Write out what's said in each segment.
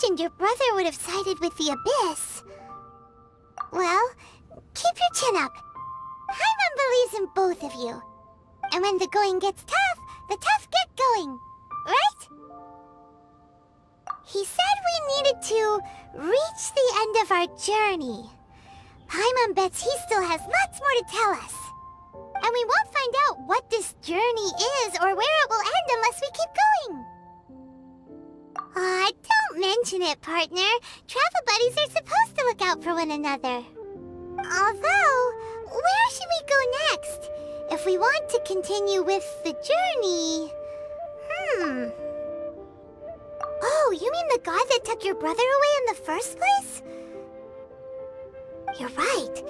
imagined your brother would have sided with the Abyss. Well, keep your chin up. Paimon believes in both of you. And when the going gets tough, the tough get going. Right? He said we needed to reach the end of our journey. Paimon bets he still has lots more to tell us. And we won't find out what this journey is or where it will end unless we keep going. Aw, don't mention it, partner. Travel buddies are supposed to look out for one another. Although, where should we go next? If we want to continue with the journey... Oh, you mean the god that took your brother away in the first place? You're right.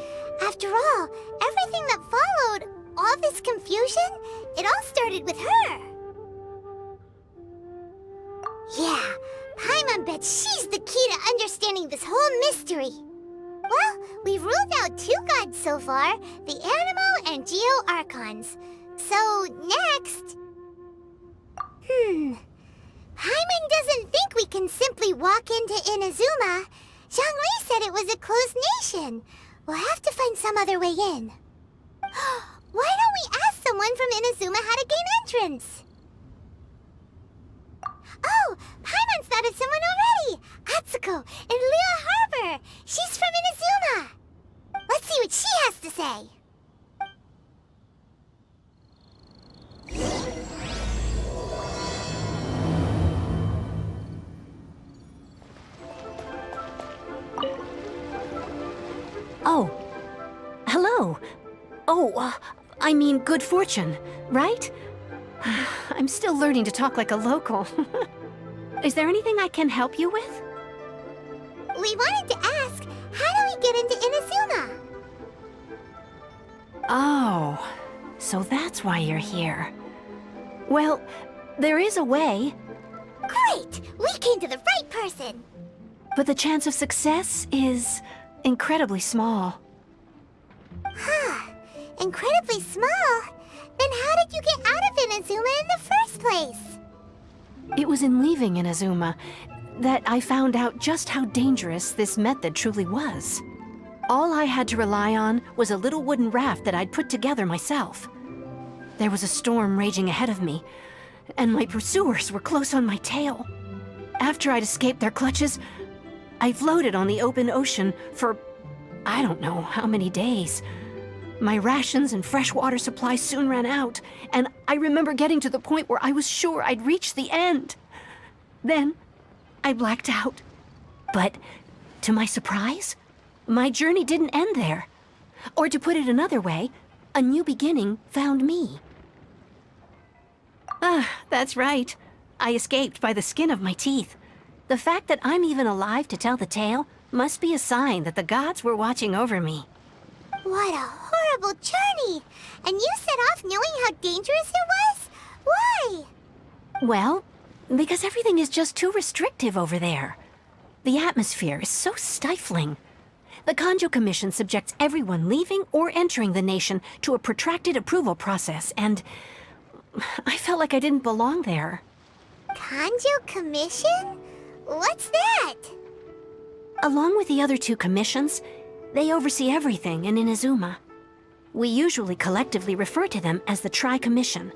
After all, everything that followed, all this confusion, it all started with her. Yeah, Paimon bets she's the key to understanding this whole mystery. Well, we've ruled out 2 gods so far, the Animo and Geo Archons. So, next... Paimon doesn't think we can simply walk into Inazuma. Zhongli said it was a closed nation. We'll have to find some other way in. Why don't we ask someone from Inazuma how to gain entrance? Oh, Paimon's thought of someone already! Atsuko, in Liyue Harbor! She's from Inazuma! Let's see what she has to say! Oh. Hello. Oh, I mean good fortune, right? I'm still learning to talk like a local. Is there anything I can help you with? We wanted to ask, how do we get into Inazuma? Oh, so that's why you're here. Well, there is a way. Great! We came to the right person! But the chance of success is incredibly small. Huh. Incredibly small? Then how did you get out of Inazuma in the first place? It was in leaving Inazuma that I found out just how dangerous this method truly was. All I had to rely on was a little wooden raft that I'd put together myself. There was a storm raging ahead of me, and my pursuers were close on my tail. After I'd escaped their clutches, I floated on the open ocean for I don't know how many days. My rations and fresh water supplies soon ran out, and I remember getting to the point where I was sure I'd reached the end. Then, I blacked out. But, to my surprise, my journey didn't end there. Or to put it another way, a new beginning found me. That's right. I escaped by the skin of my teeth. The fact that I'm even alive to tell the tale must be a sign that the gods were watching over me. What a horrible journey! And you set off knowing how dangerous it was? Why? Well, because everything is just too restrictive over there. The atmosphere is so stifling. The Kanjo Commission subjects everyone leaving or entering the nation to a protracted approval process, and I felt like I didn't belong there. Kanjo Commission? What's that? Along with the other 2 commissions, they oversee everything in Inazuma. We usually collectively refer to them as the Tri-Commission.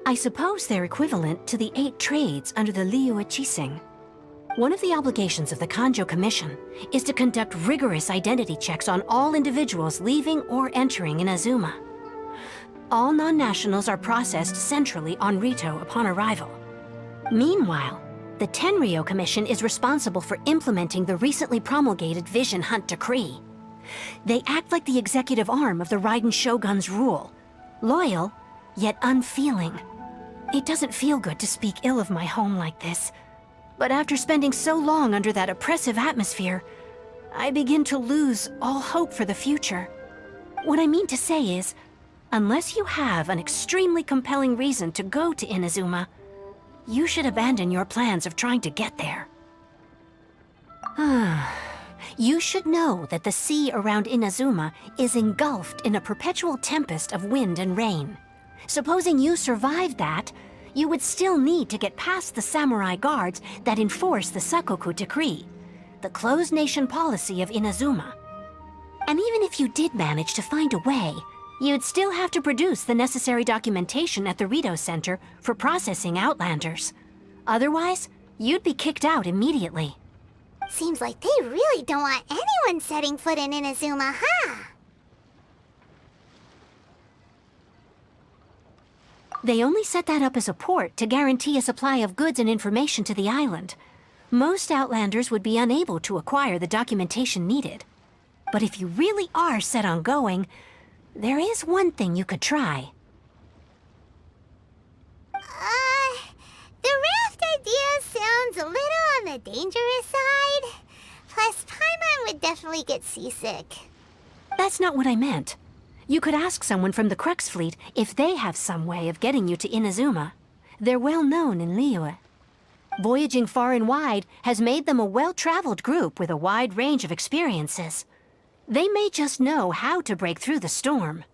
I suppose they're equivalent to the 8 trades under the Liyue Chising. One of the obligations of the Kanjo Commission is to conduct rigorous identity checks on all individuals leaving or entering Inazuma. All non-nationals are processed centrally on Rito upon arrival. Meanwhile, the Tenryo Commission is responsible for implementing the recently promulgated Vision Hunt Decree. They act like the executive arm of the Raiden Shogun's rule. Loyal, yet unfeeling. It doesn't feel good to speak ill of my home like this. But after spending so long under that oppressive atmosphere, I begin to lose all hope for the future. What I mean to say is, unless you have an extremely compelling reason to go to Inazuma, you should abandon your plans of trying to get there. You should know that the sea around Inazuma is engulfed in a perpetual tempest of wind and rain. Supposing you survived that, you would still need to get past the samurai guards that enforce the Sakoku Decree, the closed nation policy of Inazuma. And even if you did manage to find a way, you'd still have to produce the necessary documentation at the Rito Center for processing Outlanders. Otherwise, you'd be kicked out immediately. Seems like they really don't want anyone setting foot in Inazuma, huh? They only set that up as a port to guarantee a supply of goods and information to the island. Most Outlanders would be unable to acquire the documentation needed. But if you really are set on going, there is one thing you could try. The raft idea sounds a little on the dangerous side. Plus, Paimon would definitely get seasick. That's not what I meant. You could ask someone from the Crux Fleet if they have some way of getting you to Inazuma. They're well known in Liyue. Voyaging far and wide has made them a well-traveled group with a wide range of experiences. They may just know how to break through the storm.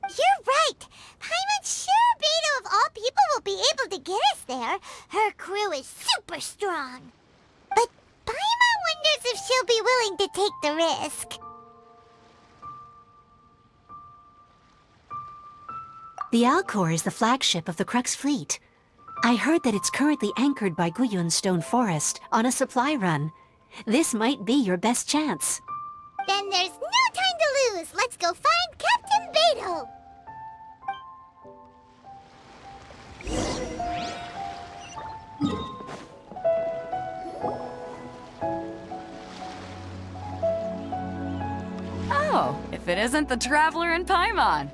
You're right! Paimon's sure Vento of all people will be able to get us there. Her crew is super strong. But Paimon wonders if she'll be willing to take the risk. The Alcor is the flagship of the Crux Fleet. I heard that it's currently anchored by Guyun Stone Forest on a supply run. This might be your best chance. Then there's no time to lose. Let's go find Captain Vento. Oh, if it isn't the Traveler and Paimon.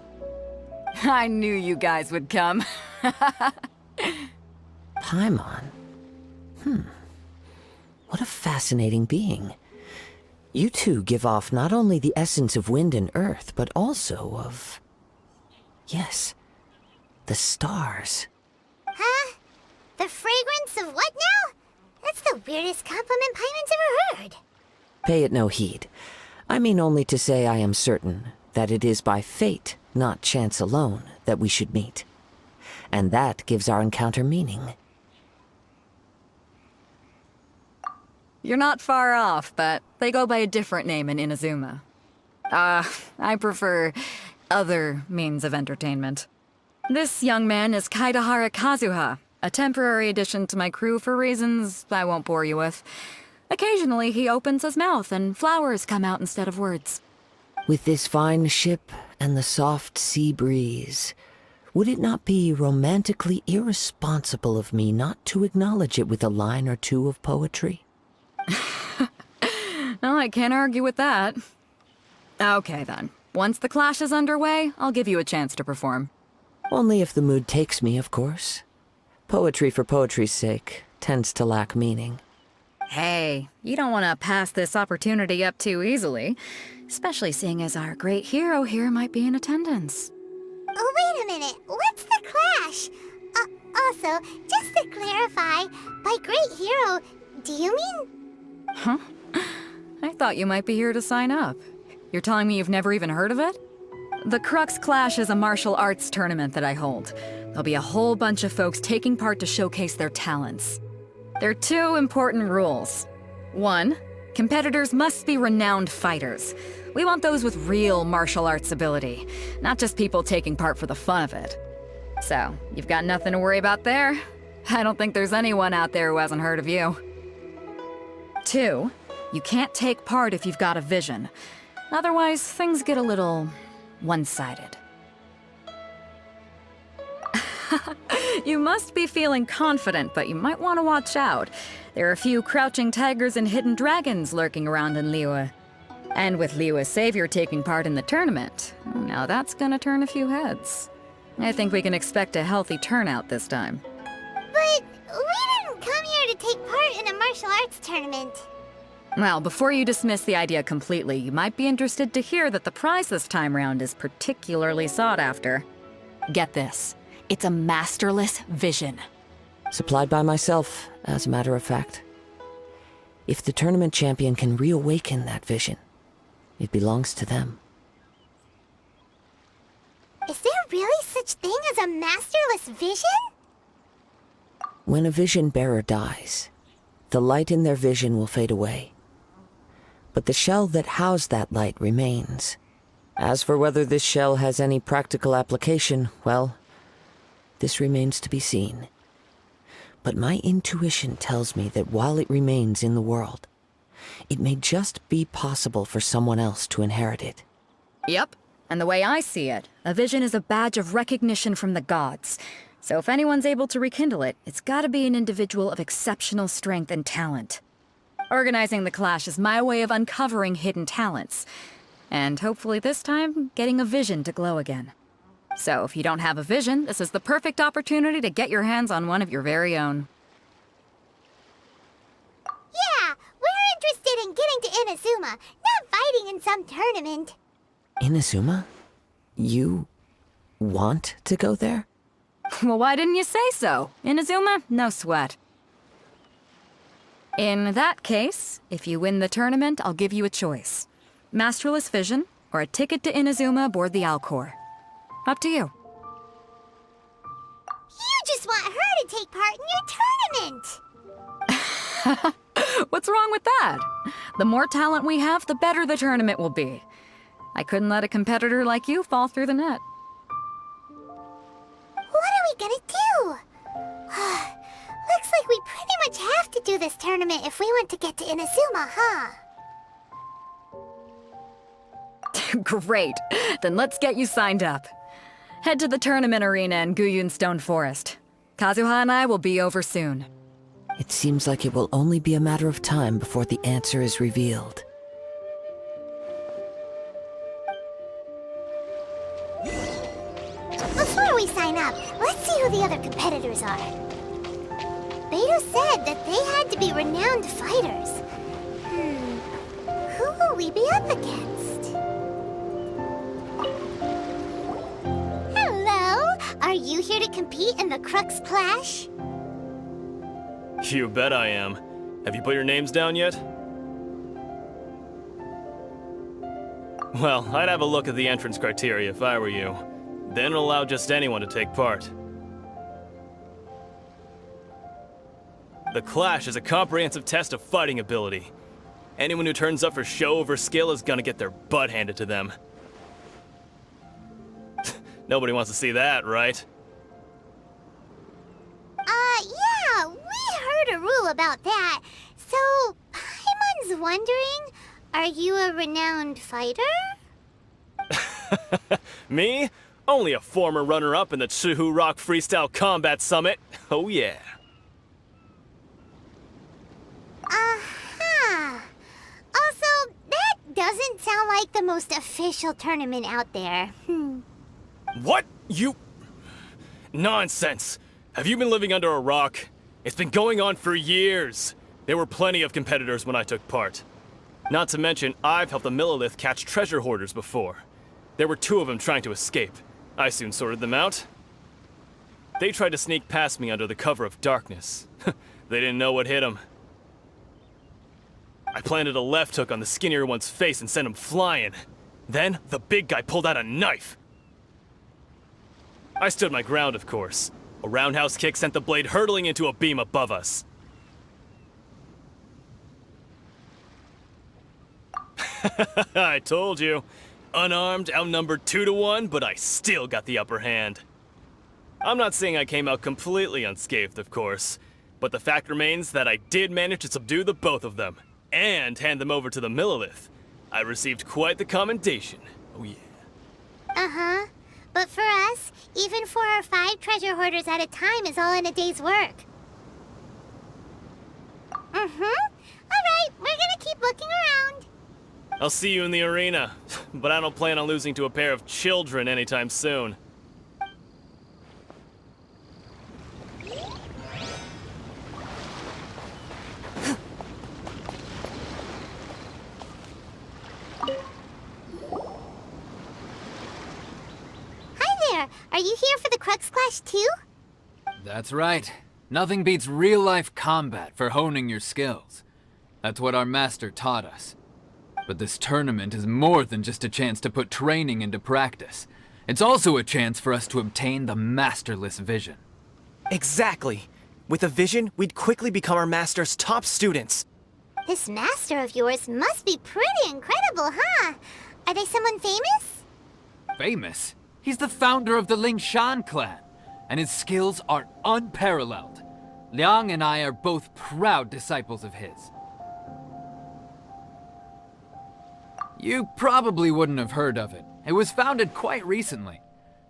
I knew you guys would come. Paimon? What a fascinating being. You two give off not only the essence of wind and earth, but also of... yes, the stars. Huh? The fragrance of what now? That's the weirdest compliment Paimon's ever heard. Pay it no heed. I mean only to say I am certain that it is by fate, not chance alone, that we should meet. And that gives our encounter meaning. You're not far off, but they go by a different name in Inazuma. I prefer other means of entertainment. This young man is Kaidahara Kazuha, a temporary addition to my crew for reasons I won't bore you with. Occasionally he opens his mouth and flowers come out instead of words. With this fine ship and the soft sea breeze, would it not be romantically irresponsible of me not to acknowledge it with a line or two of poetry? Well, I can't argue with that. Okay then. Once the clash is underway, I'll give you a chance to perform. Only if the mood takes me, of course. Poetry for poetry's sake tends to lack meaning. Hey, you don't want to pass this opportunity up too easily, especially seeing as our great hero here might be in attendance. Oh, wait a minute. What's the clash? Also, just to clarify, by great hero, do you mean... Huh? I thought you might be here to sign up. You're telling me you've never even heard of it? The Crux Clash is a martial arts tournament that I hold. There'll be a whole bunch of folks taking part to showcase their talents. There are two important rules. 1, competitors must be renowned fighters. We want those with real martial arts ability, not just people taking part for the fun of it. So, you've got nothing to worry about there. I don't think there's anyone out there who hasn't heard of you. 2, you can't take part if you've got a vision. Otherwise, things get a little one-sided. You must be feeling confident, but you might want to watch out. There are a few crouching tigers and hidden dragons lurking around in Liyue. And with Liyue's savior taking part in the tournament, now that's gonna turn a few heads. I think we can expect a healthy turnout this time. But we didn't come here to take part in a martial arts tournament. Well, before you dismiss the idea completely, you might be interested to hear that the prize this time round is particularly sought after. Get this. It's a masterless vision. Supplied by myself, as a matter of fact. If the tournament champion can reawaken that vision, it belongs to them. Is there really such thing as a masterless vision? When a vision bearer dies, the light in their vision will fade away. But the shell that housed that light remains. As for whether this shell has any practical application, well, this remains to be seen. But my intuition tells me that while it remains in the world, it may just be possible for someone else to inherit it. Yep, and the way I see it, a vision is a badge of recognition from the gods. So if anyone's able to rekindle it, it's gotta be an individual of exceptional strength and talent. Organizing the clash is my way of uncovering hidden talents. And hopefully this time, getting a vision to glow again. So if you don't have a vision, this is the perfect opportunity to get your hands on one of your very own. Yeah, we're interested in getting to Inazuma, not fighting in some tournament. Inazuma? You want to go there? Well, why didn't you say so? Inazuma, no sweat. In that case, if you win the tournament, I'll give you a choice. Masterless Vision, or a ticket to Inazuma aboard the Alcor. Up to you. You just want her to take part in your tournament! What's wrong with that? The more talent we have, the better the tournament will be. I couldn't let a competitor like you fall through the net. What are we gonna do? Looks like we pretty much have to do this tournament if we want to get to Inazuma, huh? Great. Then let's get you signed up. Head to the tournament arena in Guyun Stone Forest. Kazuha and I will be over soon. It seems like it will only be a matter of time before the answer is revealed. Before we sign up, let's see who the other competitors are. Beto said that they had to be renowned fighters. Who will we be up against? Hello? Are you here to compete in the Crux Clash? You bet I am. Have you put your names down yet? Well, I'd have a look at the entrance criteria if I were you. Then allow just anyone to take part. The Clash is a comprehensive test of fighting ability. Anyone who turns up for show over skill is gonna get their butt handed to them. Nobody wants to see that, right? Yeah, we heard a rule about that. So, Paimon's wondering, are you a renowned fighter? Me? Only a former runner-up in the Chihu Rock Freestyle Combat Summit. Oh yeah. Also, that doesn't sound like the most official tournament out there. What? You... Nonsense. Have you been living under a rock? It's been going on for years. There were plenty of competitors when I took part. Not to mention, I've helped the Millilith catch treasure hoarders before. There were 2 of them trying to escape. I soon sorted them out. They tried to sneak past me under the cover of darkness. They didn't know what hit them. I planted a left hook on the skinnier one's face and sent him flying. Then, the big guy pulled out a knife. I stood my ground, of course. A roundhouse kick sent the blade hurtling into a beam above us. I told you. Unarmed, outnumbered 2 to 1, but I still got the upper hand. I'm not saying I came out completely unscathed, of course, but the fact remains that I did manage to subdue the both of them, and hand them over to the Millilith. I received quite the commendation. Oh yeah. Uh-huh. But for us, even 4 or 5 treasure hoarders at a time is all in a day's work. Alright, we're gonna keep looking around. I'll see you in the arena, but I don't plan on losing to a pair of children anytime soon. Are you here for the Crux Clash too? That's right. Nothing beats real-life combat for honing your skills. That's what our master taught us. But this tournament is more than just a chance to put training into practice. It's also a chance for us to obtain the masterless vision. Exactly. With a vision, we'd quickly become our master's top students. This master of yours must be pretty incredible, huh? Are they someone famous? Famous? He's the founder of the Lingshan clan, and his skills are unparalleled. Liang and I are both proud disciples of his. You probably wouldn't have heard of it. It was founded quite recently.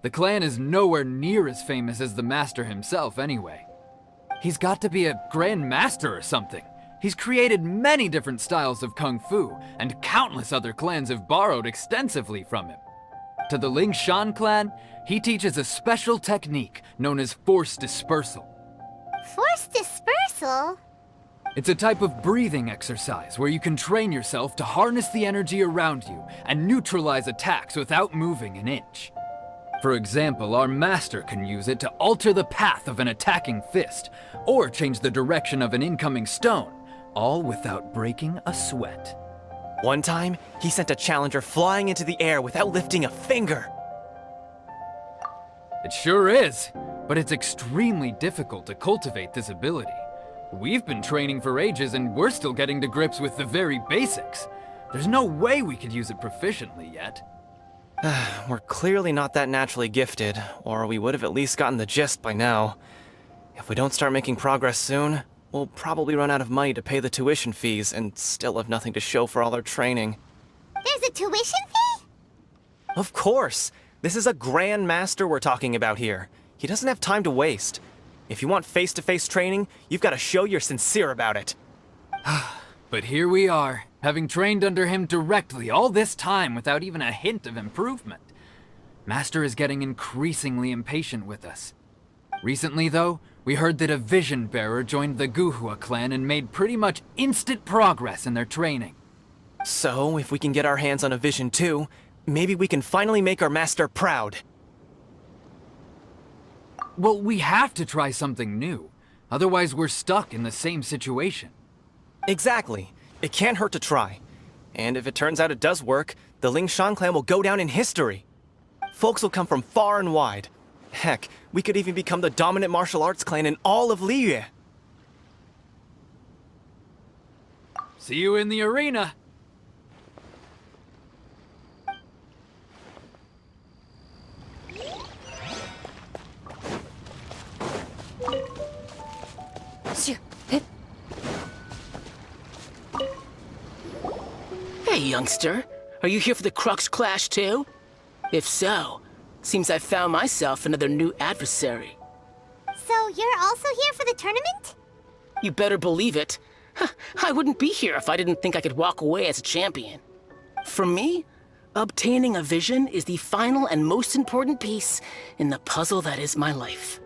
The clan is nowhere near as famous as the master himself anyway. He's got to be a grand master or something. He's created many different styles of kung fu, and countless other clans have borrowed extensively from him. To the Lingshan clan, he teaches a special technique known as force dispersal. Force dispersal? It's a type of breathing exercise where you can train yourself to harness the energy around you and neutralize attacks without moving an inch. For example, our master can use it to alter the path of an attacking fist, or change the direction of an incoming stone, all without breaking a sweat. One time, he sent a challenger flying into the air without lifting a finger. It sure is, but it's extremely difficult to cultivate this ability. We've been training for ages and we're still getting to grips with the very basics. There's no way we could use it proficiently yet. We're clearly not that naturally gifted, or we would have at least gotten the gist by now. If we don't start making progress soon, we'll probably run out of money to pay the tuition fees and still have nothing to show for all our training. There's a tuition fee? Of course! This is a grand master we're talking about here. He doesn't have time to waste. If you want face-to-face training, you've got to show you're sincere about it. But here we are, having trained under him directly all this time without even a hint of improvement. Master is getting increasingly impatient with us. Recently, though, we heard that a vision bearer joined the Guhua clan and made pretty much instant progress in their training. So, if we can get our hands on a vision too, maybe we can finally make our master proud. Well, we have to try something new. Otherwise, we're stuck in the same situation. Exactly. It can't hurt to try. And if it turns out it does work, the Lingshan clan will go down in history. Folks will come from far and wide. Heck, we could even become the dominant martial arts clan in all of Liyue. See you in the arena. Hey, youngster. Are you here for the Crux Clash too? If so, seems I've found myself another new adversary. So you're also here for the tournament? You better believe it. I wouldn't be here if I didn't think I could walk away as a champion. For me, obtaining a vision is the final and most important piece in the puzzle that is my life.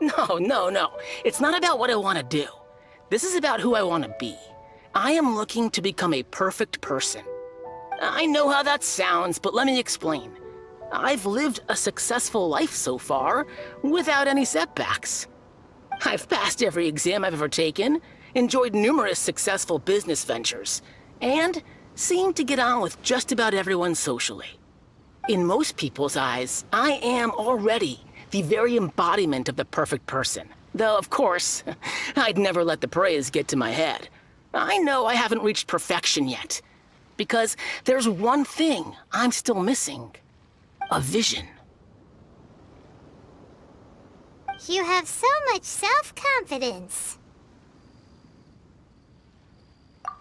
No. It's not about what I want to do. This is about who I want to be. I am looking to become a perfect person. I know how that sounds, but let me explain. I've lived a successful life so far, without any setbacks. I've passed every exam I've ever taken, enjoyed numerous successful business ventures, and seem to get on with just about everyone socially. In most people's eyes, I am already the very embodiment of the perfect person. Though, of course, I'd never let the praise get to my head. I know I haven't reached perfection yet, because there's one thing I'm still missing. A vision. You have so much self-confidence.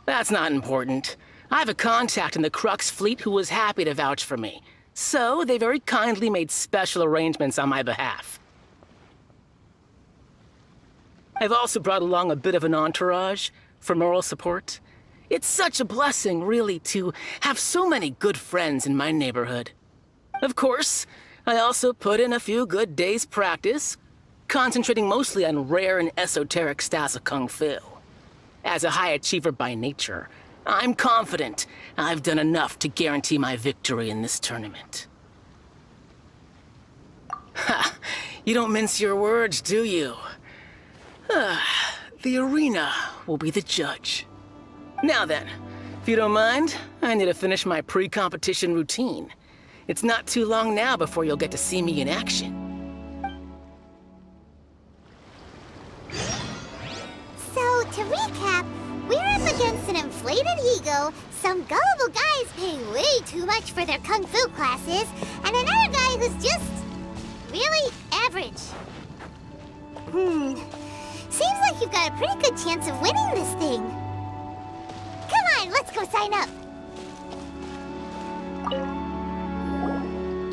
That's not important. I have a contact in the Crux fleet who was happy to vouch for me, so they very kindly made special arrangements on my behalf. I've also brought along a bit of an entourage for moral support. It's such a blessing, really, to have so many good friends in my neighborhood. Of course, I also put in a few good days' practice, concentrating mostly on rare and esoteric styles of kung fu. As a high achiever by nature, I'm confident I've done enough to guarantee my victory in this tournament. Ha! You don't mince your words, do you? The arena will be the judge. Now then, if you don't mind, I need to finish my pre-competition routine. It's not too long now before you'll get to see me in action. to recap, we're up against an inflated ego, some gullible guys paying way too much for their kung fu classes, and another guy who's just really average. Seems like you've got a pretty good chance of winning this thing. Come on, let's go sign up.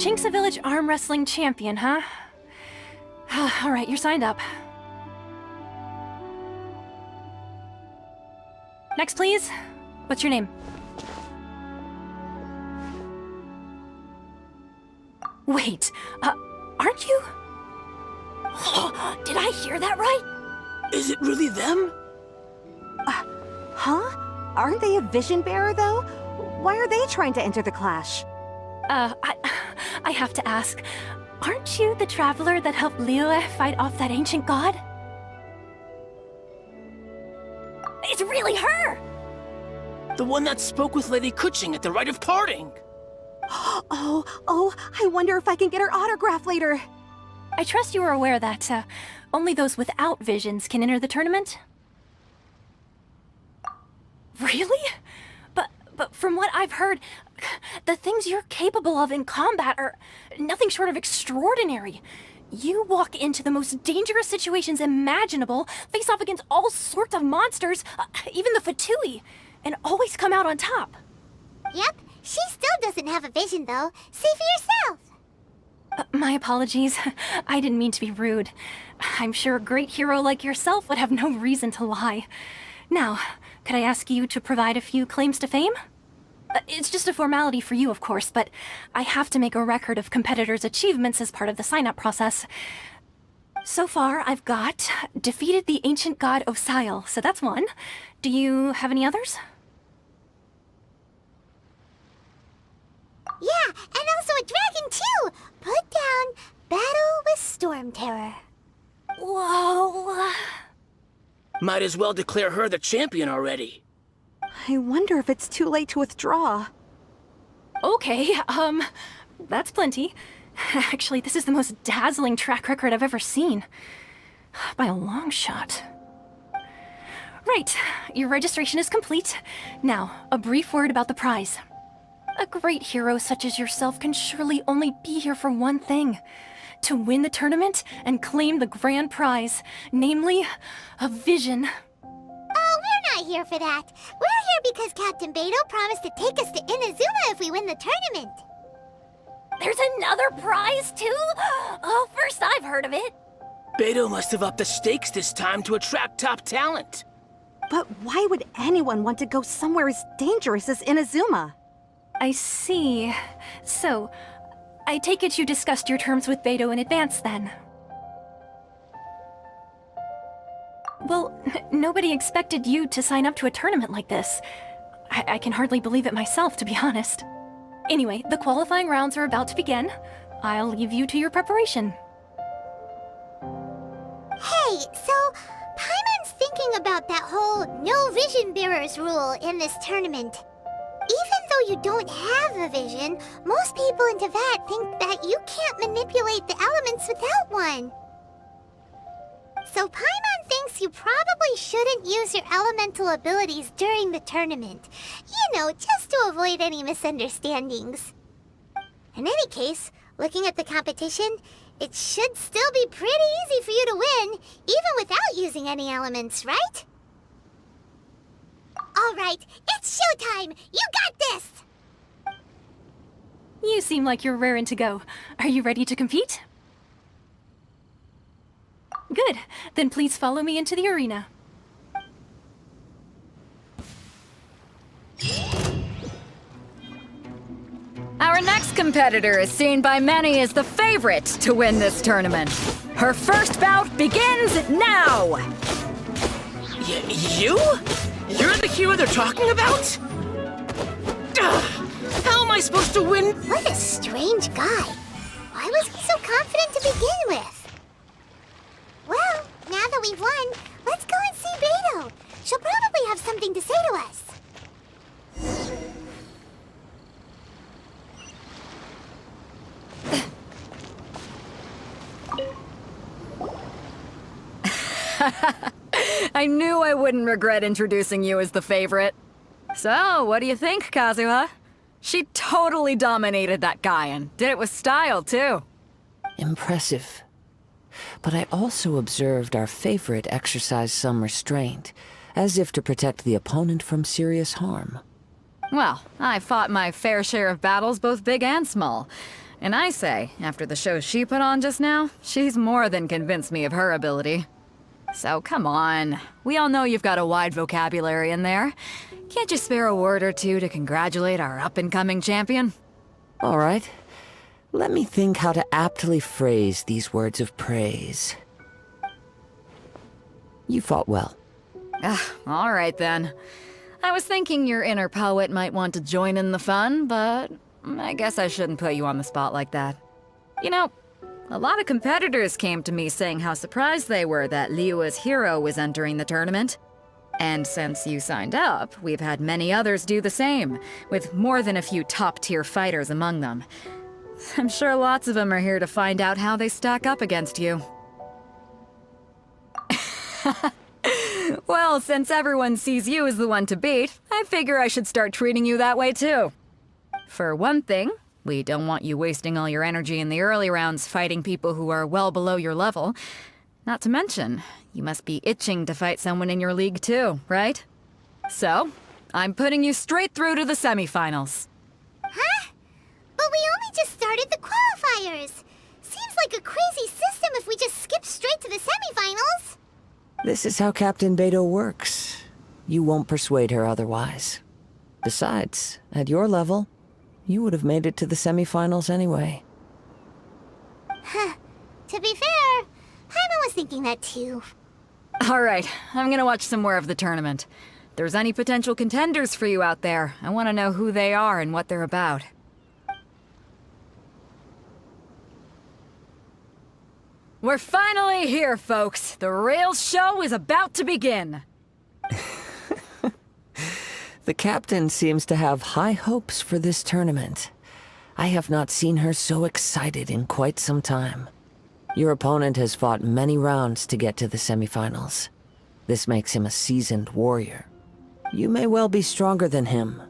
Chinksa Village Arm Wrestling Champion, huh? All right, you're signed up. Next, please. What's your name? Wait, aren't you? Did I hear that right? Is it really them? Huh? Aren't they a vision bearer, though? Why are they trying to enter the clash? I have to ask, aren't you the traveler that helped Liyue fight off that ancient god? It's really her! The one that spoke with Lady Kuching at the rite of parting. Oh, I wonder if I can get her autograph later. I trust you are aware that only those without visions can enter the tournament? Really? But from what I've heard, the things you're capable of in combat are nothing short of extraordinary. You walk into the most dangerous situations imaginable, face off against all sorts of monsters, even the Fatui, and always come out on top. Yep, she still doesn't have a vision, though. See for yourself. My apologies. I didn't mean to be rude. I'm sure a great hero like yourself would have no reason to lie. Now, could I ask you to provide a few claims to fame? It's just a formality for you, of course, but I have to make a record of competitors' achievements as part of the sign-up process. So far, I've got defeated the ancient god Osail, so that's one. Do you have any others? Yeah, and also a dragon, too! Put down Battle with Storm Terror. Whoa. Might as well declare her the champion already. I wonder if it's too late to withdraw. Okay, that's plenty. Actually, this is the most dazzling track record I've ever seen. By a long shot. Right, your registration is complete. Now, a brief word about the prize. A great hero such as yourself can surely only be here for one thing. To win the tournament and claim the grand prize, namely, a vision. Oh, we're not here for that. We're here because Captain Beto promised to take us to Inazuma if we win the tournament. There's another prize, too? Oh, first I've heard of it. Beto must have upped the stakes this time to attract top talent. But why would anyone want to go somewhere as dangerous as Inazuma? I see. So, I take it you discussed your terms with Beto in advance, then? Well, nobody expected you to sign up to a tournament like this. I can hardly believe it myself, to be honest. Anyway, the qualifying rounds are about to begin. I'll leave you to your preparation. Hey, so Paimon's thinking about that whole no vision bearers rule in this tournament. Even though you don't have a vision, most people in Teyvat think that you can't manipulate the elements without one. So Paimon thinks you probably shouldn't use your elemental abilities during the tournament. You know, just to avoid any misunderstandings. In any case, looking at the competition, it should still be pretty easy for you to win, even without using any elements, right? All right, it's showtime! You got this! You seem like you're raring to go. Are you ready to compete? Good. Then please follow me into the arena. Our next competitor is seen by many as the favorite to win this tournament. Her first bout begins now! You? You're the hero they're talking about? How am I supposed to win? What a strange guy. Why was he so confident to begin with? Well, now that we've won, let's go and see Beto. She'll probably have something to say to us. I knew I wouldn't regret introducing you as the favorite. So, what do you think, Kazuha? She totally dominated that guy and did it with style, too. Impressive. But I also observed our favorite exercise some restraint, as if to protect the opponent from serious harm. Well, I fought my fair share of battles, both big and small. And I say, after the show she put on just now, she's more than convinced me of her ability. So come on, we all know you've got a wide vocabulary in there. Can't you spare a word or two to congratulate our up-and-coming champion? All right. Let me think how to aptly phrase these words of praise. You fought well. All right then. I was thinking your inner poet might want to join in the fun, but I guess I shouldn't put you on the spot like that. You know, a lot of competitors came to me saying how surprised they were that Liyue's hero was entering the tournament. And since you signed up, we've had many others do the same, with more than a few top-tier fighters among them. I'm sure lots of them are here to find out how they stack up against you. Well, since everyone sees you as the one to beat, I figure I should start treating you that way too. For one thing, we don't want you wasting all your energy in the early rounds fighting people who are well below your level. Not to mention, you must be itching to fight someone in your league too, right? So, I'm putting you straight through to the semifinals. Huh? But we only just started the qualifiers. Seems like a crazy system if we just skip straight to the semifinals. This is how Captain Beto works. You won't persuade her otherwise. Besides, at your level, you would have made it to the semifinals anyway. Huh. To be fair, Paimon was thinking that too. All right, I'm gonna watch some more of the tournament. If there's any potential contenders for you out there, I want to know who they are and what they're about. We're finally here, folks. The real show is about to begin. The captain seems to have high hopes for this tournament. I have not seen her so excited in quite some time. Your opponent has fought many rounds to get to the semifinals. This makes him a seasoned warrior. You may well be stronger than him,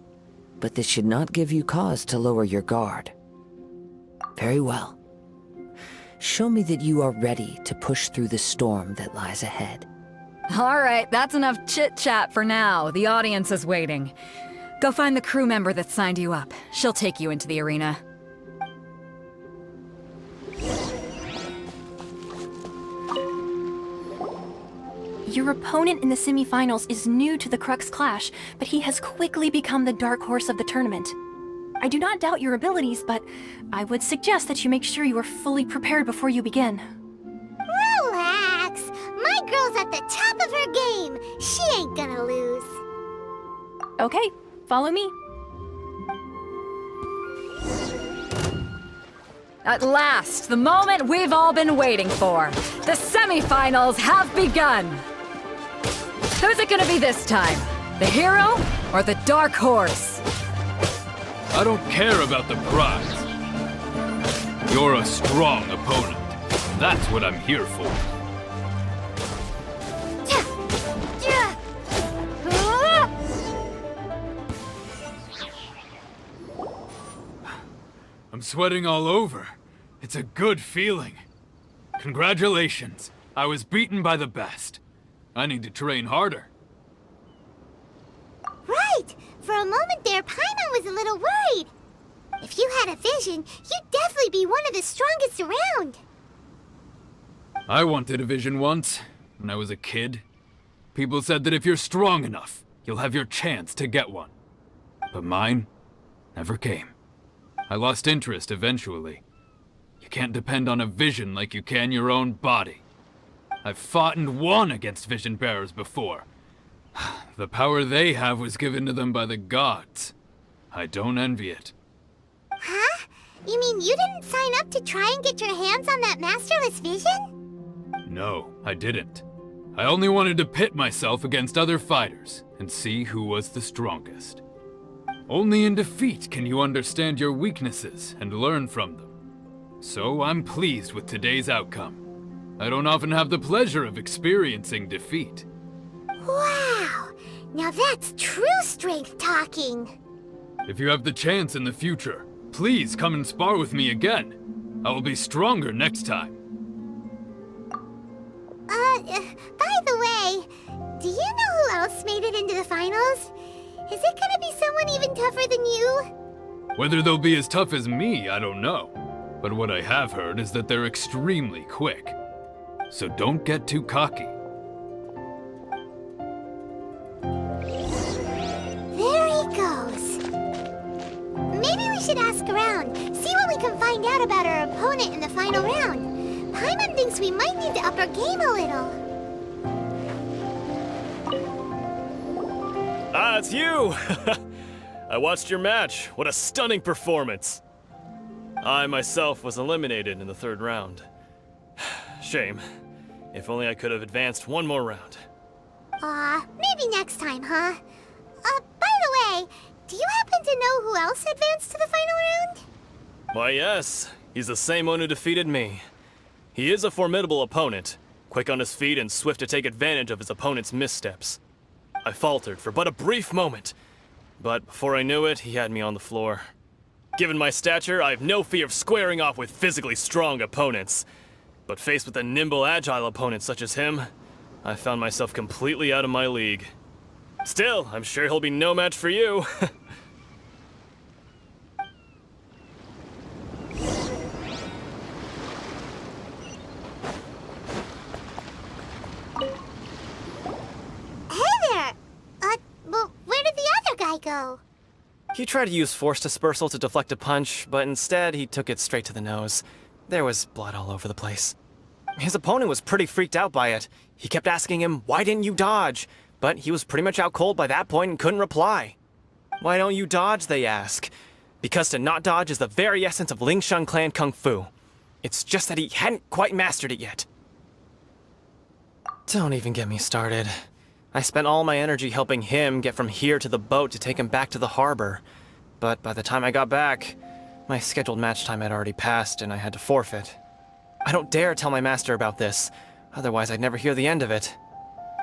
but this should not give you cause to lower your guard. Very well. Show me that you are ready to push through the storm that lies ahead. All right, that's enough chit-chat for now. The audience is waiting. Go find the crew member that signed you up. She'll take you into the arena. Your opponent in the semifinals is new to the Crux Clash, but he has quickly become the dark horse of the tournament. I do not doubt your abilities, but I would suggest that you make sure you are fully prepared before you begin. Relax. My girl's at the top of her game. She ain't gonna lose. Okay, follow me. At last, the moment we've all been waiting for. The semifinals have begun. Who's it gonna be this time? The hero or the dark horse? I don't care about the prize. You're a strong opponent. That's what I'm here for. I'm sweating all over. It's a good feeling. Congratulations. I was beaten by the best. I need to train harder. Right. For a moment there, Paimon was a little worried. If you had a vision, you'd definitely be one of the strongest around. I wanted a vision once, when I was a kid. People said that if you're strong enough, you'll have your chance to get one. But mine never came. I lost interest eventually. You can't depend on a vision like you can your own body. I've fought and won against vision bearers before. The power they have was given to them by the gods. I don't envy it. Huh? You mean you didn't sign up to try and get your hands on that masterless vision? No, I didn't. I only wanted to pit myself against other fighters and see who was the strongest. Only in defeat can you understand your weaknesses and learn from them. So I'm pleased with today's outcome. I don't often have the pleasure of experiencing defeat. Wow! Now that's true strength talking. If you have the chance in the future, please come and spar with me again. I will be stronger next time. By the way, do you know who else made it into the finals? Is it gonna be someone even tougher than you? Whether they'll be as tough as me, I don't know. But what I have heard is that they're extremely quick. So don't get too cocky. There he goes. Maybe we should ask around, see what we can find out about our opponent in the final round. Paimon thinks we might need to up our game a little. Ah, it's you! I watched your match. What a stunning performance. I myself was eliminated in the third round. Shame. If only I could have advanced one more round. Maybe next time, huh? By the way, do you happen to know who else advanced to the final round? Why, yes. He's the same one who defeated me. He is a formidable opponent, quick on his feet and swift to take advantage of his opponent's missteps. I faltered for but a brief moment, but before I knew it, he had me on the floor. Given my stature, I have no fear of squaring off with physically strong opponents. But faced with a nimble, agile opponent such as him, I found myself completely out of my league. Still, I'm sure he'll be no match for you. Hey there! Well, where did the other guy go? He tried to use force dispersal to deflect a punch, but instead he took it straight to the nose. There was blood all over the place. His opponent was pretty freaked out by it. He kept asking him, "Why didn't you dodge?" But he was pretty much out cold by that point and couldn't reply. "Why don't you dodge?" they ask. Because to not dodge is the very essence of Lingshan clan kung fu. It's just that he hadn't quite mastered it yet. Don't even get me started. I spent all my energy helping him get from here to the boat to take him back to the harbor. But by the time I got back, my scheduled match time had already passed and I had to forfeit. I don't dare tell my master about this, otherwise I'd never hear the end of it.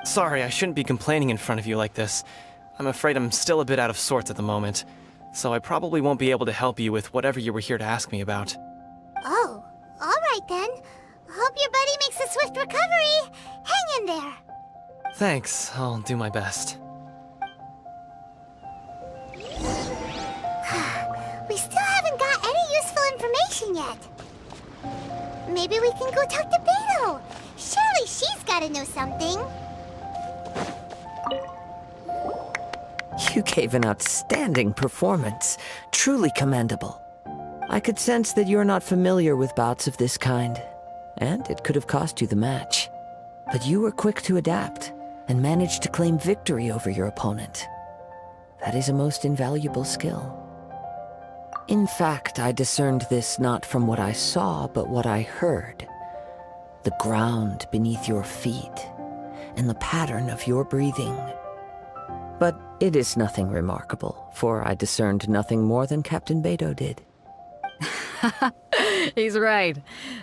Sorry, I shouldn't be complaining in front of you like this. I'm afraid I'm still a bit out of sorts at the moment, so I probably won't be able to help you with whatever you were here to ask me about. Oh, alright then. Hope your buddy makes a swift recovery. Hang in there. Thanks, I'll do my best. We still haven't got any useful information yet. Maybe we can go talk to Vento. Surely she's gotta know something. You gave an outstanding performance. Truly commendable. I could sense that you're not familiar with bouts of this kind, and it could have cost you the match. But you were quick to adapt, and managed to claim victory over your opponent. That is a most invaluable skill. In fact, I discerned this not from what I saw, but what I heard. The ground beneath your feet, and the pattern of your breathing. But it is nothing remarkable, for I discerned nothing more than Captain Beto did. He's right.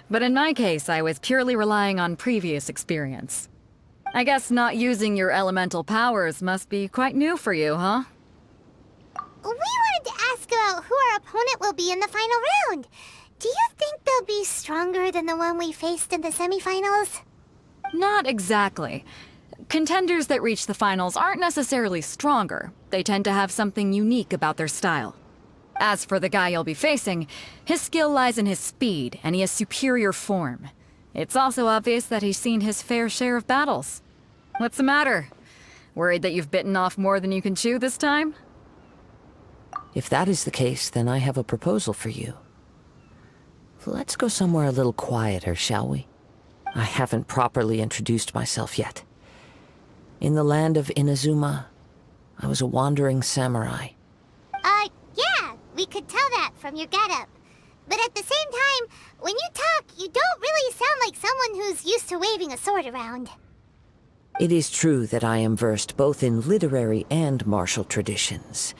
But in my case, I was purely relying on previous experience. I guess not using your elemental powers must be quite new for you, huh? We wanted to ask about who our opponent will be in the final round. Do you think they'll be stronger than the one we faced in the semifinals? Not exactly. Contenders that reach the finals aren't necessarily stronger. They tend to have something unique about their style. As for the guy you'll be facing, his skill lies in his speed, and he has superior form. It's also obvious that he's seen his fair share of battles. What's the matter? Worried that you've bitten off more than you can chew this time? If that is the case, then I have a proposal for you. Let's go somewhere a little quieter, shall we? I haven't properly introduced myself yet. In the land of Inazuma, I was a wandering samurai. Yeah, we could tell that from your getup. But at the same time, when you talk, you don't really sound like someone who's used to waving a sword around. It is true that I am versed both in literary and martial traditions.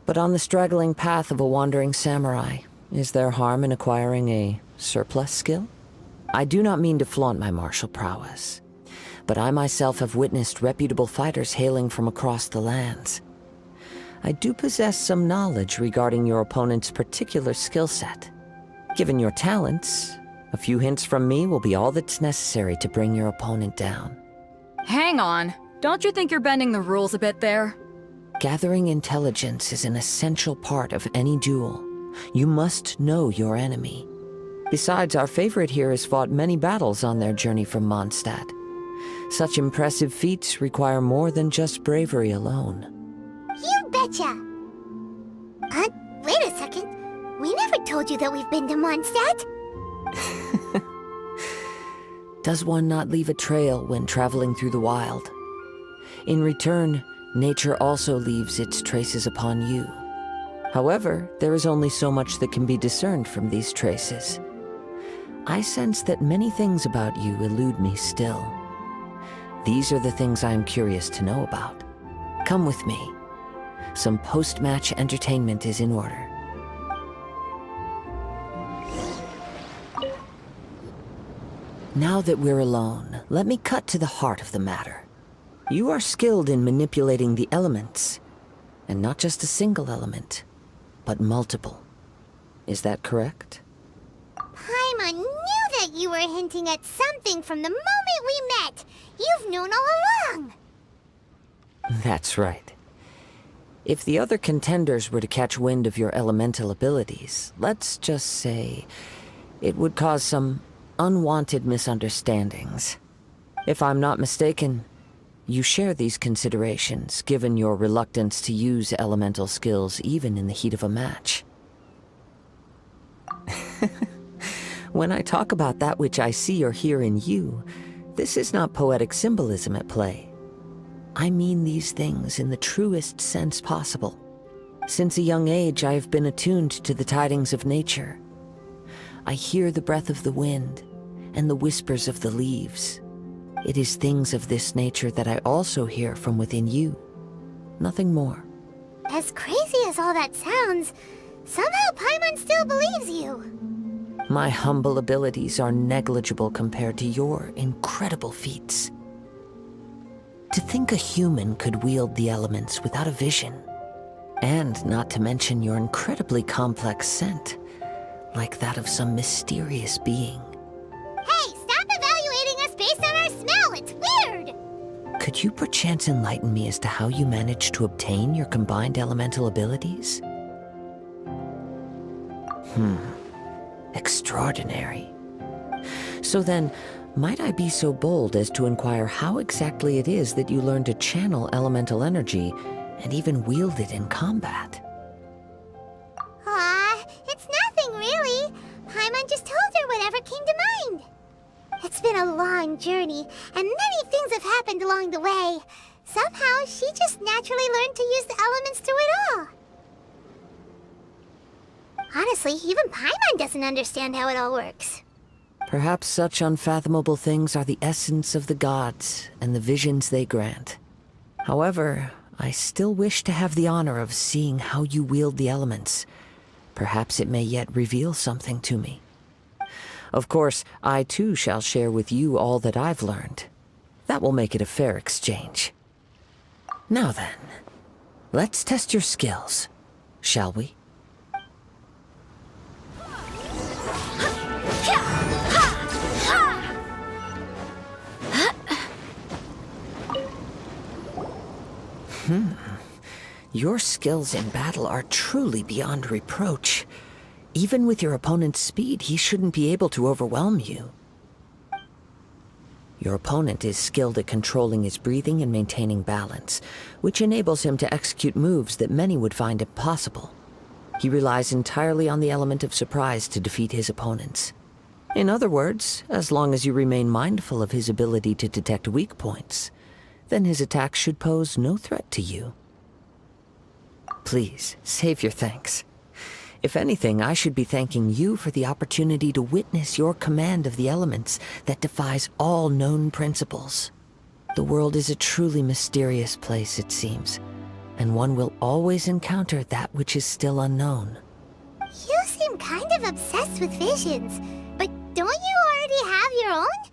But on the straggling path of a wandering samurai, is there harm in acquiring a surplus skill? I do not mean to flaunt my martial prowess. but I myself have witnessed reputable fighters hailing from across the lands. I do possess some knowledge regarding your opponent's particular skill set. Given your talents, a few hints from me will be all that's necessary to bring your opponent down. Hang on. Don't you think you're bending the rules a bit there? Gathering intelligence is an essential part of any duel. You must know your enemy. Besides, our favorite here has fought many battles on their journey from Mondstadt. Such impressive feats require more than just bravery alone. You betcha! Wait a second. We never told you that we've been to Mondstadt. Does one not leave a trail when traveling through the wild? In return, nature also leaves its traces upon you. However, there is only so much that can be discerned from these traces. I sense that many things about you elude me still. These are the things I am curious to know about. Come with me. Some post-match entertainment is in order. Now that we're alone, let me cut to the heart of the matter. You are skilled in manipulating the elements, and not just a single element, but multiple. Is that correct? Paimon knew that you were hinting at something from the moment we met. You've known all along. That's right. If the other contenders were to catch wind of your elemental abilities, let's just say it would cause some unwanted misunderstandings. If I'm not mistaken, you share these considerations, given your reluctance to use elemental skills even in the heat of a match. When I talk about that which I see or hear in you, this is not poetic symbolism at play. I mean these things in the truest sense possible. Since a young age, I have been attuned to the tidings of nature. I hear the breath of the wind and the whispers of the leaves. It is things of this nature that I also hear from within you. Nothing more. As crazy as all that sounds, somehow Paimon still believes you. My humble abilities are negligible compared to your incredible feats. To think a human could wield the elements without a vision, and not to mention your incredibly complex scent, like that of some mysterious being. Hey, stop evaluating us based on our smell! It's weird! Could you perchance enlighten me as to how you managed to obtain your combined elemental abilities? Extraordinary. So then, might I be so bold as to inquire how exactly it is that you learned to channel elemental energy and even wield it in combat? It's nothing really. Paimon just told her whatever came to mind. It's been a long journey, and many things have happened along the way. Somehow, she just naturally learned to use the elements through it all. Honestly, even Paimon doesn't understand how it all works. Perhaps such unfathomable things are the essence of the gods and the visions they grant. However, I still wish to have the honor of seeing how you wield the elements. Perhaps it may yet reveal something to me. Of course, I too shall share with you all that I've learned. That will make it a fair exchange. Now then, let's test your skills, shall we? Your skills in battle are truly beyond reproach. Even with your opponent's speed, he shouldn't be able to overwhelm you. Your opponent is skilled at controlling his breathing and maintaining balance, which enables him to execute moves that many would find impossible. He relies entirely on the element of surprise to defeat his opponents. In other words, as long as you remain mindful of his ability to detect weak points, then his attacks should pose no threat to you. Please, save your thanks. If anything, I should be thanking you for the opportunity to witness your command of the elements that defies all known principles. The world is a truly mysterious place, it seems, and one will always encounter that which is still unknown. You seem kind of obsessed with visions, but don't you already have your own?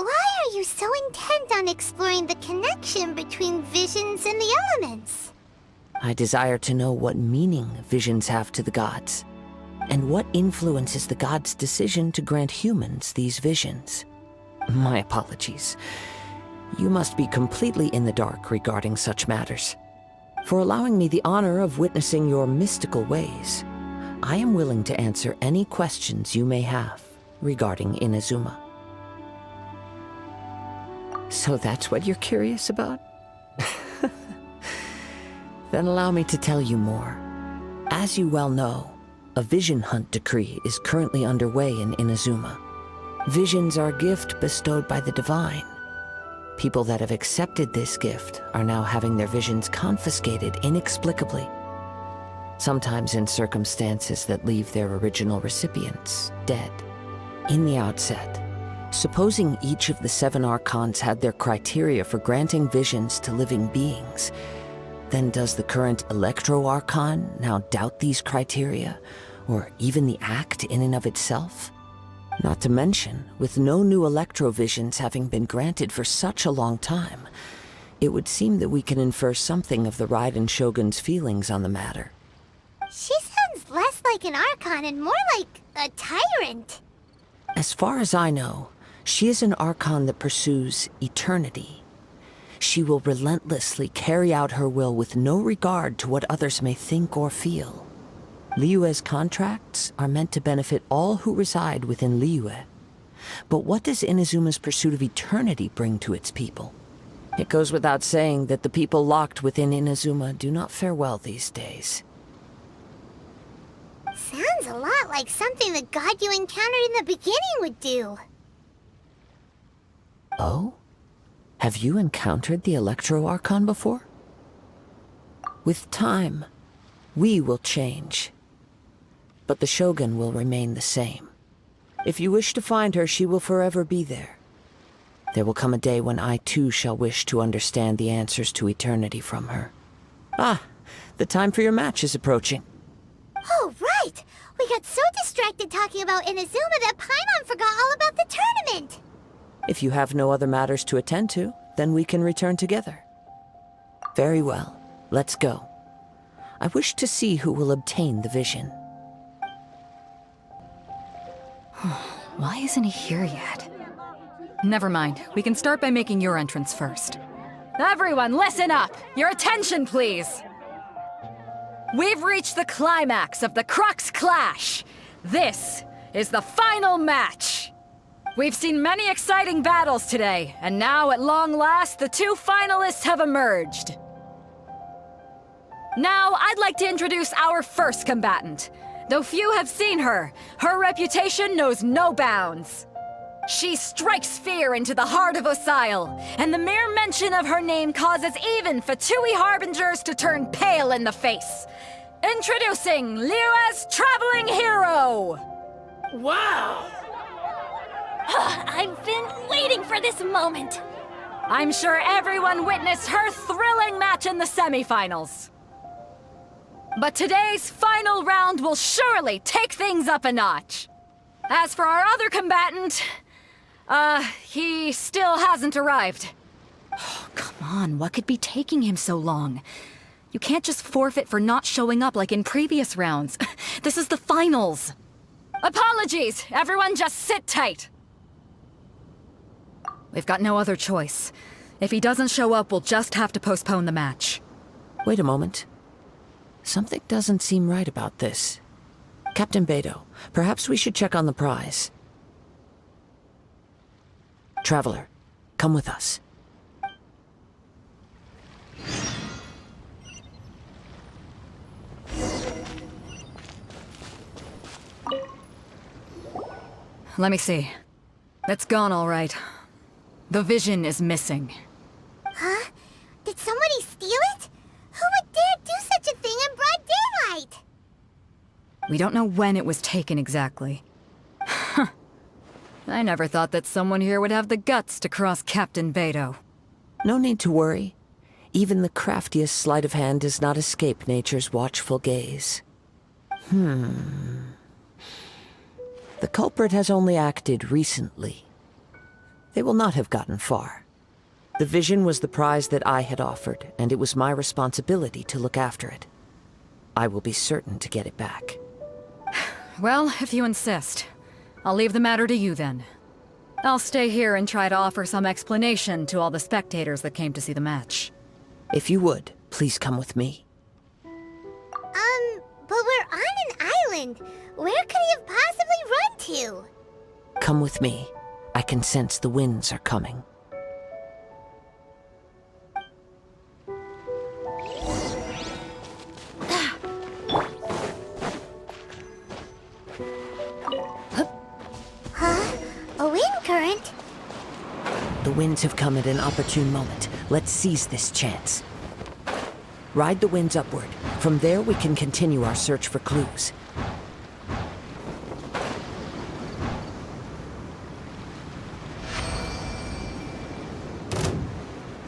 why are you so intent on exploring the connection between visions and the elements? I desire to know what meaning visions have to the gods, and what influences the gods' decision to grant humans these visions. My apologies. You must be completely in the dark regarding such matters. For allowing me the honor of witnessing your mystical ways, I am willing to answer any questions you may have regarding Inazuma. So that's what you're curious about? Then allow me to tell you more. As you well know, a vision hunt decree is currently underway in Inazuma. Visions are a gift bestowed by the divine. People that have accepted this gift are now having their visions confiscated inexplicably. Sometimes in circumstances that leave their original recipients dead. In the outset, supposing each of the 7 Archons had their criteria for granting visions to living beings, then does the current Electro-Archon now doubt these criteria, or even the act in and of itself? Not to mention, with no new Electro-visions having been granted for such a long time, it would seem that we can infer something of the Raiden Shogun's feelings on the matter. She sounds less like an Archon and more like a tyrant. As far as I know, she is an Archon that pursues eternity. She will relentlessly carry out her will with no regard to what others may think or feel. Liyue's contracts are meant to benefit all who reside within Liyue. But what does Inazuma's pursuit of eternity bring to its people? It goes without saying that the people locked within Inazuma do not fare well these days. Sounds a lot like something the god you encountered in the beginning would do. Oh? Have you encountered the Electro-Archon before? With time, we will change. But the Shogun will remain the same. If you wish to find her, she will forever be there. There will come a day when I too shall wish to understand the answers to eternity from her. Ah, the time for your match is approaching. Oh, right! We got so distracted talking about Inazuma that Paimon forgot all about the tournament! If you have no other matters to attend to, then we can return together. Very well, let's go. I wish to see who will obtain the vision. Why isn't he here yet? Never mind. We can start by making your entrance first. Everyone, listen up! Your attention, please! We've reached the climax of the Crux Clash! This is the final match! We've seen many exciting battles today, and now, at long last, the 2 finalists have emerged. Now, I'd like to introduce our first combatant. Though few have seen her, her reputation knows no bounds. She strikes fear into the heart of Osile, and the mere mention of her name causes even Fatui Harbingers to turn pale in the face. Introducing Liyue's traveling hero! Wow! I've been waiting for this moment! I'm sure everyone witnessed her thrilling match in the semifinals. But today's final round will surely take things up a notch. As for our other combatant, he still hasn't arrived. Oh, come on, what could be taking him so long? You can't just forfeit for not showing up like in previous rounds. This is the finals. Apologies, everyone just sit tight. We've got no other choice. If he doesn't show up, we'll just have to postpone the match. Wait a moment. Something doesn't seem right about this. Captain Beto, perhaps we should check on the prize. Traveler, come with us. Let me see. It's gone all right. The vision is missing. Huh? Did somebody steal it? Who would dare do such a thing in broad daylight? We don't know when it was taken exactly. I never thought that someone here would have the guts to cross Captain Beto. No need to worry. Even the craftiest sleight of hand does not escape nature's watchful gaze. The culprit has only acted recently. They will not have gotten far. The vision was the prize that I had offered, and it was my responsibility to look after it. I will be certain to get it back. Well, if you insist. I'll leave the matter to you then. I'll stay here and try to offer some explanation to all the spectators that came to see the match. If you would, please come with me. But we're on an island. Where could he have possibly run to? Come with me. I can sense the winds are coming. Huh? A wind current? The winds have come at an opportune moment. Let's seize this chance. Ride the winds upward. From there, we can continue our search for clues.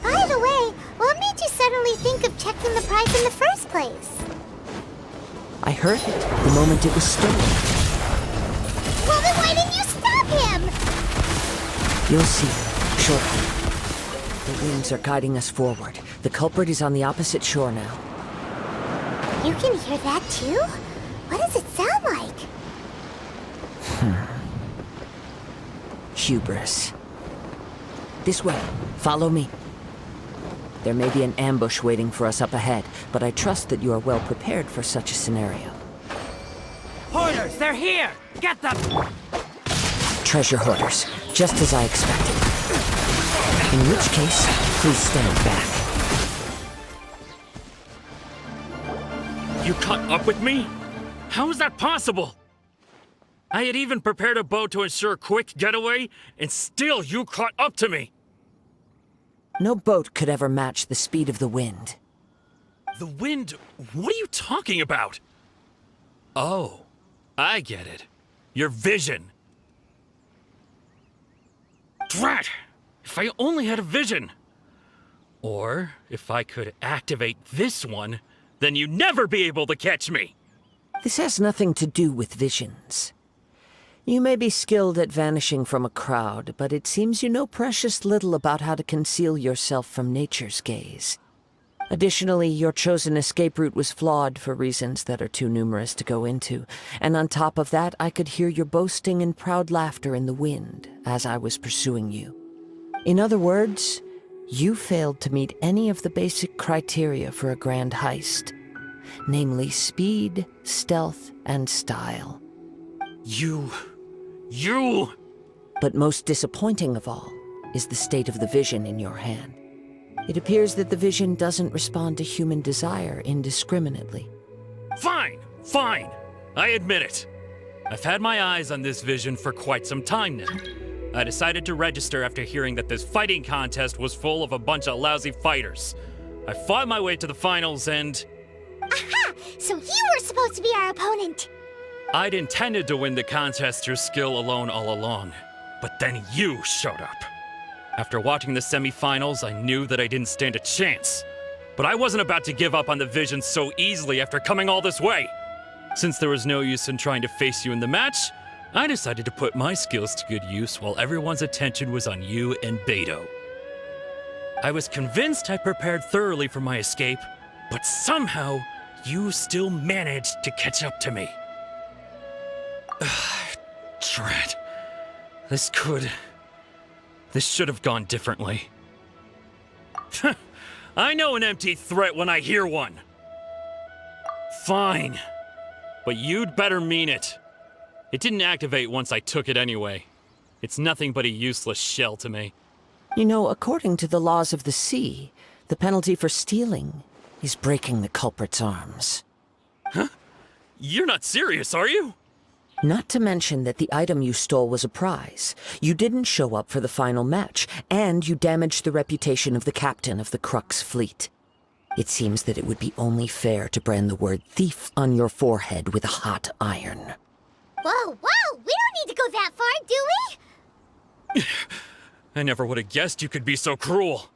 By the way, what made you suddenly think of checking the prize in the first place? I heard it the moment it was stolen. Well, then why didn't you stop him? You'll see shortly. The winds are guiding us forward. The culprit is on the opposite shore now. You can hear that too? What does it sound like? Hubris. This way. Follow me. There may be an ambush waiting for us up ahead, but I trust that you are well prepared for such a scenario. Hoarders, they're here! Get them! Treasure hoarders, just as I expected. In which case, please stand back. You caught up with me? How is that possible? I had even prepared a boat to ensure a quick getaway, and still you caught up to me! No boat could ever match the speed of the wind. The wind? What are you talking about? Oh, I get it. Your vision. Drat! If I only had a vision! Or, if I could activate this one, then you'd never be able to catch me! This has nothing to do with visions. You may be skilled at vanishing from a crowd, but it seems you know precious little about how to conceal yourself from nature's gaze. Additionally, your chosen escape route was flawed for reasons that are too numerous to go into, and on top of that, I could hear your boasting and proud laughter in the wind as I was pursuing you. In other words, you failed to meet any of the basic criteria for a grand heist, namely speed, stealth, and style. You... But most disappointing of all is the state of the vision in your hand. It appears that the vision doesn't respond to human desire indiscriminately. Fine! I admit it. I've had my eyes on this vision for quite some time now. I decided to register after hearing that this fighting contest was full of a bunch of lousy fighters. I fought my way to the finals and... Aha! So you were supposed to be our opponent! I'd intended to win the contest through skill alone all along, but then you showed up. After watching the semifinals, I knew that I didn't stand a chance. But I wasn't about to give up on the vision so easily after coming all this way. Since there was no use in trying to face you in the match, I decided to put my skills to good use while everyone's attention was on you and Beto. I was convinced I prepared thoroughly for my escape, but somehow, you still managed to catch up to me. Drat. This should have gone differently. I know an empty threat when I hear one. Fine. But you'd better mean it. It didn't activate once I took it anyway. It's nothing but a useless shell to me. You know, according to the laws of the sea, the penalty for stealing is breaking the culprit's arms. Huh? You're not serious, are you? Not to mention that the item you stole was a prize. You didn't show up for the final match, and you damaged the reputation of the captain of the Crux fleet. It seems that it would be only fair to brand the word thief on your forehead with a hot iron. Whoa, we don't need to go that far, do we? I never would have guessed you could be so cruel.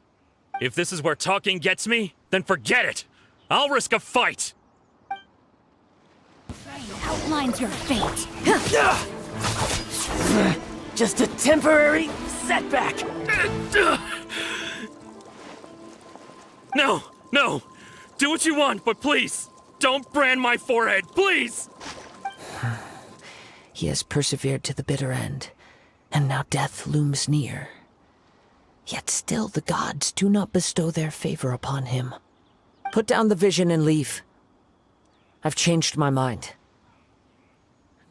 If this is where talking gets me, then forget it. I'll risk a fight. Outlines your fate. Just a temporary setback! No, no! Do what you want, but please, don't brand my forehead, please! He has persevered to the bitter end, and now death looms near. Yet still the gods do not bestow their favor upon him. Put down the vision and leave. I've changed my mind.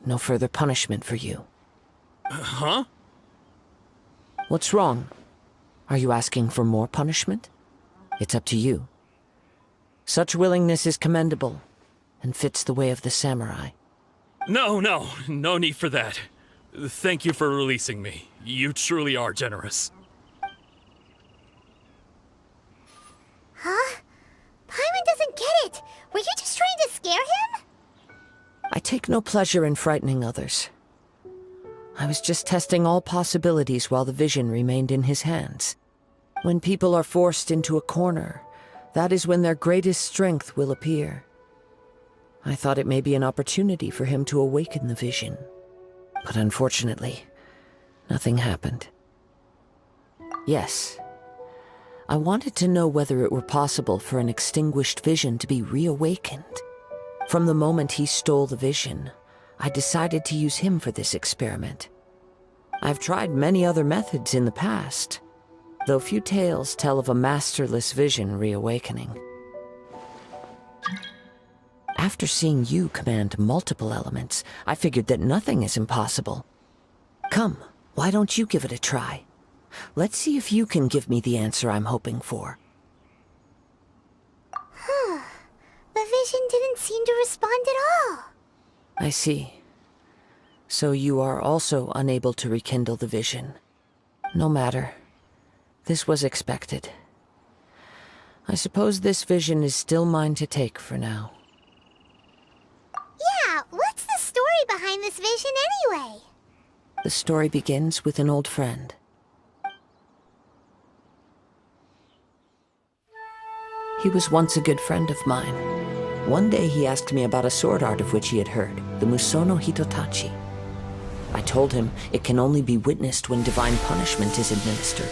No further punishment for you. Huh? What's wrong? Are you asking for more punishment? It's up to you. Such willingness is commendable, and fits the way of the samurai. No need for that. Thank you for releasing me. You truly are generous. Huh? Paimon doesn't get it! Were you just trying to scare him? I take no pleasure in frightening others. I was just testing all possibilities while the vision remained in his hands. When people are forced into a corner, that is when their greatest strength will appear. I thought it may be an opportunity for him to awaken the vision. But unfortunately, nothing happened. Yes, I wanted to know whether it were possible for an extinguished vision to be reawakened. From the moment he stole the vision, I decided to use him for this experiment. I've tried many other methods in the past, though few tales tell of a masterless vision reawakening. After seeing you command multiple elements, I figured that nothing is impossible. Come, why don't you give it a try? Let's see if you can give me the answer I'm hoping for. The vision didn't seem to respond at all. I see. So you are also unable to rekindle the vision. No matter. This was expected. I suppose this vision is still mine to take for now. Yeah, what's the story behind this vision anyway? The story begins with an old friend. He was once a good friend of mine. One day he asked me about a sword art of which he had heard, the Musono Hitotachi. I told him it can only be witnessed when divine punishment is administered.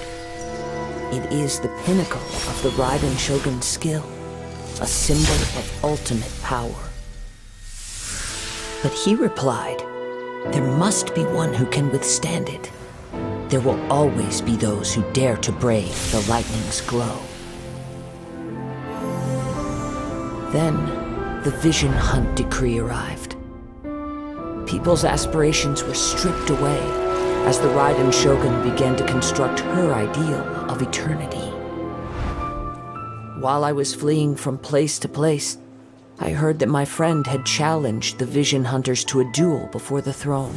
It is the pinnacle of the Raiden Shogun's skill, a symbol of ultimate power. But he replied, there must be one who can withstand it. There will always be those who dare to brave the lightning's glow. Then, the Vision Hunt decree arrived. People's aspirations were stripped away as the Raiden Shogun began to construct her ideal of eternity. While I was fleeing from place to place, I heard that my friend had challenged the Vision Hunters to a duel before the throne.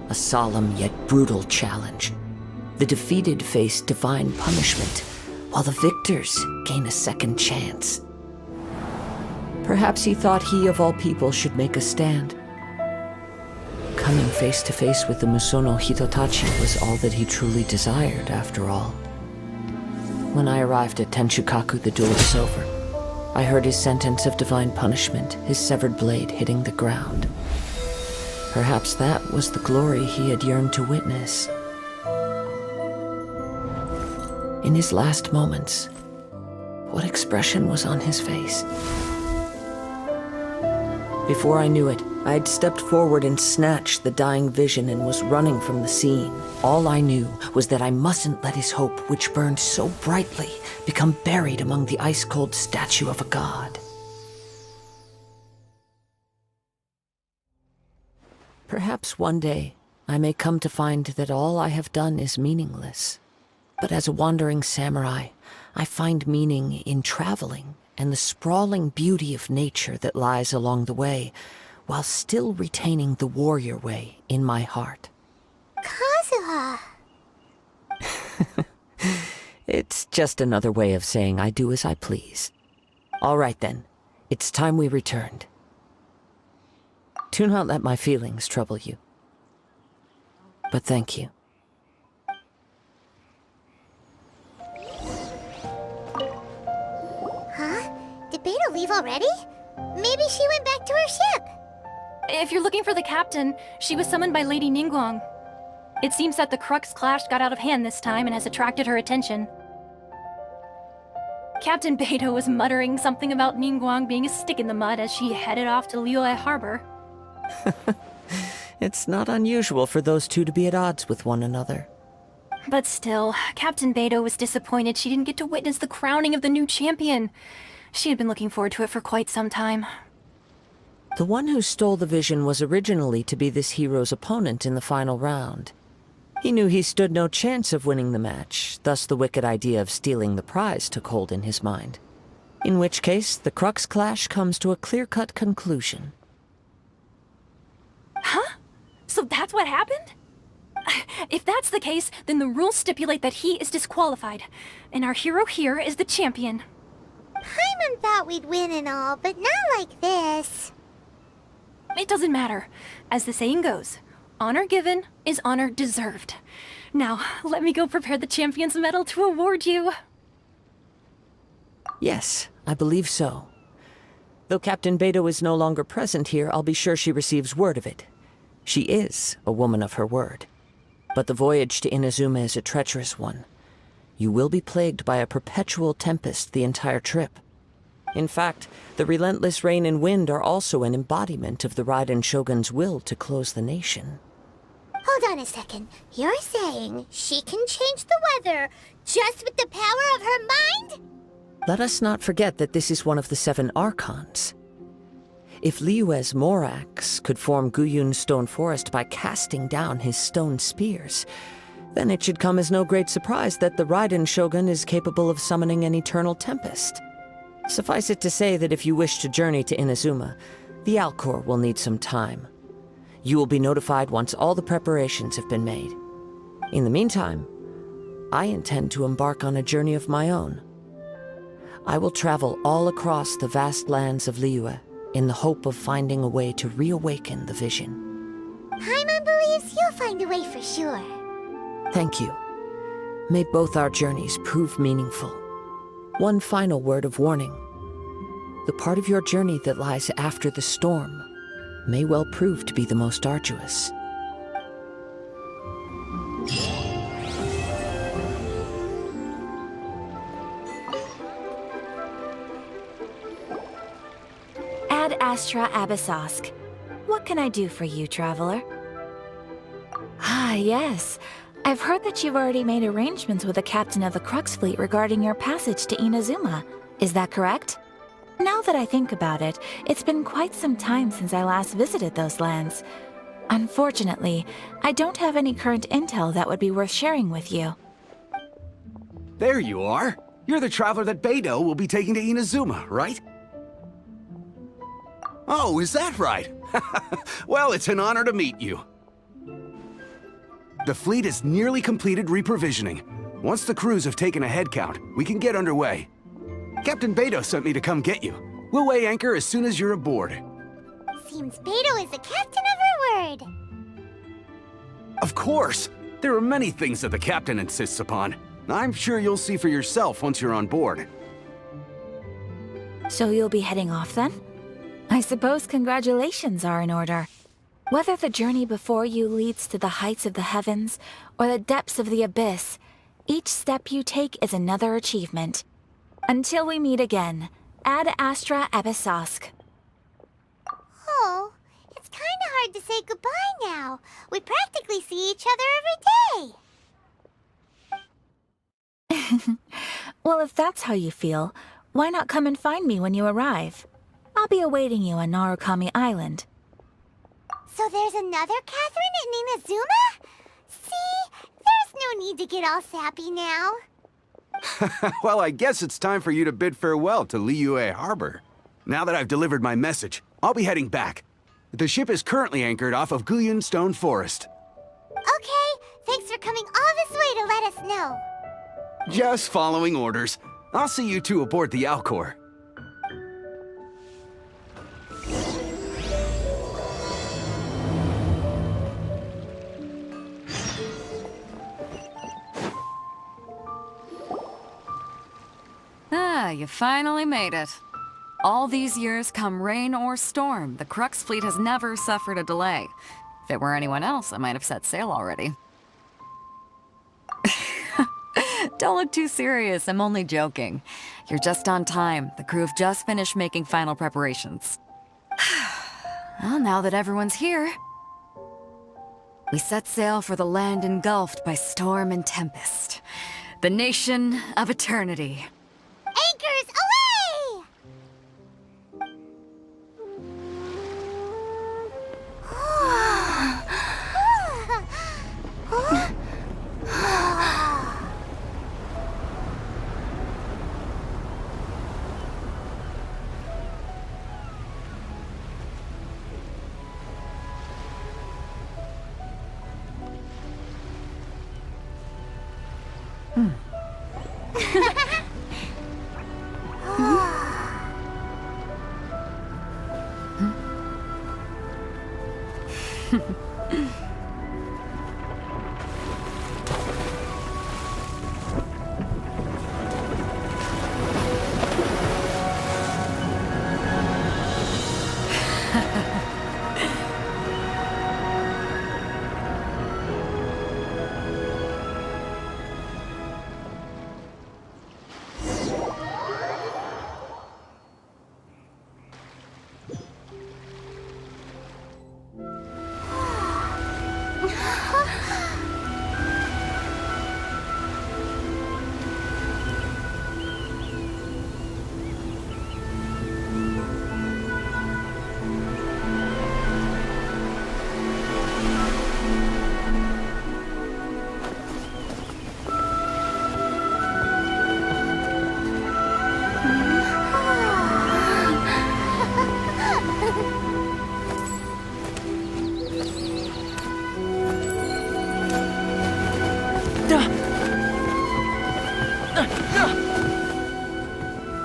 A solemn yet brutal challenge. The defeated face divine punishment, while the victors gain a second chance. Perhaps he thought he of all people should make a stand. Coming face to face with the Musono Hitotachi was all that he truly desired, after all. When I arrived at Tenshukaku, the duel was over. I heard his sentence of divine punishment, his severed blade hitting the ground. Perhaps that was the glory he had yearned to witness. In his last moments, what expression was on his face? Before I knew it, I had stepped forward and snatched the dying vision and was running from the scene. All I knew was that I mustn't let his hope, which burned so brightly, become buried among the ice-cold statue of a god. Perhaps one day, I may come to find that all I have done is meaningless. But as a wandering samurai, I find meaning in traveling and the sprawling beauty of nature that lies along the way, while still retaining the warrior way in my heart. Kazuha! It's just another way of saying I do as I please. All right then, it's time we returned. Do not let my feelings trouble you. But thank you. Huh? Did Beta leave already? Maybe she went back to her ship. If you're looking for the captain, she was summoned by Lady Ningguang. It seems that the Crux clash got out of hand this time and has attracted her attention. Captain Beidou was muttering something about Ningguang being a stick in the mud as she headed off to Liyue Harbor. It's not unusual for those two to be at odds with one another. But still, Captain Beidou was disappointed she didn't get to witness the crowning of the new champion. She had been looking forward to it for quite some time. The one who stole the vision was originally to be this hero's opponent in the final round. He knew he stood no chance of winning the match, thus the wicked idea of stealing the prize took hold in his mind. In which case, the Crux clash comes to a clear-cut conclusion. Huh? So that's what happened? If that's the case, then the rules stipulate that he is disqualified, and our hero here is the champion. Paimon thought we'd win and all, but not like this. It doesn't matter. As the saying goes, honor given is honor deserved. Now, let me go prepare the champion's medal to award you. Yes, I believe so. Though Captain Beidou is no longer present here, I'll be sure she receives word of it. She is a woman of her word. But the voyage to Inazuma is a treacherous one. You will be plagued by a perpetual tempest the entire trip. In fact, the relentless rain and wind are also an embodiment of the Raiden Shogun's will to close the nation. Hold on a second. You're saying she can change the weather just with the power of her mind? Let us not forget that this is one of the 7 Archons. If Liyue's Morax could form Guyun's stone forest by casting down his stone spears, then it should come as no great surprise that the Raiden Shogun is capable of summoning an eternal tempest. Suffice it to say that if you wish to journey to Inazuma, the Alcor will need some time. You will be notified once all the preparations have been made. In the meantime, I intend to embark on a journey of my own. I will travel all across the vast lands of Liyue in the hope of finding a way to reawaken the vision. Paimon believes you'll find a way for sure. Thank you. May both our journeys prove meaningful. One final word of warning. The part of your journey that lies after the storm may well prove to be the most arduous. Ad Astra Abyssosk. What can I do for you, traveler? Ah, yes. I've heard that you've already made arrangements with the captain of the Crux fleet regarding your passage to Inazuma. Is that correct? Now that I think about it, it's been quite some time since I last visited those lands. Unfortunately, I don't have any current intel that would be worth sharing with you. There you are. You're the traveler that Beidou will be taking to Inazuma, right? Oh, is that right? Well, it's an honor to meet you. The fleet has nearly completed reprovisioning. Once the crews have taken a head count, we can get underway. Captain Beidou sent me to come get you. We'll weigh anchor as soon as you're aboard. Seems Beidou is the captain of her word. Of course! There are many things that the captain insists upon. I'm sure you'll see for yourself once you're on board. So you'll be heading off then? I suppose congratulations are in order. Whether the journey before you leads to the heights of the heavens or the depths of the abyss, each step you take is another achievement. Until we meet again, Ad Astra Abyssosk. Oh, it's kinda hard to say goodbye now. We practically see each other every day. Well, if that's how you feel, why not come and find me when you arrive? I'll be awaiting you on Narukami Island. So there's another Catherine in Inazuma? See, there's no need to get all sappy now. Well, I guess it's time for you to bid farewell to Liyue Harbor. Now that I've delivered my message, I'll be heading back. The ship is currently anchored off of Guyun Stone Forest. Okay, thanks for coming all this way to let us know. Just following orders. I'll see you two aboard the Alcor. Ah, you finally made it. All these years, come rain or storm, the Crux fleet has never suffered a delay. If it were anyone else, I might have set sail already. Don't look too serious, I'm only joking. You're just on time. The crew have just finished making final preparations. Well, now that everyone's here, we set sail for the land engulfed by storm and tempest. The nation of eternity. Anchors away!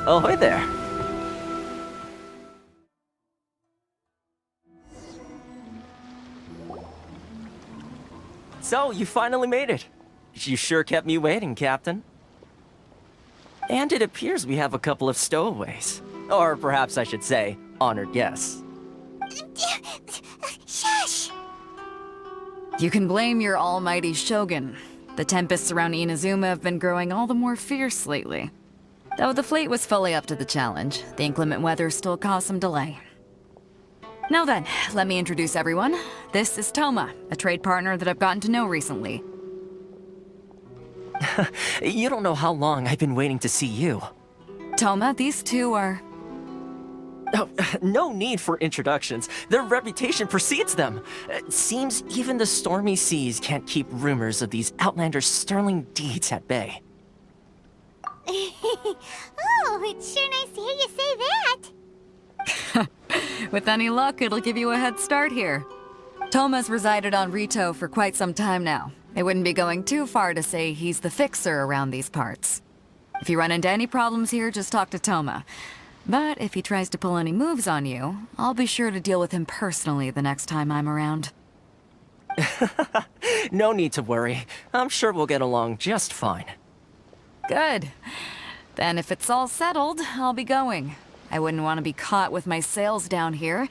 Ahoy there. So, you finally made it. You sure kept me waiting, Captain. And it appears we have a couple of stowaways. Or perhaps I should say, honored guests. Shush! You can blame your almighty Shogun. The tempests around Inazuma have been growing all the more fierce lately. Though the fleet was fully up to the challenge, the inclement weather still caused some delay. Now then, let me introduce everyone. This is Toma, a trade partner that I've gotten to know recently. You don't know how long I've been waiting to see you. Toma, these two are... Oh, no need for introductions. Their reputation precedes them. It seems even the stormy seas can't keep rumors of these outlanders' sterling deeds at bay. Oh, it's sure nice to hear you say that. With any luck, it'll give you a head start here. Toma's resided on Rito for quite some time now. It wouldn't be going too far to say he's the fixer around these parts. If you run into any problems here, just talk to Toma. But if he tries to pull any moves on you, I'll be sure to deal with him personally the next time I'm around. No need to worry. I'm sure we'll get along just fine. Good. Then if it's all settled, I'll be going. I wouldn't want to be caught with my sails down here.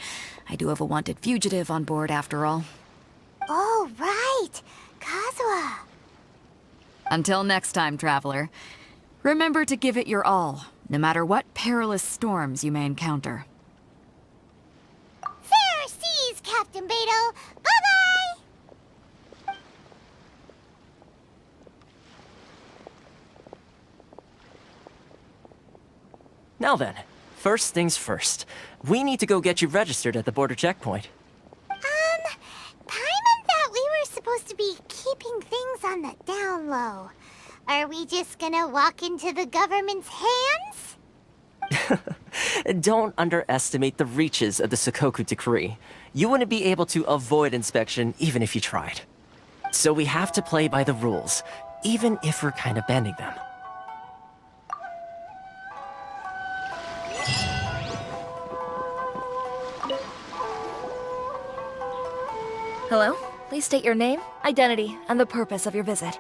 I do have a wanted fugitive on board after all. Oh, right. Kazuha. Until next time, traveler. Remember to give it your all, no matter what perilous storms you may encounter. Fair seas, Captain Beto. Bye-bye! Now then, first things first. We need to go get you registered at the border checkpoint. Paimon thought we were supposed to be keeping things on the down low. Are we just gonna walk into the government's hands? Don't underestimate the reaches of the Sakoku Decree. You wouldn't be able to avoid inspection even if you tried. So we have to play by the rules, even if we're kind of bending them. Hello? Please state your name, identity, and the purpose of your visit.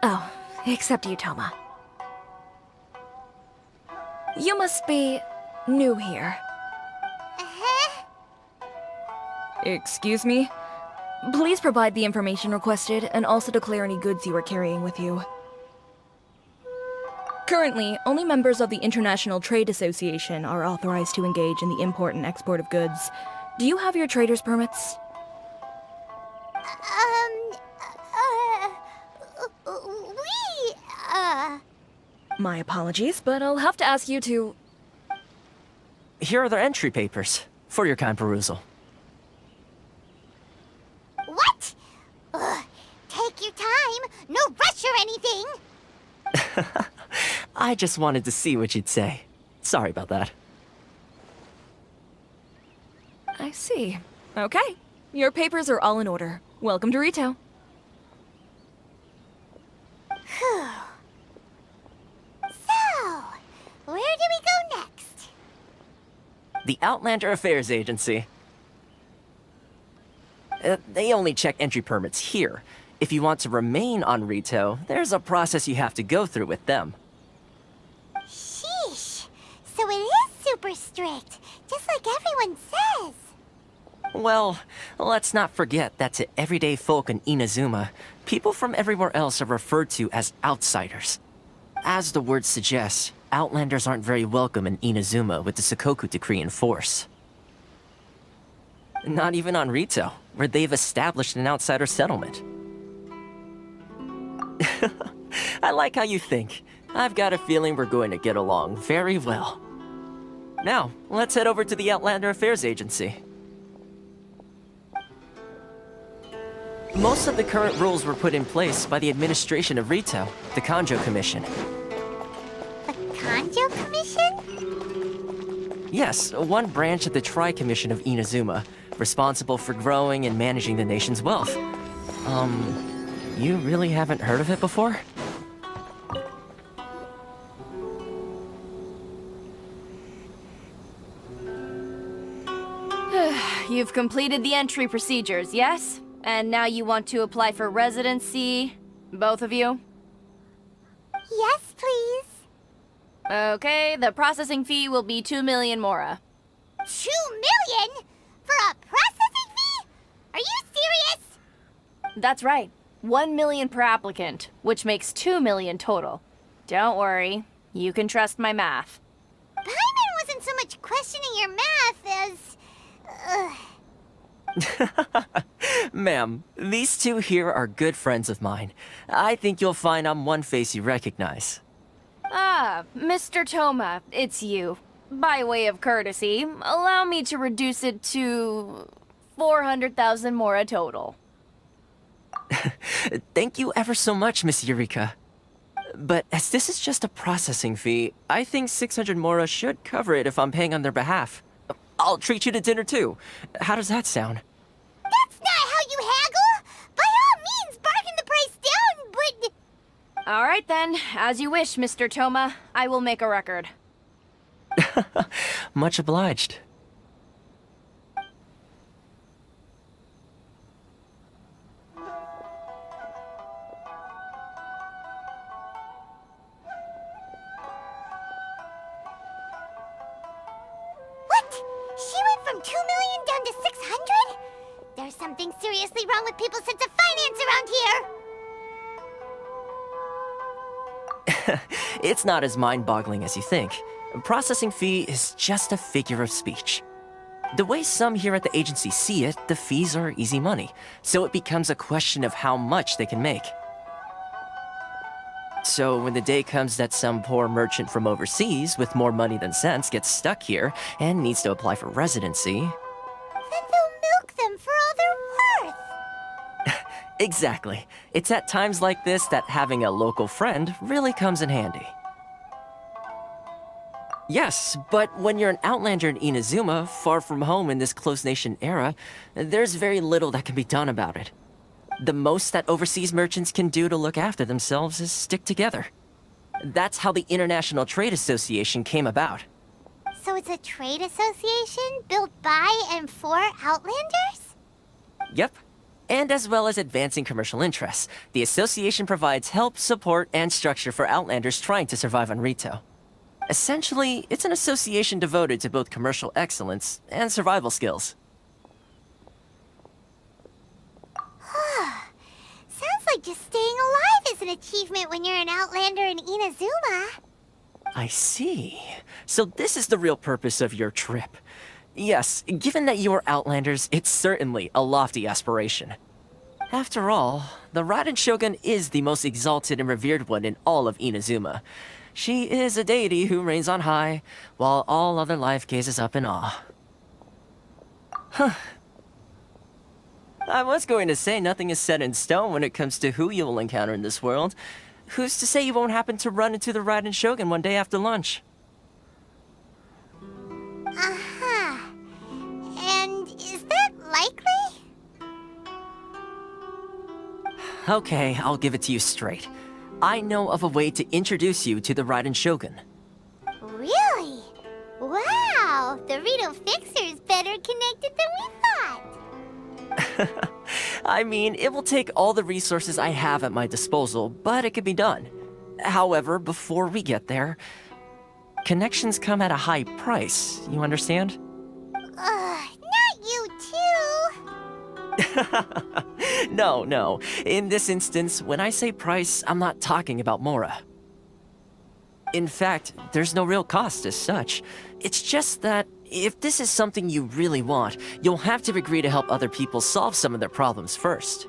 Oh, except you, Toma. You must be new here. Excuse me? Please provide the information requested and also declare any goods you are carrying with you. Currently, only members of the International Trade Association are authorized to engage in the import and export of goods. Do you have your trader's permits? My apologies, but I'll have to ask you to... Here are their entry papers, for your kind perusal. What? Ugh, take your time. No rush or anything. I just wanted to see what you'd say. Sorry about that. I see. Okay. Your papers are all in order. Welcome to retail. Phew. So, where do we go next? The Outlander Affairs Agency. They only check entry permits here. If you want to remain on Rito, there's a process you have to go through with them. Sheesh. So it is super strict, just like everyone says. Well, let's not forget that to everyday folk in Inazuma, people from everywhere else are referred to as outsiders. As the word suggests, Outlanders aren't very welcome in Inazuma with the Sakoku Decree in force. Not even on Rito, where they've established an outsider settlement. I like how you think. I've got a feeling we're going to get along very well. Now, let's head over to the Outlander Affairs Agency. Most of the current rules were put in place by the administration of Rito, the Kanjo Commission. The Kanjo Commission? Yes, one branch of the Tri-Commission of Inazuma, responsible for growing and managing the nation's wealth. You really haven't heard of it before? You've completed the entry procedures, yes? And now you want to apply for residency? Both of you? Yes, please. Okay, the processing fee will be 2 million mora. 2 million? For a processing fee? Are you serious? That's right. 1 million per applicant, which makes 2 million total. Don't worry, you can trust my math. Paimon wasn't so much questioning your math as... Ma'am, these two here are good friends of mine. I think you'll find I'm one face you recognize. Ah, Mr. Toma, it's you. By way of courtesy, allow me to reduce it to 400,000 mora total. Thank you ever so much, Miss Eureka. But as this is just a processing fee, I think 600 mora should cover it if I'm paying on their behalf. I'll treat you to dinner too. How does that sound? That's not how you haggle! By all means, bargain the price down, but... All right then, as you wish, Mr. Toma. I will make a record. Much obliged. What? She went from 2 million down to 600? There's something seriously wrong with people's sense of finance around here! It's not as mind-boggling as you think. A processing fee is just a figure of speech. The way some here at the agency see it, the fees are easy money, so it becomes a question of how much they can make. So when the day comes that some poor merchant from overseas with more money than sense gets stuck here and needs to apply for residency... Then they'll milk them for all they're worth! Exactly. It's at times like this that having a local friend really comes in handy. Yes, but when you're an outlander in Inazuma, far from home in this closed nation era, there's very little that can be done about it. The most that overseas merchants can do to look after themselves is stick together. That's how the International Trade Association came about. So it's a trade association built by and for Outlanders? Yep. And as well as advancing commercial interests, the association provides help, support, and structure for Outlanders trying to survive on Rito. Essentially, it's an association devoted to both commercial excellence and survival skills. Sounds like just staying alive is an achievement when you're an Outlander in Inazuma. I see. So this is the real purpose of your trip. Yes, given that you are Outlanders, it's certainly a lofty aspiration. After all, the Raiden Shogun is the most exalted and revered one in all of Inazuma. She is a deity who reigns on high, while all other life gazes up in awe. Huh. I was going to say nothing is set in stone when it comes to who you will encounter in this world. Who's to say you won't happen to run into the Raiden Shogun one day after lunch? Uh-huh. And is that likely? Okay, I'll give it to you straight. I know of a way to introduce you to the Raiden Shogun. Really? Wow, the Rito Fixer's better connected than we thought. I mean, it will take all the resources I have at my disposal, but it can be done. However, before we get there, connections come at a high price, you understand? Not you too. No. In this instance, when I say price, I'm not talking about Mora. In fact, there's no real cost as such. It's just that if this is something you really want, you'll have to agree to help other people solve some of their problems first.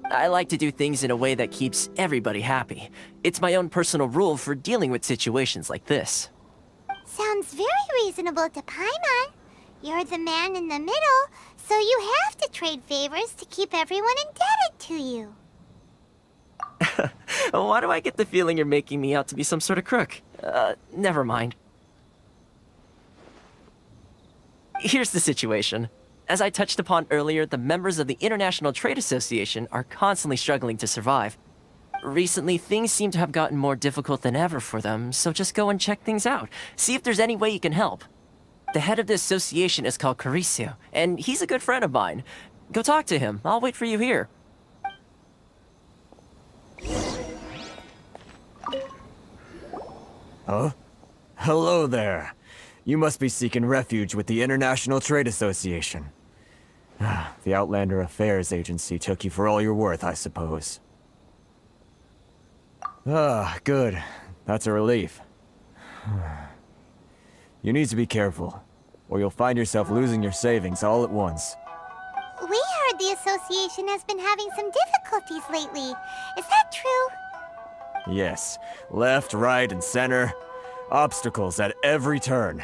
I like to do things in a way that keeps everybody happy. It's my own personal rule for dealing with situations like this. Sounds very reasonable to Paimon. You're the man in the middle, so you have to trade favors to keep everyone indebted to you. Why do I get the feeling you're making me out to be some sort of crook? Never mind. Here's the situation. As I touched upon earlier, the members of the International Trade Association are constantly struggling to survive. Recently, things seem to have gotten more difficult than ever for them, so just go and check things out. See if there's any way you can help. The head of the association is called Carisio, and he's a good friend of mine. Go talk to him. I'll wait for you here. Huh? Hello there. You must be seeking refuge with the International Trade Association. The Outlander Affairs Agency took you for all you're worth, I suppose. Good. That's a relief. You need to be careful, or you'll find yourself losing your savings all at once. We heard the association has been having some difficulties lately. Is that true? Yes. Left, right, and center. Obstacles at every turn.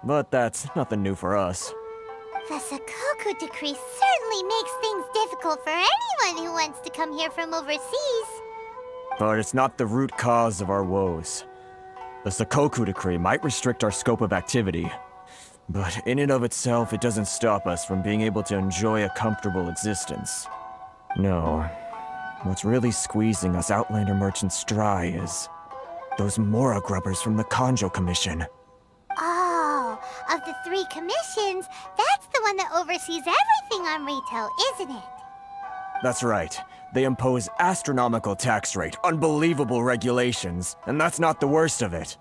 But that's nothing new for us. The Sakoku Decree certainly makes things difficult for anyone who wants to come here from overseas. But it's not the root cause of our woes. The Sakoku Decree might restrict our scope of activity, but in and of itself, it doesn't stop us from being able to enjoy a comfortable existence. No. What's really squeezing us Outlander merchants dry is those Mora grubbers from the Kanjo Commission. Oh, of the 3 commissions, that's the one that oversees everything on retail, isn't it? That's right. They impose astronomical tax rate, unbelievable regulations, and that's not the worst of it.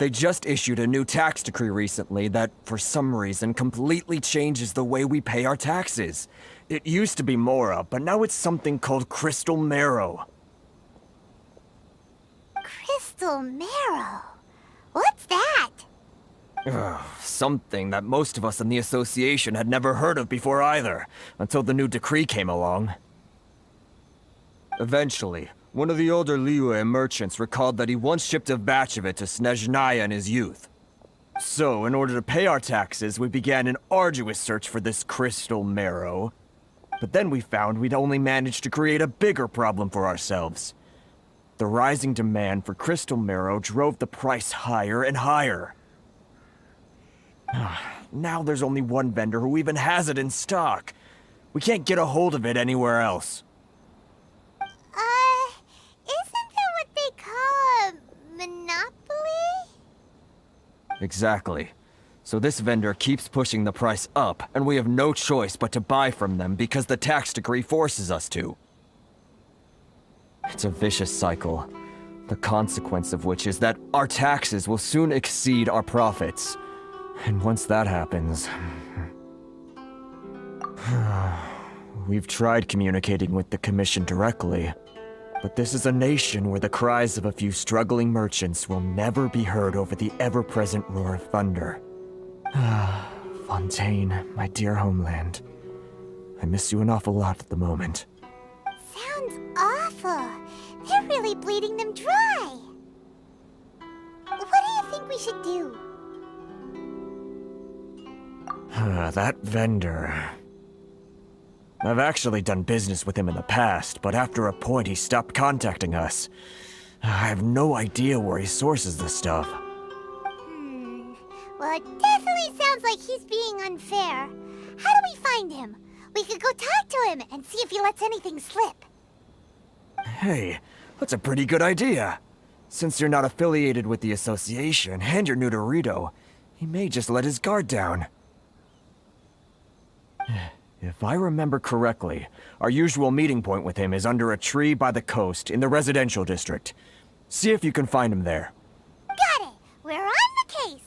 They just issued a new tax decree recently that, for some reason, completely changes the way we pay our taxes. It used to be Mora, but now it's something called Crystal Marrow. Crystal Marrow? What's that? Something that most of us in the association had never heard of before either, until the new decree came along. Eventually, one of the older Liyue merchants recalled that he once shipped a batch of it to Snezhnaya in his youth. So, in order to pay our taxes, we began an arduous search for this crystal marrow. But then we found we'd only managed to create a bigger problem for ourselves. The rising demand for crystal marrow drove the price higher and higher. Now there's only one vendor who even has it in stock. We can't get a hold of it anywhere else. Isn't that what they call a monopoly? Exactly. So this vendor keeps pushing the price up, and we have no choice but to buy from them because the tax decree forces us to. It's a vicious cycle, the consequence of which is that our taxes will soon exceed our profits. And once that happens... We've tried communicating with the Commission directly, But this is a nation where the cries of a few struggling merchants will never be heard over the ever-present roar of thunder. Fontaine, my dear homeland. I miss you an awful lot at the moment. Sounds awful. They're really bleeding them dry. What do you think we should do? That vendor... I've actually done business with him in the past, but after a point he stopped contacting us. I have no idea where he sources this stuff. Well, it definitely sounds like he's being unfair. How do we find him? We could go talk to him and see if he lets anything slip. Hey, that's a pretty good idea. Since you're not affiliated with the association and you're new to Rito, he may just let his guard down. If I remember correctly, our usual meeting point with him is under a tree by the coast in the residential district. See if you can find him there. Got it! We're on the case!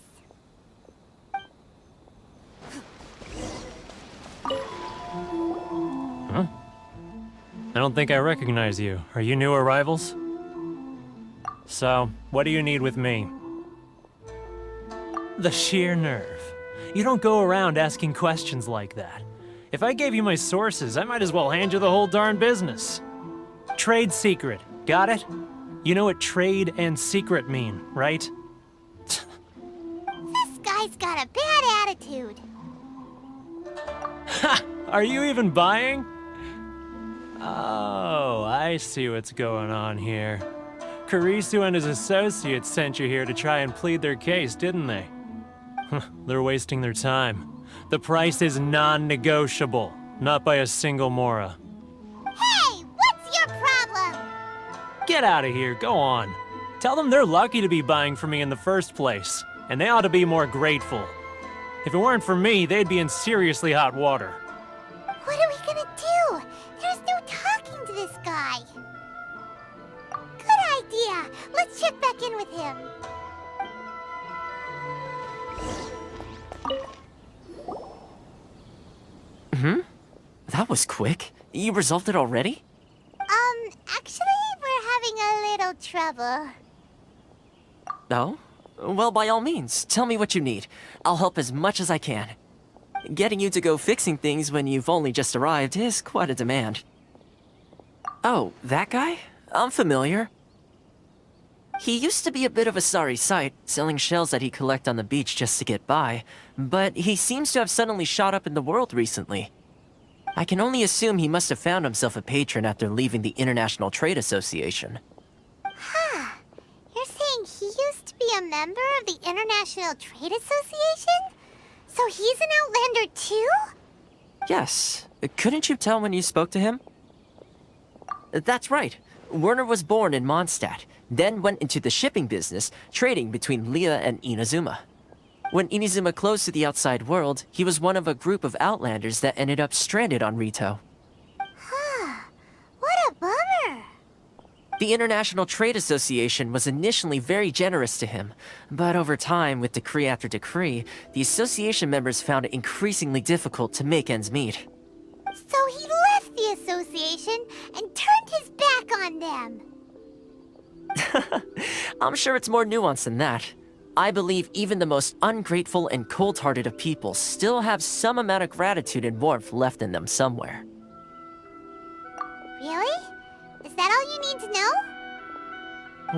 Huh? I don't think I recognize you. Are you new arrivals? So, what do you need with me? The sheer nerve. You don't go around asking questions like that. If I gave you my sources, I might as well hand you the whole darn business. Trade secret, got it? You know what trade and secret mean, right? This guy's got a bad attitude. Ha! Are you even buying? Oh, I see what's going on here. Kurisu and his associates sent you here to try and plead their case, didn't they? They're wasting their time. The price is non-negotiable, not by a single Mora. Hey, what's your problem? Get out of here, go on. Tell them they're lucky to be buying from me in the first place, and they ought to be more grateful. If it weren't for me, they'd be in seriously hot water. What are we gonna do? There's no talking to this guy. Good idea. Let's check back in with him. That was quick. You resolved it already? Actually, we're having a little trouble. Oh? Well, by all means, tell me what you need. I'll help as much as I can. Getting you to go fixing things when you've only just arrived is quite a demand. Oh, that guy? I'm familiar. He used to be a bit of a sorry sight, selling shells that he'd collect on the beach just to get by, but he seems to have suddenly shot up in the world recently. I can only assume he must have found himself a patron after leaving the International Trade Association. Huh. You're saying he used to be a member of the International Trade Association? So he's an Outlander too? Yes. Couldn't you tell when you spoke to him? That's right. Werner was born in Mondstadt, then went into the shipping business, trading between Leah and Inazuma. When Inazuma closed to the outside world, he was one of a group of Outlanders that ended up stranded on Rito. Huh. What a bummer. The International Trade Association was initially very generous to him, but over time, with decree after decree, the association members found it increasingly difficult to make ends meet. So he left the association and turned his back on them. I'm sure it's more nuanced than that. I believe even the most ungrateful and cold-hearted of people still have some amount of gratitude and warmth left in them somewhere. Really? Is that all you need to know?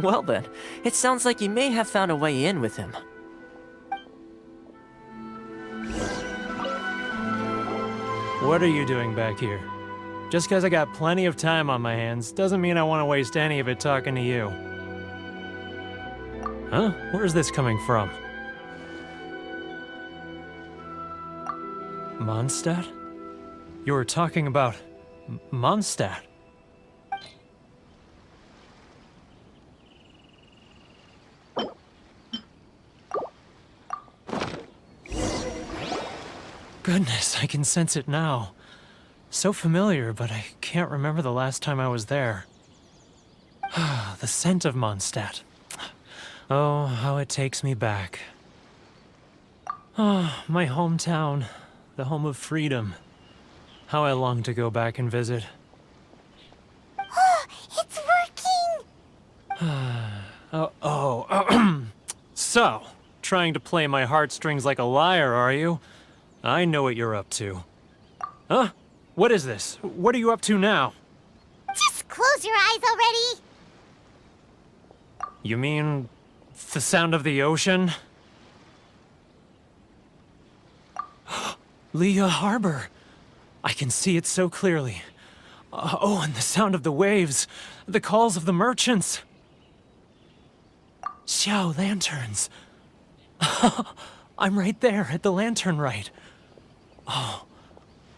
Well then, it sounds like you may have found a way in with him. What are you doing back here? Just because I got plenty of time on my hands doesn't mean I want to waste any of it talking to you. Huh? Where's this coming from? Mondstadt? You were talking about Mondstadt. Goodness, I can sense it now. So familiar, but I can't remember the last time I was there. The scent of Mondstadt. Oh, how it takes me back. Oh, my hometown, the home of freedom. How I long to go back and visit. Oh, it's working! So, trying to play my heartstrings like a liar, are you? I know what you're up to. Huh? What is this? What are you up to now? Just close your eyes already! You mean the sound of the ocean? Liyue Harbor. I can see it so clearly. Oh, and the sound of the waves. The calls of the merchants. Xiao lanterns. I'm right there at the lantern right. Oh,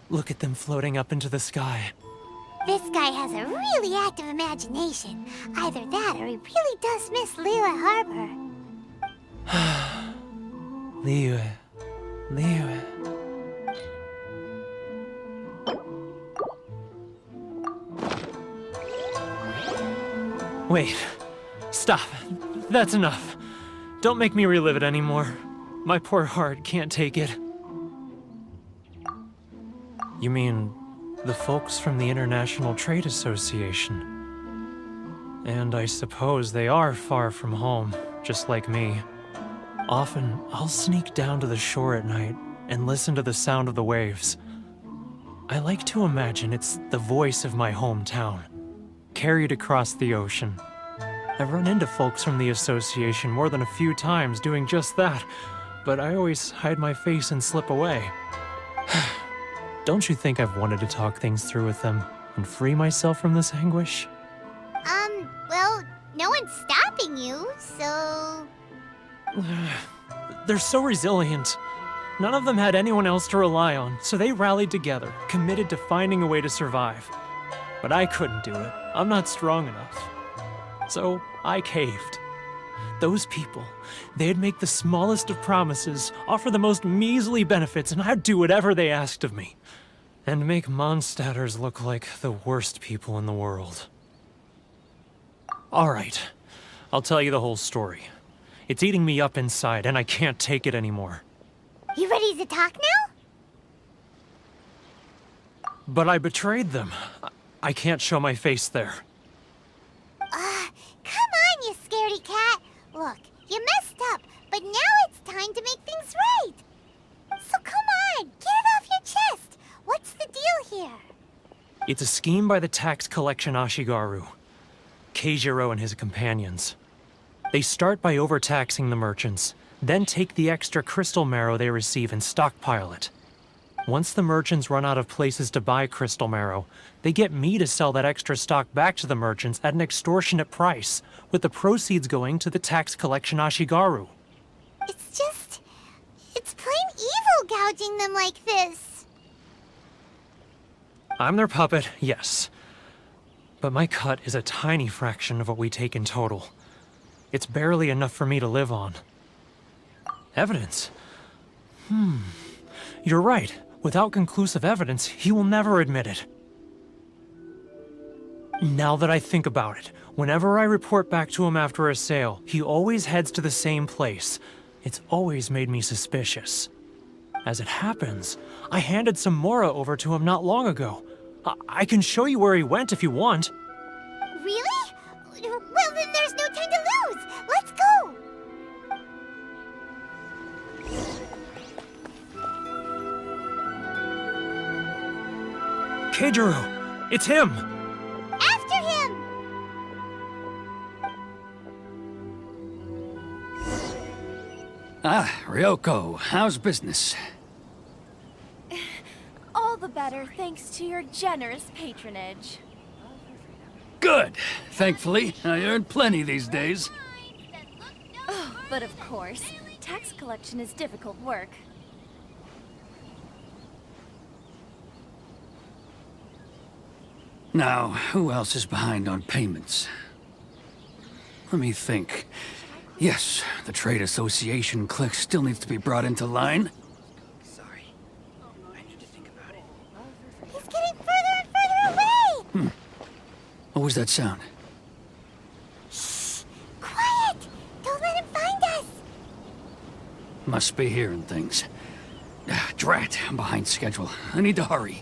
look at them floating up into the sky. This guy has a really active imagination. Either that or he really does miss Liyue Harbor. Liyue. Wait. Stop. That's enough. Don't make me relive it anymore. My poor heart can't take it. You mean the folks from the International Trade Association? And I suppose they are far from home, just like me. Often, I'll sneak down to the shore at night and listen to the sound of the waves. I like to imagine it's the voice of my hometown, carried across the ocean. I've run into folks from the association more than a few times doing just that, but I always hide my face and slip away. Don't you think I've wanted to talk things through with them and free myself from this anguish? Well, no one's stopping you, so... They're so resilient. None of them had anyone else to rely on, so they rallied together, committed to finding a way to survive. But I couldn't do it. I'm not strong enough. So I caved. Those people, they'd make the smallest of promises, offer the most measly benefits, and I'd do whatever they asked of me. And make Mondstadters look like the worst people in the world. All right, I'll tell you the whole story. It's eating me up inside, and I can't take it anymore. You ready to talk now? But I betrayed them. I can't show my face there. Come on, you scaredy cat. Look, you messed up, but now it's time to make things right. So come on, get it off your chest. What's the deal here? It's a scheme by the tax collection Ashigaru, Keijiro and his companions. They start by overtaxing the merchants, then take the extra crystal marrow they receive and stockpile it. Once the merchants run out of places to buy crystal marrow, they get me to sell that extra stock back to the merchants at an extortionate price, with the proceeds going to the tax collection Ashigaru. It's plain evil gouging them like this. I'm their puppet, yes. But my cut is a tiny fraction of what we take in total. It's barely enough for me to live on. Evidence? You're right. Without conclusive evidence, he will never admit it. Now that I think about it, whenever I report back to him after a sale, he always heads to the same place. It's always made me suspicious. As it happens, I handed some Mora over to him not long ago. I can show you where he went if you want. Really? Well, then there's no time to lose. Let's go! Keijiro! It's him! After him! Ah, Ryoko, how's business? All the better thanks to your generous patronage. Good. Thankfully, I earn plenty these days. Oh, but of course, tax collection is difficult work. Now, who else is behind on payments? Let me think. Yes, the Trade Association clique still needs to be brought into line. Sorry. I need to think about it. He's getting further and further away! What was that sound? Shh! Quiet! Don't let him find us! Must be hearing things. Drat, I'm behind schedule. I need to hurry.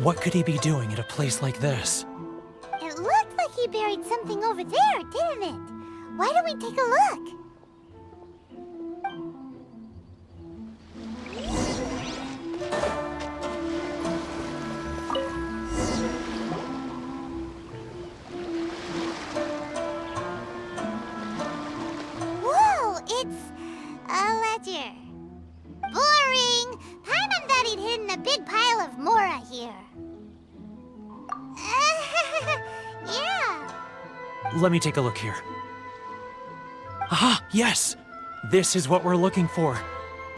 What could he be doing at a place like this? It looked like he buried something over there, didn't it? Why don't we take a look? Whoa, it's a ledger. Boring! Paimon thought he'd hidden a big pile of Mora here. Yeah. Let me take a look here. Ah, yes! This is what we're looking for.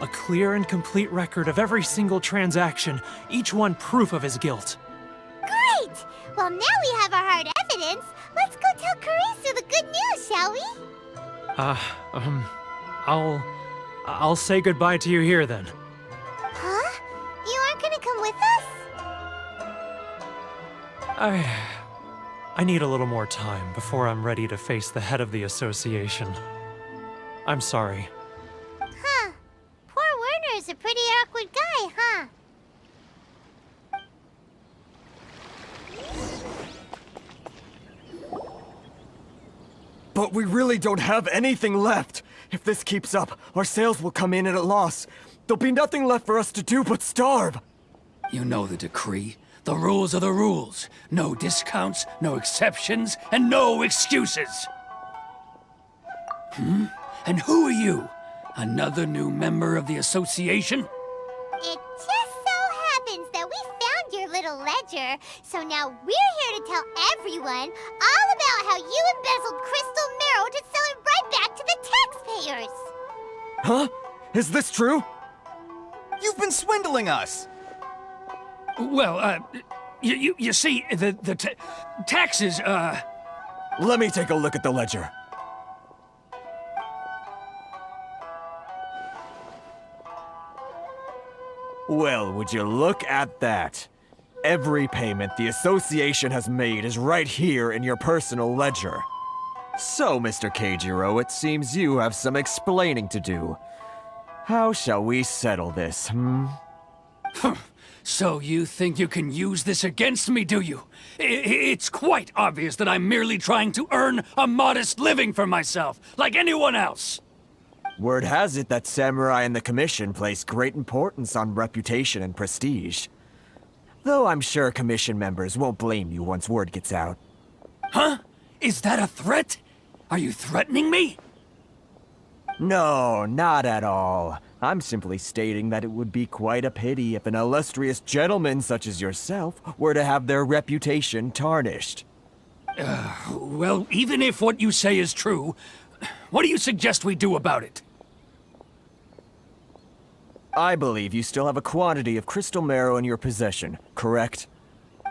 A clear and complete record of every single transaction, each one proof of his guilt. Great! Well, now we have our hard evidence. Let's go tell Karisu the good news, shall we? I'll say goodbye to you here then. Huh? You aren't gonna come with us? I need a little more time before I'm ready to face the head of the association. I'm sorry. Huh. Poor Werner's a pretty awkward guy, huh? But we really don't have anything left. If this keeps up, our sales will come in at a loss. There'll be nothing left for us to do but starve. You know the decree. The rules are the rules. No discounts, no exceptions, and no excuses. And who are you? Another new member of the association? It just so happens that we found your little ledger, so now we're here to tell everyone all about how you embezzled crystal marrow to sell it right back to the taxpayers. Huh? Is this true? You've been swindling us! Well, you see, the taxes, Let me take a look at the ledger. Well, would you look at that? Every payment the association has made is right here in your personal ledger. So, Mr. Keijiro, it seems you have some explaining to do. How shall we settle this, So you think you can use this against me, do you? It's quite obvious that I'm merely trying to earn a modest living for myself, like anyone else. Word has it that samurai and the commission place great importance on reputation and prestige. Though I'm sure commission members won't blame you once word gets out. Huh? Is that a threat? Are you threatening me? No, not at all. I'm simply stating that it would be quite a pity if an illustrious gentleman such as yourself were to have their reputation tarnished. Well, even if what you say is true, what do you suggest we do about it? I believe you still have a quantity of crystal marrow in your possession, correct?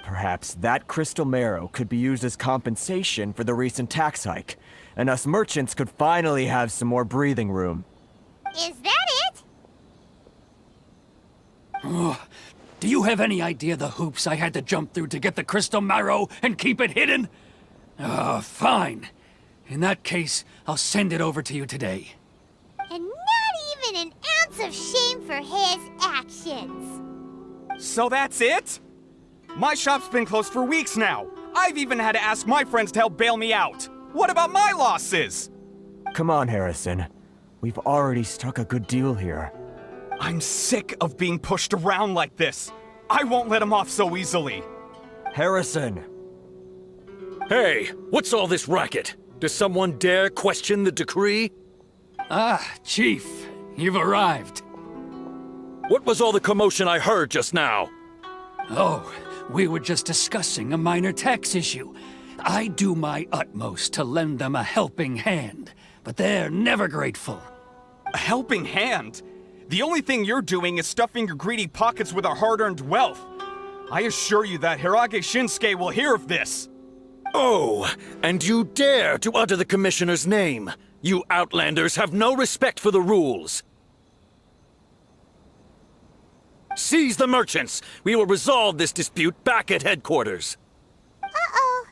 Perhaps that crystal marrow could be used as compensation for the recent tax hike, and us merchants could finally have some more breathing room. Is that it? Do you have any idea the hoops I had to jump through to get the crystal marrow and keep it hidden? Fine. In that case, I'll send it over to you today. And not even an ounce of shame for his actions. So that's it? My shop's been closed for weeks now. I've even had to ask my friends to help bail me out. What about my losses? Come on, Harrison. We've already struck a good deal here. I'm sick of being pushed around like this. I won't let him off so easily. Harrison! Hey, what's all this racket? Does someone dare question the decree? Ah, Chief, you've arrived. What was all the commotion I heard just now? Oh, we were just discussing a minor tax issue. I do my utmost to lend them a helping hand, but they're never grateful. A helping hand? The only thing you're doing is stuffing your greedy pockets with our hard-earned wealth. I assure you that Hirage Shinsuke will hear of this. Oh, and you dare to utter the Commissioner's name. You Outlanders have no respect for the rules. Seize the merchants. We will resolve this dispute back at headquarters. Uh-oh.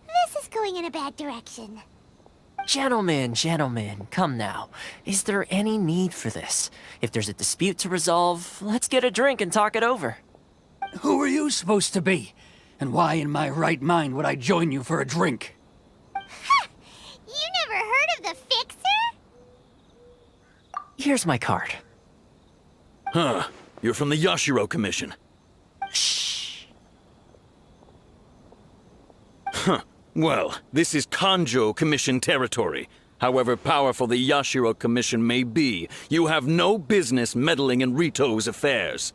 This is going in a bad direction. Gentlemen, come now. Is there any need for this? If there's a dispute to resolve, let's get a drink and talk it over. Who are you supposed to be? And why in my right mind would I join you for a drink? You never heard of the Fixer? Here's my card. Huh. You're from the Yashiro Commission. Shh. Huh. Well, this is Kanjo Commission territory. However powerful the Yashiro Commission may be, you have no business meddling in Rito's affairs.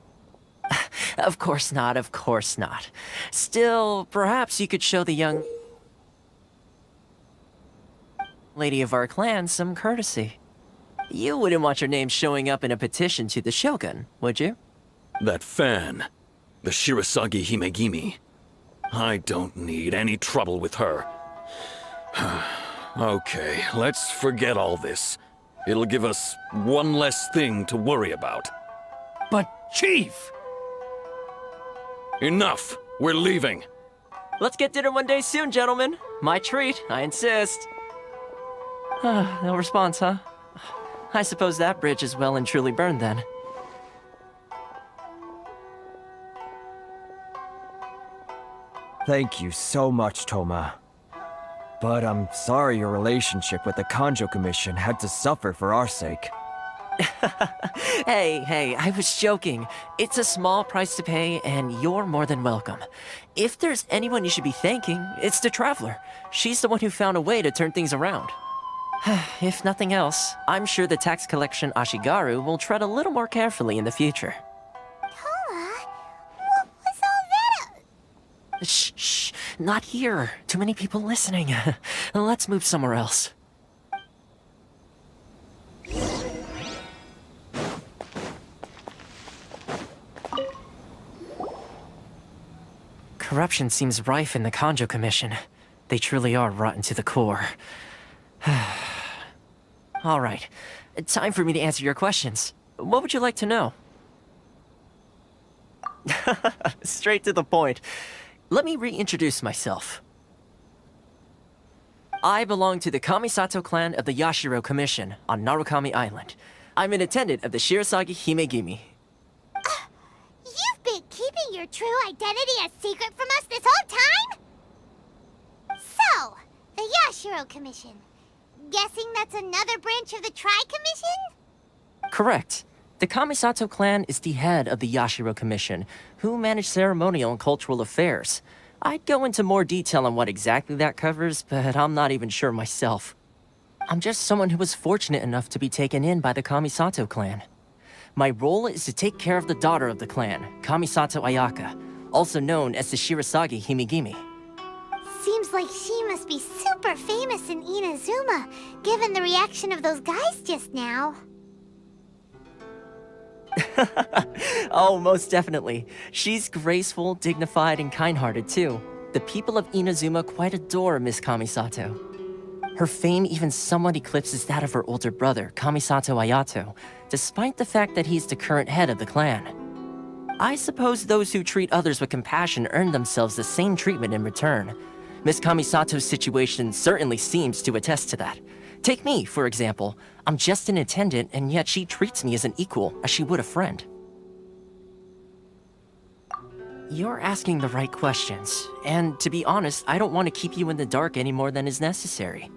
Of course not, of course not. Still, perhaps you could show the young lady of our clan some courtesy. You wouldn't want your name showing up in a petition to the Shogun, would you? That fan, the Shirasagi Himegimi. I don't need any trouble with her. Okay, let's forget all this. It'll give us one less thing to worry about. But, Chief! Enough! We're leaving! Let's get dinner one day soon, gentlemen. My treat, I insist. No response, huh? I suppose that bridge is well and truly burned then. Thank you so much, Toma. But I'm sorry your relationship with the Kanjo Commission had to suffer for our sake. Hey, I was joking. It's a small price to pay, and you're more than welcome. If there's anyone you should be thanking, it's the Traveler. She's the one who found a way to turn things around. If nothing else, I'm sure the tax collection Ashigaru will tread a little more carefully in the future. Toma, what was all that? Shh, not here. Too many people listening. Let's move somewhere else. Corruption seems rife in the Kanjo Commission. They truly are rotten to the core. All right, time for me to answer your questions. What would you like to know? Straight to the point. Let me reintroduce myself. I belong to the Kamisato clan of the Yashiro Commission on Narukami Island. I'm an attendant of the Shirasagi Himegimi. You've been keeping your true identity a secret from us this whole time? So, the Yashiro Commission. Guessing that's another branch of the Tri-Commission? Correct. The Kamisato clan is the head of the Yashiro Commission, who manage ceremonial and cultural affairs. I'd go into more detail on what exactly that covers, but I'm not even sure myself. I'm just someone who was fortunate enough to be taken in by the Kamisato clan. My role is to take care of the daughter of the clan, Kamisato Ayaka, also known as the Shirasagi Himegimi. Seems like she must be super famous in Inazuma, given the reaction of those guys just now. Oh, most definitely. She's graceful, dignified, and kind-hearted too. The people of Inazuma quite adore Miss Kamisato. Her fame even somewhat eclipses that of her older brother, Kamisato Ayato, despite the fact that he's the current head of the clan. I suppose those who treat others with compassion earn themselves the same treatment in return. Miss Kamisato's situation certainly seems to attest to that. Take me, for example. I'm just an attendant, and yet she treats me as an equal, as she would a friend. You're asking the right questions, and to be honest, I don't want to keep you in the dark any more than is necessary.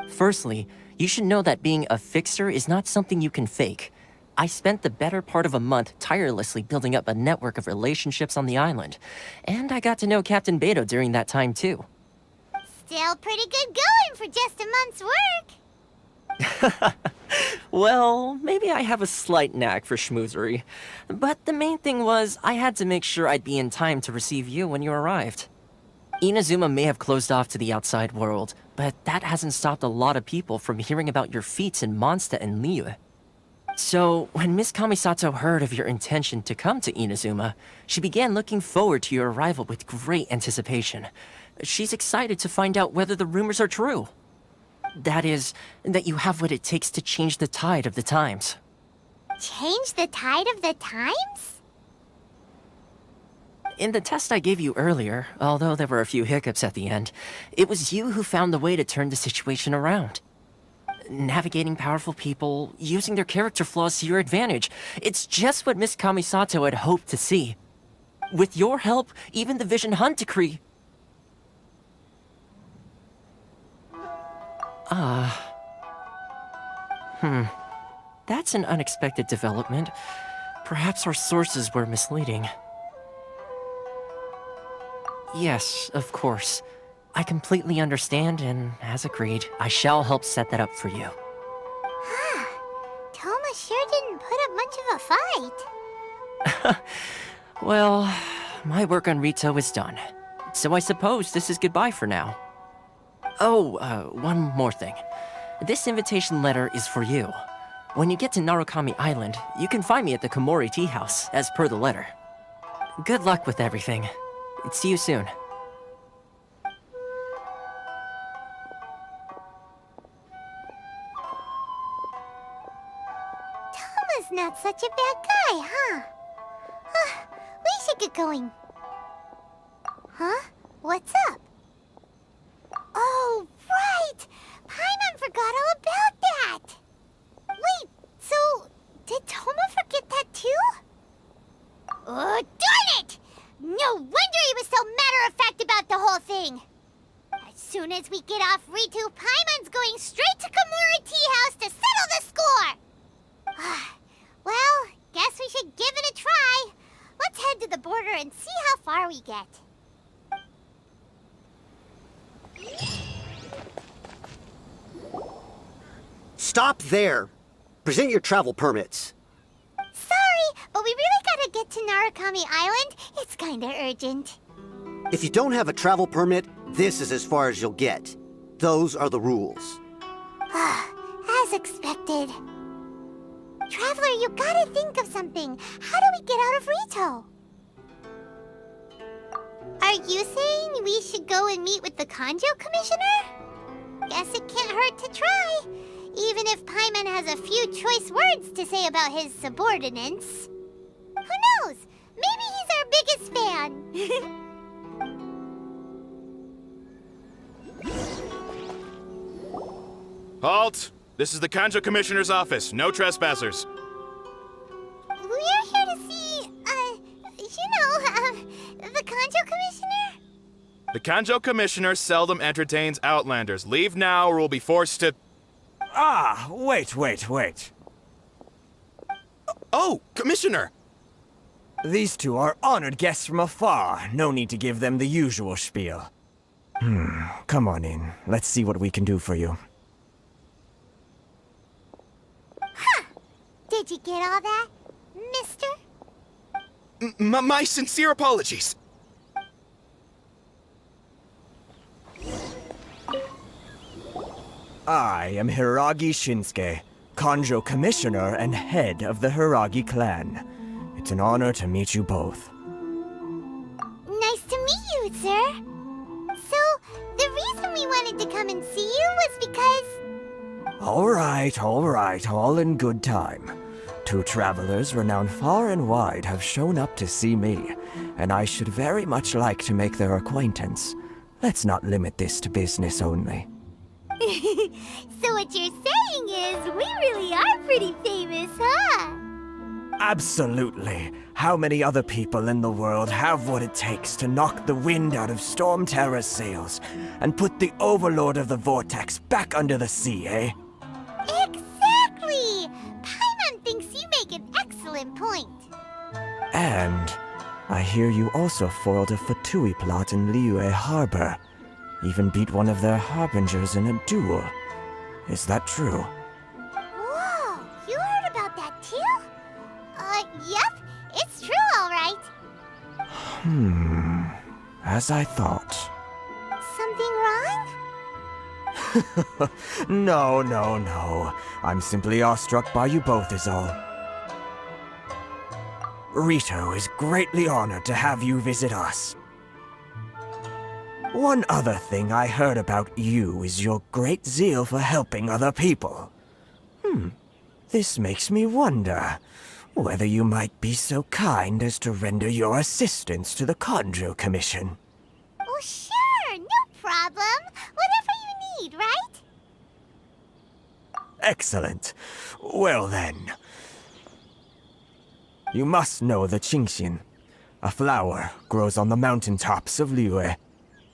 Firstly, you should know that being a fixer is not something you can fake. I spent the better part of a month tirelessly building up a network of relationships on the island, and I got to know Captain Beto during that time too. Still pretty good going for just a month's work. Well, maybe I have a slight knack for schmoozery. But the main thing was, I had to make sure I'd be in time to receive you when you arrived. Inazuma may have closed off to the outside world, but that hasn't stopped a lot of people from hearing about your feats in Mondstadt and Liyue. So, when Miss Kamisato heard of your intention to come to Inazuma, she began looking forward to your arrival with great anticipation. She's excited to find out whether the rumors are true. That is, that you have what it takes to change the tide of the times. Change the tide of the times? In the test I gave you earlier, although there were a few hiccups at the end, it was you who found the way to turn the situation around. Navigating powerful people, using their character flaws to your advantage. It's just what Miss Kamisato had hoped to see. With your help, even the Vision Hunt decree... That's an unexpected development. Perhaps our sources were misleading. Yes, of course. I completely understand, and as agreed, I shall help set that up for you. Toma sure didn't put up much of a fight. Well, my work on Rito is done. So I suppose this is goodbye for now. Oh, one more thing. This invitation letter is for you. When you get to Narukami Island, you can find me at the Komori Tea House, as per the letter. Good luck with everything. See you soon. Toma's not such a bad guy, huh? We should get going. Huh? What's up? Oh, right! Paimon forgot all about that! Wait, so did Toma forget that too? Oh, darn it! No wonder he was so matter-of-fact about the whole thing! As soon as we get off Ritu, Paimon's going straight to Komori Tea House to settle the score! Well, guess we should give it a try. Let's head to the border and see how far we get. Stop there! Present your travel permits. Sorry, but we really gotta get to Narukami Island. It's kinda urgent. If you don't have a travel permit, this is as far as you'll get. Those are the rules. As expected. Traveler, you gotta think of something. How do we get out of Rito? Are you saying we should go and meet with the Kanjo Commissioner? Guess it can't hurt to try. Even if Paimon has a few choice words to say about his subordinates. Who knows? Maybe he's our biggest fan. Halt! This is the Kanjo Commissioner's office. No trespassers. We're here to see, the Kanjo Commissioner? The Kanjo Commissioner seldom entertains Outlanders. Leave now or we'll be forced to... Ah, wait. Oh, Commissioner! These two are honored guests from afar. No need to give them the usual spiel. Come on in. Let's see what we can do for you. Did you get all that, mister? My sincere apologies. I am Hiragi Shinsuke, Kanjo Commissioner and head of the Hiragi clan. It's an honor to meet you both. Nice to meet you, sir. So, the reason we wanted to come and see you was because... All right, all in good time. Two travelers renowned far and wide have shown up to see me, and I should very much like to make their acquaintance. Let's not limit this to business only. So what you're saying is, we really are pretty famous, huh? Absolutely. How many other people in the world have what it takes to knock the wind out of Storm Terror's sails and put the Overlord of the Vortex back under the sea, eh? Exactly! Paimon thinks you make an excellent point. And I hear you also foiled a Fatui plot in Liyue Harbor. Even beat one of their harbingers in a duel. Is that true? Whoa, you heard about that too? Yep, it's true, all right. As I thought. Something wrong? No. I'm simply awestruck by you both is all. Rito is greatly honored to have you visit us. One other thing I heard about you is your great zeal for helping other people. This makes me wonder whether you might be so kind as to render your assistance to the Kanjo Commission. Oh, sure, no problem. Whatever you need, right? Excellent. Well then. You must know the Qingxian. A flower grows on the mountaintops of Liyue.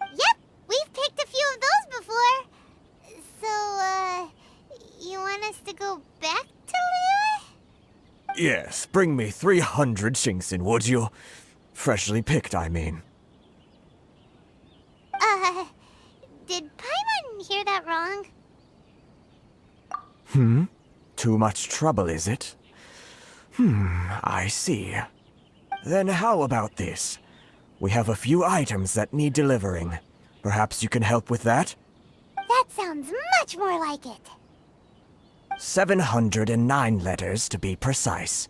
Yep, we've picked a few of those before. So, you want us to go back to Liyue? Yes, bring me 300 Shinxin, would you? Freshly picked, I mean. Did Paimon hear that wrong? Too much trouble, is it? I see. Then how about this? We have a few items that need delivering. Perhaps you can help with that? That sounds much more like it. 709 letters, to be precise.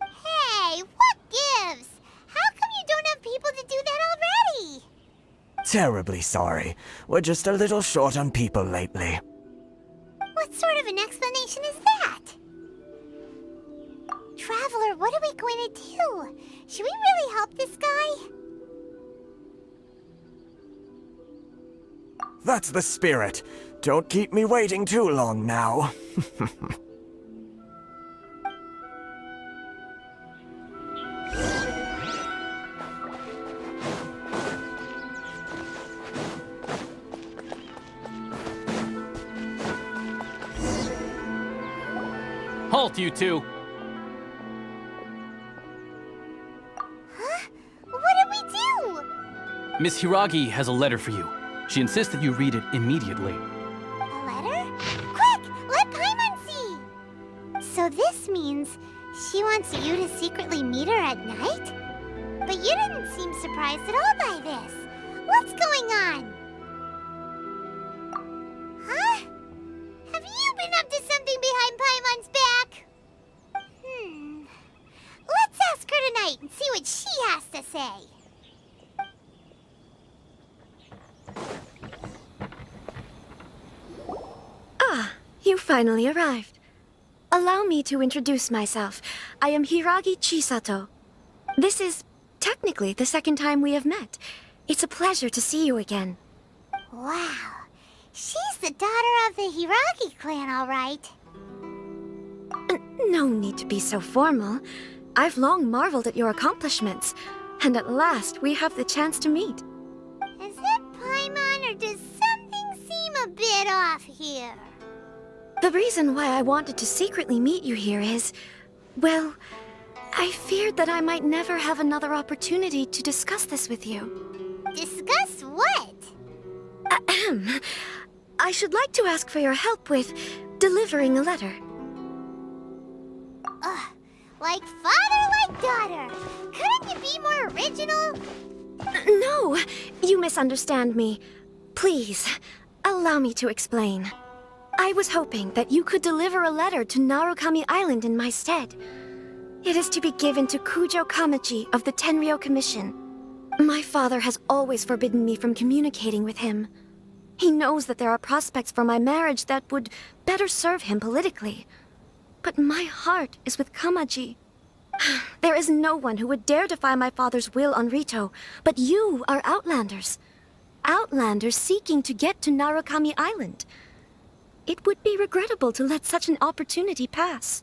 Hey, what gives? How come you don't have people to do that already? Terribly sorry. We're just a little short on people lately. What sort of an explanation is that? Traveler, what are we going to do? Should we really help this guy? That's the spirit. Don't keep me waiting too long now. Halt, you two! Huh? What did we do? Miss Hiragi has a letter for you. She insists that you read it immediately. A letter? Quick! Let Paimon see! So this means she wants you to secretly meet her at night? But you didn't seem surprised at all by this. What's going on? Huh? Have you been up to something behind Paimon's back? Let's ask her tonight and see what she has to say. Ah, you finally arrived. Allow me to introduce myself. I am Hiragi Chisato. This is technically the second time we have met. It's a pleasure to see you again. Wow. She's the daughter of the Hiragi clan, all right. No need to be so formal. I've long marveled at your accomplishments, and at last we have the chance to meet. Is it Paimon, or does something seem a bit off here? The reason why I wanted to secretly meet you here is, well, I feared that I might never have another opportunity to discuss this with you. Discuss what? Ahem. I should like to ask for your help with delivering a letter. Like father, like daughter. Couldn't you be more original? No, you misunderstand me. Please, allow me to explain. I was hoping that you could deliver a letter to Narukami Island in my stead. It is to be given to Kujo Kamaji of the Tenryou Commission. My father has always forbidden me from communicating with him. He knows that there are prospects for my marriage that would better serve him politically. But my heart is with Kamaji. There is no one who would dare defy my father's will on Rito, but you are Outlanders. Outlanders seeking to get to Narukami Island. It would be regrettable to let such an opportunity pass.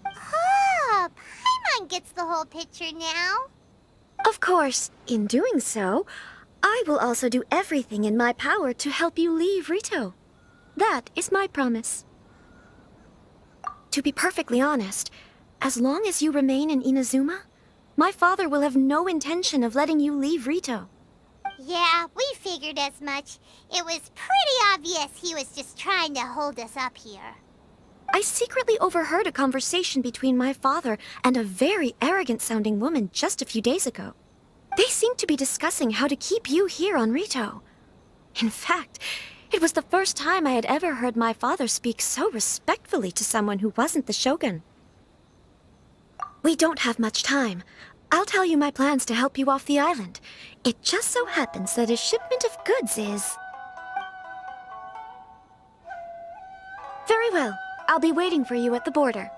Oh, Paimon gets the whole picture now. Of course, in doing so, I will also do everything in my power to help you leave Rito. That is my promise. To be perfectly honest, as long as you remain in Inazuma, my father will have no intention of letting you leave Rito. Yeah, we figured as much. It was pretty obvious he was just trying to hold us up here. I secretly overheard a conversation between my father and a very arrogant-sounding woman just a few days ago. They seemed to be discussing how to keep you here on Rito. In fact, it was the first time I had ever heard my father speak so respectfully to someone who wasn't the Shogun. We don't have much time. I'll tell you my plans to help you off the island. It just so happens that a shipment of goods is... Very well. I'll be waiting for you at the border.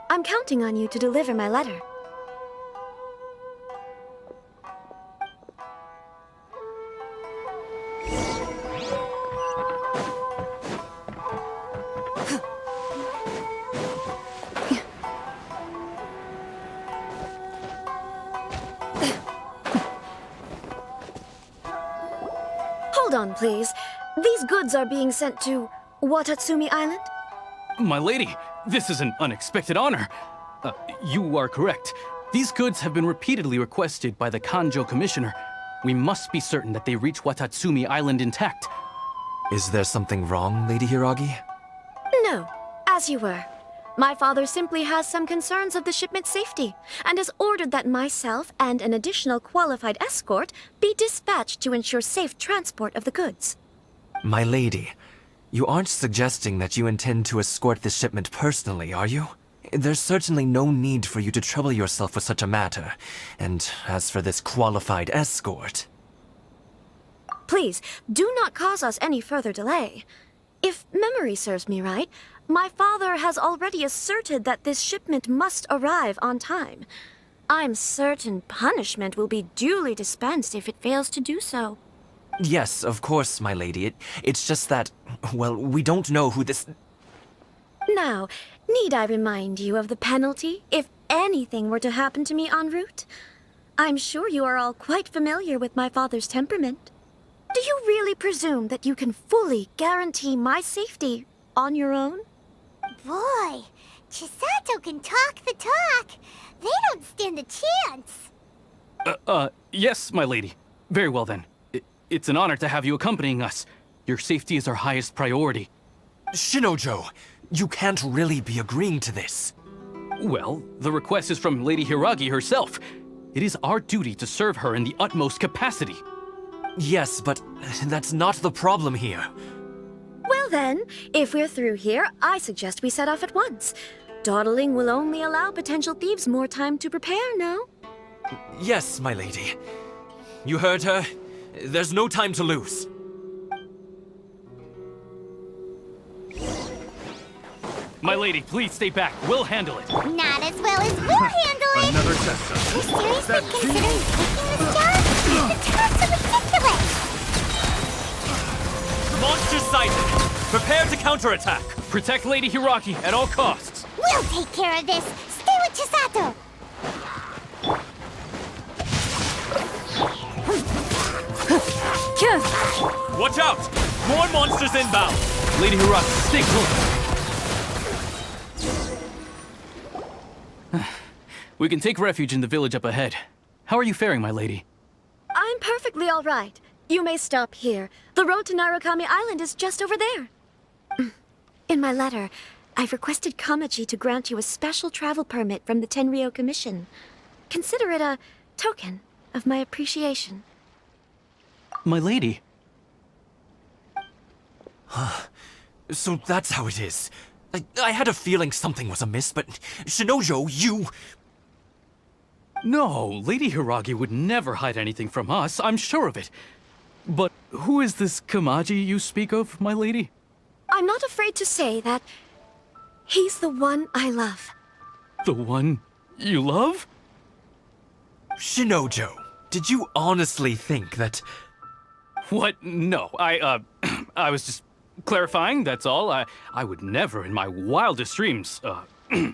I'm counting on you to deliver my letter. Hold on, please. These goods are being sent to Watatsumi Island? My lady, this is an unexpected honor. You are correct. These goods have been repeatedly requested by the Kanjo Commissioner. We must be certain that they reach Watatsumi Island intact. Is there something wrong, Lady Hiragi? No, as you were. My father simply has some concerns of the shipment's safety, and has ordered that myself and an additional qualified escort be dispatched to ensure safe transport of the goods. My lady, you aren't suggesting that you intend to escort this shipment personally, are you? There's certainly no need for you to trouble yourself with such a matter. And as for this qualified escort... Please, do not cause us any further delay. If memory serves me right, my father has already asserted that this shipment must arrive on time. I'm certain punishment will be duly dispensed if it fails to do so. Yes, of course, my lady. It's just that, well, we don't know who this... Now, need I remind you of the penalty if anything were to happen to me en route? I'm sure you are all quite familiar with my father's temperament. Do you really presume that you can fully guarantee my safety on your own? Boy, Chisato can talk the talk. They don't stand a chance. Yes, my lady. Very well then. It's an honor to have you accompanying us. Your safety is our highest priority. Shinojo, you can't really be agreeing to this. Well, the request is from Lady Hiragi herself. It is our duty to serve her in the utmost capacity. Yes, but that's not the problem here. Well then, if we're through here, I suggest we set off at once. Dawdling will only allow potential thieves more time to prepare, no? Yes, my lady. You heard her. There's no time to lose. My lady, please stay back. We'll handle it. Not as well as we'll handle it. Another test. You're seriously considering taking this job? The tasks are ridiculous. Monster sighted. Prepare to counterattack. Protect Lady Hiragi at all costs. We'll take care of this. Stay with Chisato. Watch out! More monsters inbound! Lady Hiragi, stay close. We can take refuge in the village up ahead. How are you faring, my lady? I'm perfectly all right. You may stop here. The road to Narukami Island is just over there. In my letter, I've requested Kamaji to grant you a special travel permit from the Tenryou Commission. Consider it a token of my appreciation. My lady. So that's how it is. I had a feeling something was amiss, but Shinojo, you... No, Lady Hiragi would never hide anything from us, I'm sure of it. But who is this Kamaji you speak of, my lady? I'm not afraid to say that he's the one I love. The one you love? Shinojo, did you honestly think that... What? No, I was just clarifying, that's all. I would never in my wildest dreams, You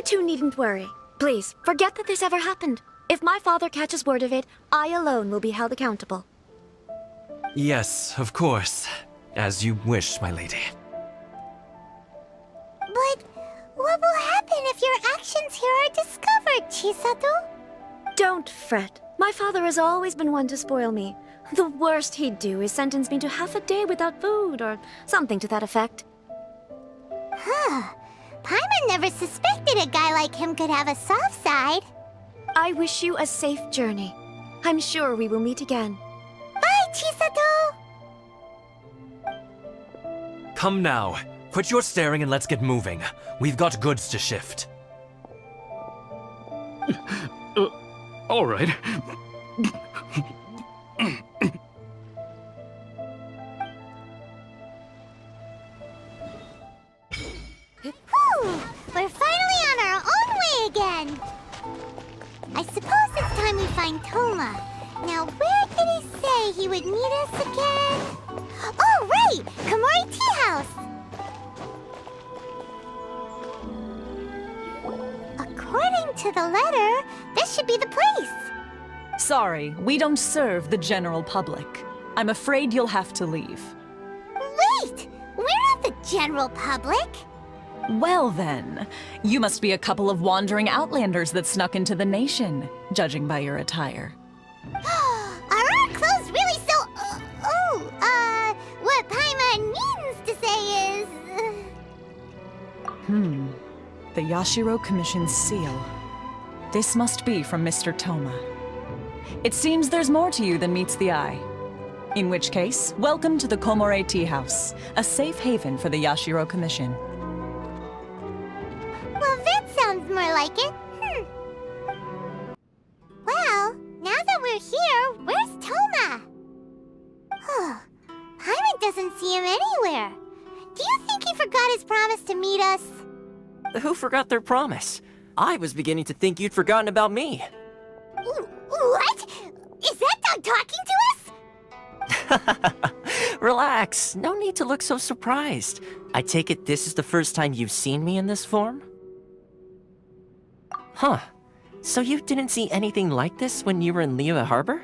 two needn't worry. Please, forget that this ever happened. If my father catches word of it, I alone will be held accountable. Yes, of course. As you wish, my lady. But what will happen if your actions here are discovered, Chisato? Don't fret. My father has always been one to spoil me. The worst he'd do is sentence me to half a day without food, or something to that effect. Huh. Paimon never suspected a guy like him could have a soft side. I wish you a safe journey. I'm sure we will meet again. Bye, Chisato! Come now. Quit your staring and let's get moving. We've got goods to shift. All right. We're finally on our own way again. I suppose it's time we find Toma. Now, where did he say he would meet us again? Oh, right! Komori Tea House! According to the letter, this should be the place. Sorry, we don't serve the general public. I'm afraid you'll have to leave. Wait! We're not the general public! Well then, you must be a couple of wandering outlanders that snuck into the nation, judging by your attire. Are our clothes really so... what Paimon means to say is... The Yashiro Commission's seal. This must be from Mr. Toma. It seems there's more to you than meets the eye. In which case, welcome to the Komore Tea House, a safe haven for the Yashiro Commission. Well, that sounds more like it. Well, now that we're here, where's Toma? Paimon doesn't see him anywhere. Do you think he forgot his promise to meet us? Who forgot their promise? I was beginning to think you'd forgotten about me. What? Is that dog talking to us? Relax, no need to look so surprised. I take it this is the first time you've seen me in this form? Huh. So you didn't see anything like this when you were in Liyue Harbor?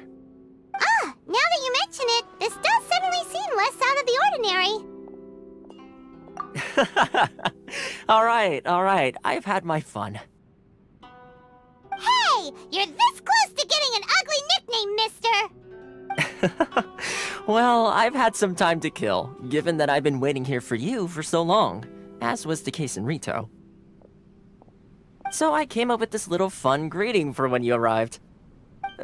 Now that you mention it, this does suddenly seem less out of the ordinary. Alright, I've had my fun. Hey! You're this close to getting an ugly nickname, mister! Well, I've had some time to kill, given that I've been waiting here for you for so long, as was the case in Rito. So I came up with this little fun greeting for when you arrived.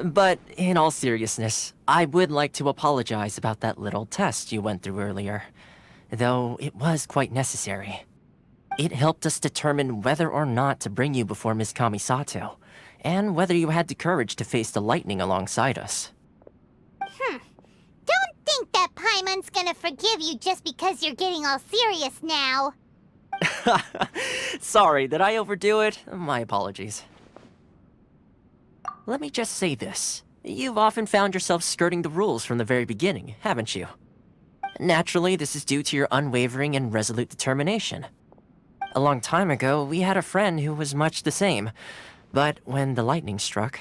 But in all seriousness, I would like to apologize about that little test you went through earlier, though it was quite necessary. It helped us determine whether or not to bring you before Miss Kamisato, and whether you had the courage to face the lightning alongside us. Don't think that Paimon's gonna forgive you just because you're getting all serious now. Sorry, did I overdo it? My apologies. Let me just say this. You've often found yourself skirting the rules from the very beginning, haven't you? Naturally, this is due to your unwavering and resolute determination. A long time ago, we had a friend who was much the same, but when the lightning struck...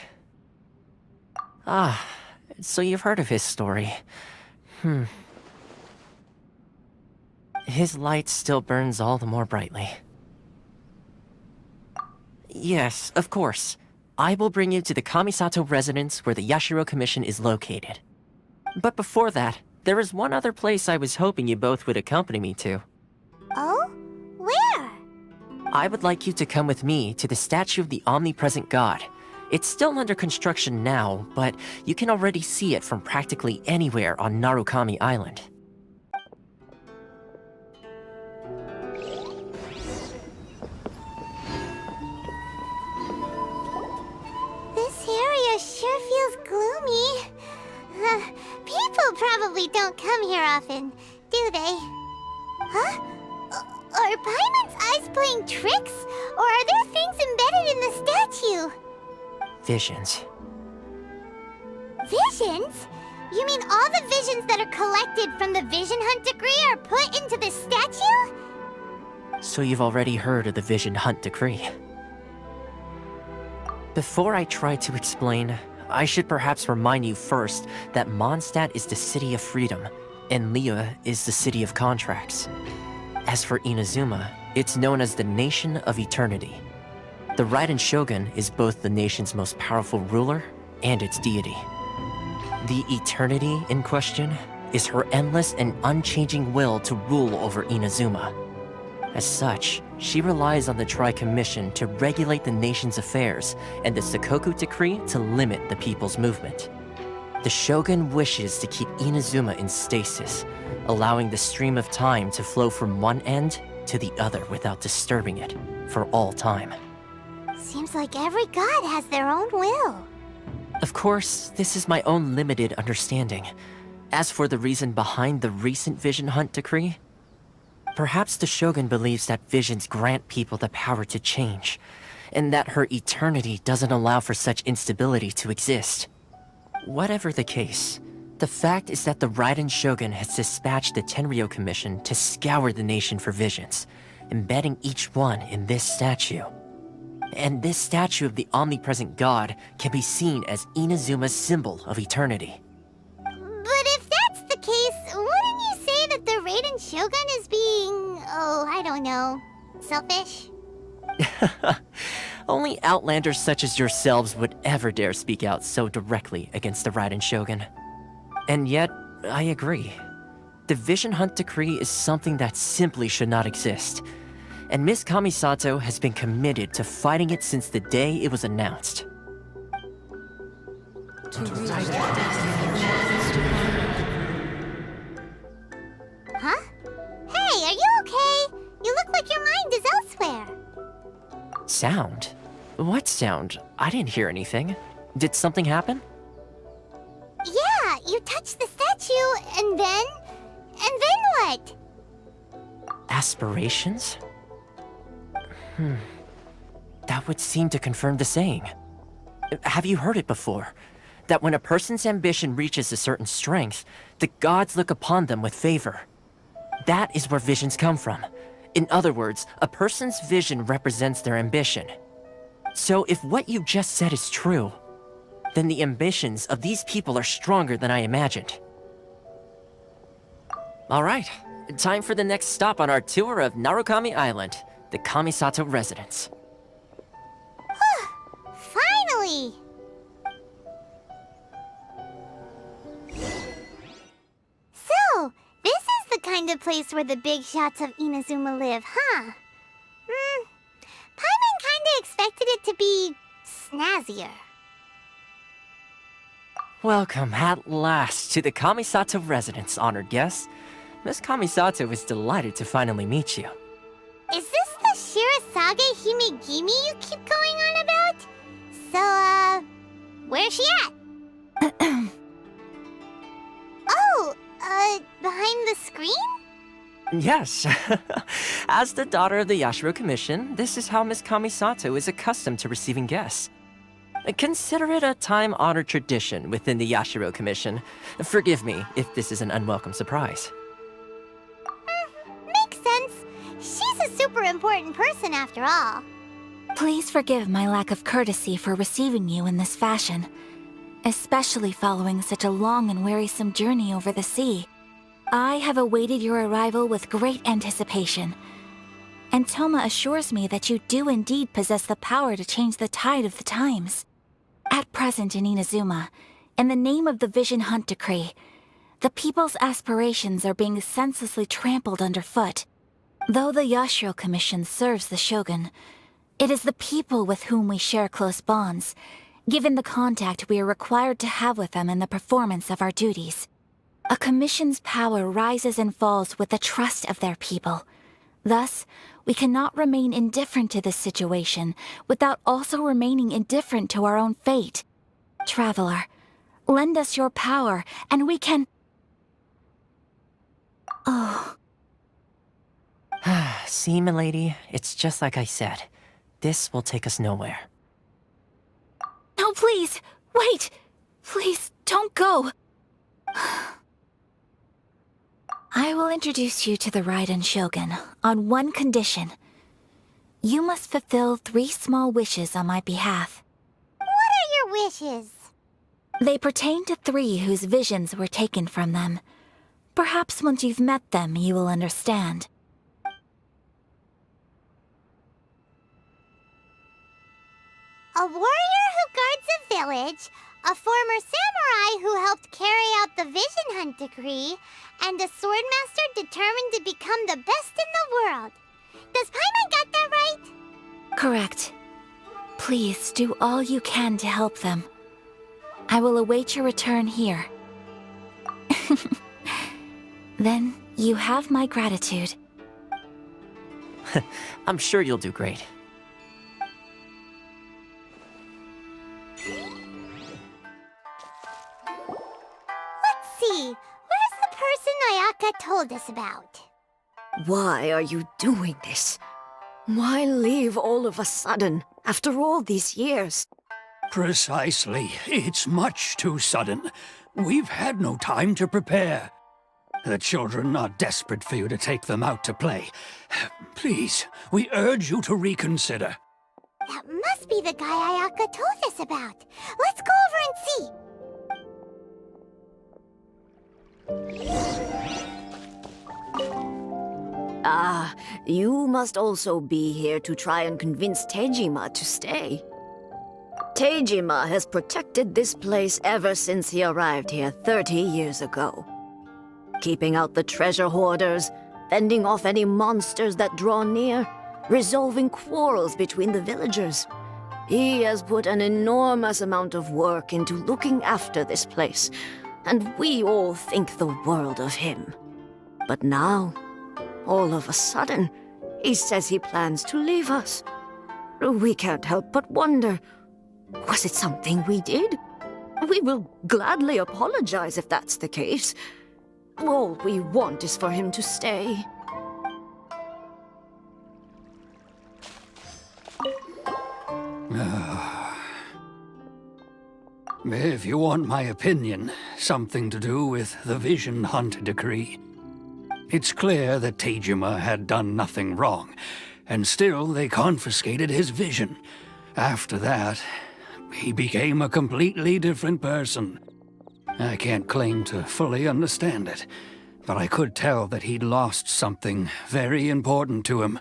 so you've heard of his story. His light still burns all the more brightly. Yes, of course. I will bring you to the Kamisato residence where the Yashiro Commission is located. But before that, there is one other place I was hoping you both would accompany me to. Oh? Where? I would like you to come with me to the statue of the omnipresent god. It's still under construction now, but you can already see it from practically anywhere on Narukami Island. This area sure feels gloomy. People probably don't come here often, do they? Huh? Are Paimon's eyes playing tricks? Or are there things embedded in the statue? Visions. Visions? You mean all the visions that are collected from the Vision Hunt Decree are put into this statue? So you've already heard of the Vision Hunt Decree. Before I try to explain, I should perhaps remind you first that Mondstadt is the city of freedom, and Liyue is the city of contracts. As for Inazuma, it's known as the Nation of Eternity. The Raiden Shogun is both the nation's most powerful ruler and its deity. The Eternity in question is her endless and unchanging will to rule over Inazuma. As such, she relies on the Tri-Commission to regulate the nation's affairs and the Sakoku Decree to limit the people's movement. The Shogun wishes to keep Inazuma in stasis, allowing the stream of time to flow from one end to the other without disturbing it for all time. Seems like every god has their own will. Of course, this is my own limited understanding. As for the reason behind the recent Vision Hunt Decree, perhaps the Shogun believes that visions grant people the power to change, and that her eternity doesn't allow for such instability to exist. Whatever the case, the fact is that the Raiden Shogun has dispatched the Tenryou Commission to scour the nation for visions, embedding each one in this statue. And this statue of the omnipresent god can be seen as Inazuma's symbol of eternity. But if that's the case, wouldn't you say that the Raiden Shogun is being, I don't know, selfish? Only outlanders such as yourselves would ever dare speak out so directly against the Raiden Shogun. And yet, I agree. The Vision Hunt Decree is something that simply should not exist. And Miss Kamisato has been committed to fighting it since the day it was announced. Huh? Hey, are you okay? You look like your mind is elsewhere. Sound? What sound? I didn't hear anything. Did something happen? Yeah, you touched the statue, and then what? Aspirations? That would seem to confirm the saying. Have you heard it before? That when a person's ambition reaches a certain strength, the gods look upon them with favor. That is where visions come from. In other words, a person's vision represents their ambition. So if what you just said is true, then the ambitions of these people are stronger than I imagined. All right, time for the next stop on our tour of Narukami Island, the Kamisato residence. Finally! So, this is the kind of place where the big shots of Inazuma live, huh? Paimon kinda expected it to be snazzier. Welcome at last to the Kamisato residence, honored guests. Miss Kamisato is delighted to finally meet you. Is this the Shirazage Himegimi you keep going on about? So, where's she at? Behind the screen? Yes. As the daughter of the Yashiro Commission, this is how Miss Kamisato is accustomed to receiving guests. Consider it a time-honored tradition within the Yashiro Commission. Forgive me if this is an unwelcome surprise. Makes sense. She's a super important person after all. Please forgive my lack of courtesy for receiving you in this fashion, especially following such a long and wearisome journey over the sea. I have awaited your arrival with great anticipation, and Toma assures me that you do indeed possess the power to change the tide of the times. At present in Inazuma, in the name of the Vision Hunt Decree, the people's aspirations are being senselessly trampled underfoot. Though the Yashiro Commission serves the Shogun, it is the people with whom we share close bonds, given the contact we are required to have with them in the performance of our duties. A commission's power rises and falls with the trust of their people. Thus, we cannot remain indifferent to this situation without also remaining indifferent to our own fate. Traveler, lend us your power, and we can... Oh. See, milady, it's just like I said. This will take us nowhere. No, please! Wait! Please, don't go! I will introduce you to the Raiden Shogun on one condition. You must fulfill 3 small wishes on my behalf. What are your wishes? They pertain to 3 whose visions were taken from them. Perhaps once you've met them, you will understand. A warrior who guards a village, a former samurai who helped carry out the Vision Hunt Decree, and a swordmaster determined to become the best in the world. Does Paimon got that right? Correct. Please do all you can to help them. I will await your return here. Then you have my gratitude. I'm sure you'll do great. Let's see. Where's the person Ayaka told us about? Why are you doing this? Why leave all of a sudden, after all these years? Precisely. It's much too sudden. We've had no time to prepare. The children are desperate for you to take them out to play. Please, we urge you to reconsider. That must be the guy Ayaka told us about. Let's go over and see. Ah, you must also be here to try and convince Tejima to stay. Tejima has protected this place ever since he arrived here 30 years ago. Keeping out the treasure hoarders, fending off any monsters that draw near, resolving quarrels between the villagers. He has put an enormous amount of work into looking after this place, and we all think the world of him. But now, all of a sudden, he says he plans to leave us. We can't help but wonder, was it something we did? We will gladly apologize if that's the case. All we want is for him to stay. If you want my opinion, something to do with the Vision Hunt decree. It's clear that Tejima had done nothing wrong, and still they confiscated his vision. After that, he became a completely different person. I can't claim to fully understand it, but I could tell that he'd lost something very important to him.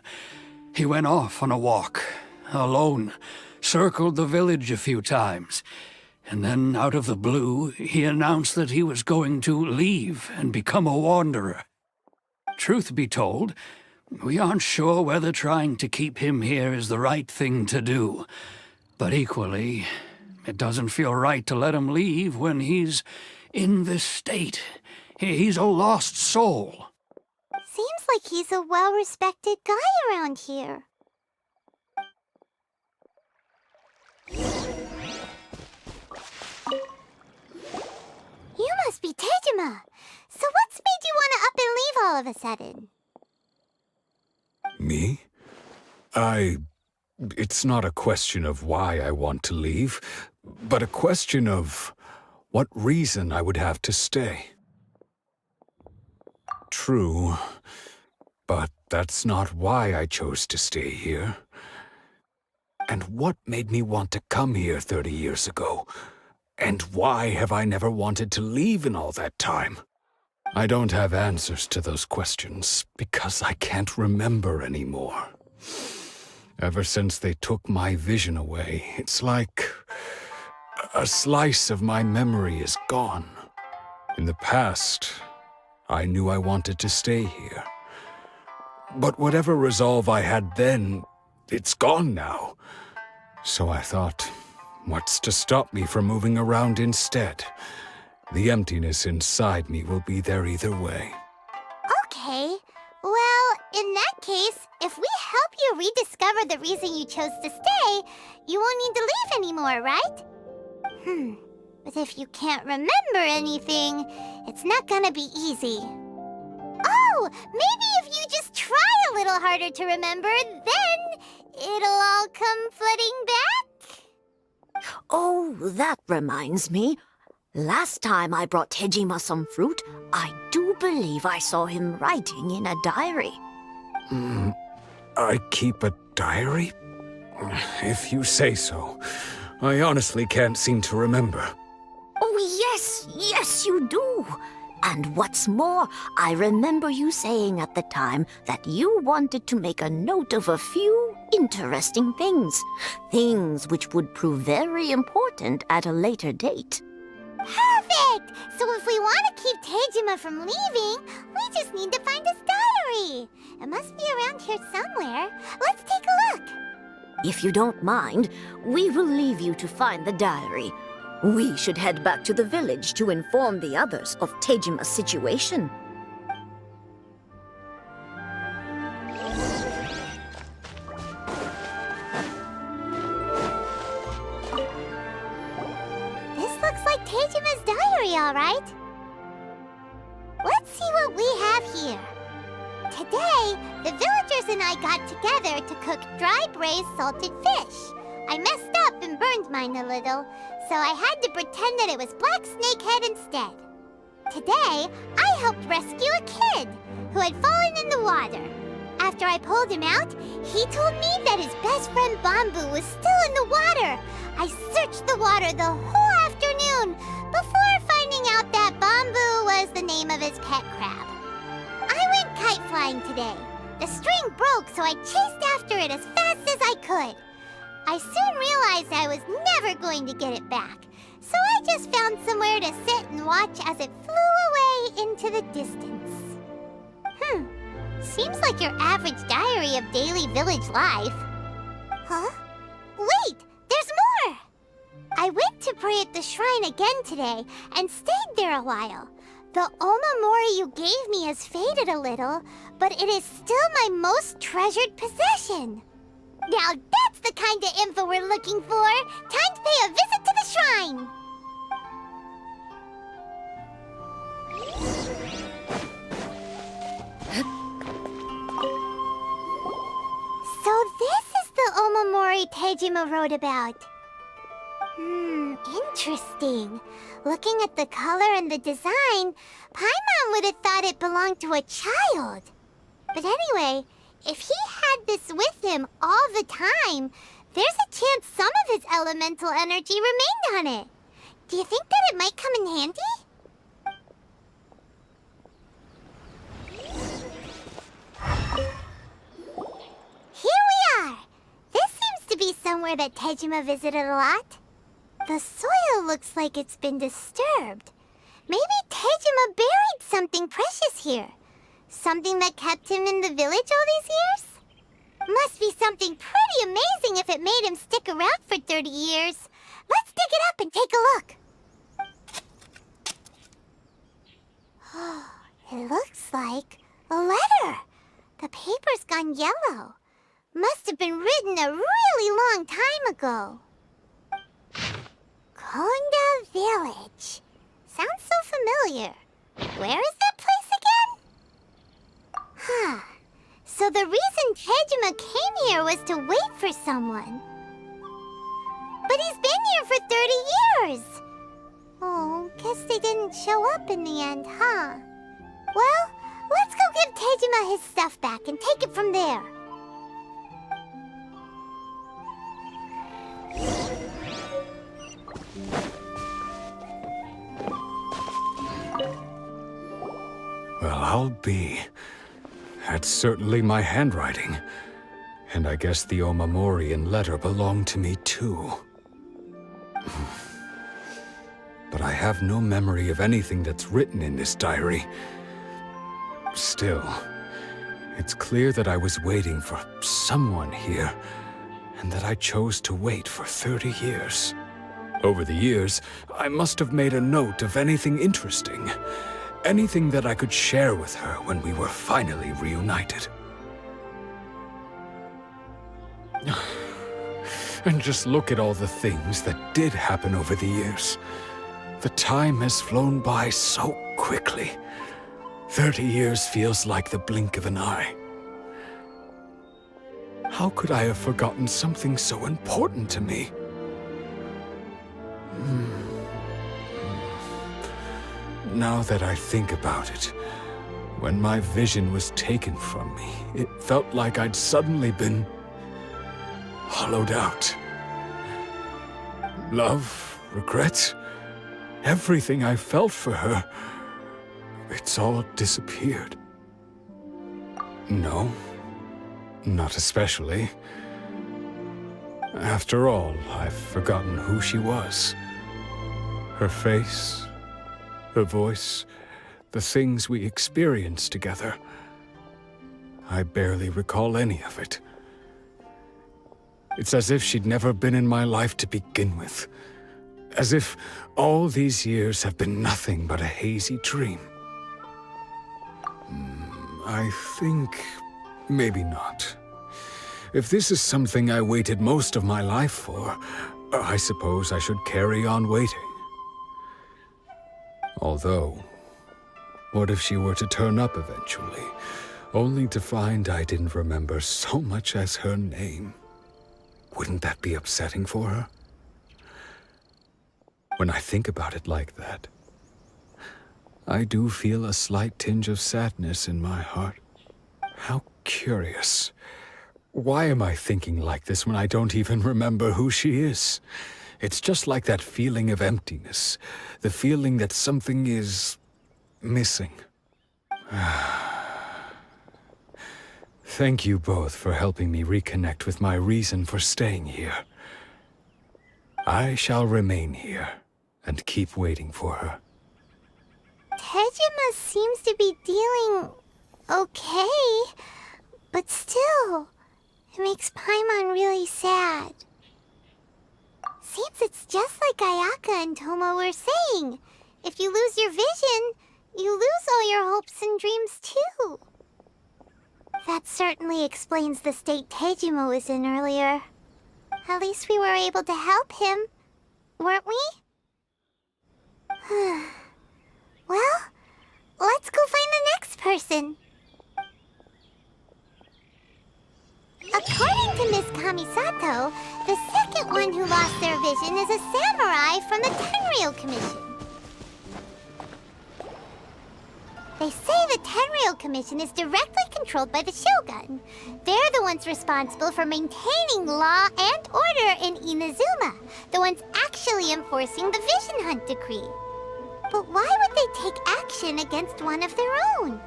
He went off on a walk, alone, circled the village a few times, and then out of the blue, he announced that he was going to leave and become a wanderer. Truth be told, we aren't sure whether trying to keep him here is the right thing to do. But equally, it doesn't feel right to let him leave when he's in this state. He's a lost soul. Seems like he's a well-respected guy around here. You must be Tejima. So what's made you want to up and leave all of a sudden? Me? It's not a question of why I want to leave, but a question of what reason I would have to stay. True, but that's not why I chose to stay here. And what made me want to come here 30 years ago? And why have I never wanted to leave in all that time? I don't have answers to those questions because I can't remember anymore. Ever since they took my vision away, it's like a slice of my memory is gone. In the past, I knew I wanted to stay here. But whatever resolve I had then, it's gone now. So I thought, what's to stop me from moving around instead? The emptiness inside me will be there either way. Okay. Well, in that case, if we help you rediscover the reason you chose to stay, you won't need to leave anymore, right? But if you can't remember anything, it's not gonna be easy. Oh, maybe if you just try a little harder to remember, then it'll all come flooding back? Oh, that reminds me. Last time I brought Tejima some fruit, I do believe I saw him writing in a diary. I keep a diary? If you say so. I honestly can't seem to remember. Oh, yes, you do. And what's more, I remember you saying at the time that you wanted to make a note of a few interesting things. Things which would prove very important at a later date. Perfect! So if we want to keep Tejima from leaving, we just need to find his diary. It must be around here somewhere. Let's take a look. If you don't mind, we will leave you to find the diary. We should head back to the village to inform the others of Tejima's situation. This looks like Tejima's diary, all right. Let's see what we have here. Today, the villagers and I got together to cook dry braised salted fish. I messed up and burned mine a little, so I had to pretend that it was black snakehead instead. Today, I helped rescue a kid who had fallen in the water. After I pulled him out, he told me that his best friend Bamboo was still in the water. I searched the water the whole afternoon before finding out that Bamboo was the name of his pet crab. I went kite flying today. The string broke, so I chased after it as fast as I could. I soon realized I was never going to get it back, so I just found somewhere to sit and watch as it flew away into the distance. Seems like your average diary of daily village life. Huh? Wait, there's more! I went to pray at the shrine again today and stayed there a while. The Omamori you gave me has faded a little, but it is still my most treasured possession. Now that's the kind of info we're looking for. Time to pay a visit to the shrine. So this is the Omamori Tejima wrote about. Interesting. Looking at the color and the design, Paimon would have thought it belonged to a child. But anyway, if he had this with him all the time, there's a chance some of his elemental energy remained on it. Do you think that it might come in handy? Here we are! This seems to be somewhere that Tejima visited a lot. The soil looks like it's been disturbed. Maybe Tejima buried something precious here. Something that kept him in the village all these years? Must be something pretty amazing if it made him stick around for 30 years. Let's dig it up and take a look. It looks like a letter. The paper's gone yellow. Must have been written a really long time ago. Konda Village. Sounds so familiar. Where is that place again? So the reason Tejima came here was to wait for someone. But he's been here for 30 years. Oh, guess they didn't show up in the end, huh? Well, let's go give Tejima his stuff back and take it from there. Well, I'll be. That's certainly my handwriting. And I guess the Omamorian letter belonged to me too. But I have no memory of anything that's written in this diary. Still, it's clear that I was waiting for someone here, and that I chose to wait for 30 years. Over the years, I must have made a note of anything interesting. Anything that I could share with her when we were finally reunited. And just look at all the things that did happen over the years. The time has flown by so quickly. 30 years feels like the blink of an eye. How could I have forgotten something so important to me? Now that I think about it, when my vision was taken from me, it felt like I'd suddenly been hollowed out. Love, regret, everything I felt for her, it's all disappeared. No, not especially. After all, I've forgotten who she was. Her face, her voice, the things we experienced together. I barely recall any of it. It's as if she'd never been in my life to begin with. As if all these years have been nothing but a hazy dream. I think maybe not. If this is something I waited most of my life for, I suppose I should carry on waiting. Although, what if she were to turn up eventually, only to find I didn't remember so much as her name? Wouldn't that be upsetting for her? When I think about it like that, I do feel a slight tinge of sadness in my heart. How curious. Why am I thinking like this when I don't even remember who she is? It's just like that feeling of emptiness. The feeling that something is missing. Thank you both for helping me reconnect with my reason for staying here. I shall remain here and keep waiting for her. Tejima seems to be dealing okay, but still, it makes Paimon really sad. Seems it's just like Ayaka and Toma were saying. If you lose your vision, you lose all your hopes and dreams too. That certainly explains the state Tejima was in earlier. At least we were able to help him, weren't we? Well, let's go find the next person. According to Miss Kamisato, the second one who lost their vision is a samurai from the Tenryou Commission. They say the Tenryou Commission is directly controlled by the Shogun. They're the ones responsible for maintaining law and order in Inazuma, the ones actually enforcing the Vision Hunt decree. But why would they take action against one of their own?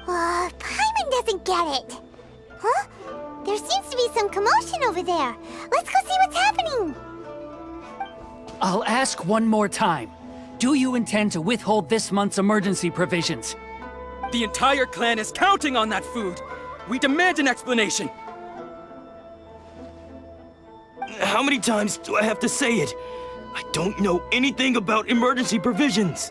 Paimon doesn't get it. Huh? There seems to be some commotion over there. Let's go see what's happening. I'll ask one more time. Do you intend to withhold this month's emergency provisions? The entire clan is counting on that food. We demand an explanation. How many times do I have to say it? I don't know anything about emergency provisions.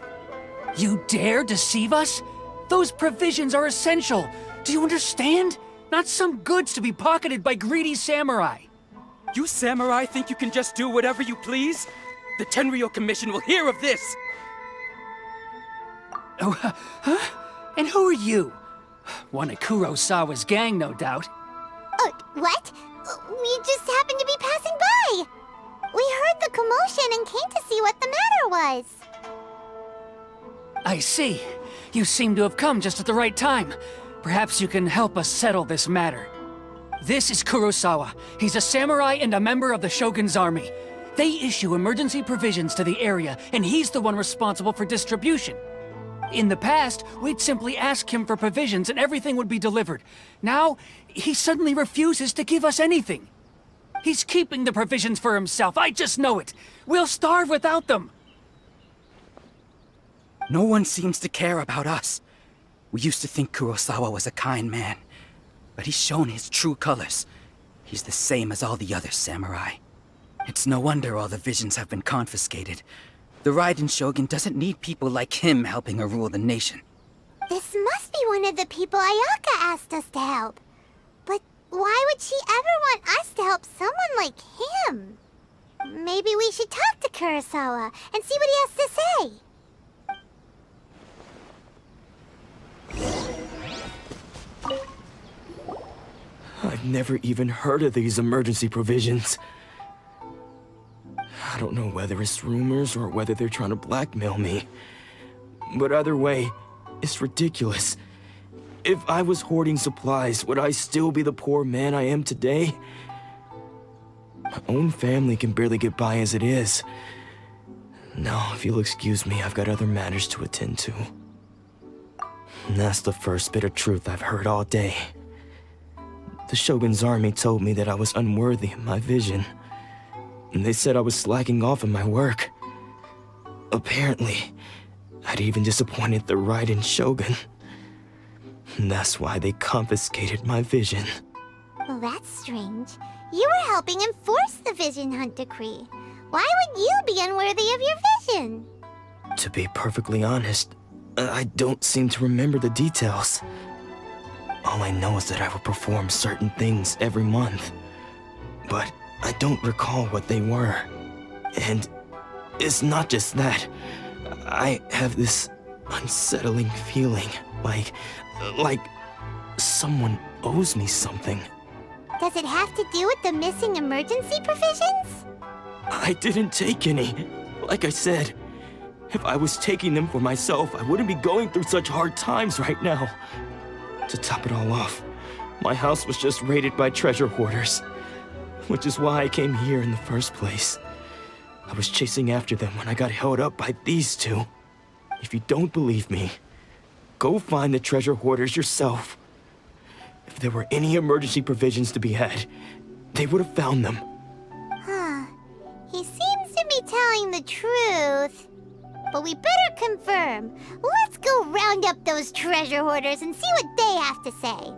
You dare deceive us? Those provisions are essential. Do you understand? Not some goods to be pocketed by greedy samurai. You samurai think you can just do whatever you please? The Tenryou Commission will hear of this! Oh, huh? And who are you? One of Kurosawa's gang, no doubt. What? We just happened to be passing by. We heard the commotion and came to see what the matter was. I see. You seem to have come just at the right time. Perhaps you can help us settle this matter. This is Kurosawa. He's a samurai and a member of the Shogun's army. They issue emergency provisions to the area, and he's the one responsible for distribution. In the past, we'd simply ask him for provisions and everything would be delivered. Now, he suddenly refuses to give us anything. He's keeping the provisions for himself, I just know it. We'll starve without them. No one seems to care about us. We used to think Kurosawa was a kind man, but he's shown his true colors. He's the same as all the other samurai. It's no wonder all the visions have been confiscated. The Raiden Shogun doesn't need people like him helping her rule the nation. This must be one of the people Ayaka asked us to help. But why would she ever want us to help someone like him? Maybe we should talk to Kurosawa and see what he has to say. I've never even heard of these emergency provisions. I don't know whether it's rumors or whether they're trying to blackmail me. But either way, it's ridiculous. If I was hoarding supplies, would I still be the poor man I am today? My own family can barely get by as it is. Now, if you'll excuse me, I've got other matters to attend to. And that's the first bit of truth I've heard all day. The Shogun's army told me that I was unworthy of my vision. And they said I was slacking off in my work. Apparently, I'd even disappointed the Raiden Shogun. And that's why they confiscated my vision. Well, that's strange. You were helping enforce the Vision Hunt decree. Why would you be unworthy of your vision? To be perfectly honest, I don't seem to remember the details. All I know is that I would perform certain things every month. But I don't recall what they were. And it's not just that. I have this unsettling feeling, like someone owes me something. Does it have to do with the missing emergency provisions? I didn't take any. Like I said, if I was taking them for myself, I wouldn't be going through such hard times right now. To top it all off, My house was just raided by treasure hoarders, which is why I came here in the first place. I was chasing after them when I got held up by these two. If you don't believe me, go find the treasure hoarders yourself. If there were any emergency provisions to be had, they would have found them. Huh. He seems to be telling the truth. But we better confirm. Let's go round up those treasure hoarders and see what they have to say.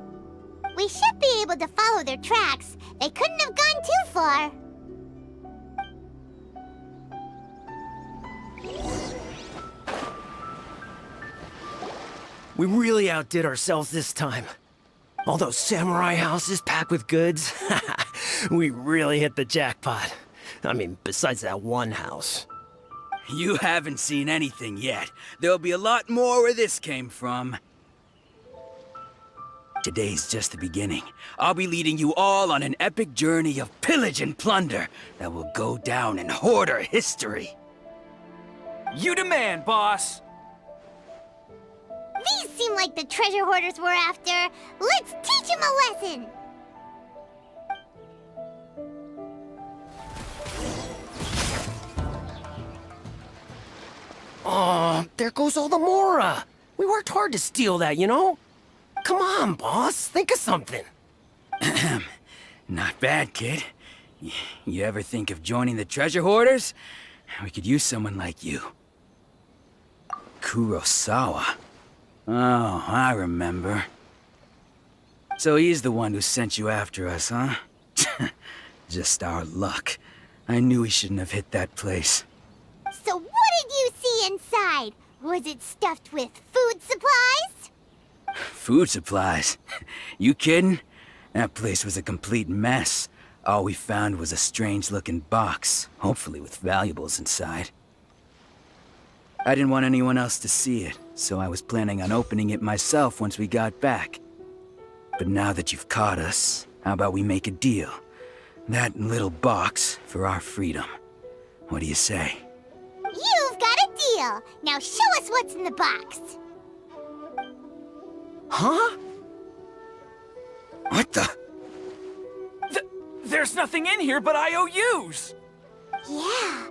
We should be able to follow their tracks. They couldn't have gone too far. We really outdid ourselves this time. All those samurai houses packed with goods. We really hit the jackpot. I mean, besides that one house. You haven't seen anything yet. There'll be a lot more where this came from. Today's just the beginning. I'll be leading you all on an epic journey of pillage and plunder that will go down in hoarder history. You demand, boss! These seem like the treasure hoarders we're after. Let's teach them a lesson! Oh, there goes all the Mora. We worked hard to steal that, you know? Come on, boss. Think of something. Not bad, kid. You ever think of joining the treasure hoarders? We could use someone like you. Kurosawa. Oh, I remember. So he's the one who sent you after us, huh? Just our luck. I knew we shouldn't have hit that place. So what did you see inside? Was it stuffed with food supplies? Food supplies? You kidding? That place was a complete mess. All we found was a strange-looking box, hopefully with valuables inside. I didn't want anyone else to see it, so I was planning on opening it myself once we got back. But now that you've caught us, how about we make a deal? That little box for our freedom. What do you say? You've got a deal. Now show us what's in the box. Huh? What the? There's nothing in here but IOUs! Yeah,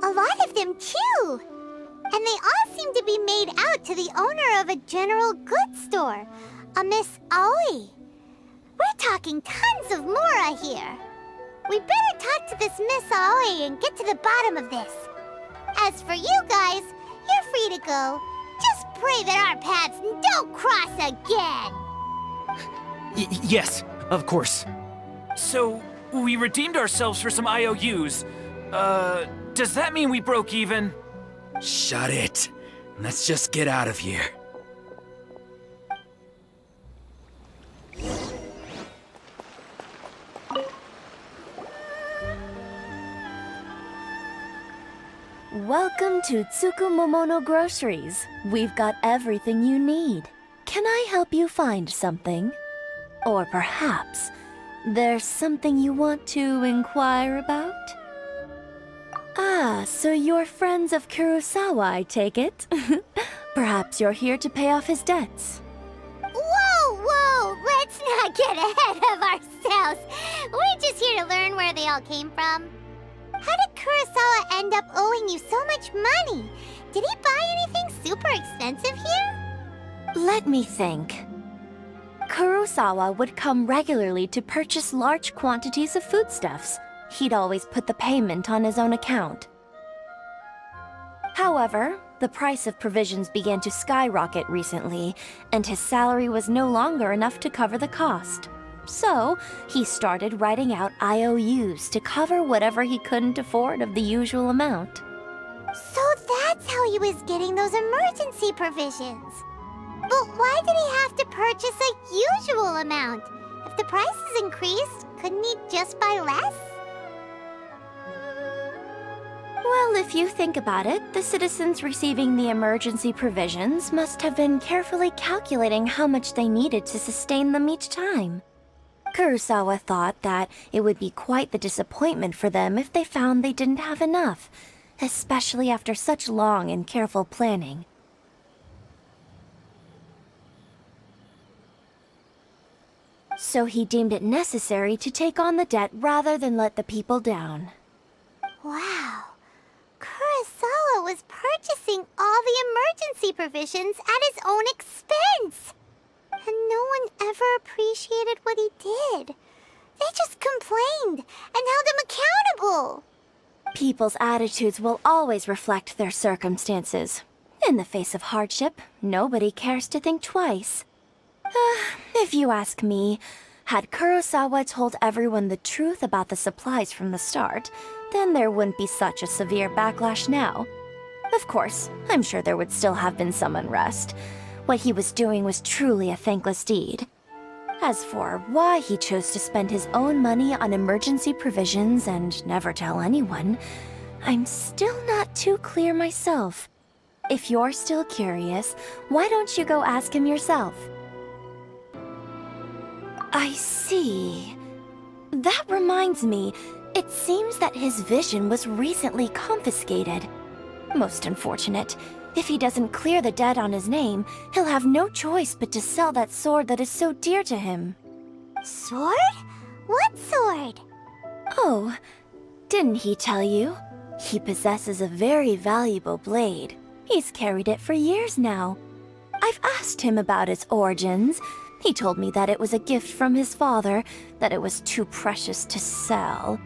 a lot of them too. And they all seem to be made out to the owner of a general goods store, a Miss Aoi. We're talking tons of Mora here. We better talk to this Miss Aoi and get to the bottom of this. As for you guys, you're free to go. Just pray that our paths don't cross again. Yes, of course. So, we redeemed ourselves for some IOUs. Does that mean we broke even? Shut it. Let's just get out of here. Welcome to Tsukumomono Groceries. We've got everything you need. Can I help you find something? Or perhaps there's something you want to inquire about? Ah, so you're friends of Kurosawa, I take it? Perhaps you're here to pay off his debts. Whoa! Let's not get ahead of ourselves. We're just here to learn where they all came from. How did Kurosawa end up owing you so much money? Did he buy anything super expensive here? Let me think. Kurosawa would come regularly to purchase large quantities of foodstuffs. He'd always put the payment on his own account. However, the price of provisions began to skyrocket recently, and his salary was no longer enough to cover the cost. So, he started writing out IOUs to cover whatever he couldn't afford of the usual amount. So that's how he was getting those emergency provisions. But why did he have to purchase a usual amount? If the prices increased, couldn't he just buy less? Well, if you think about it, the citizens receiving the emergency provisions must have been carefully calculating how much they needed to sustain them each time. Kurosawa thought that it would be quite the disappointment for them if they found they didn't have enough, especially after such long and careful planning. So he deemed it necessary to take on the debt rather than let the people down. Wow. Kurosawa was purchasing all the emergency provisions at his own expense. And no one ever appreciated what he did. They just complained and held him accountable. People's attitudes will always reflect their circumstances. In the face of hardship, nobody cares to think twice. If you ask me, had Kurosawa told everyone the truth about the supplies from the start, then there wouldn't be such a severe backlash now. Of course, I'm sure there would still have been some unrest. What he was doing was truly a thankless deed. As for why he chose to spend his own money on emergency provisions and never tell anyone, I'm still not too clear myself. If you're still curious, why don't you go ask him yourself? I see. That reminds me, it seems that his vision was recently confiscated. Most unfortunate. If he doesn't clear the debt on his name, he'll have no choice but to sell that sword that is so dear to him. Sword? What sword? Oh, didn't he tell you? He possesses a very valuable blade. He's carried it for years now. I've asked him about its origins. He told me that it was a gift from his father, that it was too precious to sell.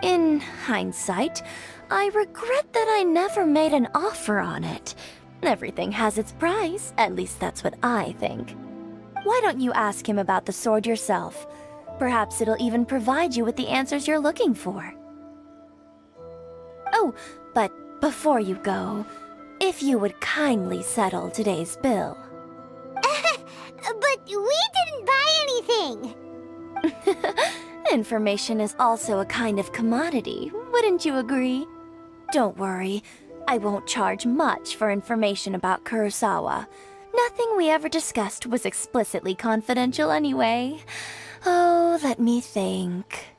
In hindsight, I regret that I never made an offer on it. Everything has its price, at least that's what I think. Why don't you ask him about the sword yourself? Perhaps it'll even provide you with the answers you're looking for. Oh, but before you go, if you would kindly settle today's bill. But we didn't buy anything! Information is also a kind of commodity, wouldn't you agree? Don't worry, I won't charge much for information about Kurosawa. Nothing we ever discussed was explicitly confidential anyway. Oh, let me think.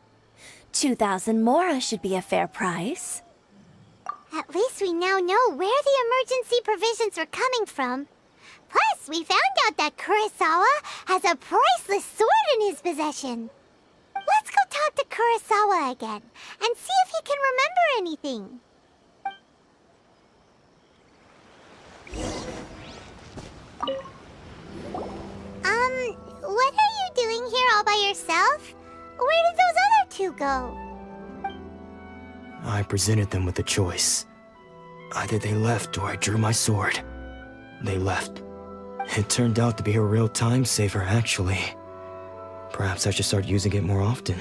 2,000 mora should be a fair price. At least we now know where the emergency provisions are coming from. Plus, we found out that Kurosawa has a priceless sword in his possession. Let's go talk to Kurosawa again, and see if he can remember anything. What are you doing here all by yourself? Where did those other two go? I presented them with a choice. Either they left or I drew my sword. They left. It turned out to be a real time saver, actually. Perhaps I should start using it more often.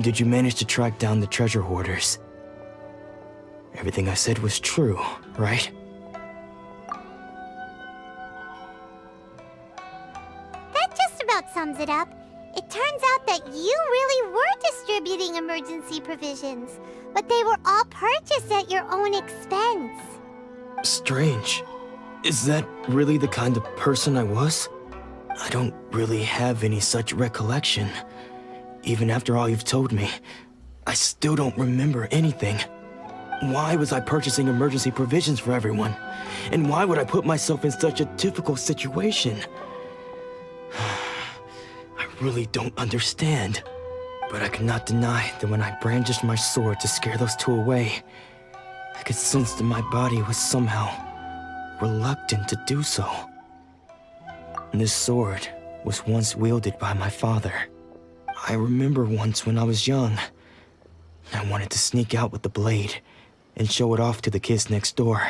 Did you manage to track down the treasure hoarders? Everything I said was true, right? That just about sums it up. It turns out that you really were distributing emergency provisions, but they were all purchased at your own expense. Strange. Is that really the kind of person I was? I don't really have any such recollection. Even after all you've told me, I still don't remember anything. Why was I purchasing emergency provisions for everyone? And why would I put myself in such a difficult situation? I really don't understand. But I cannot deny that when I brandished my sword to scare those two away, I could sense that my body was somehow reluctant to do so. This sword was once wielded by my father. I remember once when I was young, I wanted to sneak out with the blade and show it off to the kids next door.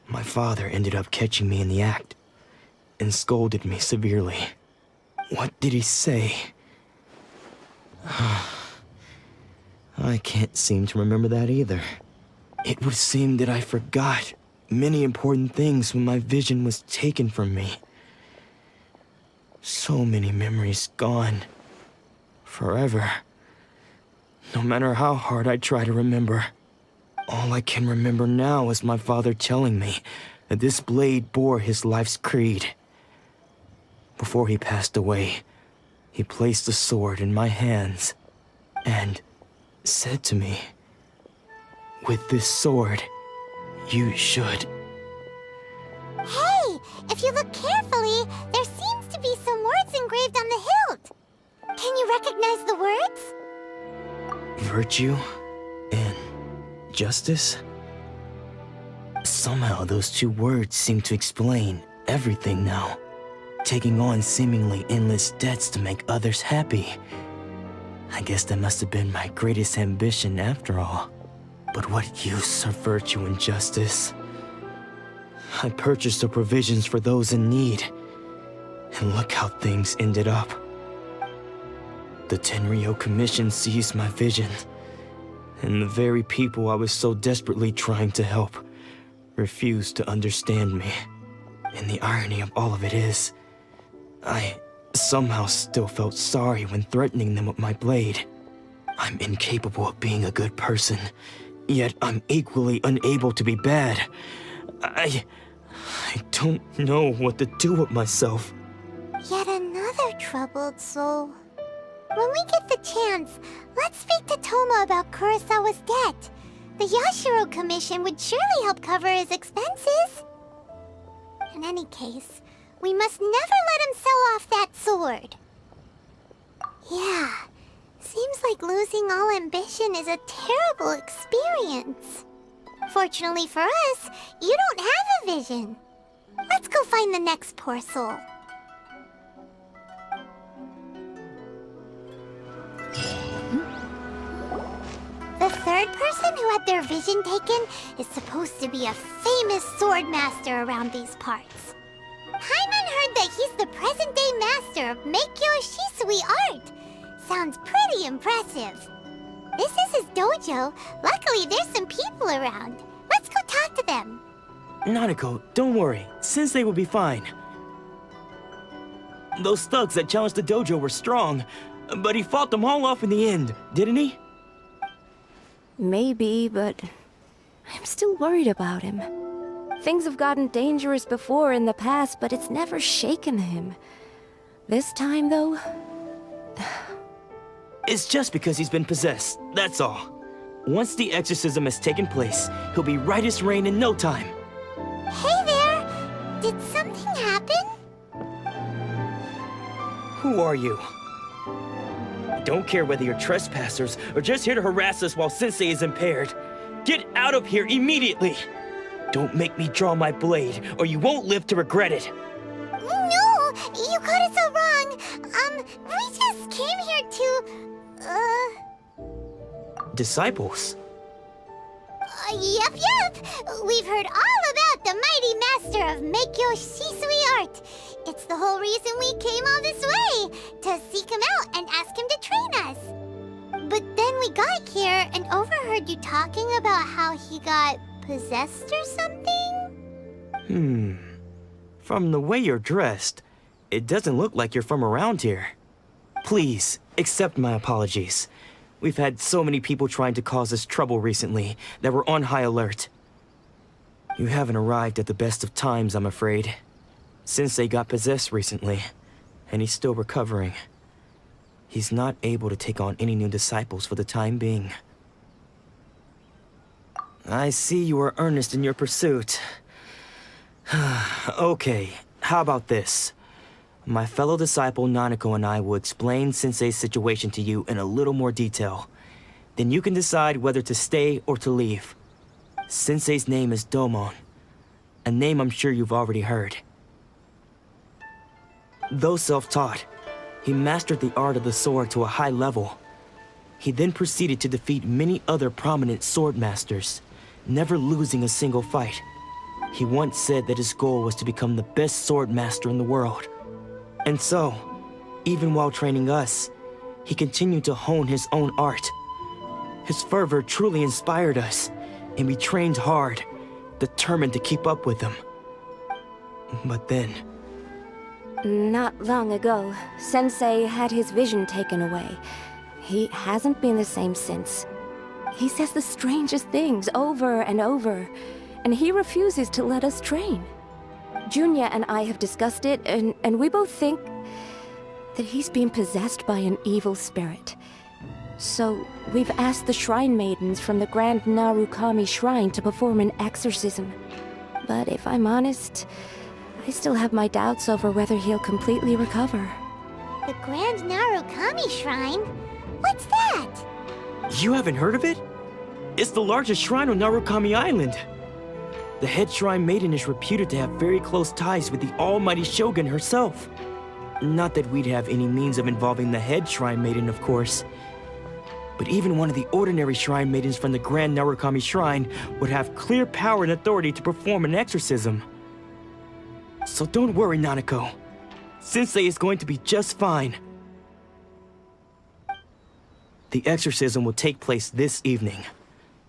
My father ended up catching me in the act and scolded me severely. What did he say? I can't seem to remember that either. It would seem that I forgot many important things when my vision was taken from me. So many memories gone. Forever. No matter how hard I try to remember. All I can remember now is my father telling me that this blade bore his life's creed. Before he passed away, he placed the sword in my hands and said to me, "With this sword, you should..." Hey, if you look carefully, there seems to be some words engraved engraved on the hilt. Can you recognize the words? Virtue and justice? Somehow those two words seem to explain everything now. Taking on seemingly endless debts to make others happy. I guess that must have been my greatest ambition after all. But what use are virtue and justice? I purchased the provisions for those in need. And look how things ended up. The Tenryou Commission seized my vision. And the very people I was so desperately trying to help refused to understand me. And the irony of all of it is, I somehow still felt sorry when threatening them with my blade. I'm incapable of being a good person, yet I'm equally unable to be bad. I don't know what to do with myself. Yet another troubled soul. When we get the chance, let's speak to Toma about Kurosawa's debt. The Yashiro Commission would surely help cover his expenses. In any case, we must never let him sell off that sword. Yeah, seems like losing all ambition is a terrible experience. Fortunately for us, you don't have a vision. Let's go find the next poor soul. The third person who had their vision taken is supposed to be a famous sword master around these parts. Paimon heard that he's the present-day master of Meikyo Shisui art. Sounds pretty impressive. This is his dojo. Luckily, there's some people around. Let's go talk to them. Nanako, don't worry. Sensei will be fine. Those thugs that challenged the dojo were strong, but he fought them all off in the end, didn't he? Maybe, but I'm still worried about him. Things have gotten dangerous before in the past, but it's never shaken him. This time, though... It's just because he's been possessed, that's all. Once the exorcism has taken place, he'll be right as rain in no time. Hey there! Did something happen? Who are you? I don't care whether you're trespassers or just here to harass us while Sensei is impaired. Get out of here immediately! Don't make me draw my blade, or you won't live to regret it. No! You got it so wrong! We just came here to... Disciples? Yep. We've heard all about the mighty master of Meikyo Shisui art. It's the whole reason we came all this way, to seek him out and ask him to train us. But then we got here and overheard you talking about how he got possessed or something? From the way you're dressed, it doesn't look like you're from around here. Please, accept my apologies. We've had so many people trying to cause us trouble recently that we're on high alert. You haven't arrived at the best of times, I'm afraid. Sensei got possessed recently, and he's still recovering. He's not able to take on any new disciples for the time being. I see you are earnest in your pursuit. Okay, how about this? My fellow disciple Nanako and I will explain Sensei's situation to you in a little more detail. Then you can decide whether to stay or to leave. Sensei's name is Domon, a name I'm sure you've already heard. Though self-taught, he mastered the art of the sword to a high level. He then proceeded to defeat many other prominent sword masters, never losing a single fight. He once said that his goal was to become the best sword master in the world. And so, even while training us, he continued to hone his own art. His fervor truly inspired us, and we trained hard, determined to keep up with him. But then... Not long ago, Sensei had his vision taken away. He hasn't been the same since. He says the strangest things over and over, and he refuses to let us train. Junya and I have discussed it, and we both think that he's being possessed by an evil spirit. So, we've asked the shrine maidens from the Grand Narukami Shrine to perform an exorcism. But if I'm honest, I still have my doubts over whether he'll completely recover. The Grand Narukami Shrine? What's that? You haven't heard of it? It's the largest shrine on Narukami Island. The head shrine maiden is reputed to have very close ties with the almighty Shogun herself. Not that we'd have any means of involving the head shrine maiden, of course. But even one of the ordinary shrine maidens from the Grand Narukami Shrine would have clear power and authority to perform an exorcism. So don't worry, Nanako. Sensei is going to be just fine. The exorcism will take place this evening.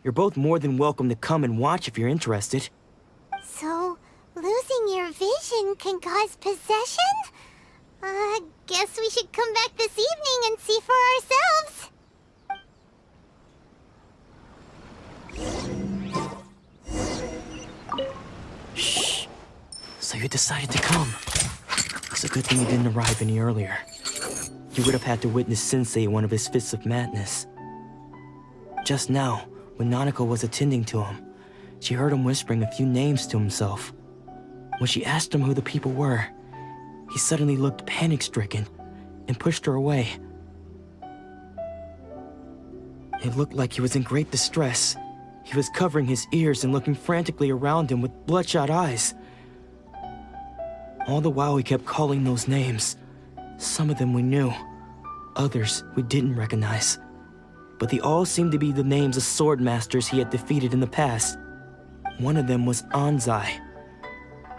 You're both more than welcome to come and watch if you're interested. So, losing your vision can cause possession? Guess we should come back this evening and see for ourselves. Shh. So you decided to come. It's a good thing you didn't arrive any earlier. You would have had to witness Sensei in one of his fits of madness. Just now, when Nanako was attending to him, she heard him whispering a few names to himself. When she asked him who the people were, he suddenly looked panic-stricken and pushed her away. It looked like he was in great distress. He was covering his ears and looking frantically around him with bloodshot eyes. All the while he kept calling those names. Some of them we knew, others we didn't recognize. But they all seemed to be the names of sword masters he had defeated in the past. One of them was Anzai.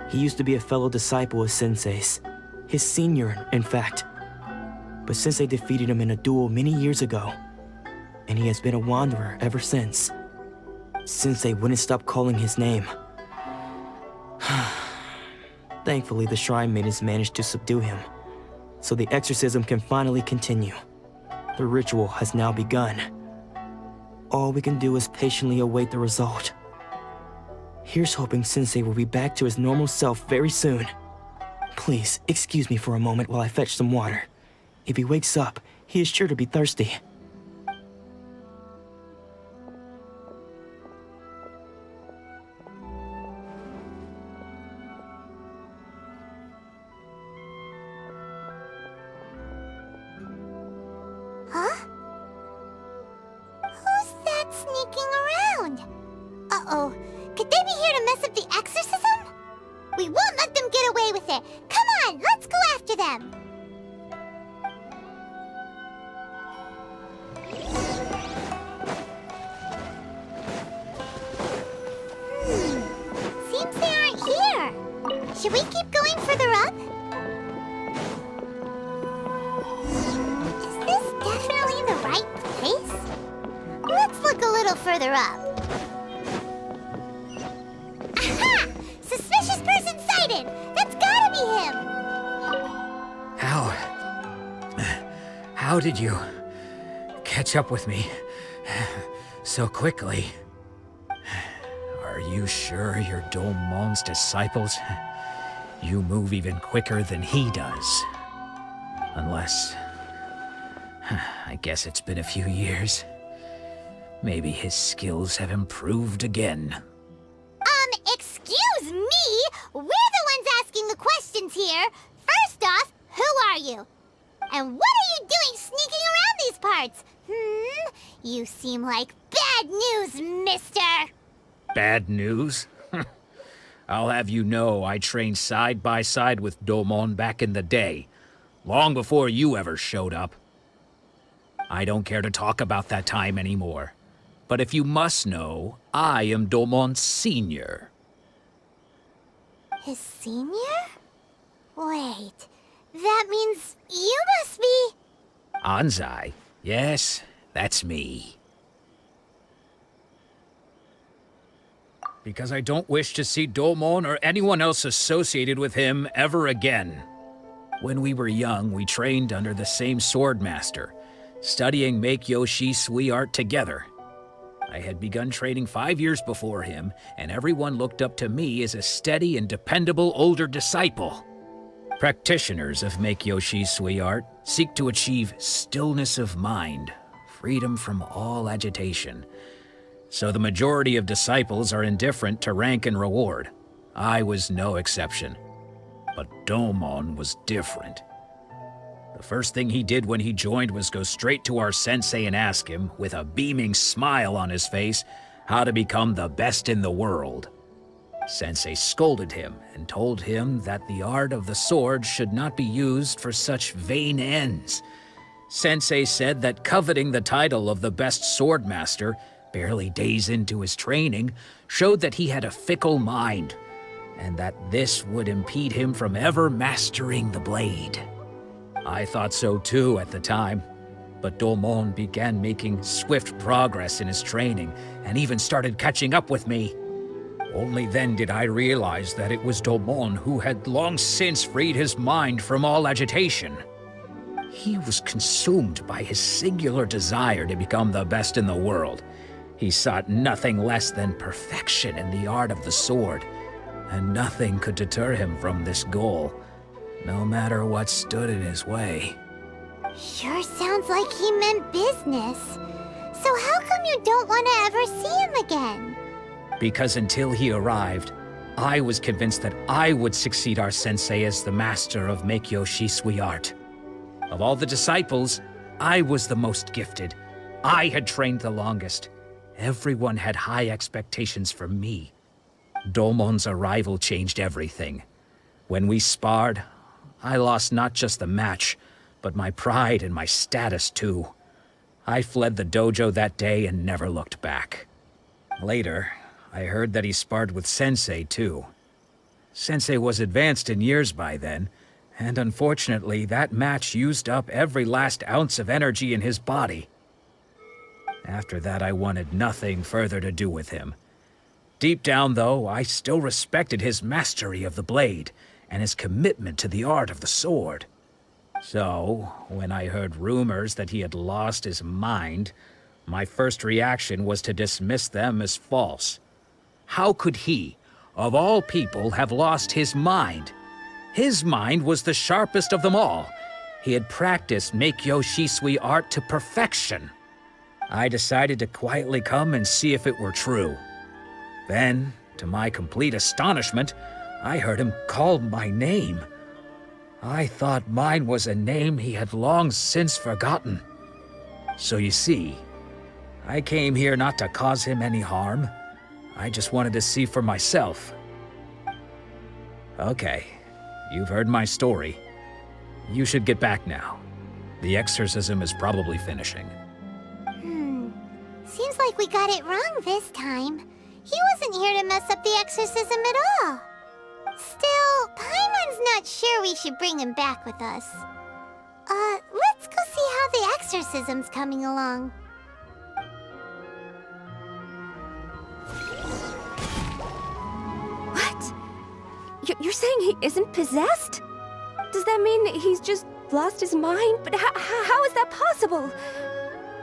He used to be a fellow disciple of Sensei's. His senior, in fact. But Sensei defeated him in a duel many years ago, and he has been a wanderer ever since. Sensei wouldn't stop calling his name. Thankfully, the shrine maidens managed to subdue him, so the exorcism can finally continue. The ritual has now begun. All we can do is patiently await the result. Here's hoping Sensei will be back to his normal self very soon. Please, excuse me for a moment while I fetch some water. If he wakes up, he is sure to be thirsty. Huh? Who's that sneaking around? Uh-oh. Could they be here to mess up the exorcism? We won't let them get away with it. Come on, let's go after them. Seems they aren't here. Should we keep going further up? Is this definitely the right place? Let's look a little further up. Aha! Suspicious person sighted! That's gotta be him! How did you catch up with me so quickly? Are you sure you're Domon's disciples? You move even quicker than he does. Unless... I guess it's been a few years. Maybe his skills have improved again. Excuse me? We're the ones asking the questions here. First off, who are you? And what are you doing sneaking around these parts? You seem like bad news, mister. Bad news? I'll have you know I trained side by side with Domon back in the day, long before you ever showed up. I don't care to talk about that time anymore. But if you must know, I am Domon's senior. His senior? Wait, that means you must be... Anzai? Yes, that's me. Because I don't wish to see Domon or anyone else associated with him ever again. When we were young, we trained under the same sword master, studying Make-Yoshi Sui art together. I had begun training 5 years before him, and everyone looked up to me as a steady and dependable older disciple. Practitioners of Make-Yoshi Sui art seek to achieve stillness of mind, freedom from all agitation. So the majority of disciples are indifferent to rank and reward. I was no exception. But Domon was different. The first thing he did when he joined was go straight to our sensei and ask him, with a beaming smile on his face, how to become the best in the world. Sensei scolded him and told him that the art of the sword should not be used for such vain ends. Sensei said that coveting the title of the best swordmaster, barely days into his training, showed that he had a fickle mind, and that this would impede him from ever mastering the blade. I thought so too at the time, but Domon began making swift progress in his training and even started catching up with me. Only then did I realize that it was Domon who had long since freed his mind from all agitation. He was consumed by his singular desire to become the best in the world. He sought nothing less than perfection in the art of the sword, and nothing could deter him from this goal, no matter what stood in his way. Sure sounds like he meant business. So how come you don't want to ever see him again? Because until he arrived, I was convinced that I would succeed our sensei as the master of Meikyo Shisui art. Of all the disciples, I was the most gifted. I had trained the longest. Everyone had high expectations for me. Domon's arrival changed everything. When we sparred, I lost not just the match, but my pride and my status too. I fled the dojo that day and never looked back. Later, I heard that he sparred with Sensei too. Sensei was advanced in years by then, and unfortunately that match used up every last ounce of energy in his body. After that, I wanted nothing further to do with him. Deep down, though, I still respected his mastery of the blade and his commitment to the art of the sword. So, when I heard rumors that he had lost his mind, my first reaction was to dismiss them as false. How could he, of all people, have lost his mind? His mind was the sharpest of them all. He had practiced Meikyo Shisui art to perfection. I decided to quietly come and see if it were true. Then, to my complete astonishment, I heard him call my name. I thought mine was a name he had long since forgotten. So you see, I came here not to cause him any harm. I just wanted to see for myself. Okay, you've heard my story. You should get back now. The exorcism is probably finishing. Seems like we got it wrong this time. He wasn't here to mess up the exorcism at all. Still, Paimon's not sure we should bring him back with us. Let's go see how the exorcism's coming along. What? You're saying he isn't possessed? Does that mean he's just lost his mind? But how is that possible?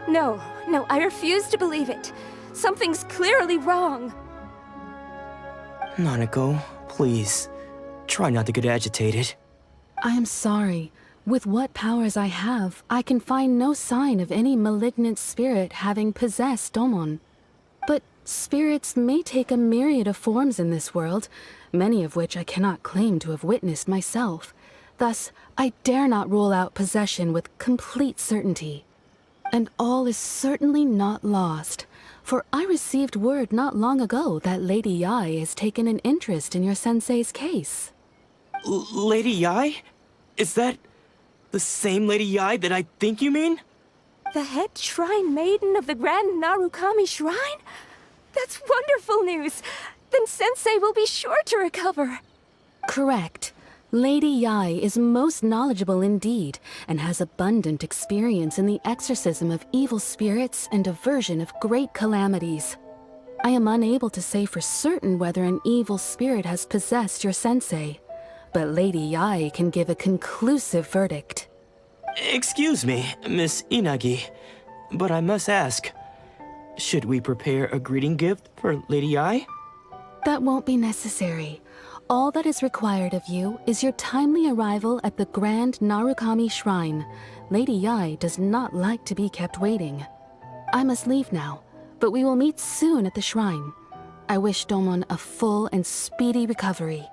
No, I refuse to believe it. Something's clearly wrong. Nanako, please, try not to get agitated. I am sorry. With what powers I have, I can find no sign of any malignant spirit having possessed Domon. But spirits may take a myriad of forms in this world, many of which I cannot claim to have witnessed myself. Thus, I dare not rule out possession with complete certainty. And all is certainly not lost, for I received word not long ago that Lady Yae has taken an interest in your sensei's case. Lady Yae? Is that the same Lady Yae that I think you mean? The head shrine maiden of the Grand Narukami Shrine? That's wonderful news! Then Sensei will be sure to recover. Correct. Lady Yae is most knowledgeable indeed, and has abundant experience in the exorcism of evil spirits and aversion of great calamities. I am unable to say for certain whether an evil spirit has possessed your sensei, but Lady Yae can give a conclusive verdict. Excuse me, Miss Inagi, but I must ask, should we prepare a greeting gift for Lady Yae? That won't be necessary. All that is required of you is your timely arrival at the Grand Narukami Shrine. Lady Yae does not like to be kept waiting. I must leave now, but we will meet soon at the shrine. I wish Domon a full and speedy recovery.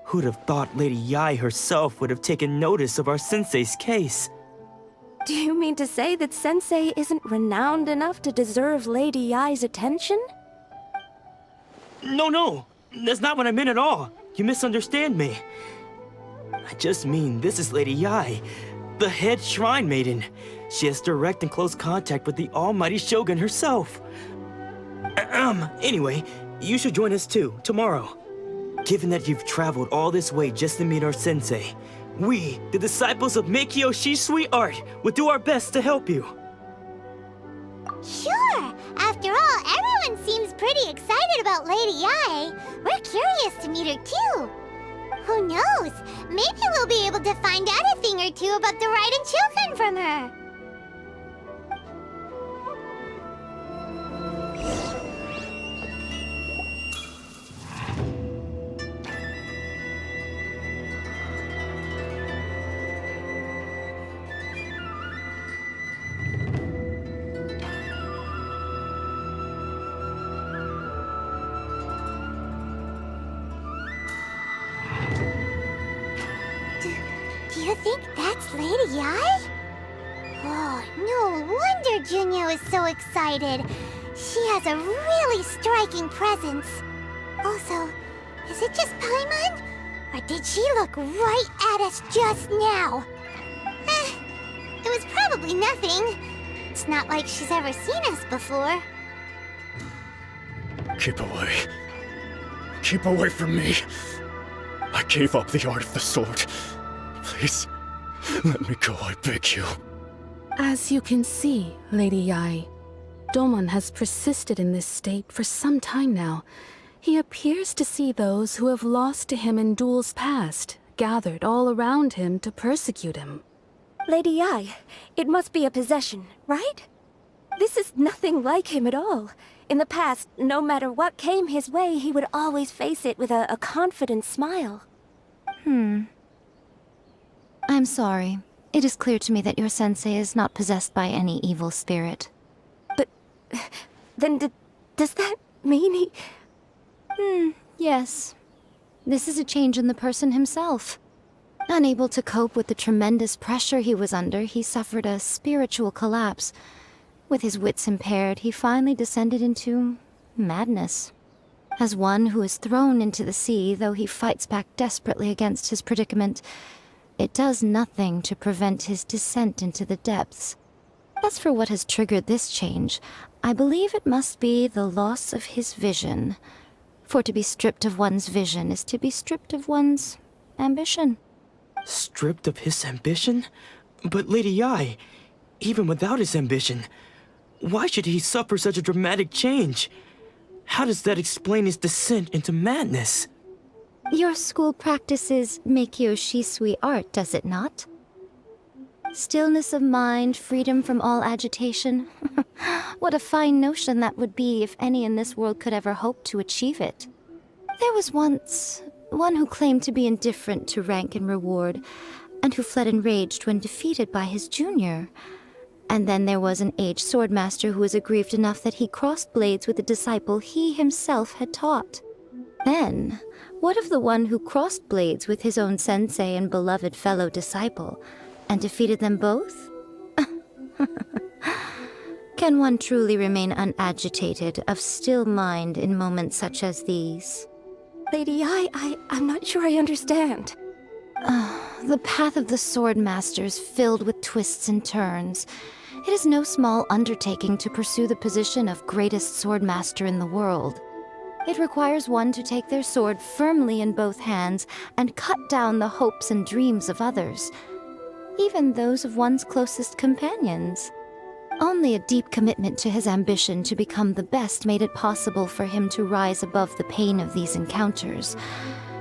Who'd have thought Lady Yae herself would have taken notice of our sensei's case? Do you mean to say that Sensei isn't renowned enough to deserve Lady Yae's attention? No, that's not what I meant at all. You misunderstand me. I just mean this is Lady Yae, the head shrine maiden. She has direct and close contact with the almighty Shogun herself. Anyway, you should join us too, tomorrow. Given that you've traveled all this way just to meet our sensei, we, the disciples of Meikyo-shi's sweet art, will do our best to help you. Sure! After all, everyone seems pretty excited about Lady Yae. We're curious to meet her too. Who knows? Maybe we'll be able to find out a thing or two about the Raiden children from her. Do you think that's Lady Yae? Oh, no wonder Junyo is so excited. She has a really striking presence. Also, is it just Paimon? Or did she look right at us just now? It was probably nothing. It's not like she's ever seen us before. Keep away. Keep away from me. I gave up the art of the sword. Please, let me go, I beg you. As you can see, Lady Yae, Domon has persisted in this state for some time now. He appears to see those who have lost to him in duels past, gathered all around him to persecute him. Lady Yae, it must be a possession, right? This is nothing like him at all. In the past, no matter what came his way, he would always face it with a confident smile. I'm sorry. It is clear to me that your sensei is not possessed by any evil spirit. But then does that mean he... Yes. This is a change in the person himself. Unable to cope with the tremendous pressure he was under, he suffered a spiritual collapse. With his wits impaired, he finally descended into madness. As one who is thrown into the sea, though he fights back desperately against his predicament, it does nothing to prevent his descent into the depths. As for what has triggered this change, I believe it must be the loss of his vision. For to be stripped of one's vision is to be stripped of one's ambition. Stripped of his ambition? But Lady Yae, even without his ambition, why should he suffer such a dramatic change? How does that explain his descent into madness? Your school practices Meikyo Shisui art, does it not? Stillness of mind, freedom from all agitation. What a fine notion that would be if any in this world could ever hope to achieve it. There was once one who claimed to be indifferent to rank and reward, and who fled enraged when defeated by his junior. And then there was an aged swordmaster who was aggrieved enough that he crossed blades with a disciple he himself had taught. Then, what of the one who crossed blades with his own sensei and beloved fellow disciple, and defeated them both? Can one truly remain unagitated, of still mind in moments such as these? Lady Yae, I'm not sure I understand. The path of the sword master is filled with twists and turns. It is no small undertaking to pursue the position of greatest swordmaster in the world. It requires one to take their sword firmly in both hands and cut down the hopes and dreams of others, even those of one's closest companions. Only a deep commitment to his ambition to become the best made it possible for him to rise above the pain of these encounters,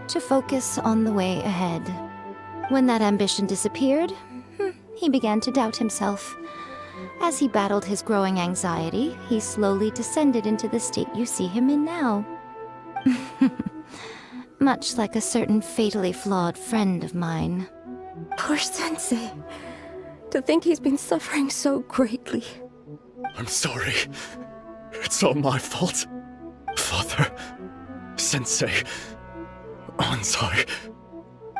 to focus on the way ahead. When that ambition disappeared, he began to doubt himself. As he battled his growing anxiety, he slowly descended into the state you see him in now. Much like a certain fatally flawed friend of mine. Poor Sensei. To think he's been suffering so greatly. I'm sorry. It's all my fault. Father, Sensei, Ansai.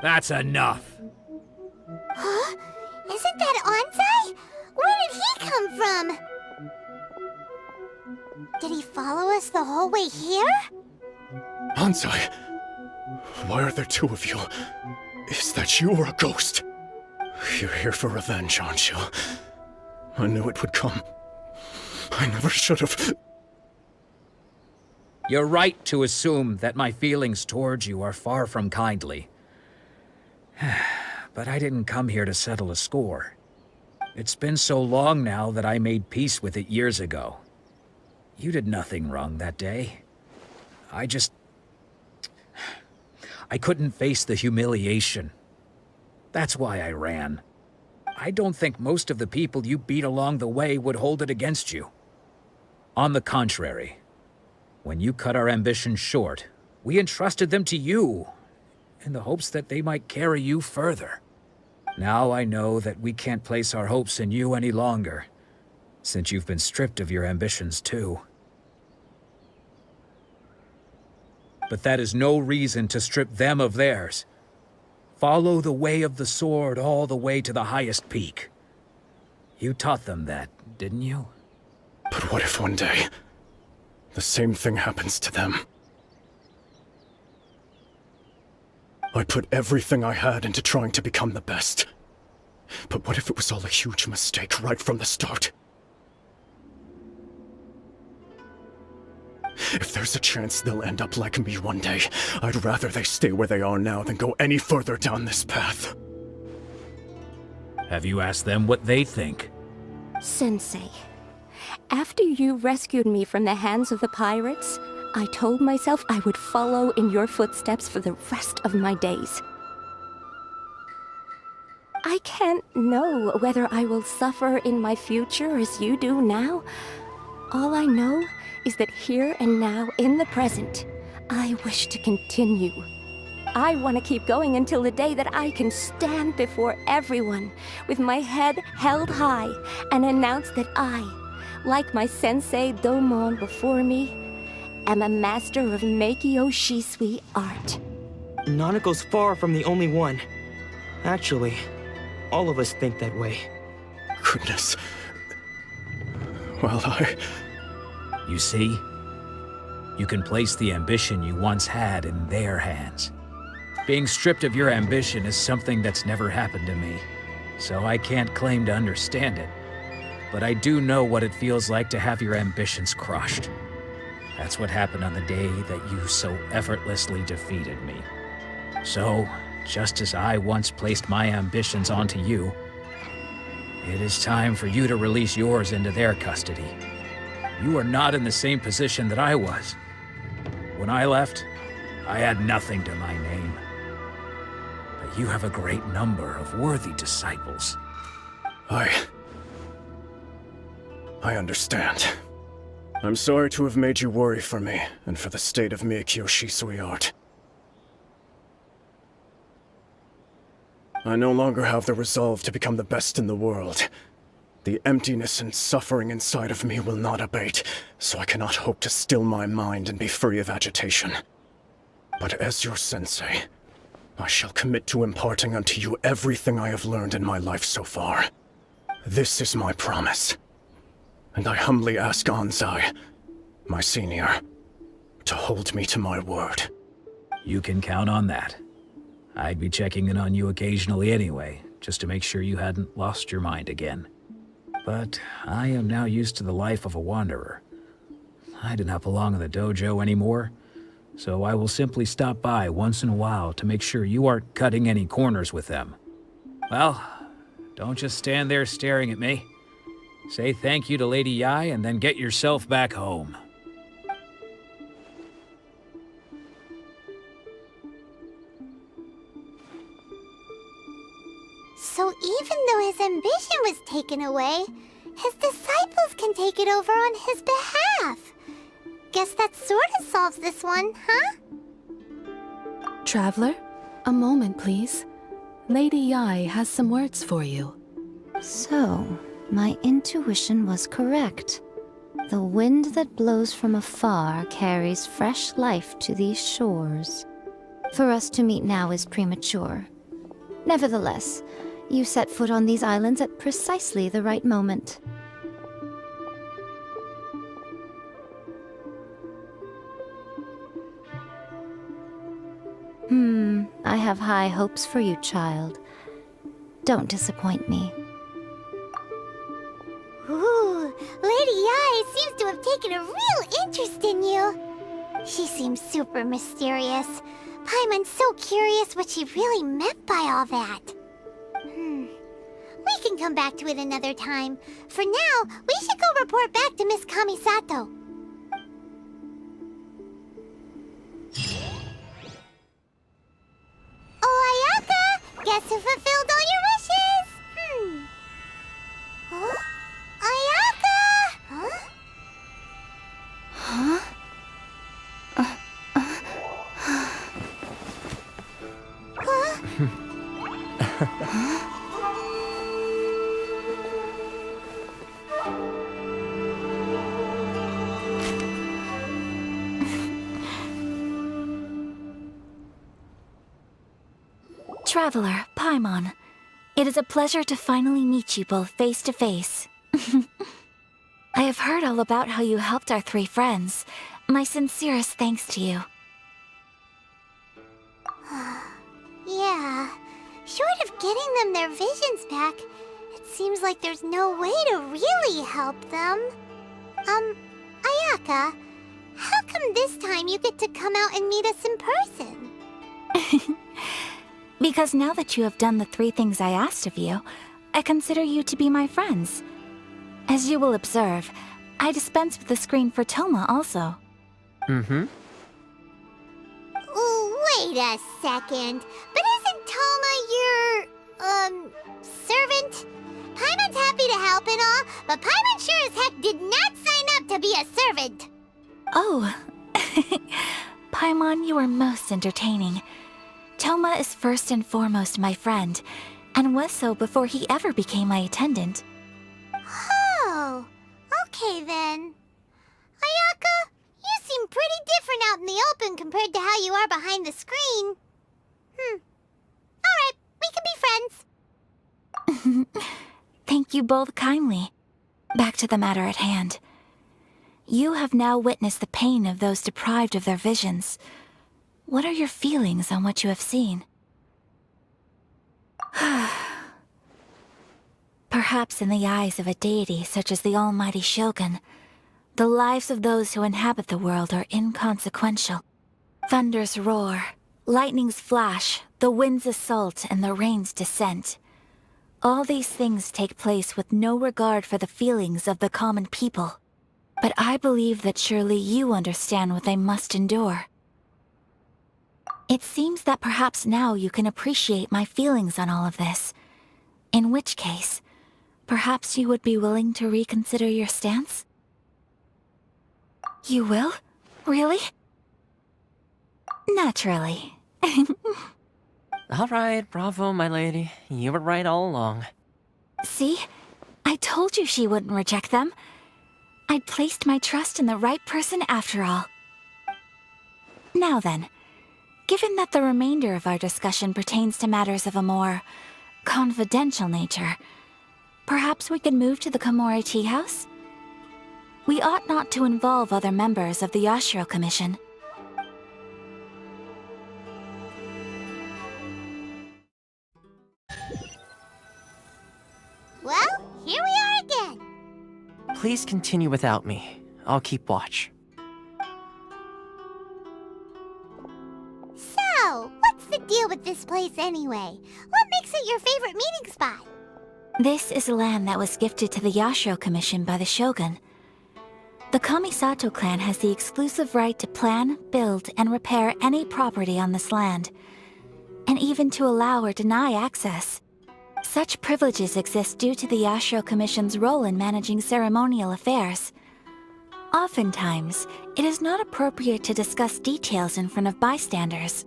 That's enough. Huh? Isn't that Onsai? Where did he come from? Did he follow us the whole way here? Onsai, why are there two of you? Is that you or a ghost? You're here for revenge, aren't you? I knew it would come. I never should have. You're right to assume that my feelings towards you are far from kindly. But I didn't come here to settle a score. It's been so long now that I made peace with it years ago. You did nothing wrong that day. I couldn't face the humiliation. That's why I ran. I don't think most of the people you beat along the way would hold it against you. On the contrary, when you cut our ambitions short, we entrusted them to you, in the hopes that they might carry you further. Now I know that we can't place our hopes in you any longer, since you've been stripped of your ambitions too. But that is no reason to strip them of theirs. Follow the way of the sword all the way to the highest peak. You taught them that, didn't you? But what if one day, the same thing happens to them? I put everything I had into trying to become the best. But what if it was all a huge mistake right from the start? If there's a chance they'll end up like me one day, I'd rather they stay where they are now than go any further down this path. Have you asked them what they think? Sensei, after you rescued me from the hands of the pirates, I told myself I would follow in your footsteps for the rest of my days. I can't know whether I will suffer in my future as you do now. All I know is that here and now, in the present, I wish to continue. I want to keep going until the day that I can stand before everyone with my head held high and announce that I, like my sensei Domon before me, am a master of Meikyo Shisui art. Nanako's far from the only one. Actually, all of us think that way. Goodness. Well, You see? You can place the ambition you once had in their hands. Being stripped of your ambition is something that's never happened to me, so I can't claim to understand it. But I do know what it feels like to have your ambitions crushed. That's what happened on the day that you so effortlessly defeated me. So, just as I once placed my ambitions onto you, it is time for you to release yours into their custody. You are not in the same position that I was. When I left, I had nothing to my name. But you have a great number of worthy disciples. I understand. I'm sorry to have made you worry for me, and for the state of Meikyo Shisui art. I no longer have the resolve to become the best in the world. The emptiness and suffering inside of me will not abate, so I cannot hope to still my mind and be free of agitation. But as your sensei, I shall commit to imparting unto you everything I have learned in my life so far. This is my promise. And I humbly ask Onsai, my senior, to hold me to my word. You can count on that. I'd be checking in on you occasionally anyway, just to make sure you hadn't lost your mind again. But I am now used to the life of a wanderer. I do not belong in the dojo anymore, so I will simply stop by once in a while to make sure you aren't cutting any corners with them. Well, don't just stand there staring at me. Say thank you to Lady Yai and then get yourself back home. So even though his ambition was taken away, his disciples can take it over on his behalf. Guess that sorta solves this one, huh? Traveler, a moment, please. Lady Yai has some words for you. So, my intuition was correct. The wind that blows from afar carries fresh life to these shores. For us to meet now is premature. Nevertheless, you set foot on these islands at precisely the right moment. I have high hopes for you, child. Don't disappoint me. Ooh, Lady Ai seems to have taken a real interest in you. She seems super mysterious. Paimon's so curious what she really meant by all that. We can come back to it another time. For now, we should go report back to Miss Kamisato. Oh, Ayaka! Guess who fulfilled all your wishes? Huh? Ayaka! Huh? Huh? Traveler, Paimon, it is a pleasure to finally meet you both face to face. I have heard all about how you helped our three friends. My sincerest thanks to you. Yeah, short of getting them their visions back, it seems like there's no way to really help them. Ayaka, how come this time you get to come out and meet us in person? Because now that you have done the 3 things I asked of you, I consider you to be my friends. As you will observe, I dispense with the screen for Toma also. Wait a second. But isn't Toma your, servant? Paimon's happy to help and all, but Paimon sure as heck did not sign up to be a servant. Oh. Paimon, you are most entertaining. Toma is first and foremost my friend, and was so before he ever became my attendant. Oh, okay then. Ayaka, you seem pretty different out in the open compared to how you are behind the screen. Alright, we can be friends. Thank you both kindly. Back to the matter at hand. You have now witnessed the pain of those deprived of their visions. What are your feelings on what you have seen? Perhaps in the eyes of a deity such as the almighty Shogun, the lives of those who inhabit the world are inconsequential. Thunders roar, lightnings flash, the winds assault, and the rains descent. All these things take place with no regard for the feelings of the common people. But I believe that surely you understand what they must endure. It seems that perhaps now you can appreciate my feelings on all of this. In which case, perhaps you would be willing to reconsider your stance? You will? Really? Naturally. All right, bravo, my lady. You were right all along. See? I told you she wouldn't reject them. I'd placed my trust in the right person after all. Now then, given that the remainder of our discussion pertains to matters of a more confidential nature, perhaps we could move to the Komore Tea House? We ought not to involve other members of the Yashiro Commission. Well, here we are again. Please continue without me. I'll keep watch. So, what's the deal with this place anyway? What makes it your favorite meeting spot? This is land that was gifted to the Yashiro Commission by the Shogun. The Kamisato clan has the exclusive right to plan, build, and repair any property on this land, and even to allow or deny access. Such privileges exist due to the Yashiro Commission's role in managing ceremonial affairs. Oftentimes, it is not appropriate to discuss details in front of bystanders.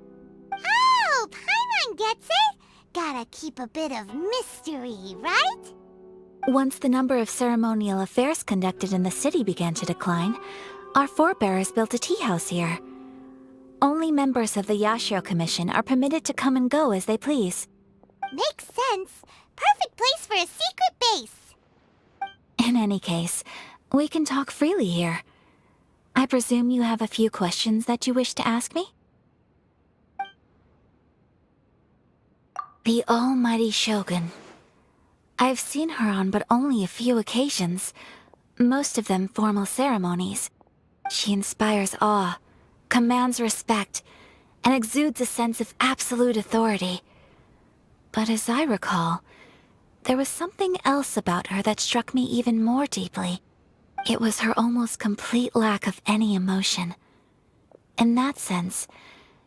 Oh, Paimon gets it! Gotta keep a bit of mystery, right? Once the number of ceremonial affairs conducted in the city began to decline, our forebears built a tea house here. Only members of the Yashiro Commission are permitted to come and go as they please. Makes sense. Perfect place for a secret base. In any case, we can talk freely here. I presume you have a few questions that you wish to ask me? The almighty Shogun. I've seen her on but only a few occasions, most of them formal ceremonies. She inspires awe, commands respect, and exudes a sense of absolute authority. But as I recall, there was something else about her that struck me even more deeply. It was her almost complete lack of any emotion. In that sense,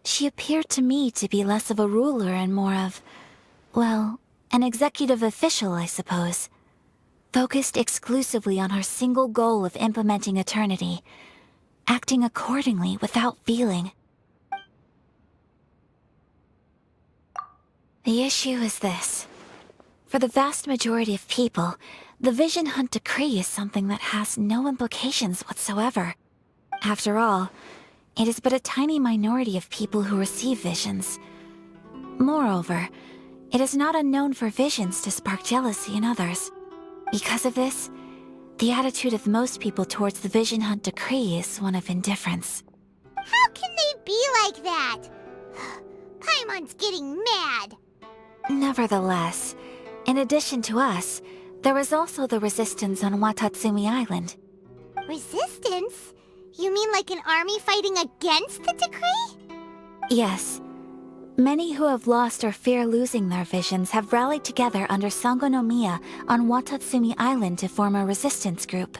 she appeared to me to be less of a ruler and more of, well, an executive official, I suppose. Focused exclusively on her single goal of implementing eternity, acting accordingly without feeling. The issue is this. For the vast majority of people, the Vision Hunt Decree is something that has no implications whatsoever. After all, it is but a tiny minority of people who receive visions. Moreover, it is not unknown for visions to spark jealousy in others. Because of this, the attitude of most people towards the Vision Hunt Decree is one of indifference. How can they be like that? Paimon's getting mad. Nevertheless, in addition to us, there is also the resistance on Watatsumi Island. Resistance? You mean like an army fighting against the decree? Yes. Many who have lost or fear losing their visions have rallied together under Sangonomiya on Watatsumi Island to form a resistance group.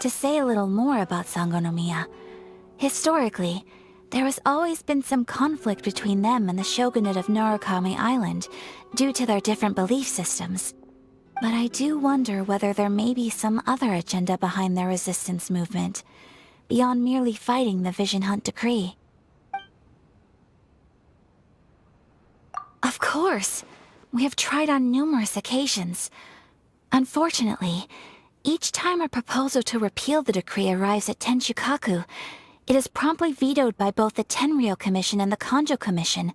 To say a little more about Sangonomiya, historically, there has always been some conflict between them and the shogunate of Narukami Island due to their different belief systems. But I do wonder whether there may be some other agenda behind their resistance movement, beyond merely fighting the Vision Hunt Decree. Of course! We have tried on numerous occasions. Unfortunately, each time a proposal to repeal the decree arrives at Tenshukaku, it is promptly vetoed by both the Tenryou Commission and the Kanjo Commission,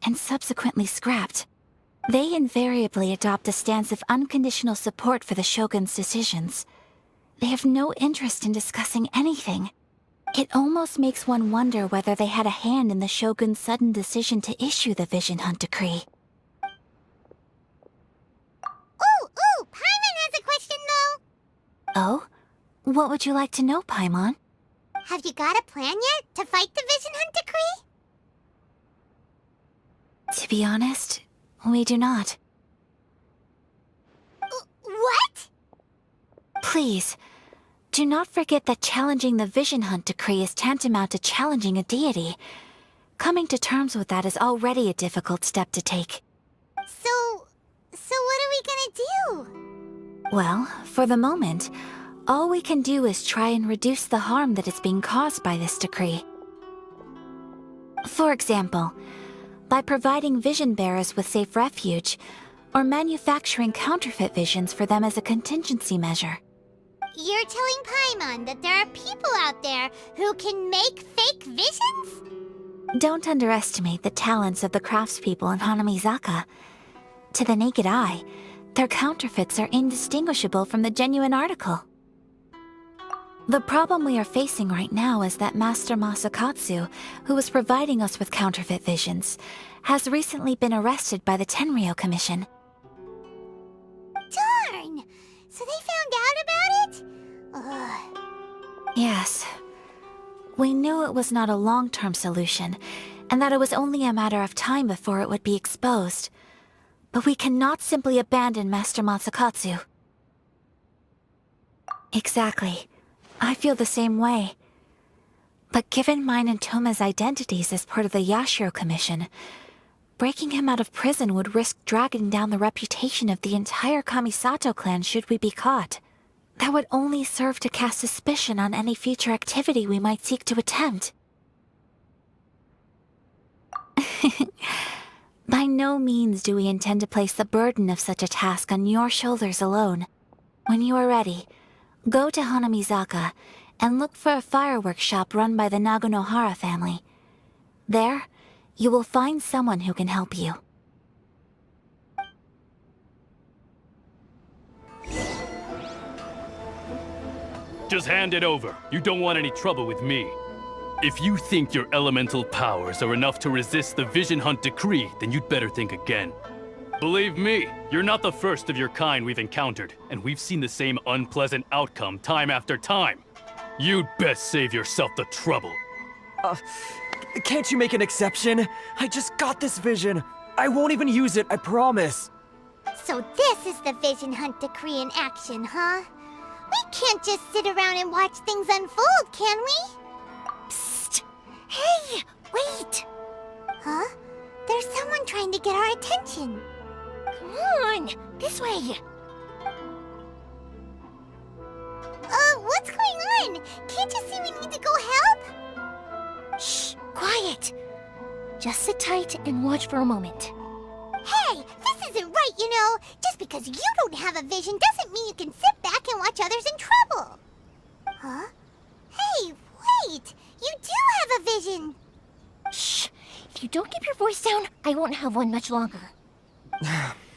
and subsequently scrapped. They invariably adopt a stance of unconditional support for the Shogun's decisions. They have no interest in discussing anything. It almost makes one wonder whether they had a hand in the Shogun's sudden decision to issue the Vision Hunt Decree. Ooh, Paimon has a question though. Oh? What would you like to know, Paimon? Have you got a plan yet to fight the Vision Hunt Decree? To be honest, we do not. What? Please, do not forget that challenging the Vision Hunt Decree is tantamount to challenging a deity. Coming to terms with that is already a difficult step to take. So what are we gonna do? Well, for the moment, all we can do is try and reduce the harm that is being caused by this decree. For example, by providing vision bearers with safe refuge, or manufacturing counterfeit visions for them as a contingency measure. You're telling Paimon that there are people out there who can make fake visions? Don't underestimate the talents of the craftspeople in Hanamizaka. To the naked eye, their counterfeits are indistinguishable from the genuine article. The problem we are facing right now is that Master Masakatsu, who was providing us with counterfeit visions, has recently been arrested by the Tenryou Commission. Darn! So they found out about it? Ugh. Yes. We knew it was not a long-term solution, and that it was only a matter of time before it would be exposed. But we cannot simply abandon Master Masakatsu. Exactly. I feel the same way. But given mine and Toma's identities as part of the Yashiro Commission, breaking him out of prison would risk dragging down the reputation of the entire Kamisato clan should we be caught. That would only serve to cast suspicion on any future activity we might seek to attempt. By no means do we intend to place the burden of such a task on your shoulders alone. When you are ready, go to Hanamizaka and look for a fireworks shop run by the Naganohara family. There, you will find someone who can help you. Just hand it over. You don't want any trouble with me. If you think your elemental powers are enough to resist the Vision Hunt decree, then you'd better think again. Believe me, you're not the first of your kind we've encountered, and we've seen the same unpleasant outcome time after time. You'd best save yourself the trouble. Can't you make an exception? I just got this vision. I won't even use it, I promise. So this is the Vision Hunt decree in action, huh? We can't just sit around and watch things unfold, can we? Psst! Hey, wait! Huh? There's someone trying to get our attention. Come on, this way. What's going on? Can't you see we need to go help? Shh, quiet. Just sit tight and watch for a moment. Hey, this isn't right, you know. Just because you don't have a vision doesn't mean you can sit back and watch others in trouble. Huh? Hey, wait! You do have a vision! Shh! If you don't keep your voice down, I won't have one much longer.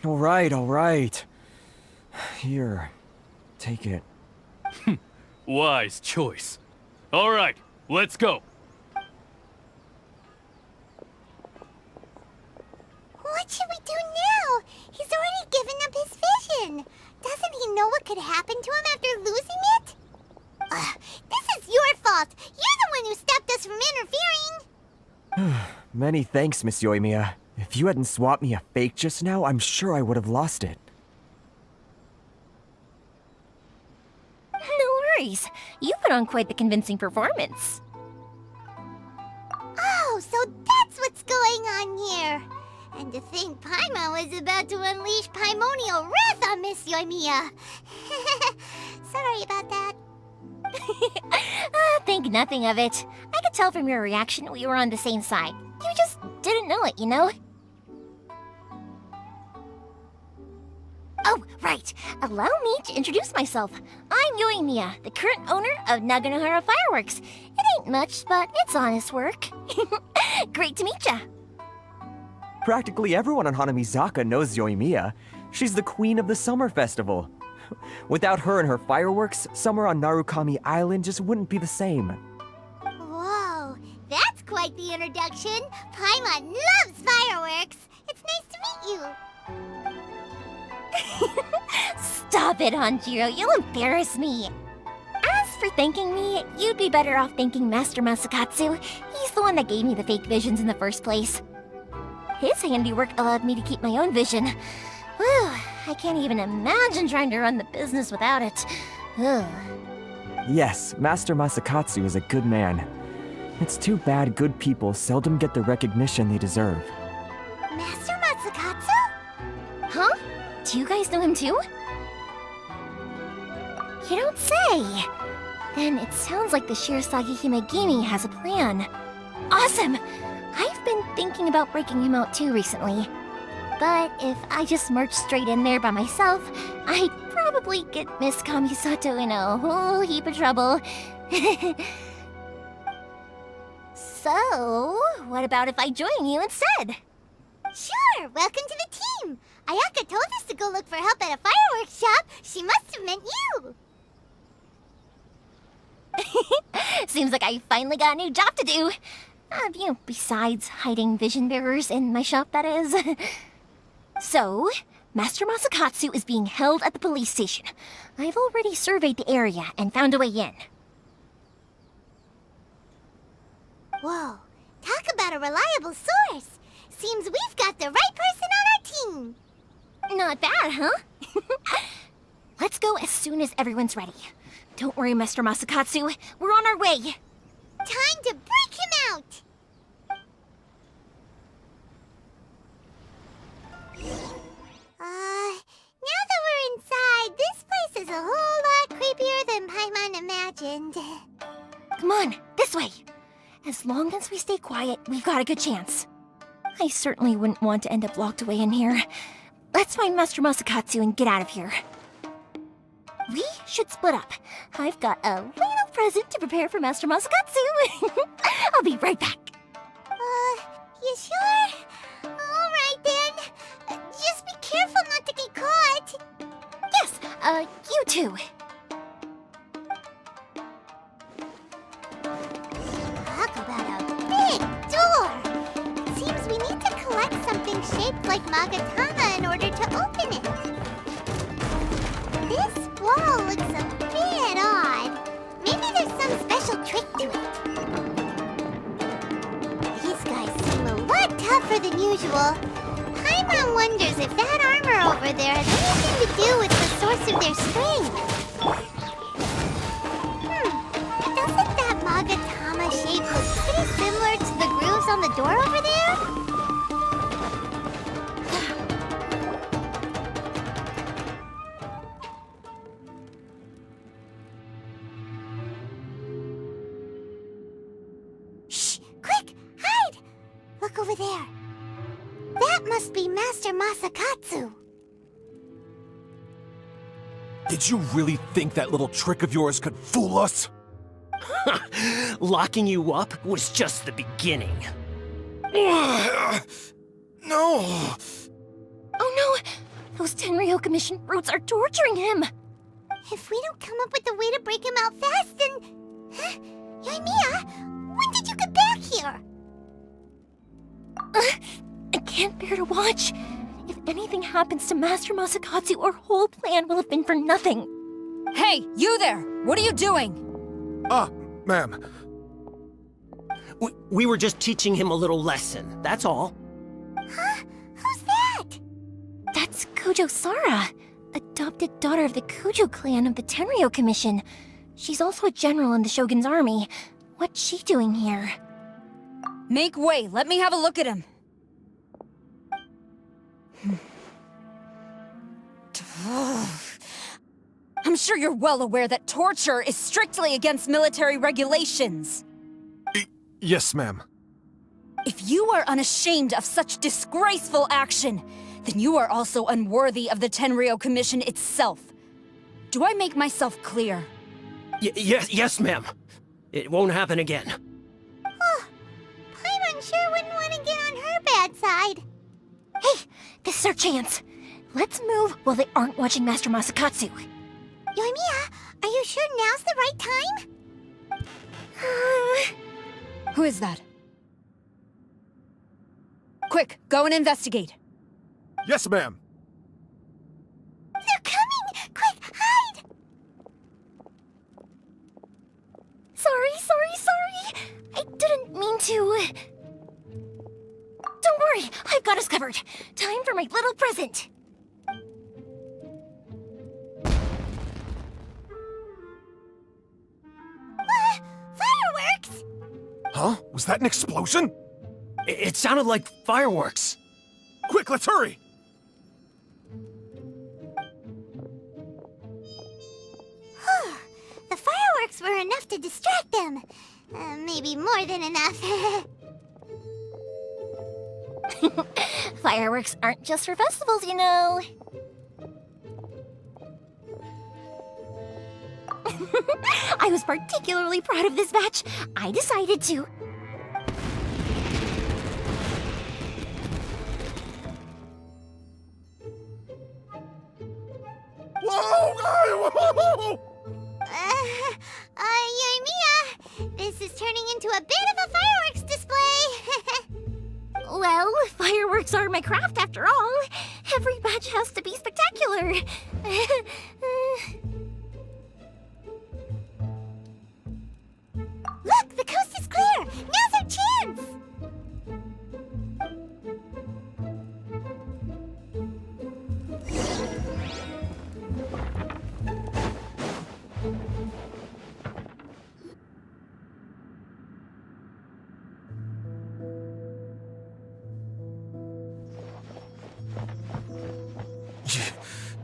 All right. Here, take it. Wise choice. All right, let's go. What should we do now? He's already given up his vision. Doesn't he know what could happen to him after losing it? This is your fault. You're the one who stopped us from interfering. Many thanks, Miss Yoimiya. If you hadn't swapped me a fake just now, I'm sure I would have lost it. No worries. You put on quite the convincing performance. Oh, so that's what's going on here. And to think Paimon was about to unleash Paimonial wrath on Miss Yoimiya. Sorry about that. Think nothing of it. I could tell from your reaction we were on the same side. You just didn't know it, you know? Oh, right. Allow me to introduce myself. I'm Yoimiya, the current owner of Naganohara Fireworks. It ain't much, but it's honest work. Great to meet ya. Practically everyone on Hanamizaka knows Yoimiya. She's the queen of the summer festival. Without her and her fireworks, summer on Narukami Island just wouldn't be the same. Whoa, that's quite the introduction. Paimon loves fireworks. It's nice to meet you. Stop it, Hanjiro. You'll embarrass me. As for thanking me, you'd be better off thanking Master Masakatsu. He's the one that gave me the fake visions in the first place. His handiwork allowed me to keep my own vision. Whew, I can't even imagine trying to run the business without it. Ugh. Yes, Master Masakatsu is a good man. It's too bad good people seldom get the recognition they deserve. Master Masakatsu? Huh? Do you guys know him too? You don't say! Then it sounds like the Shirasagi Himegimi has a plan. Awesome! I've been thinking about breaking him out too recently. But if I just marched straight in there by myself, I'd probably get Miss Kamisato in a whole heap of trouble. So, what about if I join you instead? Sure, welcome to the team. Ayaka told us to go look for help at a fireworks shop. She must have meant you. Seems like I finally got a new job to do. Besides hiding vision bearers in my shop, that is. So, Master Masakatsu is being held at the police station. I've already surveyed the area and found a way in. Whoa, talk about a reliable source. Seems we've got the right person on our team. Not bad, huh? Let's go as soon as everyone's ready. Don't worry, Master Masakatsu. We're on our way. Time to break him out! Now that we're inside, this place is a whole lot creepier than Paimon imagined. Come on, this way. As long as we stay quiet, we've got a good chance. I certainly wouldn't want to end up locked away in here. Let's find Master Masakatsu and get out of here. We should split up. I've got a little present to prepare for Master Masakatsu. I'll be right back. You sure? Alright then. Just be careful not to get caught. Yes, you too. Talk about a big door. It seems we need to collect something shaped like Magatama in order to open it. This wall looks a bit odd. Maybe there's some special trick to it. These guys seem a lot tougher than usual. Paimon wonders if that armor over there has anything to do with the source of their strength. Doesn't that Magatama shape look pretty similar to the grooves on the door over there? Shh! Quick! Hide! Look over there. That must be Master Masakatsu. Did you really think that little trick of yours could fool us? Locking you up was just the beginning. No! Oh no! Those Tenryou Commission brutes are torturing him! If we don't come up with a way to break him out fast, then... Huh? Yoimiya, when did you get back here? I can't bear to watch. If anything happens to Master Masakatsu, our whole plan will have been for nothing. Hey, you there! What are you doing? Ma'am. We were just teaching him a little lesson, that's all. Huh? Who's that? That's Kujo Sara, adopted daughter of the Kujo clan of the Tenryou Commission. She's also a general in the Shogun's army. What's she doing here? Make way, let me have a look at him. I'm sure you're well aware that torture is strictly against military regulations. Yes, ma'am. If you are unashamed of such disgraceful action, then you are also unworthy of the Tenryou Commission itself. Do I make myself clear? Yes, ma'am. It won't happen again. Oh, Paimon sure wouldn't want to get on her bad side. Hey, this is our chance. Let's move while they aren't watching Master Masakatsu. Yoimiya, are you sure now's the right time? Who is that? Quick, go and investigate. Yes, ma'am. They're coming! Quick, hide! Sorry. I didn't mean to. Don't worry, I've got us covered. Time for my little present. Fireworks! Huh? Was that an explosion? It sounded like fireworks. Quick, let's hurry! The fireworks were enough to distract them. Maybe more than enough. Fireworks aren't just for festivals, you know. I was particularly proud of this batch. I decided to. Whoa! Yoimiya, this is turning into a bit of a fireworks display. Well, fireworks are my craft after all. Every batch has to be spectacular. Look, the coast is clear. Now's our chance.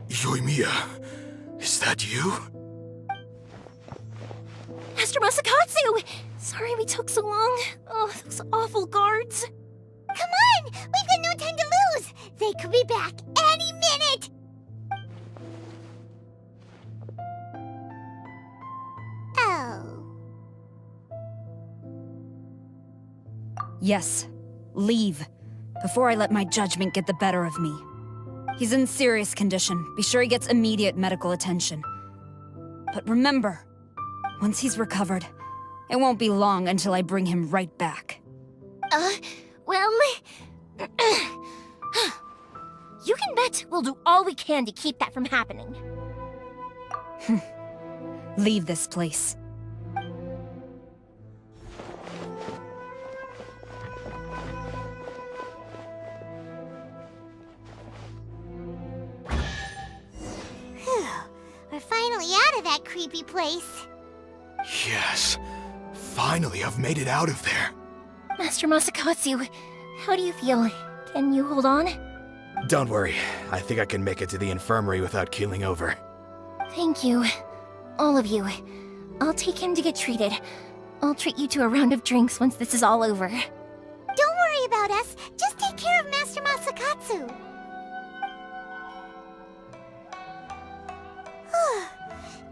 Yoimiya, is that you? Master Masakatsu! Sorry we took so long. Oh, those awful guards. Come on! We've got no time to lose! They could be back any minute! Oh. Yes, leave, before I let my judgment get the better of me. He's in serious condition. Be sure he gets immediate medical attention. But remember, once he's recovered, it won't be long until I bring him right back. Well... You can bet we'll do all we can to keep that from happening. Leave this place. Phew. We're finally out of that creepy place. Yes. Finally, I've made it out of there. Master Masakatsu, how do you feel? Can you hold on? Don't worry. I think I can make it to the infirmary without keeling over. Thank you. All of you. I'll take him to get treated. I'll treat you to a round of drinks once this is all over. Don't worry about us. Just take care of Master Masakatsu.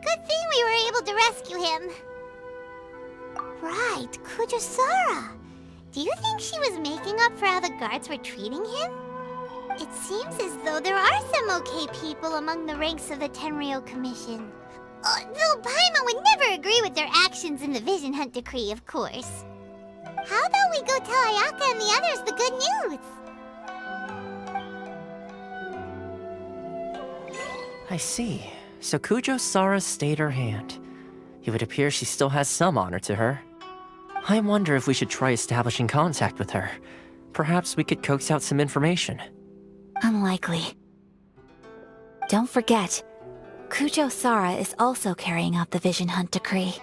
Good thing we were able to rescue him. Right, Kujosara. Do you think she was making up for how the guards were treating him? It seems as though there are some okay people among the ranks of the Tenryou Commission. Though Paimon would never agree with their actions in the Vision Hunt Decree, of course. How about we go tell Ayaka and the others the good news? I see. So Kujo-Sara stayed her hand. It would appear she still has some honor to her. I wonder if we should try establishing contact with her. Perhaps we could coax out some information. Unlikely. Don't forget, Kujo-Sara is also carrying out the Vision Hunt Decree.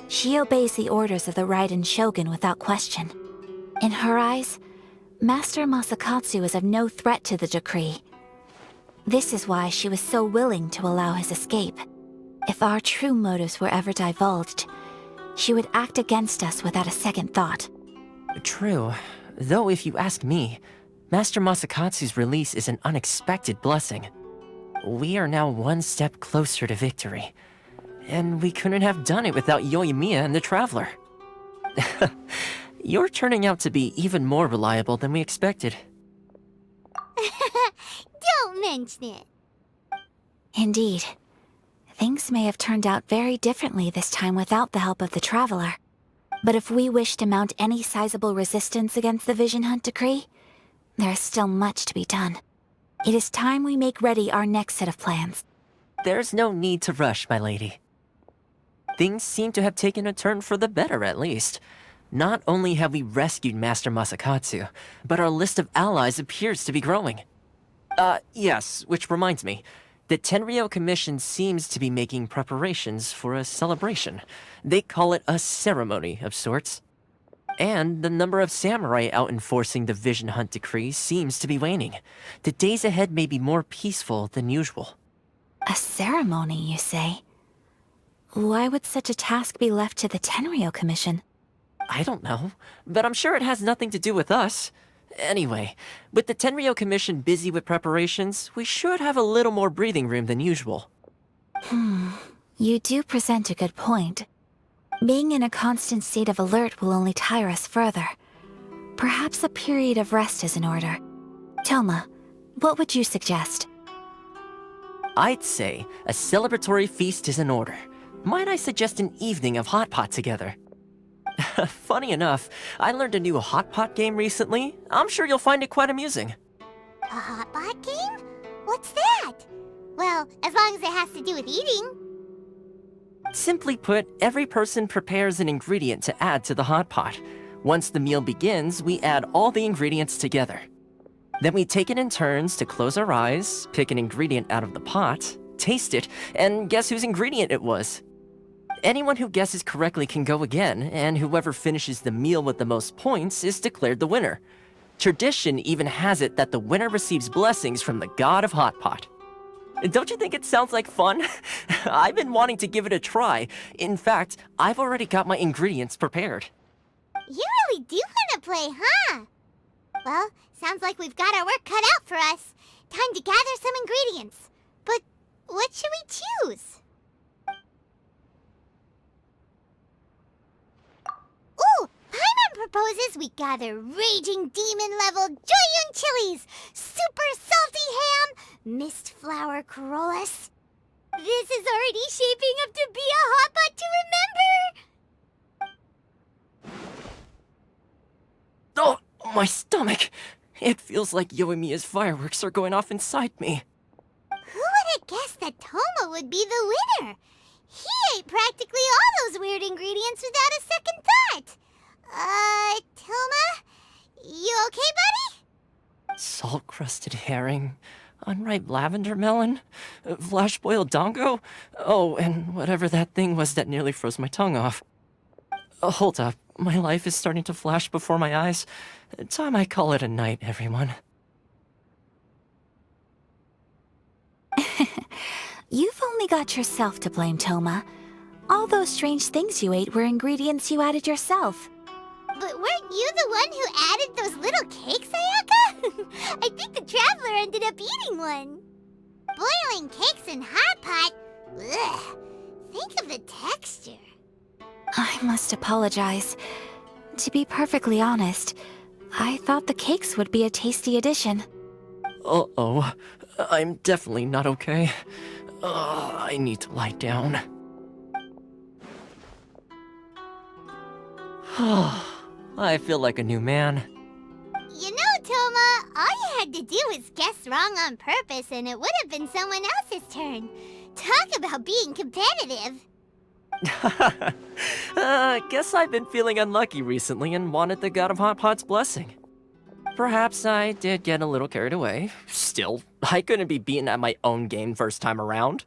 She obeys the orders of the Raiden Shogun without question. In her eyes, Master Masakatsu is of no threat to the decree. This is why she was so willing to allow his escape. If our true motives were ever divulged, she would act against us without a second thought. True. Though if you ask me, Master Masakatsu's release is an unexpected blessing. We are now one step closer to victory. And we couldn't have done it without Eutimia and the Traveler. You're turning out to be even more reliable than we expected. Don't mention it. Indeed. Things may have turned out very differently this time without the help of the Traveler. But if we wish to mount any sizable resistance against the Vision Hunt Decree, there is still much to be done. It is time we make ready our next set of plans. There's no need to rush, my lady. Things seem to have taken a turn for the better, at least. Not only have we rescued Master Masakatsu, but our list of allies appears to be growing. Yes, which reminds me. The Tenryou Commission seems to be making preparations for a celebration. They call it a ceremony of sorts. And the number of samurai out enforcing the Vision Hunt Decree seems to be waning. The days ahead may be more peaceful than usual. A ceremony, you say? Why would such a task be left to the Tenryou Commission? I don't know, but I'm sure it has nothing to do with us. Anyway, with the Tenryou Commission busy with preparations, we should have a little more breathing room than usual. You do present a good point. Being in a constant state of alert will only tire us further. Perhaps a period of rest is in order. Toma, what would you suggest? I'd say a celebratory feast is in order. Might I suggest an evening of hot pot together? Funny enough, I learned a new hot pot game recently. I'm sure you'll find it quite amusing. A hot pot game? What's that? Well, as long as it has to do with eating. Simply put, every person prepares an ingredient to add to the hot pot. Once the meal begins, we add all the ingredients together. Then we take it in turns to close our eyes, pick an ingredient out of the pot, taste it, and guess whose ingredient it was. Anyone who guesses correctly can go again, and whoever finishes the meal with the most points is declared the winner. Tradition even has it that the winner receives blessings from the god of hot pot. Don't you think it sounds like fun? I've been wanting to give it a try. In fact, I've already got my ingredients prepared. You really do want to play, huh? Well, sounds like we've got our work cut out for us. Time to gather some ingredients. But what should we choose? Ooh, Paimon poses, we gather raging demon-level Joyun chilies, super salty ham, mist flower corollas. This is already shaping up to be a hot pot to remember! Oh, my stomach! It feels like Yoimiya's fireworks are going off inside me. Who would have guessed that Toma would be the winner? He ate practically all those weird ingredients without a second thought. Toma? You okay, buddy? Salt-crusted herring, unripe lavender melon, flash-boiled dongo? Oh, and whatever that thing was that nearly froze my tongue off. Hold up, my life is starting to flash before my eyes. Time I call it a night, everyone. You've only got yourself to blame, Toma. All those strange things you ate were ingredients you added yourself. But weren't you the one who added those little cakes, Ayaka? I think the Traveler ended up eating one. Boiling cakes in hot pot? Ugh. Think of the texture. I must apologize. To be perfectly honest, I thought the cakes would be a tasty addition. Uh-oh. I'm definitely not okay. I need to lie down. I feel like a new man. You know, Toma, all you had to do was guess wrong on purpose and it would have been someone else's turn. Talk about being competitive. Guess I've been feeling unlucky recently and wanted the God of Hot Pot's blessing. Perhaps I did get a little carried away. Still, I couldn't be beaten at my own game first time around.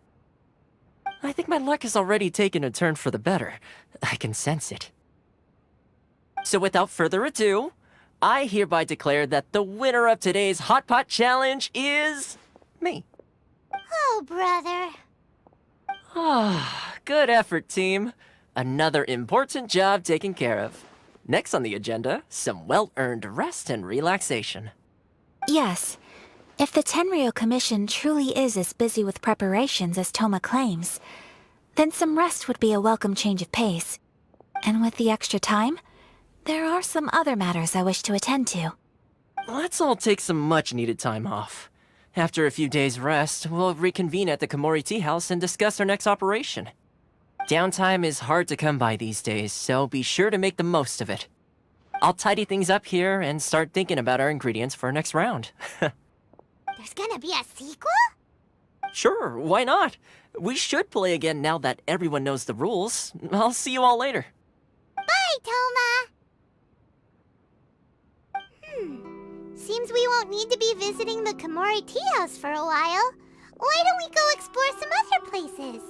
I think my luck has already taken a turn for the better. I can sense it. So without further ado, I hereby declare that the winner of today's Hot Pot Challenge is... me. Oh, brother. Good effort, team. Another important job taken care of. Next on the agenda, some well-earned rest and relaxation. Yes. If the Tenryou Commission truly is as busy with preparations as Toma claims, then some rest would be a welcome change of pace. And with the extra time, there are some other matters I wish to attend to. Let's all take some much-needed time off. After a few days' rest, we'll reconvene at the Komori Tea House and discuss our next operation. Downtime is hard to come by these days, so be sure to make the most of it. I'll tidy things up here and start thinking about our ingredients for our next round. There's gonna be a sequel? Sure, why not? We should play again now that everyone knows the rules. I'll see you all later. Bye, Toma! Seems we won't need to be visiting the Komori Tea House for a while. Why don't we go explore some other places?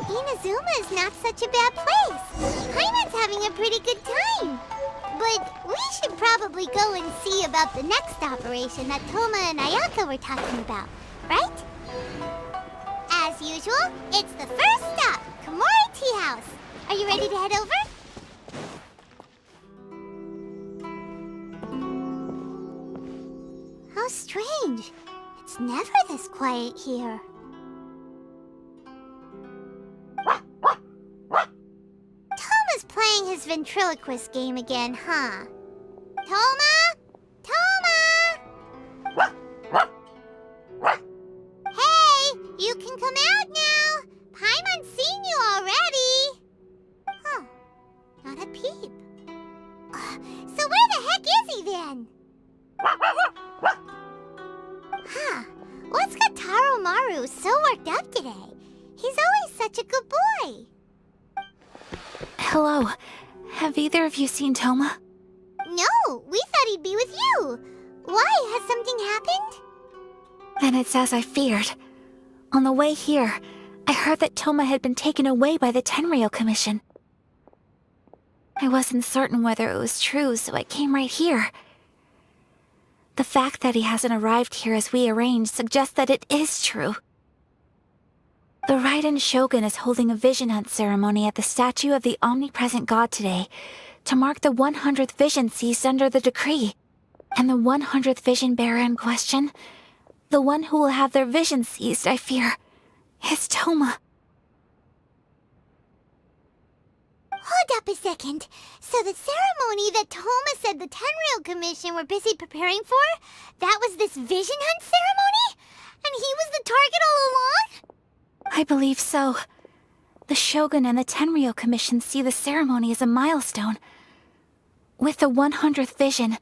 Inazuma is not such a bad place. Paimon's having a pretty good time. But we should probably go and see about the next operation that Toma and Ayaka were talking about, right? As usual, it's the first stop, Komori Tea House. Are you ready to head over? How strange. It's never this quiet here. Toma's playing his ventriloquist game again, huh? Toma? Toma! Hey, you can come out now. Paimon's seen you already. Huh, not a peep. So where the heck is he then? Huh, what's got Taro Maru so worked up today? He's always such a good boy. Hello. Have either of you seen Toma? No, we thought he'd be with you. Why? Has something happened? Then it's as I feared. On the way here, I heard that Toma had been taken away by the Tenryou Commission. I wasn't certain whether it was true, so I came right here. The fact that he hasn't arrived here as we arranged suggests that it is true. The Raiden Shogun is holding a vision hunt ceremony at the statue of the omnipresent god today to mark the 100th vision seized under the decree. And the 100th vision bearer in question, the one who will have their vision seized, I fear, is Toma. Hold up a second. So the ceremony that Toma said the Tenryou Commission were busy preparing for, that was this vision hunt ceremony? And he was the target all along? I believe so. The Shogun and the Tenryou Commission see the ceremony as a milestone. With the 100th vision,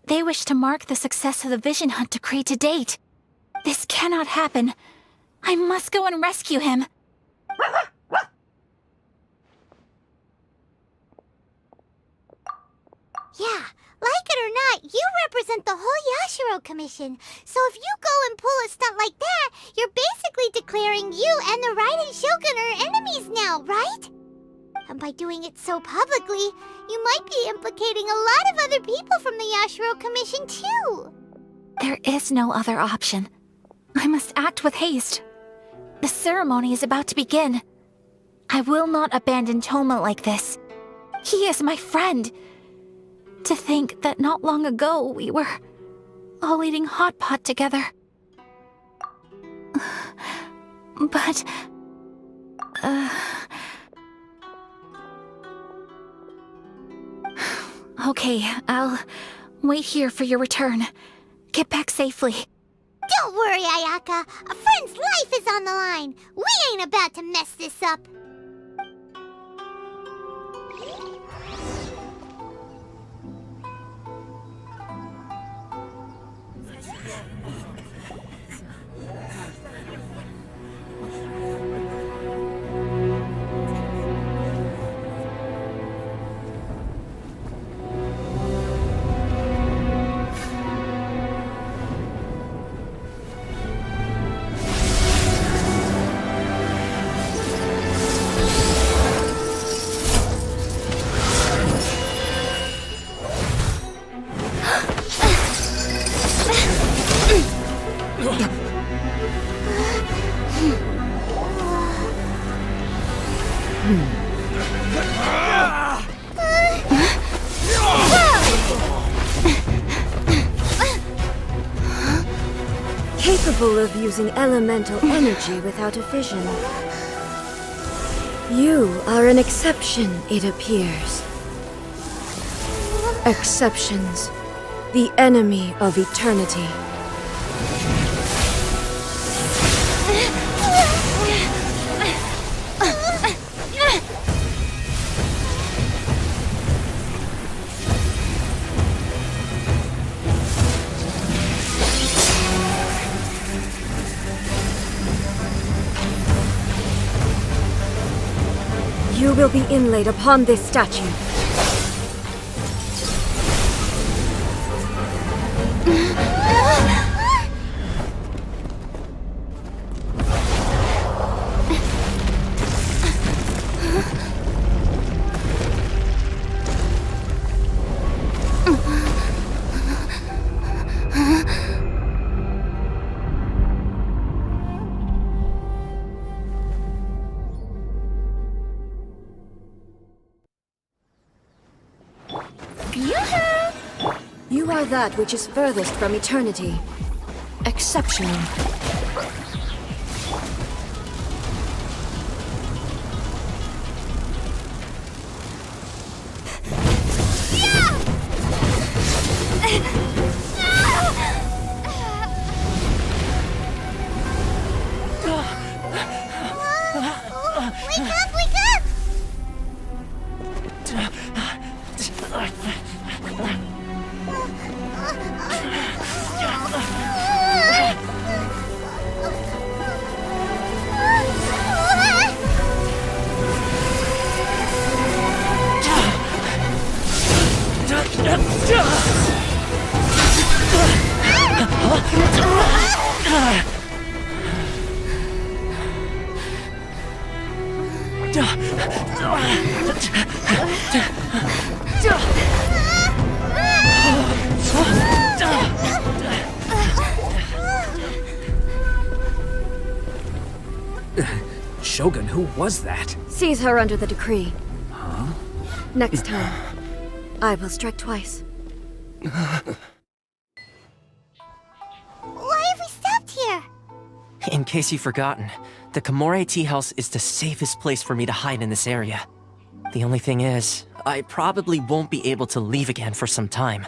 they wish to mark the success of the vision hunt decree to date. This cannot happen. I must go and rescue him. Yeah, like it or not, you represent the whole Yashiro Commission. So if you go and pull a stunt like that, you're basically declaring you and the Raiden Shogun are enemies now, right? And by doing it so publicly, you might be implicating a lot of other people from the Yashiro Commission too. There is no other option. I must act with haste. The ceremony is about to begin. I will not abandon Toma like this. He is my friend. To think that not long ago we were all eating hot pot together. But... Okay, I'll wait here for your return. Get back safely. Don't worry, Ayaka. A friend's life is on the line. We ain't about to mess this up. Capable of using elemental energy without a fission. You are an exception, it appears. Exceptions, the enemy of eternity. You will be inlaid upon this statue. You are that which is furthest from eternity. Exceptional. Wake up, wake up! Shogun, who was that? Seize her under the decree. Huh? Next time, I will strike twice. In case you've forgotten, the Komore Tea House is the safest place for me to hide in this area. The only thing is, I probably won't be able to leave again for some time.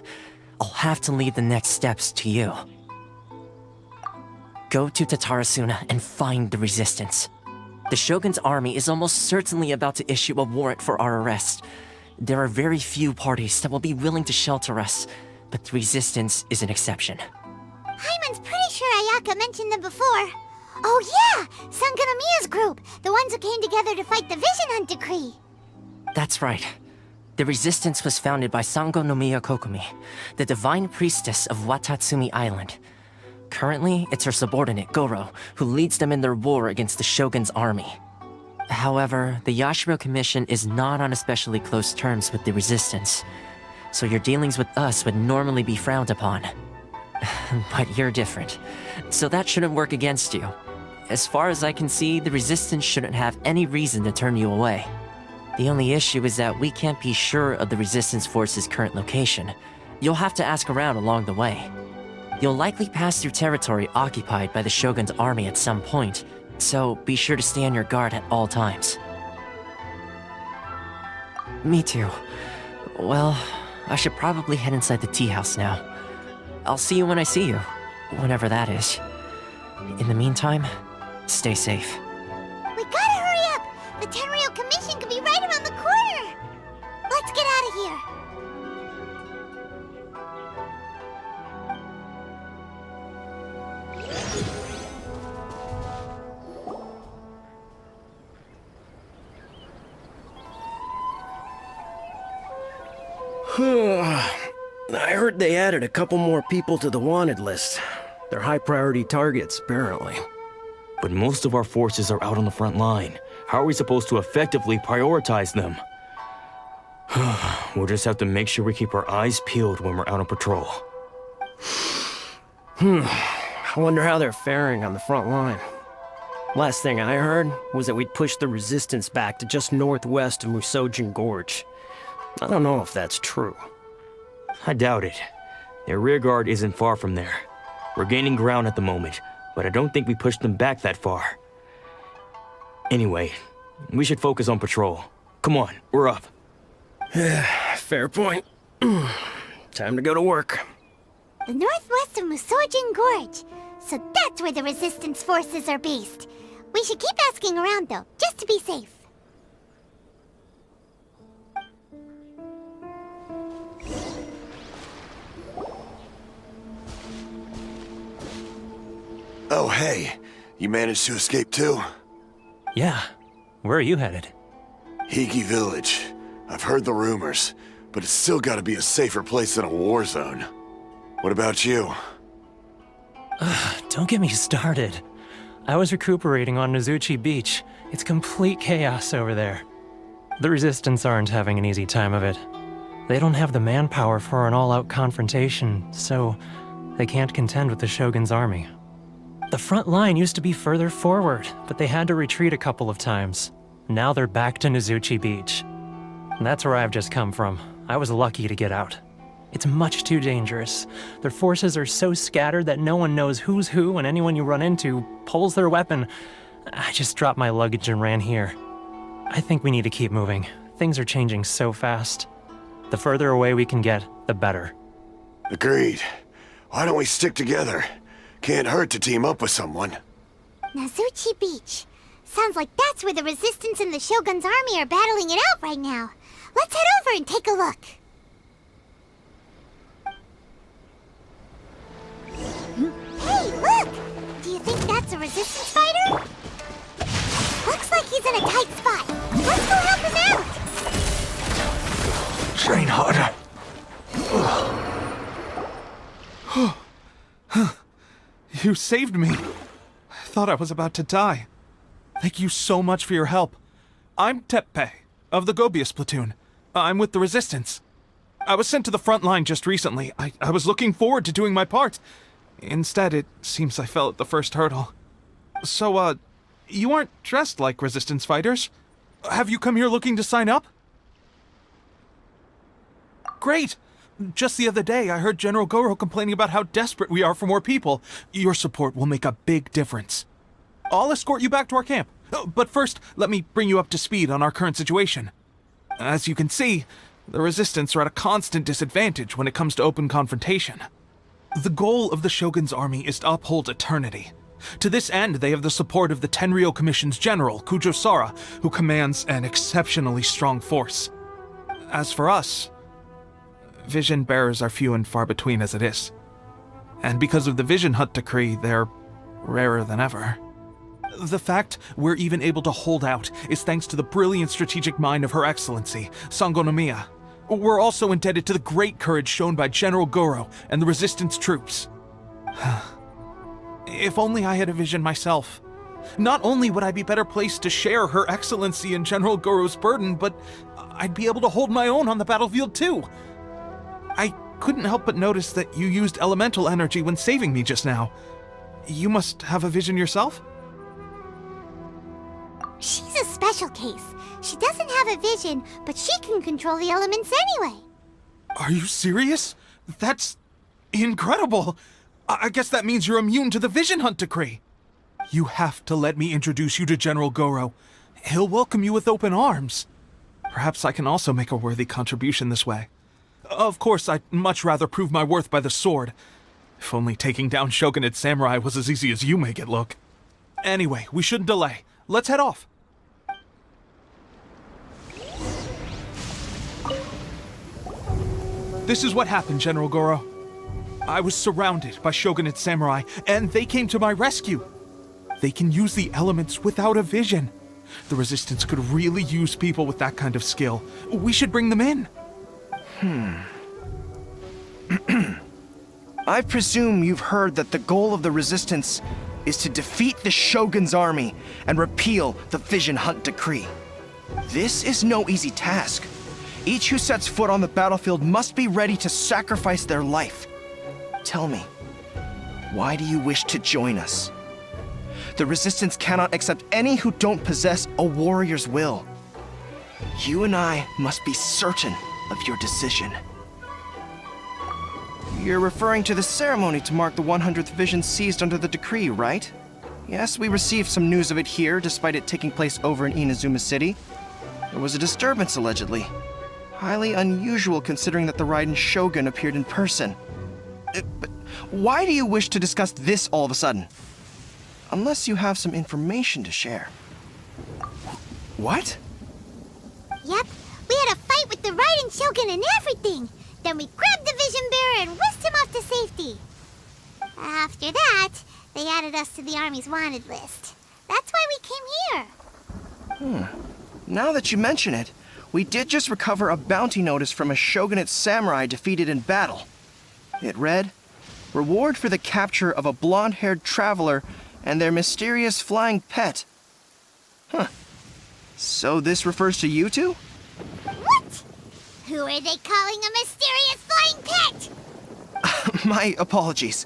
I'll have to leave the next steps to you. Go to Tatarasuna and find the Resistance. The Shogun's army is almost certainly about to issue a warrant for our arrest. There are very few parties that will be willing to shelter us, but the Resistance is an exception. Hyman's pretty sure Ayaka mentioned them before. Oh yeah! Sango no Miya's group! The ones who came together to fight the Vision Hunt Decree! That's right. The Resistance was founded by Sango no Miya Kokumi, the divine priestess of Watatsumi Island. Currently, it's her subordinate, Goro, who leads them in their war against the Shogun's army. However, the Yashiro Commission is not on especially close terms with the Resistance, so your dealings with us would normally be frowned upon. But you're different, so that shouldn't work against you. As far as I can see, the Resistance shouldn't have any reason to turn you away. The only issue is that we can't be sure of the Resistance Force's current location. You'll have to ask around along the way. You'll likely pass through territory occupied by the Shogun's army at some point, so be sure to stay on your guard at all times. Me too. Well, I should probably head inside the tea house now. I'll see you when I see you, whenever that is. In the meantime, stay safe. We gotta hurry up! The Tenryou Commission could be right around the corner! Let's get out of here! I heard they added a couple more people to the wanted list. They're high-priority targets, apparently. But most of our forces are out on the front line. How are we supposed to effectively prioritize them? We'll just have to make sure we keep our eyes peeled when we're out on patrol. I wonder how they're faring on the front line. Last thing I heard was that we'd pushed the Resistance back to just northwest of Musojin Gorge. I don't know if that's true. I doubt it. Their rearguard isn't far from there. We're gaining ground at the moment, but I don't think we pushed them back that far. Anyway, we should focus on patrol. Come on, we're up. Fair point. Time to go to work. The northwest of Musojin Gorge. So that's where the Resistance forces are based. We should keep asking around though, just to be safe. Oh, hey. You managed to escape too? Yeah. Where are you headed? Higi Village. I've heard the rumors, but it's still gotta be a safer place than a war zone. What about you? Don't get me started. I was recuperating on Nozuchi Beach. It's complete chaos over there. The Resistance aren't having an easy time of it. They don't have the manpower for an all-out confrontation, so they can't contend with the Shogun's army. The front line used to be further forward, but they had to retreat a couple of times. Now they're back to Nozuchi Beach. That's where I've just come from. I was lucky to get out. It's much too dangerous. Their forces are so scattered that no one knows who's who, and anyone you run into pulls their weapon. I just dropped my luggage and ran here. I think we need to keep moving. Things are changing so fast. The further away we can get, the better. Agreed. Why don't we stick together? Can't hurt to team up with someone. Nozuchi Beach. Sounds like that's where the Resistance and the Shogun's army are battling it out right now. Let's head over and take a look. Hey, look! Do you think that's a Resistance fighter? Looks like he's in a tight spot. Let's go help him out! Train harder. You saved me. I thought I was about to die. Thank you so much for your help. I'm Teppei, of the Gobius platoon. I'm with the Resistance. I was sent to the front line just recently. I was looking forward to doing my part. Instead, it seems I fell at the first hurdle. So, you aren't dressed like Resistance fighters. Have you come here looking to sign up? Great! Just the other day, I heard General Goro complaining about how desperate we are for more people. Your support will make a big difference. I'll escort you back to our camp. But first, let me bring you up to speed on our current situation. As you can see, the Resistance are at a constant disadvantage when it comes to open confrontation. The goal of the Shogun's army is to uphold eternity. To this end, they have the support of the Tenryou Commission's general, Kujosara, who commands an exceptionally strong force. As for us, vision bearers are few and far between as it is. And because of the Vision Hut decree, they're rarer than ever. The fact we're even able to hold out is thanks to the brilliant strategic mind of Her Excellency, Sangonomiya. We're also indebted to the great courage shown by General Goro and the Resistance troops. If only I had a vision myself. Not only would I be better placed to share Her Excellency and General Goro's burden, but I'd be able to hold my own on the battlefield too. I couldn't help but notice that you used elemental energy when saving me just now. You must have a vision yourself? She's a special case. She doesn't have a vision, but she can control the elements anyway. Are you serious? That's incredible. I guess that means you're immune to the Vision Hunt decree. You have to let me introduce you to General Goro. He'll welcome you with open arms. Perhaps I can also make a worthy contribution this way. Of course, I'd much rather prove my worth by the sword. If only taking down Shogunate samurai was as easy as you make it look. Anyway, we shouldn't delay. Let's head off. This is what happened, General Goro. I was surrounded by Shogunate samurai, and they came to my rescue. They can use the elements without a vision. The Resistance could really use people with that kind of skill. We should bring them in. I presume you've heard that the goal of the Resistance is to defeat the Shogun's army and repeal the Vision Hunt decree. This is no easy task. Each who sets foot on the battlefield must be ready to sacrifice their life. Tell me, why do you wish to join us? The Resistance cannot accept any who don't possess a warrior's will. You and I must be certain of your decision. You're referring to the ceremony to mark the 100th vision seized under the decree, right? Yes, we received some news of it here, despite it taking place over in Inazuma City. There was a disturbance, allegedly. Highly unusual considering that the Raiden Shogun appeared in person. But why do you wish to discuss this all of a sudden? Unless you have some information to share. What? Yep, we had a fight with the Raiden Shogun and everything. Then we grabbed the Vision Bearer and whisked him off to safety. After that, they added us to the Army's wanted list. That's why we came here. Now that you mention it, we did just recover a bounty notice from a Shogunate samurai defeated in battle. It read, "Reward for the capture of a blonde-haired traveler and their mysterious flying pet." So this refers to you two? What? Who are they calling a mysterious flying pet? My apologies.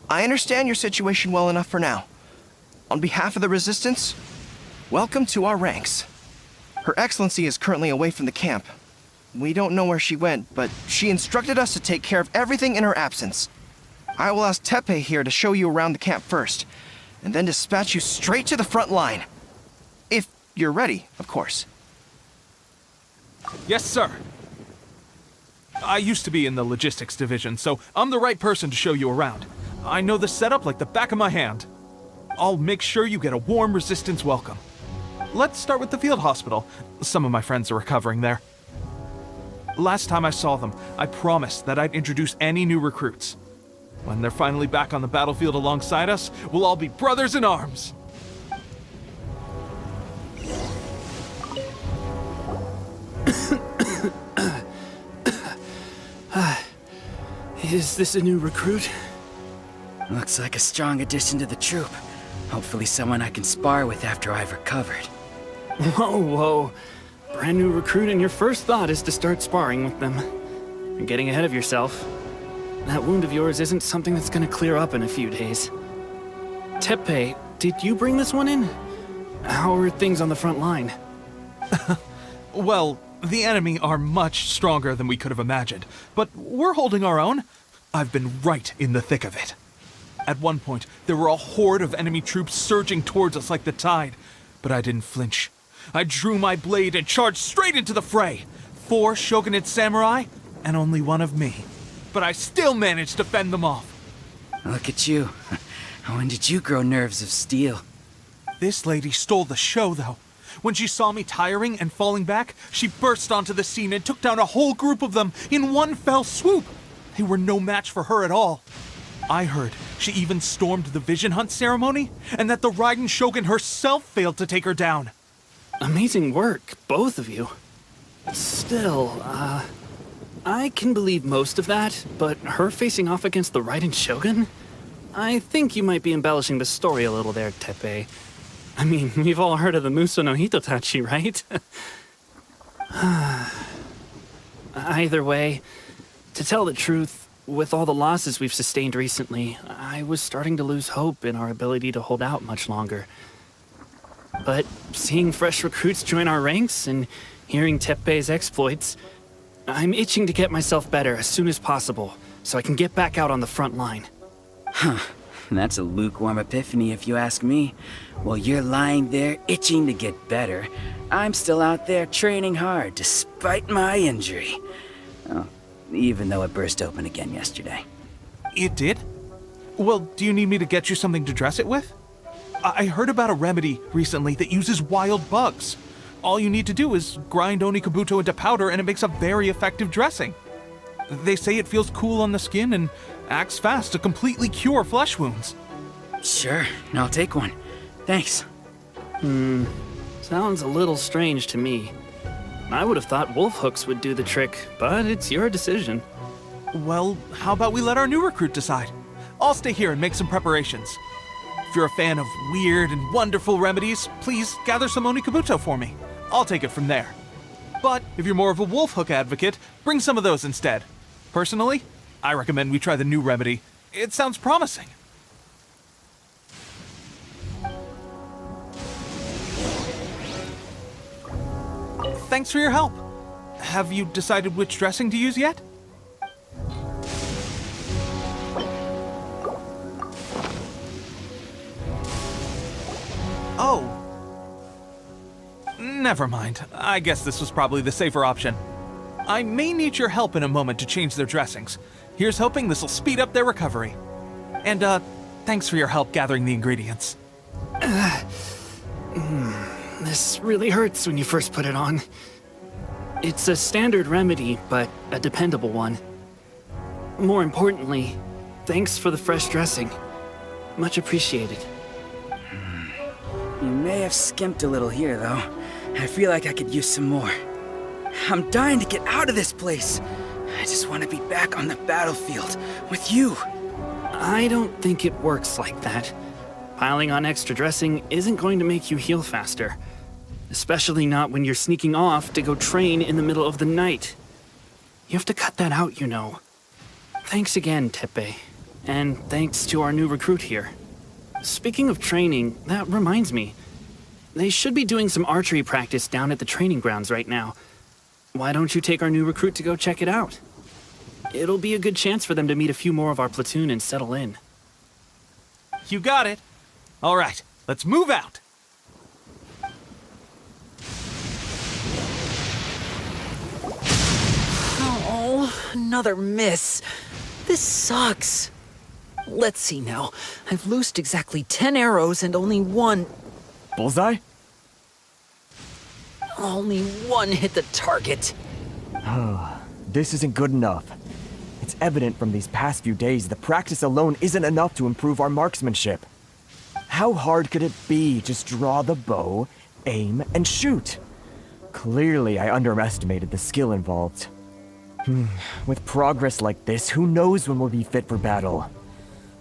I understand your situation well enough for now. On behalf of the Resistance, welcome to our ranks. Her Excellency is currently away from the camp. We don't know where she went, but she instructed us to take care of everything in her absence. I will ask Teppei here to show you around the camp first, and then dispatch you straight to the front line. If you're ready, of course. Yes, sir. I used to be in the logistics division, so I'm the right person to show you around. I know the setup like the back of my hand. I'll make sure you get a warm Resistance welcome. Let's start with the field hospital. Some of my friends are recovering there. Last time I saw them, I promised that I'd introduce any new recruits. When they're finally back on the battlefield alongside us, we'll all be brothers in arms. Is this a new recruit? Looks like a strong addition to the troop. Hopefully someone I can spar with after I've recovered. Whoa. Brand new recruit and your first thought is to start sparring with them. You're getting ahead of yourself. That wound of yours isn't something that's gonna clear up in a few days. Teppei, did you bring this one in? How are things on the front line? Well, the enemy are much stronger than we could have imagined, but we're holding our own. I've been right in the thick of it. At one point, there were a horde of enemy troops surging towards us like the tide, but I didn't flinch. I drew my blade and charged straight into the fray. 4 shogunate samurai, and only 1 of me. But I still managed to fend them off. Look at you. When did you grow nerves of steel? This lady stole the show, though. When she saw me tiring and falling back, she burst onto the scene and took down a whole group of them in one fell swoop. They were no match for her at all. I heard she even stormed the vision hunt ceremony, and that the Raiden Shogun herself failed to take her down. Amazing work, both of you. Still, I can believe most of that, but her facing off against the Raiden Shogun? I think you might be embellishing the story a little there, Teppei. I mean, we've all heard of the Muso no Hitotachi, right? Either way, to tell the truth, with all the losses we've sustained recently, I was starting to lose hope in our ability to hold out much longer. But seeing fresh recruits join our ranks and hearing Teppei's exploits, I'm itching to get myself better as soon as possible so I can get back out on the front line. Huh. That's a lukewarm epiphany if you ask me. While you're lying there itching to get better, I'm still out there training hard despite my injury. Oh, even though it burst open again yesterday. It did? Well, do you need me to get you something to dress it with? I heard about a remedy recently that uses wild bugs. All you need to do is grind Onikabuto into powder and it makes a very effective dressing. They say it feels cool on the skin and acts fast to completely cure flesh wounds. Sure, I'll take one. Thanks. Sounds a little strange to me. I would have thought wolf hooks would do the trick, but it's your decision. Well, how about we let our new recruit decide? I'll stay here and make some preparations. If you're a fan of weird and wonderful remedies, please gather some Onikabuto for me. I'll take it from there. But if you're more of a wolf hook advocate, bring some of those instead. Personally, I recommend we try the new remedy. It sounds promising. Thanks for your help. Have you decided which dressing to use yet? Oh. Never mind. I guess this was probably the safer option. I may need your help in a moment to change their dressings. Here's hoping this'll speed up their recovery. And, thanks for your help gathering the ingredients. This really hurts when you first put it on. It's a standard remedy, but a dependable one. More importantly, thanks for the fresh dressing. Much appreciated. You may have skimped a little here, though. I feel like I could use some more. I'm dying to get out of this place. I just want to be back on the battlefield with you. I don't think it works like that. Piling on extra dressing isn't going to make you heal faster. Especially not when you're sneaking off to go train in the middle of the night. You have to cut that out, you know. Thanks again, Teppei. And thanks to our new recruit here. Speaking of training, that reminds me. They should be doing some archery practice down at the training grounds right now. Why don't you take our new recruit to go check it out? It'll be a good chance for them to meet a few more of our platoon and settle in. You got it. All right, let's move out. Oh, another miss. This sucks. Let's see now. I've loosed exactly 10 arrows and only one... Bullseye? Only one hit the target. This isn't good enough. It's evident from these past few days that practice alone isn't enough to improve our marksmanship. How hard could it be? Just draw the bow, aim, and shoot. Clearly, I underestimated the skill involved. With progress like this, who knows when we'll be fit for battle?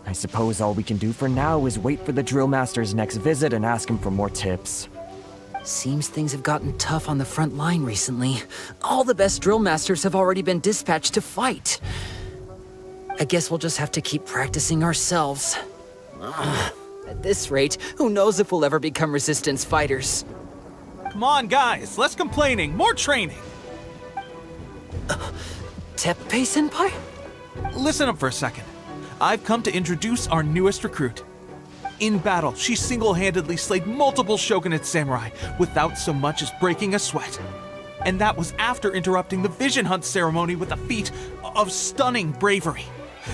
I suppose all we can do for now is wait for the drill master's next visit and ask him for more tips. Seems things have gotten tough on the front line recently. All the best drill masters have already been dispatched to fight. I guess we'll just have to keep practicing ourselves. At this rate, who knows if we'll ever become resistance fighters. Come on, guys, less complaining, more training. Teppei-senpai? Listen up for a second. I've come to introduce our newest recruit. In battle, she single-handedly slayed multiple shogunate samurai without so much as breaking a sweat. And that was after interrupting the vision hunt ceremony with a feat of stunning bravery.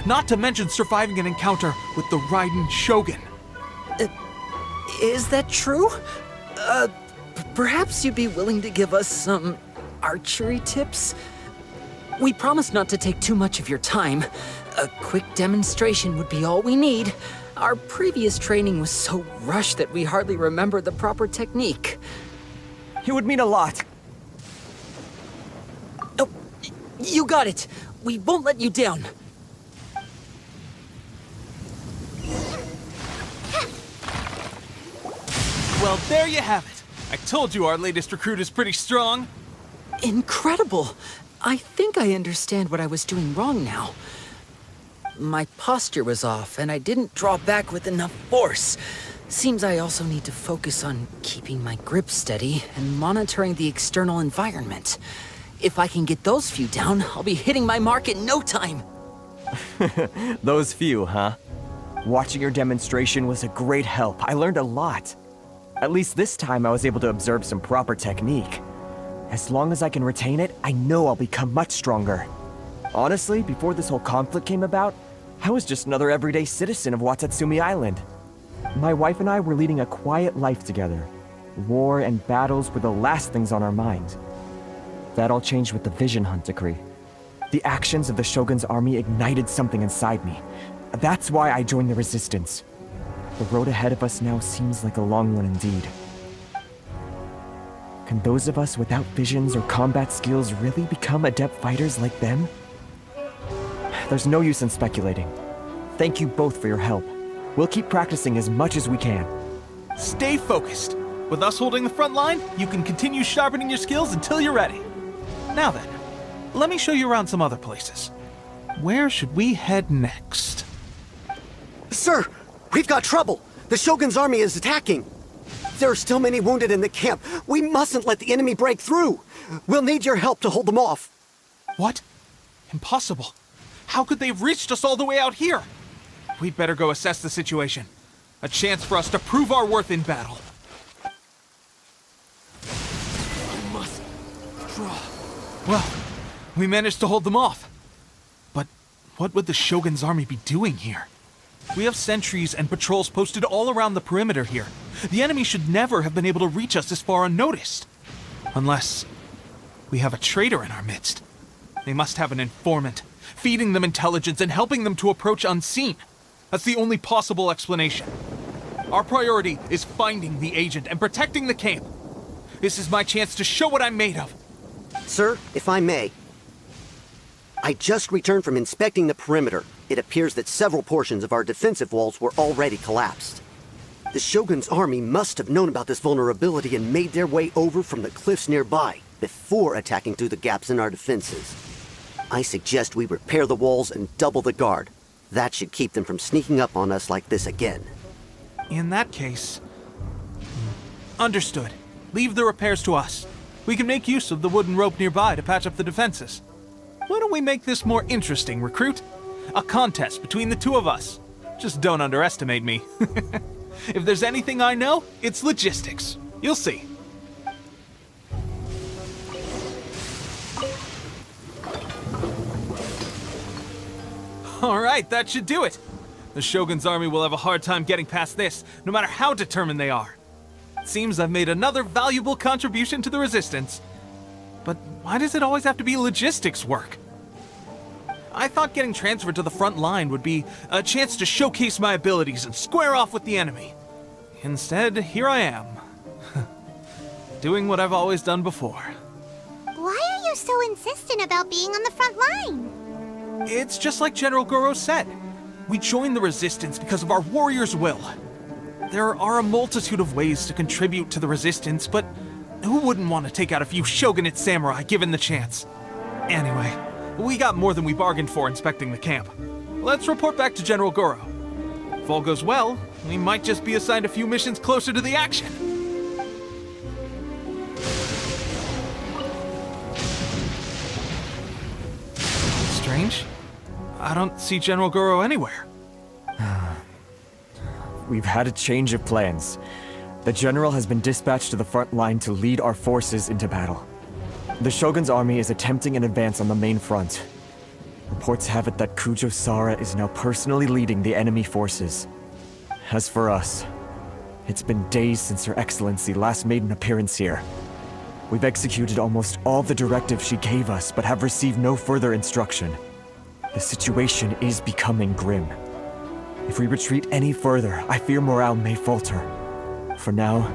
Not to mention surviving an encounter with the Raiden Shogun. Is that true? Perhaps you'd be willing to give us some archery tips? We promise not to take too much of your time. A quick demonstration would be all we need. Our previous training was so rushed that we hardly remember the proper technique. It would mean a lot. Oh, you got it. We won't let you down. Well, there you have it. I told you our latest recruit is pretty strong. Incredible. I think I understand what I was doing wrong now. My posture was off, and I didn't draw back with enough force. Seems I also need to focus on keeping my grip steady and monitoring the external environment. If I can get those few down, I'll be hitting my mark in no time. Those few, huh? Watching your demonstration was a great help. I learned a lot. At least this time I was able to observe some proper technique. As long as I can retain it, I know I'll become much stronger. Honestly, before this whole conflict came about, I was just another everyday citizen of Watatsumi Island. My wife and I were leading a quiet life together. War and battles were the last things on our mind. That all changed with the Vision Hunt decree. The actions of the Shogun's army ignited something inside me. That's why I joined the Resistance. The road ahead of us now seems like a long one indeed. Can those of us without visions or combat skills really become adept fighters like them? There's no use in speculating. Thank you both for your help. We'll keep practicing as much as we can. Stay focused. With us holding the front line, you can continue sharpening your skills until you're ready. Now then, let me show you around some other places. Where should we head next? Sir, we've got trouble. The Shogun's army is attacking. There are still many wounded in the camp. We mustn't let the enemy break through. We'll need your help to hold them off. What? Impossible. How could they have reached us all the way out here? We'd better go assess the situation. A chance for us to prove our worth in battle. I must draw. Well, we managed to hold them off. But what would the Shogun's army be doing here? We have sentries and patrols posted all around the perimeter here. The enemy should never have been able to reach us this far unnoticed. Unless we have a traitor in our midst. They must have an informant, feeding them intelligence and helping them to approach unseen. That's the only possible explanation. Our priority is finding the agent and protecting the camp. This is my chance to show what I'm made of. Sir, if I may. I just returned from inspecting the perimeter. It appears that several portions of our defensive walls were already collapsed. The Shogun's army must have known about this vulnerability and made their way over from the cliffs nearby before attacking through the gaps in our defenses. I suggest we repair the walls and double the guard. That should keep them from sneaking up on us like this again. In that case... Understood. Leave the repairs to us. We can make use of the wooden rope nearby to patch up the defenses. Why don't we make this more interesting, recruit? A contest between the two of us. Just don't underestimate me. If there's anything I know, it's logistics. You'll see. Alright, that should do it. The Shogun's army will have a hard time getting past this, no matter how determined they are. It seems I've made another valuable contribution to the Resistance. But why does it always have to be logistics work? I thought getting transferred to the front line would be a chance to showcase my abilities and square off with the enemy. Instead, here I am. Doing what I've always done before. Why are you so insistent about being on the front line? It's just like General Goro said. We joined the Resistance because of our warrior's will. There are a multitude of ways to contribute to the Resistance, but who wouldn't want to take out a few shogunate samurai given the chance? Anyway, we got more than we bargained for inspecting the camp. Let's report back to General Goro. If all goes well, we might just be assigned a few missions closer to the action. Strange. I don't see General Goro anywhere. we've had a change of plans. The general has been dispatched to the front line to lead our forces into battle. The Shogun's army is attempting an advance on the main front. Reports have it that Kujo Sara is now personally leading the enemy forces. As for us, it's been days since Her Excellency last made an appearance here. We've executed almost all the directives she gave us, but have received no further instruction. The situation is becoming grim. If we retreat any further, I fear morale may falter. For now,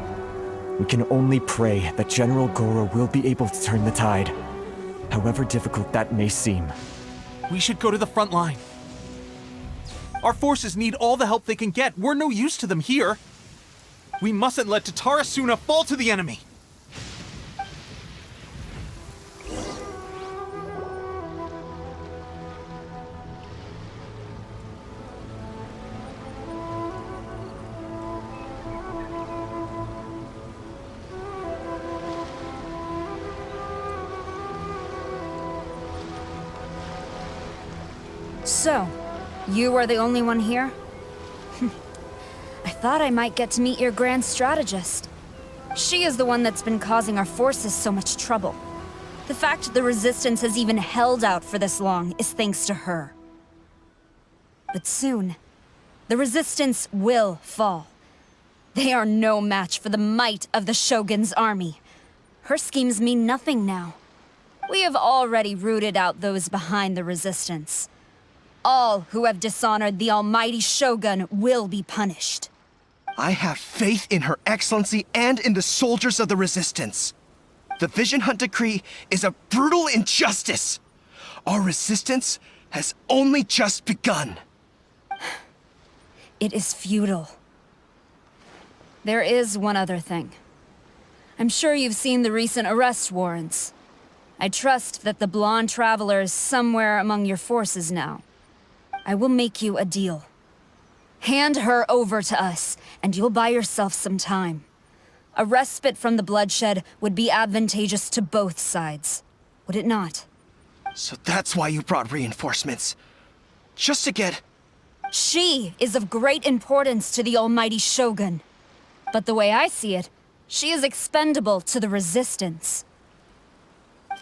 we can only pray that General Goro will be able to turn the tide, however difficult that may seem. We should go to the front line. Our forces need all the help they can get. We're no use to them here. We mustn't let Tatarasuna fall to the enemy. So, you are the only one here? I thought I might get to meet your grand strategist. She is the one that's been causing our forces so much trouble. The fact the Resistance has even held out for this long is thanks to her. But soon, the Resistance will fall. They are no match for the might of the Shogun's army. Her schemes mean nothing now. We have already rooted out those behind the Resistance. All who have dishonored the almighty Shogun will be punished. I have faith in Her Excellency and in the soldiers of the Resistance. The Vision Hunt Decree is a brutal injustice. Our resistance has only just begun. It is futile. There is one other thing. I'm sure you've seen the recent arrest warrants. I trust that the blonde traveler is somewhere among your forces now. I will make you a deal. Hand her over to us, and you'll buy yourself some time. A respite from the bloodshed would be advantageous to both sides, would it not? So that's why you brought reinforcements. Just to get... She is of great importance to the almighty Shogun. But the way I see it, she is expendable to the Resistance.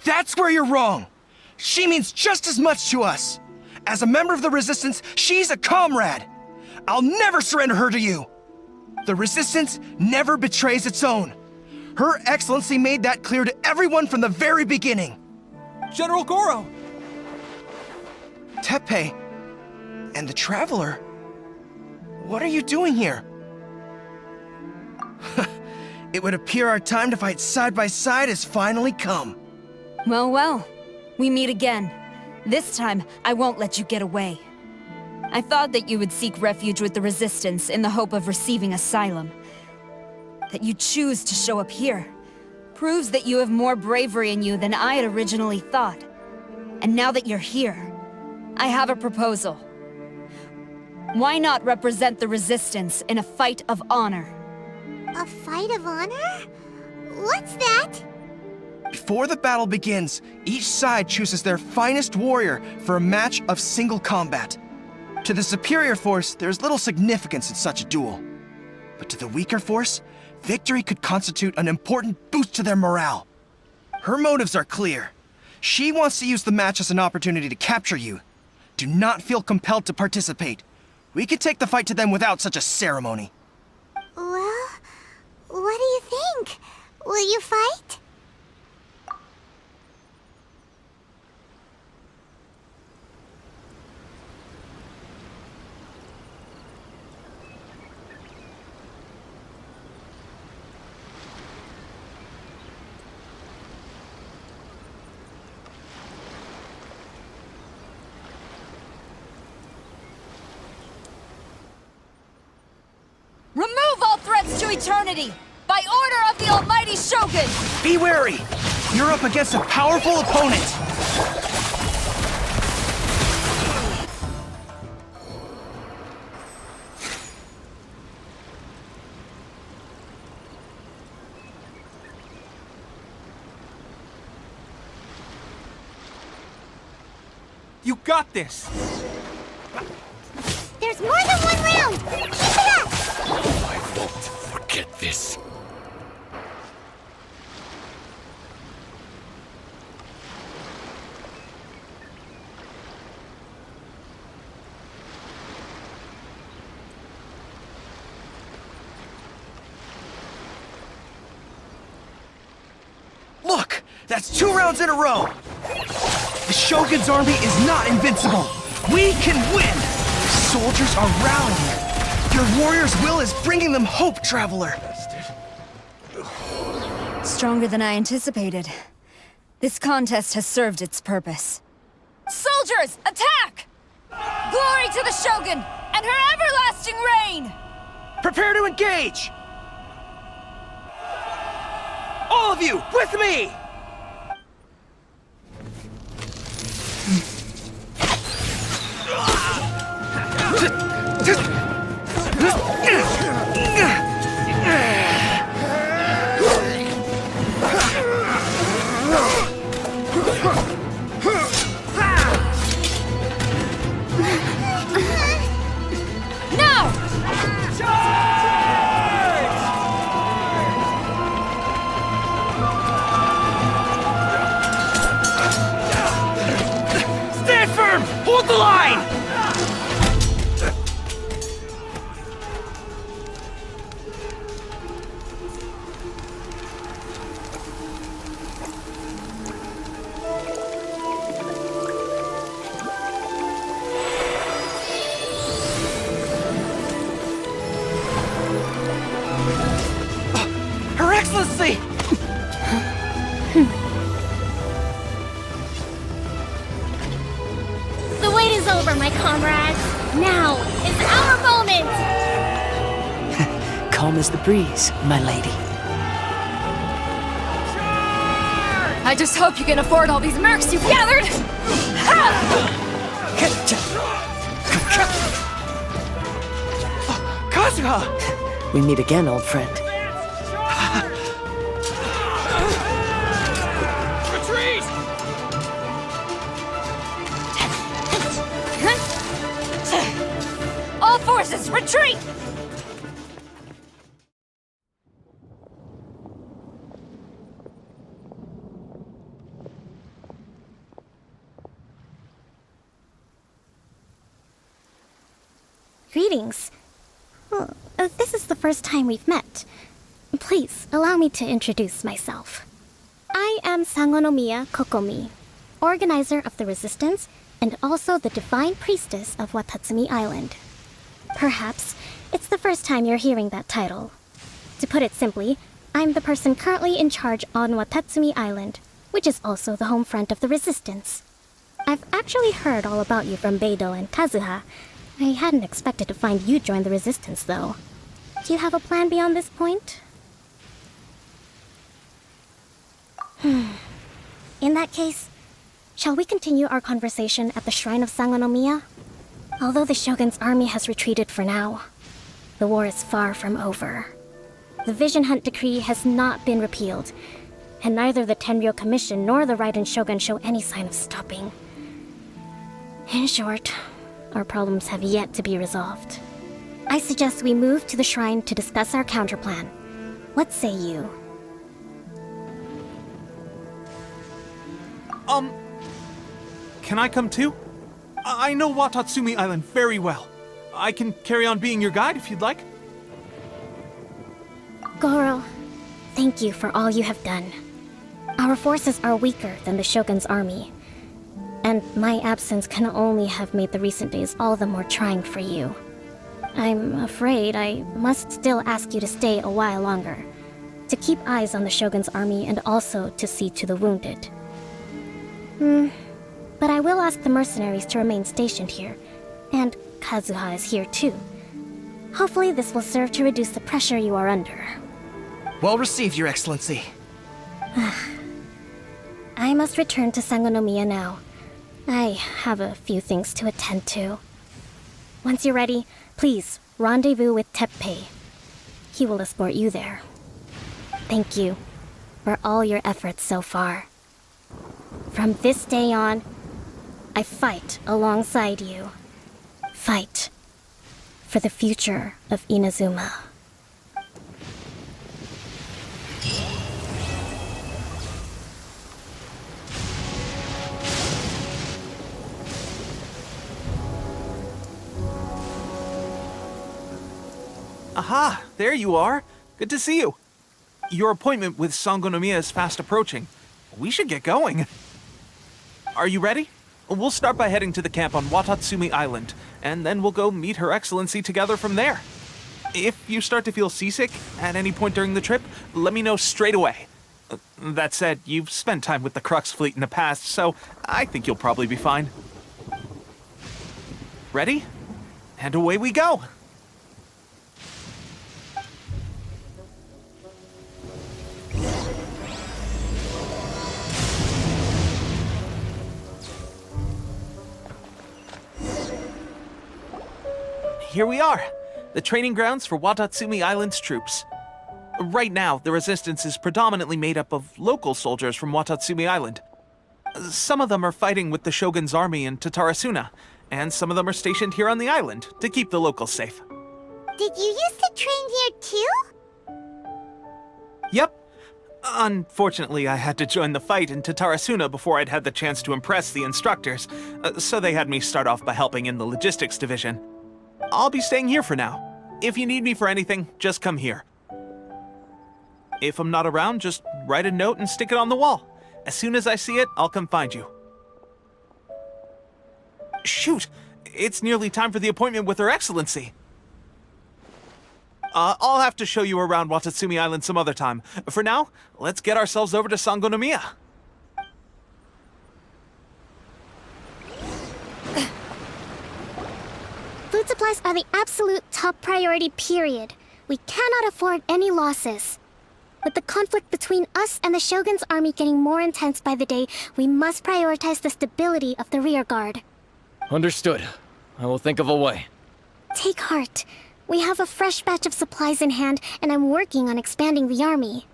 That's where you're wrong! She means just as much to us! As a member of the Resistance, she's a comrade! I'll never surrender her to you! The Resistance never betrays its own. Her Excellency made that clear to everyone from the very beginning. General Goro! Teppei and the Traveler, what are you doing here? It would appear our time to fight side by side has finally come. Well, well, we meet again. This time, I won't let you get away. I thought that you would seek refuge with the Resistance in the hope of receiving asylum. That you choose to show up here proves that you have more bravery in you than I had originally thought. And now that you're here, I have a proposal. Why not represent the Resistance in a fight of honor? A fight of honor? What's that? Before the battle begins, each side chooses their finest warrior for a match of single combat. To the superior force, there's little significance in such a duel. But to the weaker force, victory could constitute an important boost to their morale. Her motives are clear. She wants to use the match as an opportunity to capture you. Do not feel compelled to participate. We could take the fight to them without such a ceremony. Well, what do you think? Will you fight? Remove all threats to eternity! By order of the almighty Shogun! Be wary! You're up against a powerful opponent! You got this! There's more than one round! Keep it up! That's 2 rounds in a row! The Shogun's army is not invincible! We can win! The soldiers are rallying! Your warrior's will is bringing them hope, Traveler! Stronger than I anticipated. This contest has served its purpose. Soldiers, attack! Glory to the Shogun and her everlasting reign! Prepare to engage! All of you, with me! Hold the line! Her Excellency! The wait is over, my comrades. Now is our moment! Calm as the breeze, my lady. I just hope you can afford all these mercs you've gathered! Kazuha! We meet again, old friend. Retreat! All forces, retreat! Greetings. Well, this is the first time we've met. Please, allow me to introduce myself. I am Sangonomiya Kokomi, organizer of the Resistance and also the Divine Priestess of Watatsumi Island. Perhaps it's the first time you're hearing that title. To put it simply, I'm the person currently in charge on Watatsumi Island, which is also the home front of the Resistance. I've actually heard all about you from Beidou and Kazuha. I hadn't expected to find you join the Resistance, though. Do you have a plan beyond this point? In that case, shall we continue our conversation at the Shrine of Sangonomiya? Although the Shogun's army has retreated for now, the war is far from over. The Vision Hunt Decree has not been repealed, and neither the Tenryo Commission nor the Raiden Shogun show any sign of stopping. In short, our problems have yet to be resolved. I suggest we move to the shrine to discuss our counterplan. What say you? Can I come too? I know Watatsumi Island very well. I can carry on being your guide if you'd like. Goro, thank you for all you have done. Our forces are weaker than the Shogun's army, and my absence can only have made the recent days all the more trying for you. I'm afraid I must still ask you to stay a while longer, to keep eyes on the Shogun's army and also to see to the wounded. But I will ask the mercenaries to remain stationed here, and Kazuha is here too. Hopefully this will serve to reduce the pressure you are under. Well received, Your Excellency. I must return to Sangonomiya now. I have a few things to attend to. Once you're ready, please rendezvous with Teppei. He will escort you there. Thank you for all your efforts so far. From this day on, I fight alongside you. Fight for the future of Inazuma. Aha, there you are. Good to see you. Your appointment with Sangonomiya is fast approaching. we should get going. Are you ready? We'll start by heading to the camp on Watatsumi Island, and then we'll go meet Her Excellency together from there. If you start to feel seasick at any point during the trip, let me know straight away. That said, you've spent time with the Crux fleet in the past, so I think you'll probably be fine. Ready? And away we go! Here we are, the training grounds for Watatsumi Island's troops. Right now, the Resistance is predominantly made up of local soldiers from Watatsumi Island. Some of them are fighting with the Shogun's army in Tatarasuna, and some of them are stationed here on the island to keep the locals safe. Did you used to train here too? Yep. Unfortunately, I had to join the fight in Tatarasuna before I'd had the chance to impress the instructors, so they had me start off by helping in the logistics division. I'll be staying here for now. If you need me for anything, just come here. If I'm not around, just write a note and stick it on the wall. As soon as I see it, I'll come find you. Shoot! It's nearly time for the appointment with Her Excellency. I'll have to show you around Watatsumi Island some other time. For now, let's get ourselves over to Sangonomiya. Food supplies are the absolute top priority, period. We cannot afford any losses. With the conflict between us and the Shogun's army getting more intense by the day, we must prioritize the stability of the rear guard. Understood. I will think of a way. Take heart. We have a fresh batch of supplies in hand, and I'm working on expanding the army.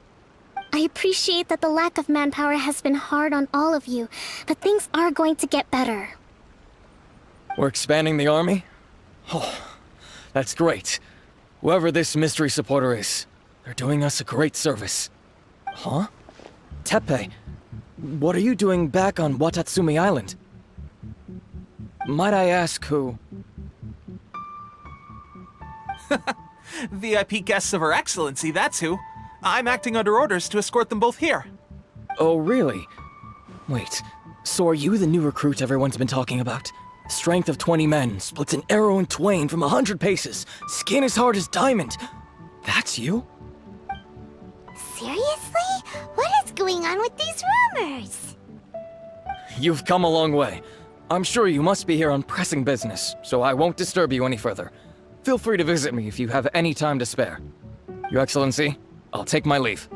I appreciate that the lack of manpower has been hard on all of you, but things are going to get better. We're expanding the army? Oh, that's great. Whoever this mystery supporter is, they're doing us a great service. Huh? Teppei, what are you doing back on Watatsumi Island? Might I ask who? VIP guests of Her Excellency, that's who. I'm acting under orders to escort them both here. Oh, really? Wait, so are you the new recruit everyone's been talking about? Strength of 20 men, splits an arrow in twain from 100 paces, skin as hard as diamond. That's you? Seriously? What is going on with these rumors? You've come a long way. I'm sure you must be here on pressing business, so I won't disturb you any further. Feel free to visit me if you have any time to spare. Your Excellency, I'll take my leave.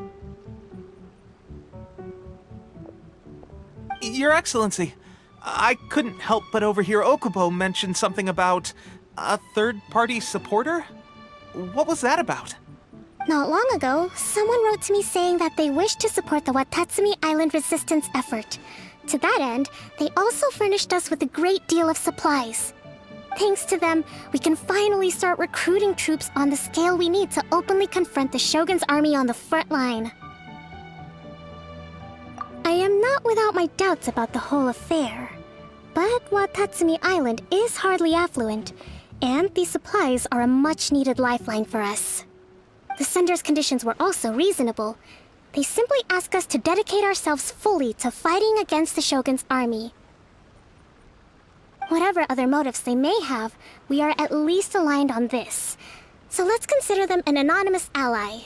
Your Excellency, I couldn't help but overhear Okubo mention something about a third-party supporter? What was that about? Not long ago, someone wrote to me saying that they wish to support the Watatsumi Island resistance effort. To that end, they also furnished us with a great deal of supplies. Thanks to them, we can finally start recruiting troops on the scale we need to openly confront the Shogun's army on the front line. I am not without my doubts about the whole affair, but Watatsumi Island is hardly affluent, and these supplies are a much-needed lifeline for us. The sender's conditions were also reasonable. They simply ask us to dedicate ourselves fully to fighting against the Shogun's army. Whatever other motives they may have, we are at least aligned on this. So let's consider them an anonymous ally.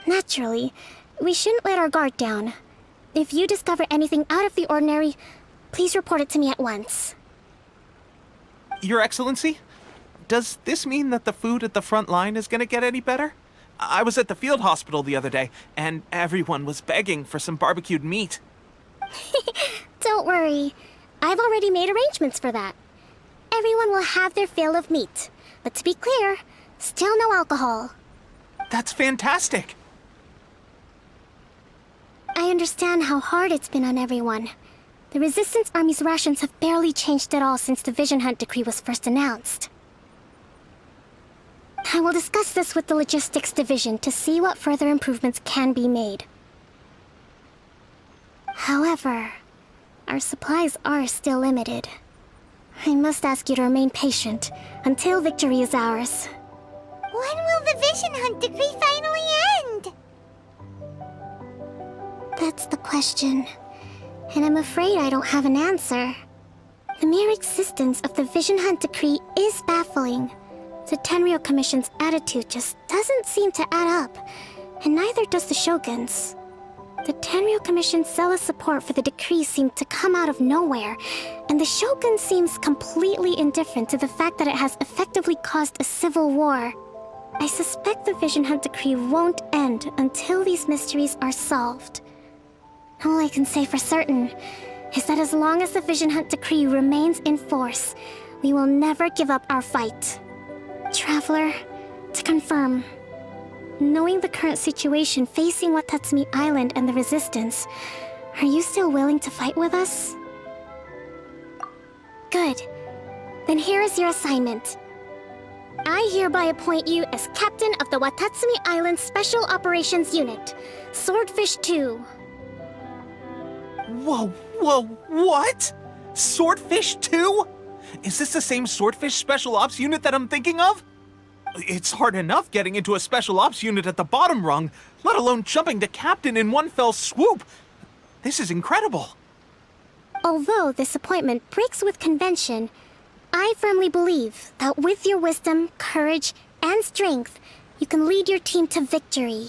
Naturally, we shouldn't let our guard down. If you discover anything out of the ordinary, please report it to me at once. Your Excellency? Does this mean that the food at the front line is gonna get any better? I was at the field hospital the other day, and everyone was begging for some barbecued meat. Don't worry. I've already made arrangements for that. Everyone will have their fill of meat. But to be clear, still no alcohol. That's fantastic! I understand how hard it's been on everyone. The Resistance Army's rations have barely changed at all since the Vision Hunt decree was first announced. I will discuss this with the Logistics Division to see what further improvements can be made. However, our supplies are still limited. I must ask you to remain patient until victory is ours. When will the Vision Hunt decree finally end? That's the question. And I'm afraid I don't have an answer. The mere existence of the Vision Hunt Decree is baffling. The Tenryou Commission's attitude just doesn't seem to add up, and neither does the Shogun's. The Tenryou Commission's zealous support for the decree seemed to come out of nowhere, and the Shogun seems completely indifferent to the fact that it has effectively caused a civil war. I suspect the Vision Hunt Decree won't end until these mysteries are solved. All I can say for certain is that as long as the Vision Hunt Decree remains in force, we will never give up our fight. Traveler, to confirm, knowing the current situation facing Watatsumi Island and the Resistance, are you still willing to fight with us? Good. Then here is your assignment. I hereby appoint you as Captain of the Watatsumi Island Special Operations Unit, Swordfish 2. Whoa, what? Swordfish 2? Is this the same Swordfish Special Ops unit that I'm thinking of? It's hard enough getting into a Special Ops unit at the bottom rung, let alone jumping to Captain in one fell swoop. This is incredible. Although this appointment breaks with convention, I firmly believe that with your wisdom, courage, and strength, you can lead your team to victory.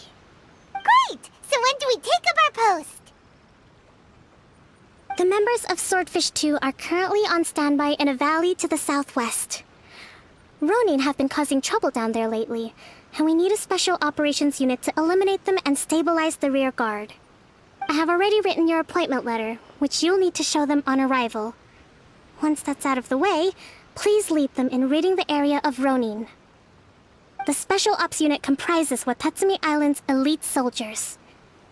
Great! So when do we take up our post? The members of Swordfish 2 are currently on standby in a valley to the southwest. Ronin have been causing trouble down there lately, and we need a special operations unit to eliminate them and stabilize the rear guard. I have already written your appointment letter, which you'll need to show them on arrival. Once that's out of the way, please lead them in ridding the area of Ronin. The Special Ops unit comprises Watatsumi Island's elite soldiers.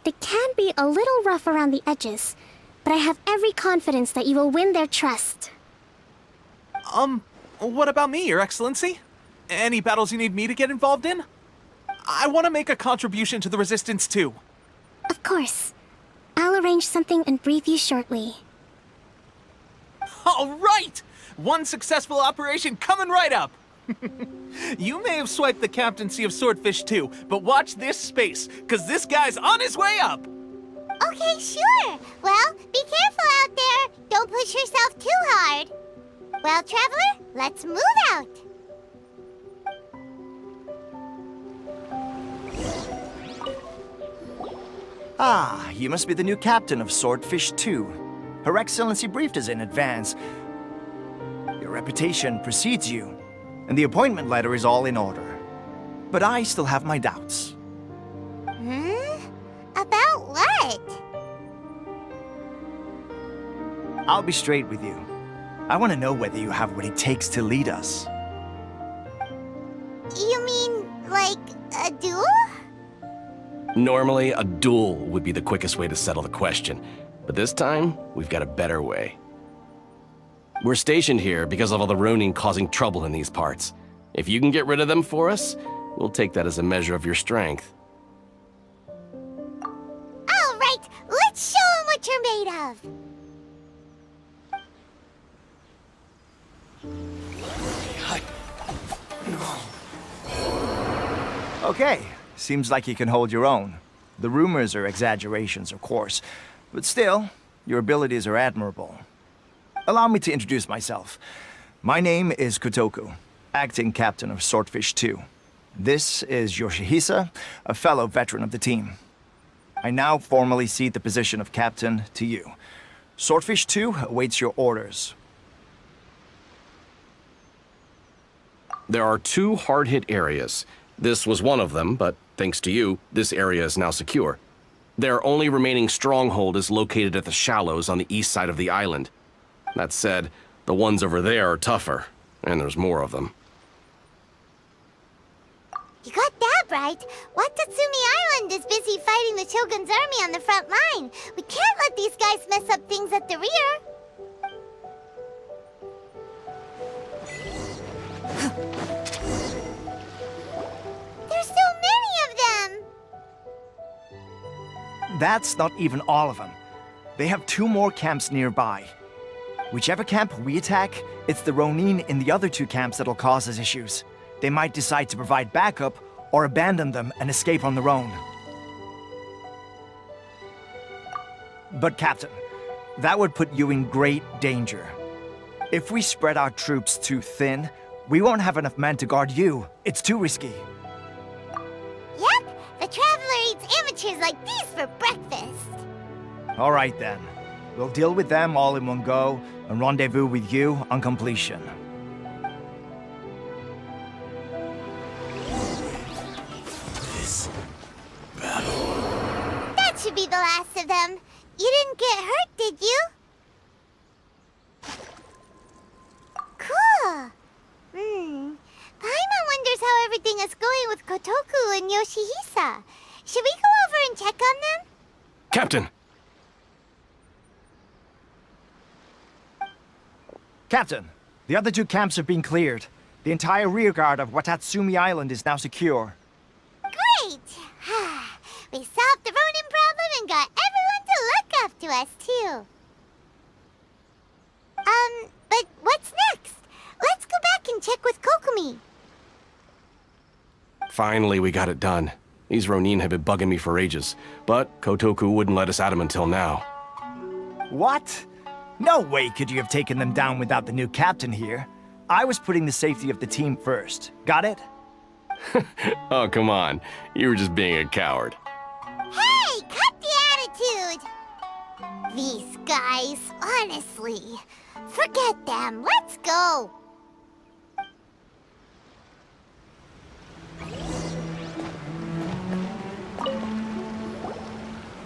They can be a little rough around the edges, but I have every confidence that you will win their trust. What about me, Your Excellency? Any battles you need me to get involved in? I want to make a contribution to the Resistance too. Of course. I'll arrange something and brief you shortly. All right! One successful operation coming right up! You may have swiped the captaincy of Swordfish 2, but watch this space, because this guy's on his way up! Okay, sure. Well, be careful out there. Don't push yourself too hard. Well, Traveler, let's move out. Ah, you must be the new captain of Swordfish 2. Her Excellency briefed us in advance. Your reputation precedes you, and the appointment letter is all in order. But I still have my doubts. About what? I'll be straight with you. I want to know whether you have what it takes to lead us. You mean, like, a duel? Normally, a duel would be the quickest way to settle the question, but this time, we've got a better way. We're stationed here because of all the Ronin causing trouble in these parts. If you can get rid of them for us, we'll take that as a measure of your strength. All right, let's show them what you're made of. Okay, seems like you can hold your own. The rumors are exaggerations, of course, but still, your abilities are admirable. Allow me to introduce myself. My name is Kotoku, acting captain of Swordfish 2. This is Yoshihisa, a fellow veteran of the team. I now formally cede the position of captain to you. Swordfish 2 awaits your orders. There are 2 hard-hit areas. This was one of them, but thanks to you, this area is now secure. Their only remaining stronghold is located at the shallows on the east side of the island. That said, the ones over there are tougher, and there's more of them. You got that right. Watatsumi Island is busy fighting the Shogun's army on the front line. We can't let these guys mess up things at the rear. There's so many of them! That's not even all of them. They have 2 more camps nearby. Whichever camp we attack, it's the Ronin in the other 2 camps that'll cause us issues. They might decide to provide backup or abandon them and escape on their own. But Captain, that would put you in great danger. If we spread our troops too thin, we won't have enough men to guard you. It's too risky. Yep, the Traveler eats amateurs like these for breakfast. All right then. We'll deal with them all in one go and rendezvous with you on completion. This battle. That should be the last of them. You didn't get hurt, did you? Cool. Paimon wonders how everything is going with Kotoku and Yoshihisa. Should we go over and check on them? Captain! Captain, the other two camps have been cleared. The entire rearguard of Watatsumi Island is now secure. Great! We solved the Ronin problem and got everyone to look after us, too. But what's next? Let's go back and check with Kokumi. Finally, we got it done. These Ronin have been bugging me for ages, but Kotoku wouldn't let us at them until now. What? No way could you have taken them down without the new captain here. I was putting the safety of the team first. Got it? Oh, come on. You were just being a coward. Hey, cut the attitude! These guys, honestly. Forget them. Let's go.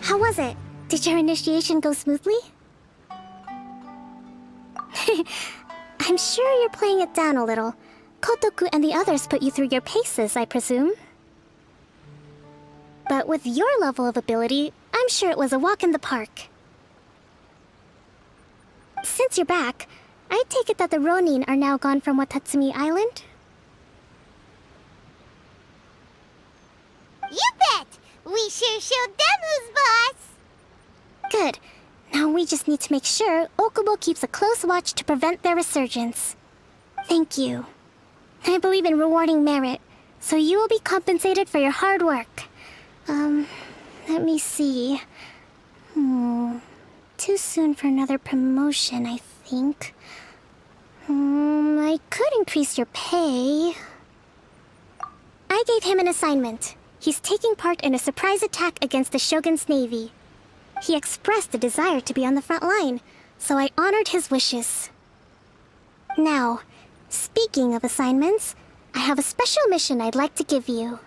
How was it? Did your initiation go smoothly? I'm sure you're playing it down a little. Kotoku and the others put you through your paces, I presume. But with your level of ability, I'm sure it was a walk in the park. Since you're back, I take it that the Ronin are now gone from Watatsumi Island? You bet! We sure showed them who's boss! Good. Now we just need to make sure Okubo keeps a close watch to prevent their resurgence. Thank you. I believe in rewarding merit, so you will be compensated for your hard work. Let me see. Too soon for another promotion, I think. I could increase your pay. I gave him an assignment. He's taking part in a surprise attack against the Shogun's navy. He expressed a desire to be on the front line, so I honored his wishes. Now, speaking of assignments, I have a special mission I'd like to give you.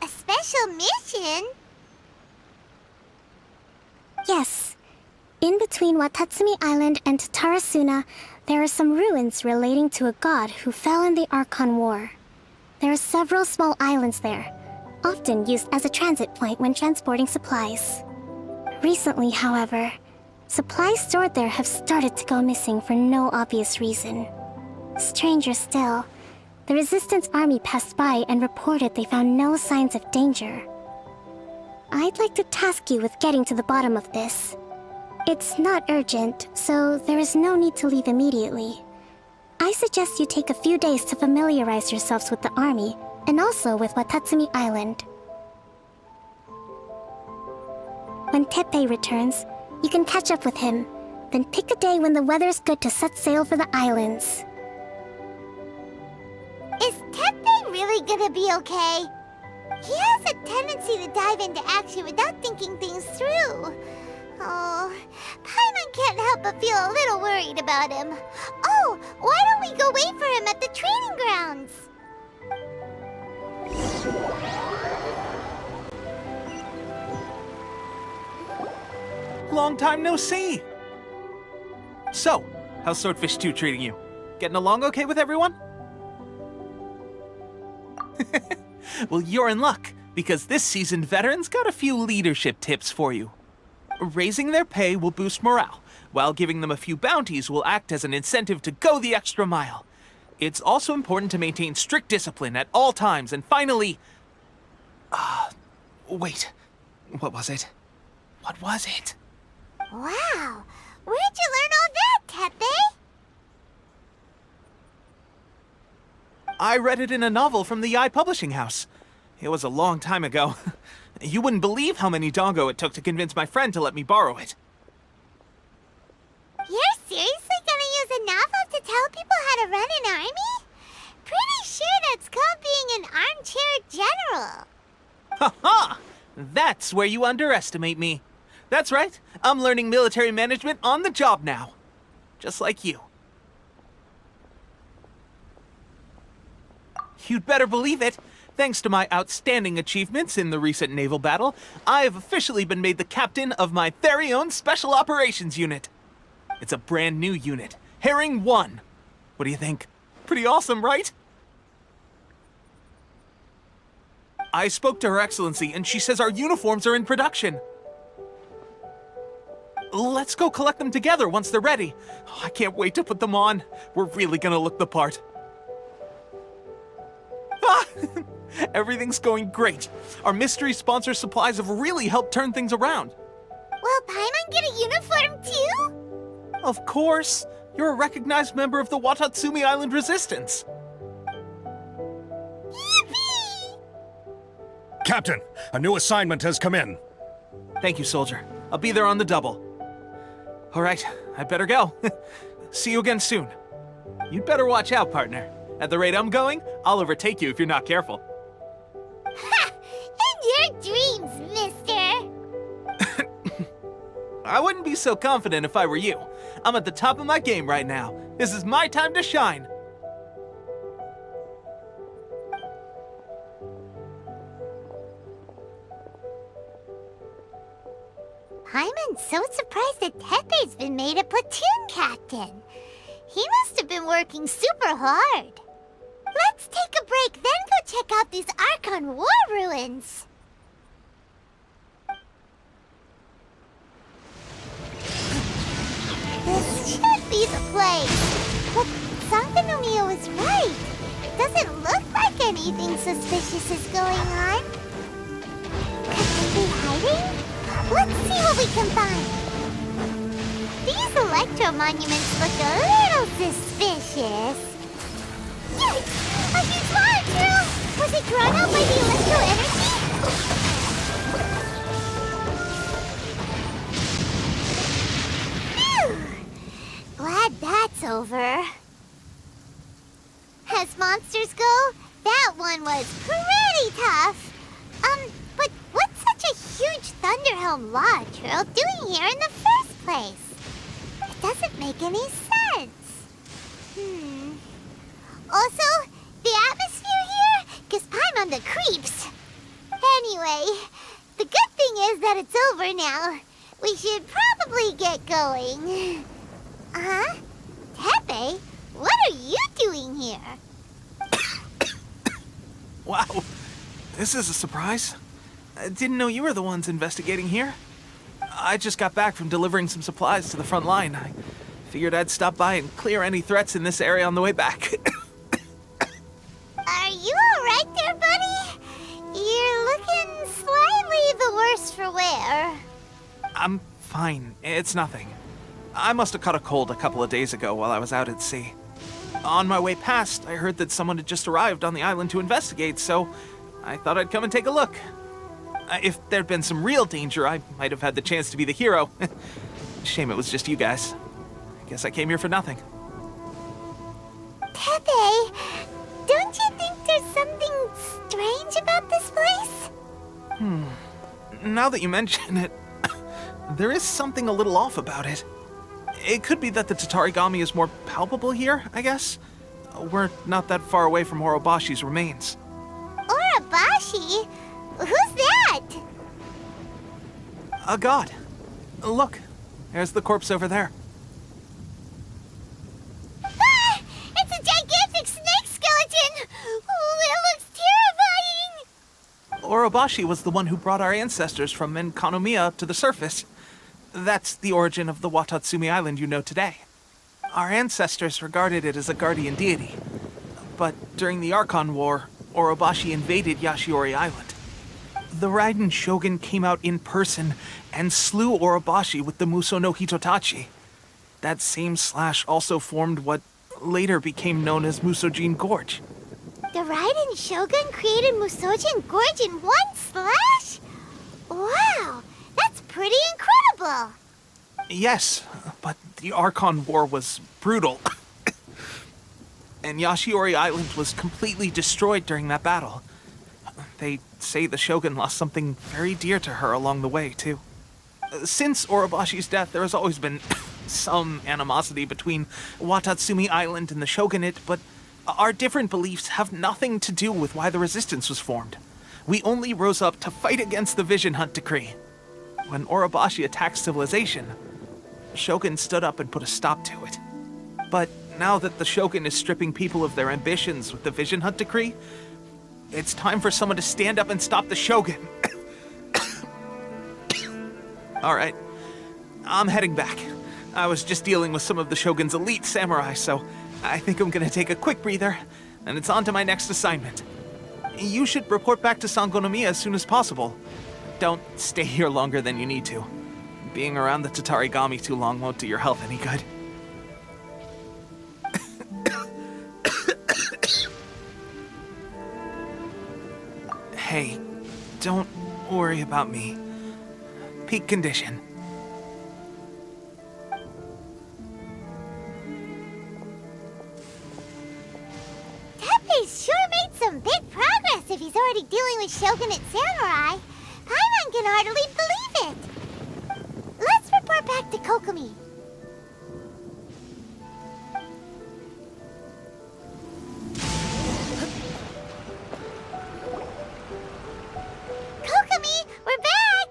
A special mission? Yes. In between Watatsumi Island and Tatarasuna, there are some ruins relating to a god who fell in the Archon War. There are several small islands there, often used as a transit point when transporting supplies. Recently, however, supplies stored there have started to go missing for no obvious reason. Stranger still, the Resistance army passed by and reported they found no signs of danger. I'd like to task you with getting to the bottom of this. It's not urgent, so there is no need to leave immediately. I suggest you take a few days to familiarize yourselves with the army, and also with Watatsumi Island. When Teppei returns, you can catch up with him, then pick a day when the weather's good to set sail for the islands. Is Teppei really gonna be okay? He has a tendency to dive into action without thinking things through. Oh, Paimon can't help but feel a little worried about him. Oh, why don't we go wait for him at the training grounds? Long time no see! So, how's Swordfish 2 treating you? Getting along okay with everyone? Well, you're in luck, because this seasoned veteran's got a few leadership tips for you. Raising their pay will boost morale, while giving them a few bounties will act as an incentive to go the extra mile. It's also important to maintain strict discipline at all times, and finally... wait. What was it? What was it? Wow, where'd you learn all that, Teppei? I read it in a novel from the Publishing House. It was a long time ago. You wouldn't believe how many doggo it took to convince my friend to let me borrow it. You're seriously gonna use a novel to tell people how to run an army? Pretty sure that's called being an armchair general. Ha-ha! That's where you underestimate me. That's right, I'm learning military management on the job now. Just like you. You'd better believe it. Thanks to my outstanding achievements in the recent naval battle, I have officially been made the captain of my very own Special Operations Unit. It's a brand new unit, Herring 1. What do you think? Pretty awesome, right? I spoke to Her Excellency, and she says our uniforms are in production. Let's go collect them together once they're ready. I can't wait to put them on. We're really gonna look the part. Ah! Everything's going great. Our mystery sponsor supplies have really helped turn things around. Will Paimon get a uniform too? Of course. You're a recognized member of the Watatsumi Island Resistance. Yippee! Captain, a new assignment has come in. Thank you, soldier. I'll be there on the double. All right, I better go. See you again soon. You'd better watch out, partner. At the rate I'm going, I'll overtake you if you're not careful. Ha! In your dreams, mister! I wouldn't be so confident if I were you. I'm at the top of my game right now. This is my time to shine. Paimon's so surprised that Tepe's been made a platoon captain. He must have been working super hard. Let's take a break, then go check out these Archon war ruins. This should be the place. But Sankanomiya was right. Doesn't look like anything suspicious is going on. Could they be hiding? Let's see what we can find. These electro monuments look a little suspicious. Yikes! A huge molecule! Was it drawn out by the electro energy? Phew! Glad that's over. As monsters go, that one was pretty tough. But what's such a huge Thunderhelm Lodge Turtle doing here in the first place? It doesn't make any sense. Also, the atmosphere here gives Paimon the creeps. Anyway, the good thing is that it's over now. We should probably get going. Huh? Tepe, what are you doing here? Wow, this is a surprise. I didn't know you were the ones investigating here. I just got back from delivering some supplies to the front line. I figured I'd stop by and clear any threats in this area on the way back. Are you alright there, buddy? You're looking slightly the worse for wear. I'm fine. It's nothing. I must have caught a cold a couple of days ago while I was out at sea. On my way past, I heard that someone had just arrived on the island to investigate, so I thought I'd come and take a look. If there'd been some real danger, I might have had the chance to be the hero. Shame it was just you guys. Guess I came here for nothing. Tepe, don't you think there's something strange about this place? Now that you mention it, there is something a little off about it. It could be that the Tatarigami is more palpable here, I guess. We're not that far away from Orobashi's remains. Orobashi? Who's that? A god. Look, there's the corpse over there. Ah! It's a gigantic snake skeleton! Oh, it looks terrifying! Orobashi was the one who brought our ancestors from Enkanomiya to the surface. That's the origin of the Watatsumi Island you know today. Our ancestors regarded it as a guardian deity. But during the Archon War, Orobashi invaded Yashiori Island. The Raiden Shogun came out in person and slew Orobashi with the Muso no Hitotachi. That same slash also formed what later became known as Musojin Gorge. The Raiden Shogun created Musojin Gorge in one slash? Wow, that's pretty incredible! Yes, but the Archon War was brutal. And Yashiori Island was completely destroyed during that battle. They say the Shogun lost something very dear to her along the way, too. Since Orobashi's death, there has always been some animosity between Watatsumi Island and the Shogunate, but our different beliefs have nothing to do with why the resistance was formed. We only rose up to fight against the Vision Hunt Decree. When Orobashi attacked civilization, the Shogun stood up and put a stop to it. But now that the Shogun is stripping people of their ambitions with the Vision Hunt Decree, it's time for someone to stand up and stop the Shogun. Alright, I'm heading back. I was just dealing with some of the Shogun's elite samurai, so I think I'm gonna take a quick breather, and it's on to my next assignment. You should report back to Sangonomiya as soon as possible. Don't stay here longer than you need to. Being around the Tatarigami too long won't do your health any good. Hey, don't worry about me. Peak condition. Teppei's sure made some big progress if he's already dealing with Shogunate samurai. Paimon can hardly believe it. Let's report back to Kokomi. Kokomi, we're back!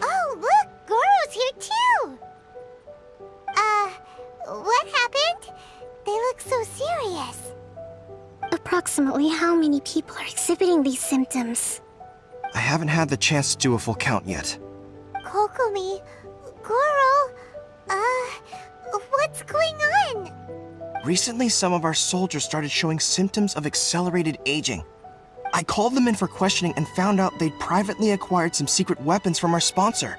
Oh, look, Goro's here too! What happened? They look so serious. Approximately how many people are exhibiting these symptoms? I haven't had the chance to do a full count yet. Kokomi, Goro, what's going on? Recently, some of our soldiers started showing symptoms of accelerated aging. I called them in for questioning and found out they'd privately acquired some secret weapons from our sponsor.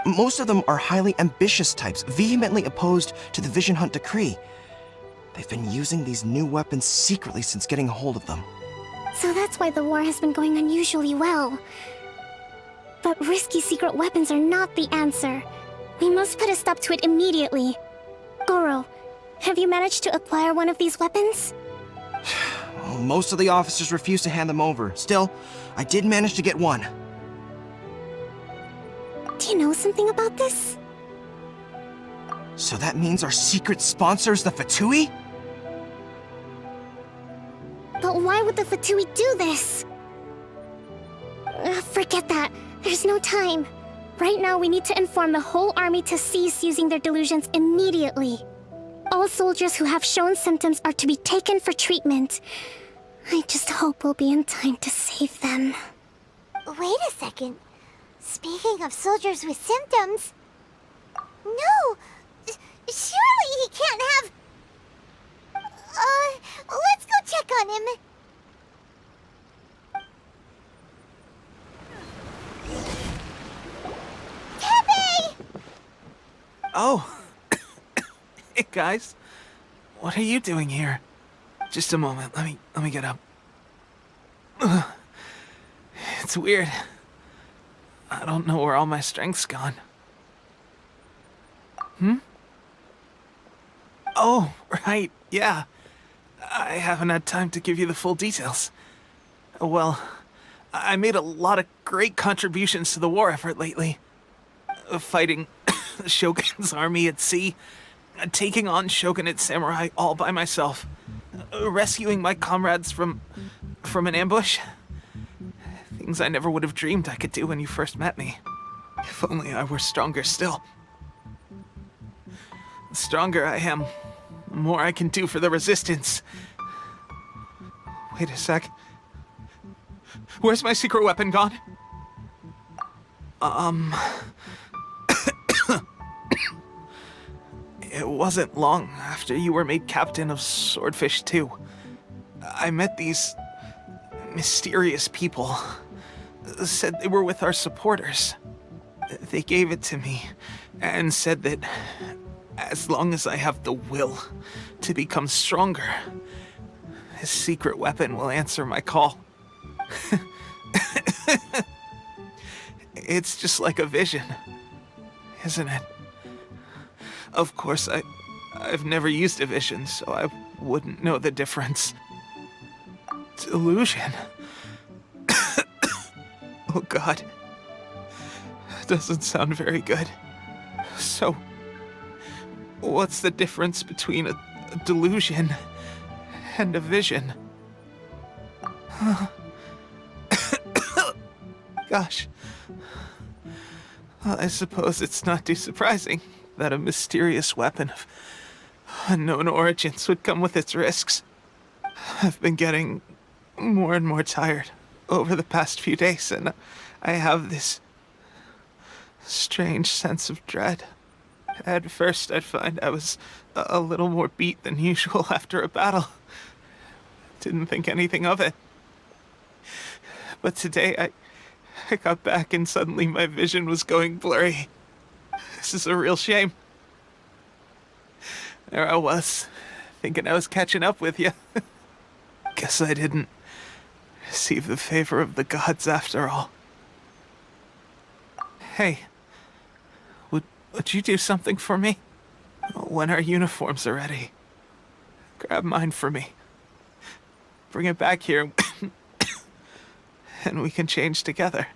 Most of them are highly ambitious types, vehemently opposed to the Vision Hunt Decree. They've been using these new weapons secretly since getting a hold of them. So that's why the war has been going unusually well. But risky secret weapons are not the answer. We must put a stop to it immediately. Goro, have you managed to acquire one of these weapons? Well, most of the officers refuse to hand them over. Still, I did manage to get one. Do you know something about this? So that means our secret sponsor is the Fatui? But why would the Fatui do this? Forget that. There's no time. Right now, we need to inform the whole army to cease using their delusions immediately. All soldiers who have shown symptoms are to be taken for treatment. I just hope we'll be in time to save them. Wait a second. Speaking of soldiers with symptoms... No! Surely he can't have... let's go check on him. Teppei! Oh. Hey, guys. What are you doing here? Just a moment. Let me get up. It's weird. I don't know where all my strength's gone. Oh, right, yeah. I haven't had time to give you the full details. Well, I made a lot of great contributions to the war effort lately. Fighting the Shogun's army at sea, taking on Shogunate samurai all by myself, rescuing my comrades from an ambush. Things I never would have dreamed I could do when you first met me. If only I were stronger still. The stronger I am, the more I can do for the Resistance. Wait a sec. Where's my secret weapon gone? It wasn't long after you were made captain of Swordfish 2. I met these mysterious people. Said they were with our supporters. They gave it to me and said that as long as I have the will to become stronger, his secret weapon will answer my call. It's just like a vision, isn't it? Of course, I've never used a vision, so I wouldn't know the difference. Delusion. Oh God. Doesn't sound very good. So, what's the difference between a delusion and a vision? Gosh. Well, I suppose it's not too surprising that a mysterious weapon of unknown origins would come with its risks. I've been getting more and more tired over the past few days, and I have this strange sense of dread. At first, I'd find I was a little more beat than usual after a battle. Didn't think anything of it. But today, I got back and suddenly my vision was going blurry. This is a real shame. There I was, thinking I was catching up with you. Guess I didn't receive the favor of the gods after all. Hey, would you do something for me? When our uniforms are ready, grab mine for me. Bring it back here, and we can change together.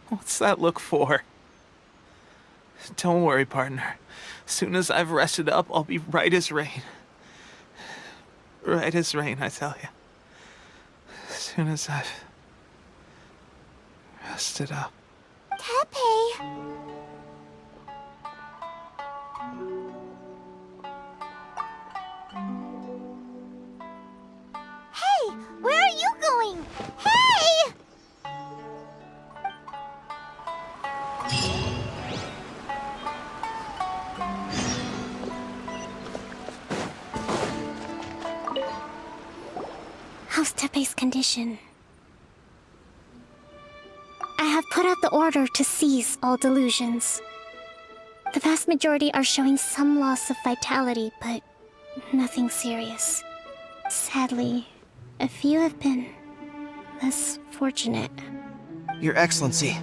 What's that look for? Don't worry, partner. As soon as I've rested up, I'll be right as rain. Right as rain, I tell you. As soon as I've rested up. Tepe! Hey! Where are you going? Hey! How's Tepe's condition? I have put out the order to seize all delusions. The vast majority are showing some loss of vitality, but nothing serious. Sadly, a few have been less fortunate. Your Excellency,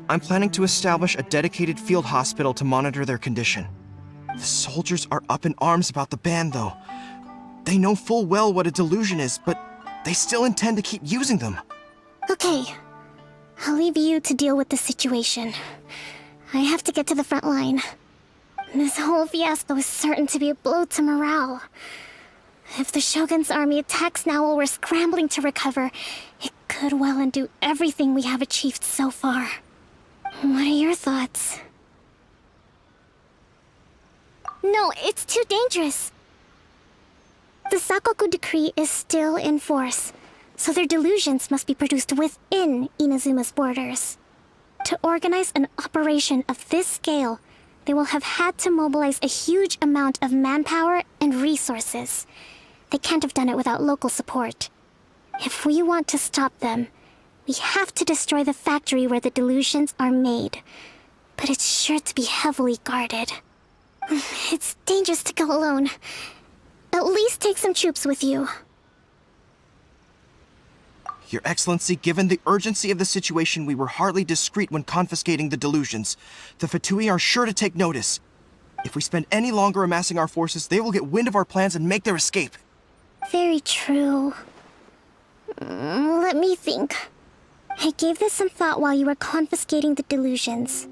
I'm planning to establish a dedicated field hospital to monitor their condition. The soldiers are up in arms about the ban, though. They know full well what a delusion is, but they still intend to keep using them. Okay, I'll leave you to deal with the situation. I have to get to the front line. This whole fiasco is certain to be a blow to morale. If the Shogun's army attacks now while we're scrambling to recover, it could well undo everything we have achieved so far. What are your thoughts? No, it's too dangerous. The Sakoku decree is still in force, so their delusions must be produced within Inazuma's borders. To organize an operation of this scale, they will have had to mobilize a huge amount of manpower and resources. They can't have done it without local support. If we want to stop them, we have to destroy the factory where the delusions are made. But it's sure to be heavily guarded. It's dangerous to go alone. At least take some troops with you. Your Excellency, given the urgency of the situation, we were hardly discreet when confiscating the delusions. The Fatui are sure to take notice. If we spend any longer amassing our forces, they will get wind of our plans and make their escape. Very true. Let me think. I gave this some thought while you were confiscating the delusions.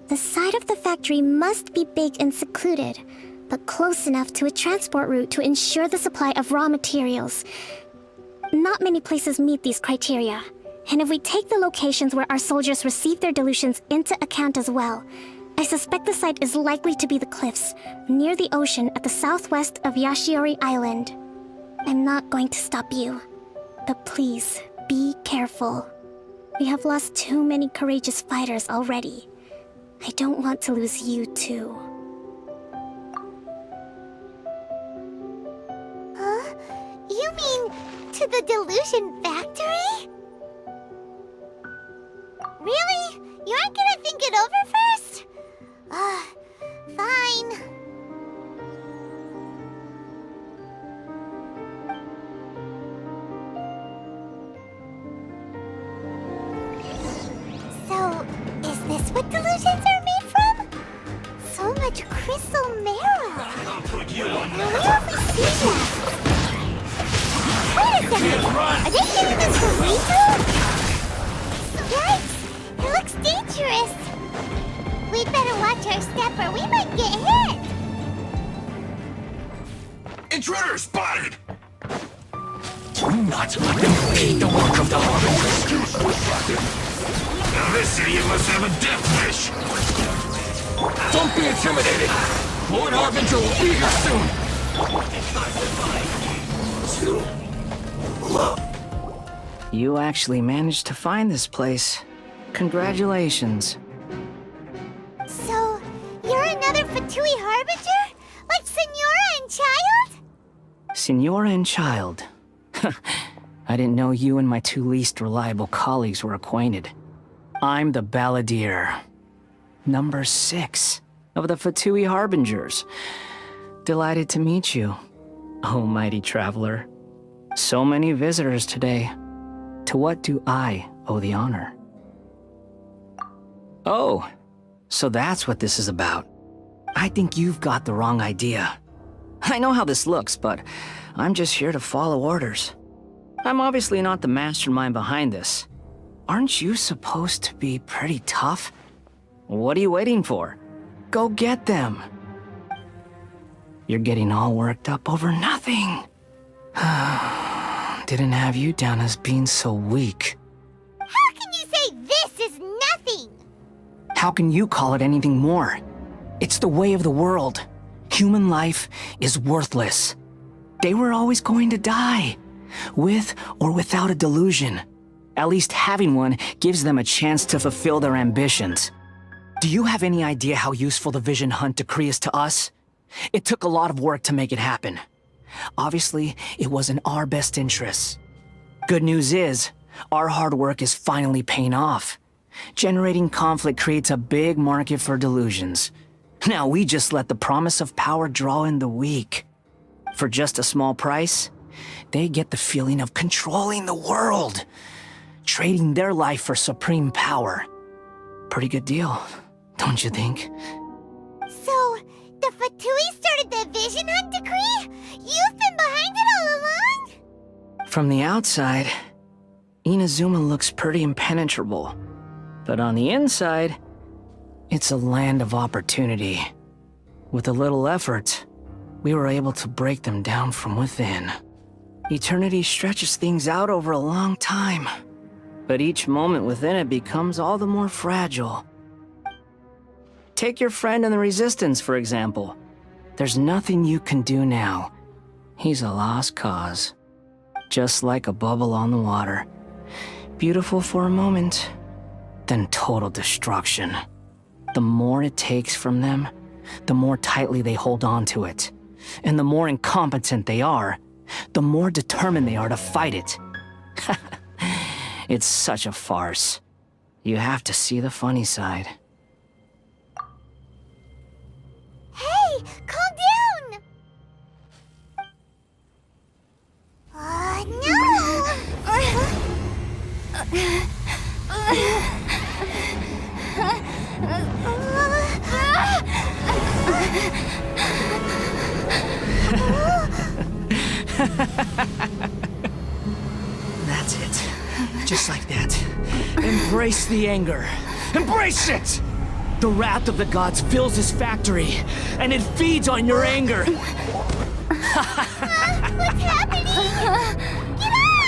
The side of the factory must be big and secluded, but close enough to a transport route to ensure the supply of raw materials. Not many places meet these criteria, and if we take the locations where our soldiers receive their delusions into account as well, I suspect the site is likely to be the cliffs, near the ocean at the southwest of Yashiori Island. I'm not going to stop you, but please, be careful. We have lost too many courageous fighters already. I don't want to lose you too. Huh? You mean to the delusion factory? Really? You aren't gonna think it over first? Fine. what delusions are made from? So much crystal marrow. Now where have we seen that? Wait a second! Are they doing this for real? Yikes! It looks dangerous. We'd better watch our step or we might get hit. Intruder spotted! Do not let them impede the work of the Harbingers. Now this idiot must have a death wish. Don't be intimidated. Lord Harbinger will be here soon. You actually managed to find this place. Congratulations. So, you're another Fatui Harbinger? Like Signora and Child? Signora and Child. I didn't know you and my two least reliable colleagues were acquainted. I'm the Balladeer. Number 6 of the Fatui Harbingers. Delighted to meet you, oh mighty traveler. So many visitors today. To what do I owe the honor? Oh, so that's what this is about. I think you've got the wrong idea. I know how this looks, but I'm just here to follow orders. I'm obviously not the mastermind behind this. Aren't you supposed to be pretty tough? What are you waiting for? Go get them. You're getting all worked up over nothing. Didn't have you down as being so weak. How can you say this is nothing? How can you call it anything more? It's the way of the world. Human life is worthless. They were always going to die, with or without a delusion. At least having one gives them a chance to fulfill their ambitions. Do you have any idea how useful the Vision Hunt decree is to us? It took a lot of work to make it happen. Obviously, it was in our best interests. Good news is, our hard work is finally paying off. Generating conflict creates a big market for delusions. Now we just let the promise of power draw in the weak. For just a small price, they get the feeling of controlling the world, trading their life for supreme power. Pretty good deal, don't you think? So, the Fatui started the Vision Hunt decree? You've been behind it all along? From the outside, Inazuma looks pretty impenetrable. But on the inside, it's a land of opportunity. With a little effort, we were able to break them down from within. Eternity stretches things out over a long time, but each moment within it becomes all the more fragile. Take your friend in the Resistance, for example. There's nothing you can do now. He's a lost cause. Just like a bubble on the water. Beautiful for a moment, then total destruction. The more it takes from them, the more tightly they hold on to it. And the more incompetent they are, the more determined they are to fight it. It's such a farce. You have to see the funny side. Hey, calm down! No! That's it. Just like that. Embrace the anger. Embrace it! The wrath of the gods fills this factory, and it feeds on your anger. What's happening? Get up!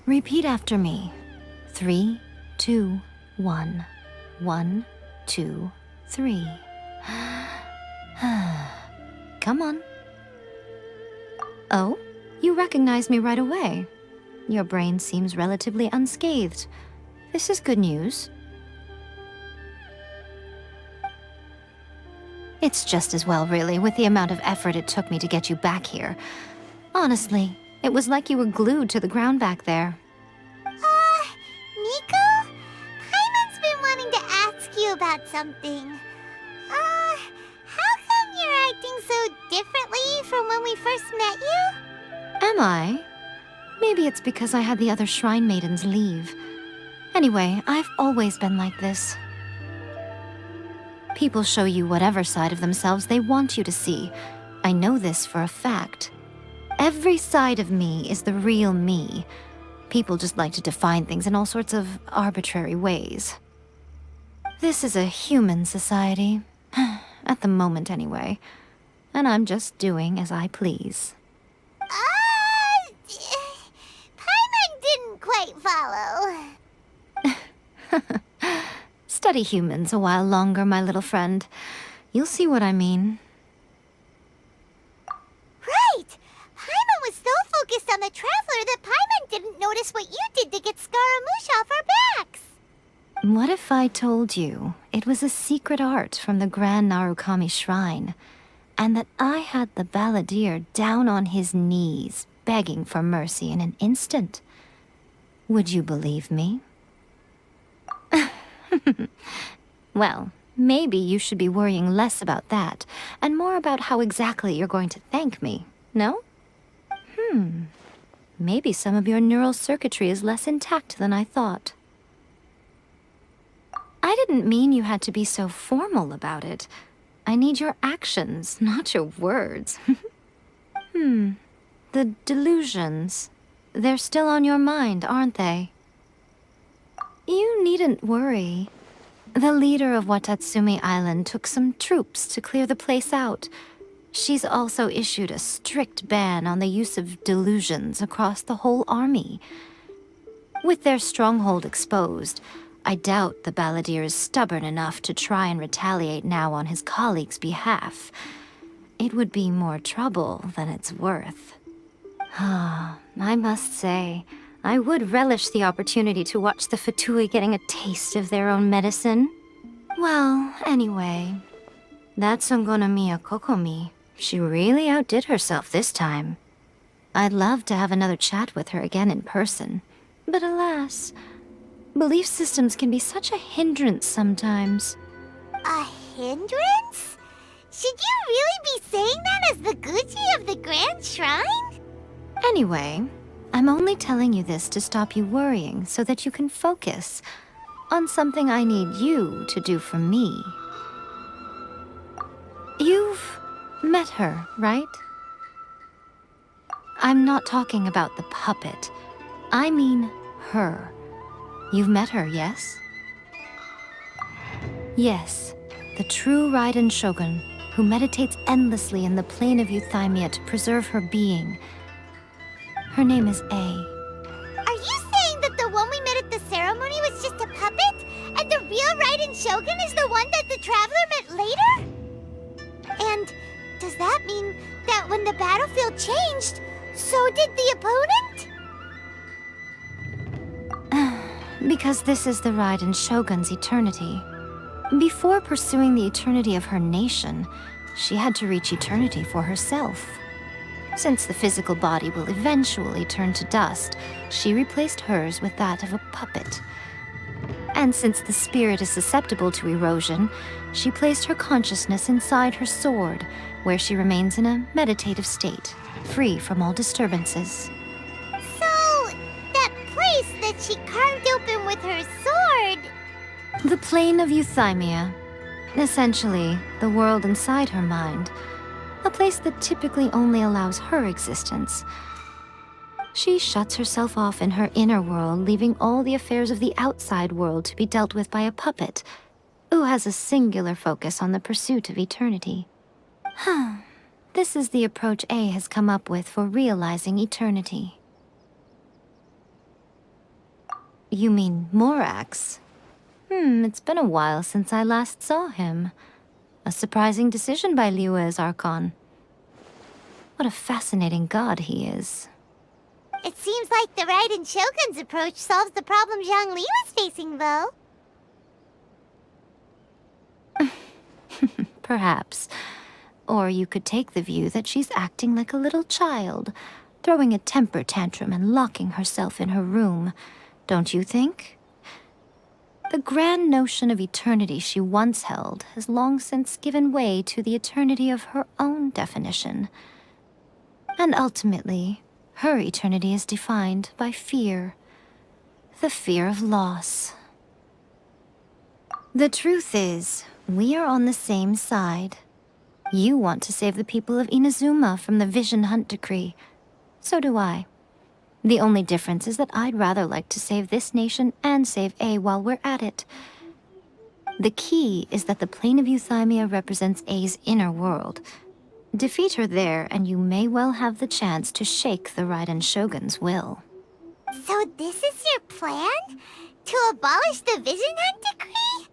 Repeat after me. 3, 2, 1. 1, 2, 3. Come on. Oh, you recognize me right away. Your brain seems relatively unscathed. This is good news. It's just as well, really, with the amount of effort it took me to get you back here. Honestly, it was like you were glued to the ground back there. Nico about something. How come you're acting so differently from when we first met you? Am I? Maybe it's because I had the other Shrine Maidens leave. Anyway, I've always been like this. People show you whatever side of themselves they want you to see. I know this for a fact. Every side of me is the real me. People just like to define things in all sorts of arbitrary ways. This is a human society. At the moment, anyway. And I'm just doing as I please. Paimon didn't quite follow. Study humans a while longer, my little friend. You'll see what I mean. Right! Paimon was so focused on the Traveler that Paimon didn't notice what you did to get Scaramouche off our backs. What if I told you it was a secret art from the Grand Narukami Shrine, and that I had the balladeer down on his knees, begging for mercy in an instant? Would you believe me? Well, maybe you should be worrying less about that, and more about how exactly you're going to thank me, no? Maybe some of your neural circuitry is less intact than I thought. I didn't mean you had to be so formal about it. I need your actions, not your words. The delusions. They're still on your mind, aren't they? You needn't worry. The leader of Watatsumi Island took some troops to clear the place out. She's also issued a strict ban on the use of delusions across the whole army. With their stronghold exposed, I doubt the balladeer is stubborn enough to try and retaliate now on his colleague's behalf. It would be more trouble than it's worth. I must say, I would relish the opportunity to watch the Fatui getting a taste of their own medicine. Well, anyway, that Songonamiya Kokomi, she really outdid herself this time. I'd love to have another chat with her again in person, but alas, belief systems can be such a hindrance sometimes. A hindrance? Should you really be saying that as the Gucci of the Grand Shrine? Anyway, I'm only telling you this to stop you worrying so that you can focus on something I need you to do for me. You've met her, right? I'm not talking about the puppet. I mean her. You've met her, yes? Yes, the true Raiden Shogun, who meditates endlessly in the plane of Eutimia to preserve her being. Her name is A. Are you saying that the one we met at the ceremony was just a puppet? And the real Raiden Shogun is the one that the Traveler met later? And does that mean that when the battlefield changed, so did the opponent? Because this is the Raiden Shogun's eternity. Before pursuing the eternity of her nation, she had to reach eternity for herself. Since the physical body will eventually turn to dust, she replaced hers with that of a puppet. And since the spirit is susceptible to erosion, she placed her consciousness inside her sword, where she remains in a meditative state, free from all disturbances. So, that place that she carved open with her sword... The plane of Eutimia. Essentially, the world inside her mind. A place that typically only allows her existence. She shuts herself off in her inner world, leaving all the affairs of the outside world to be dealt with by a puppet, who has a singular focus on the pursuit of eternity. This is the approach A has come up with for realizing eternity. You mean Morax? It's been a while since I last saw him. A surprising decision by Liyue's Archon. What a fascinating god he is. It seems like the Raiden Shogun's approach solves the problem Zhongli was facing, though. Perhaps. Or you could take the view that she's acting like a little child, throwing a temper tantrum and locking herself in her room. Don't you think? The grand notion of eternity she once held has long since given way to the eternity of her own definition. And ultimately, her eternity is defined by fear. The fear of loss. The truth is, we are on the same side. You want to save the people of Inazuma from the Vision Hunt decree. So do I. The only difference is that I'd rather like to save this nation and save A while we're at it. The key is that the plane of Eutimia represents A's inner world. Defeat her there, and you may well have the chance to shake the Raiden Shogun's will. So this is your plan? To abolish the Vision Hunt decree?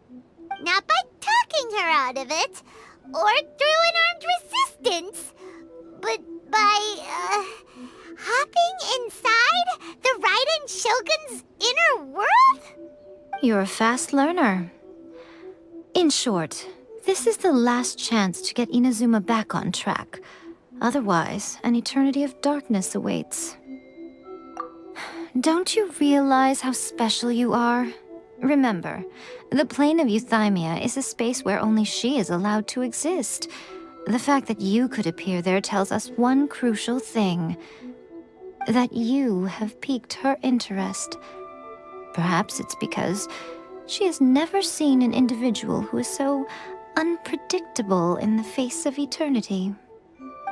Not by talking her out of it, or through an armed resistance, but by, hopping inside the Raiden Shogun's inner world? You're a fast learner. In short, this is the last chance to get Inazuma back on track. Otherwise, an eternity of darkness awaits. Don't you realize how special you are? Remember, the plane of Eutimia is a space where only she is allowed to exist. The fact that you could appear there tells us one crucial thing. That you have piqued her interest. Perhaps it's because she has never seen an individual who is so unpredictable in the face of eternity.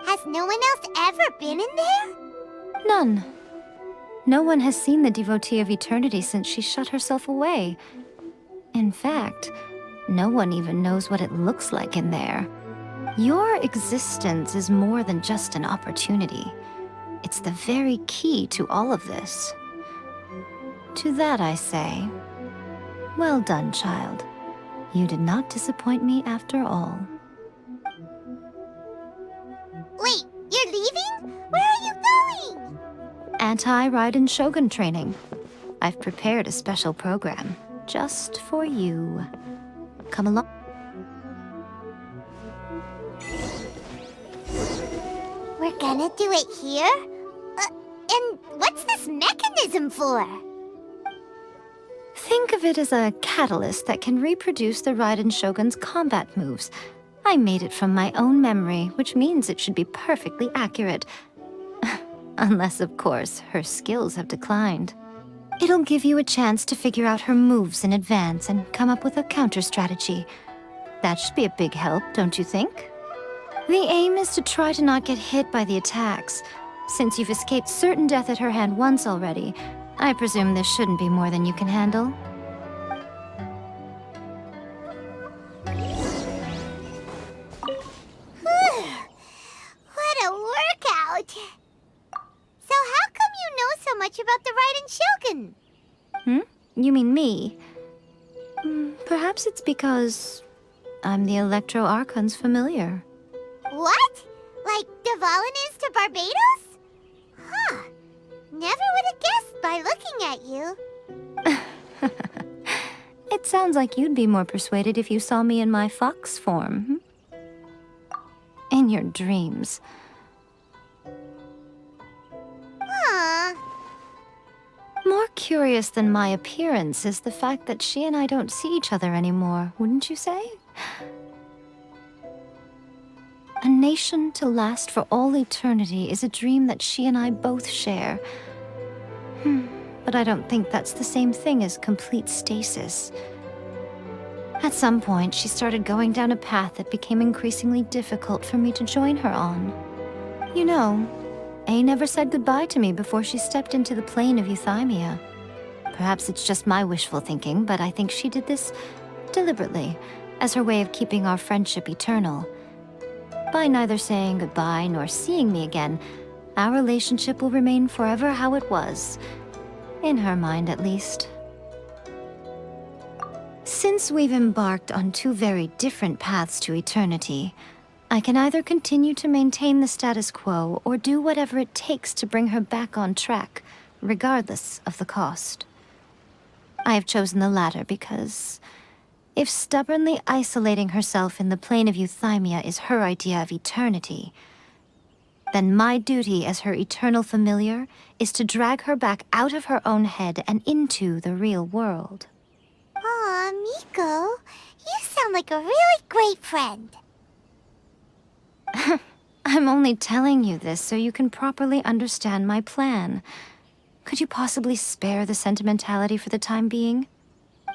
Has no one else ever been in there? None. No one has seen the devotee of eternity since she shut herself away. In fact, no one even knows what it looks like in there. Your existence is more than just an opportunity. It's the very key to all of this. To that I say, well done, child. You did not disappoint me after all. Wait, you're leaving? Where are you going? Anti-Raiden Shogun training. I've prepared a special program just for you. Come along. We're gonna do it here? And what's this mechanism for? Think of it as a catalyst that can reproduce the Raiden Shogun's combat moves. I made it from my own memory, which means it should be perfectly accurate. Unless, of course, her skills have declined. It'll give you a chance to figure out her moves in advance and come up with a counter-strategy. That should be a big help, don't you think? The aim is to try to not get hit by the attacks. Since you've escaped certain death at her hand once already, I presume this shouldn't be more than you can handle. What a workout! So how come you know so much about the Raiden Shogun? You mean me? Perhaps it's because I'm the Electro Archon's familiar. What? Like Dvalin is to Barbados? Huh. Never would have guessed by looking at you. It sounds like you'd be more persuaded if you saw me in my fox form. In your dreams. More curious than my appearance is the fact that she and I don't see each other anymore, wouldn't you say? A nation to last for all eternity is a dream that she and I both share. But I don't think that's the same thing as complete stasis. At some point, she started going down a path that became increasingly difficult for me to join her on. You know, A never said goodbye to me before she stepped into the plane of Eutimia. Perhaps it's just my wishful thinking, but I think she did this deliberately, as her way of keeping our friendship eternal. By neither saying goodbye nor seeing me again, our relationship will remain forever how it was. In her mind, at least. Since we've embarked on two very different paths to eternity, I can either continue to maintain the status quo or do whatever it takes to bring her back on track, regardless of the cost. I have chosen the latter because if stubbornly isolating herself in the plane of Eutimia is her idea of eternity, then my duty as her eternal familiar is to drag her back out of her own head and into the real world. Aw, Miko, you sound like a really great friend. I'm only telling you this so you can properly understand my plan. Could you possibly spare the sentimentality for the time being?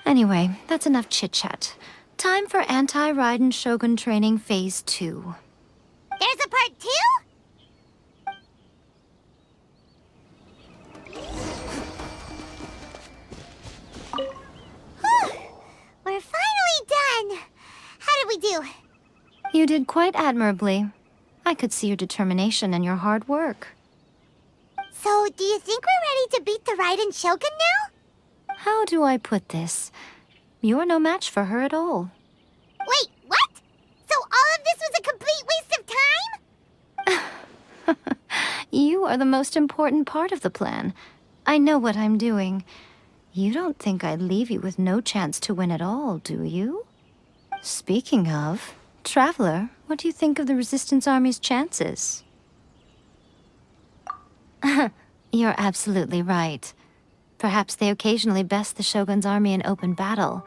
Anyway, that's enough chit-chat. Time for Anti-Raiden Shogun Training Phase 2. There's a part 2? We're finally done! How did we do? You did quite admirably. I could see your determination and your hard work. So, do you think we're ready to beat the Raiden Shogun now? How do I put this? You're no match for her at all. Wait, what? So all of this was a complete waste of time? You are the most important part of the plan. I know what I'm doing. You don't think I'd leave you with no chance to win at all, do you? Speaking of, Traveler, what do you think of the Resistance Army's chances? You're absolutely right. Perhaps they occasionally best the Shogun's army in open battle,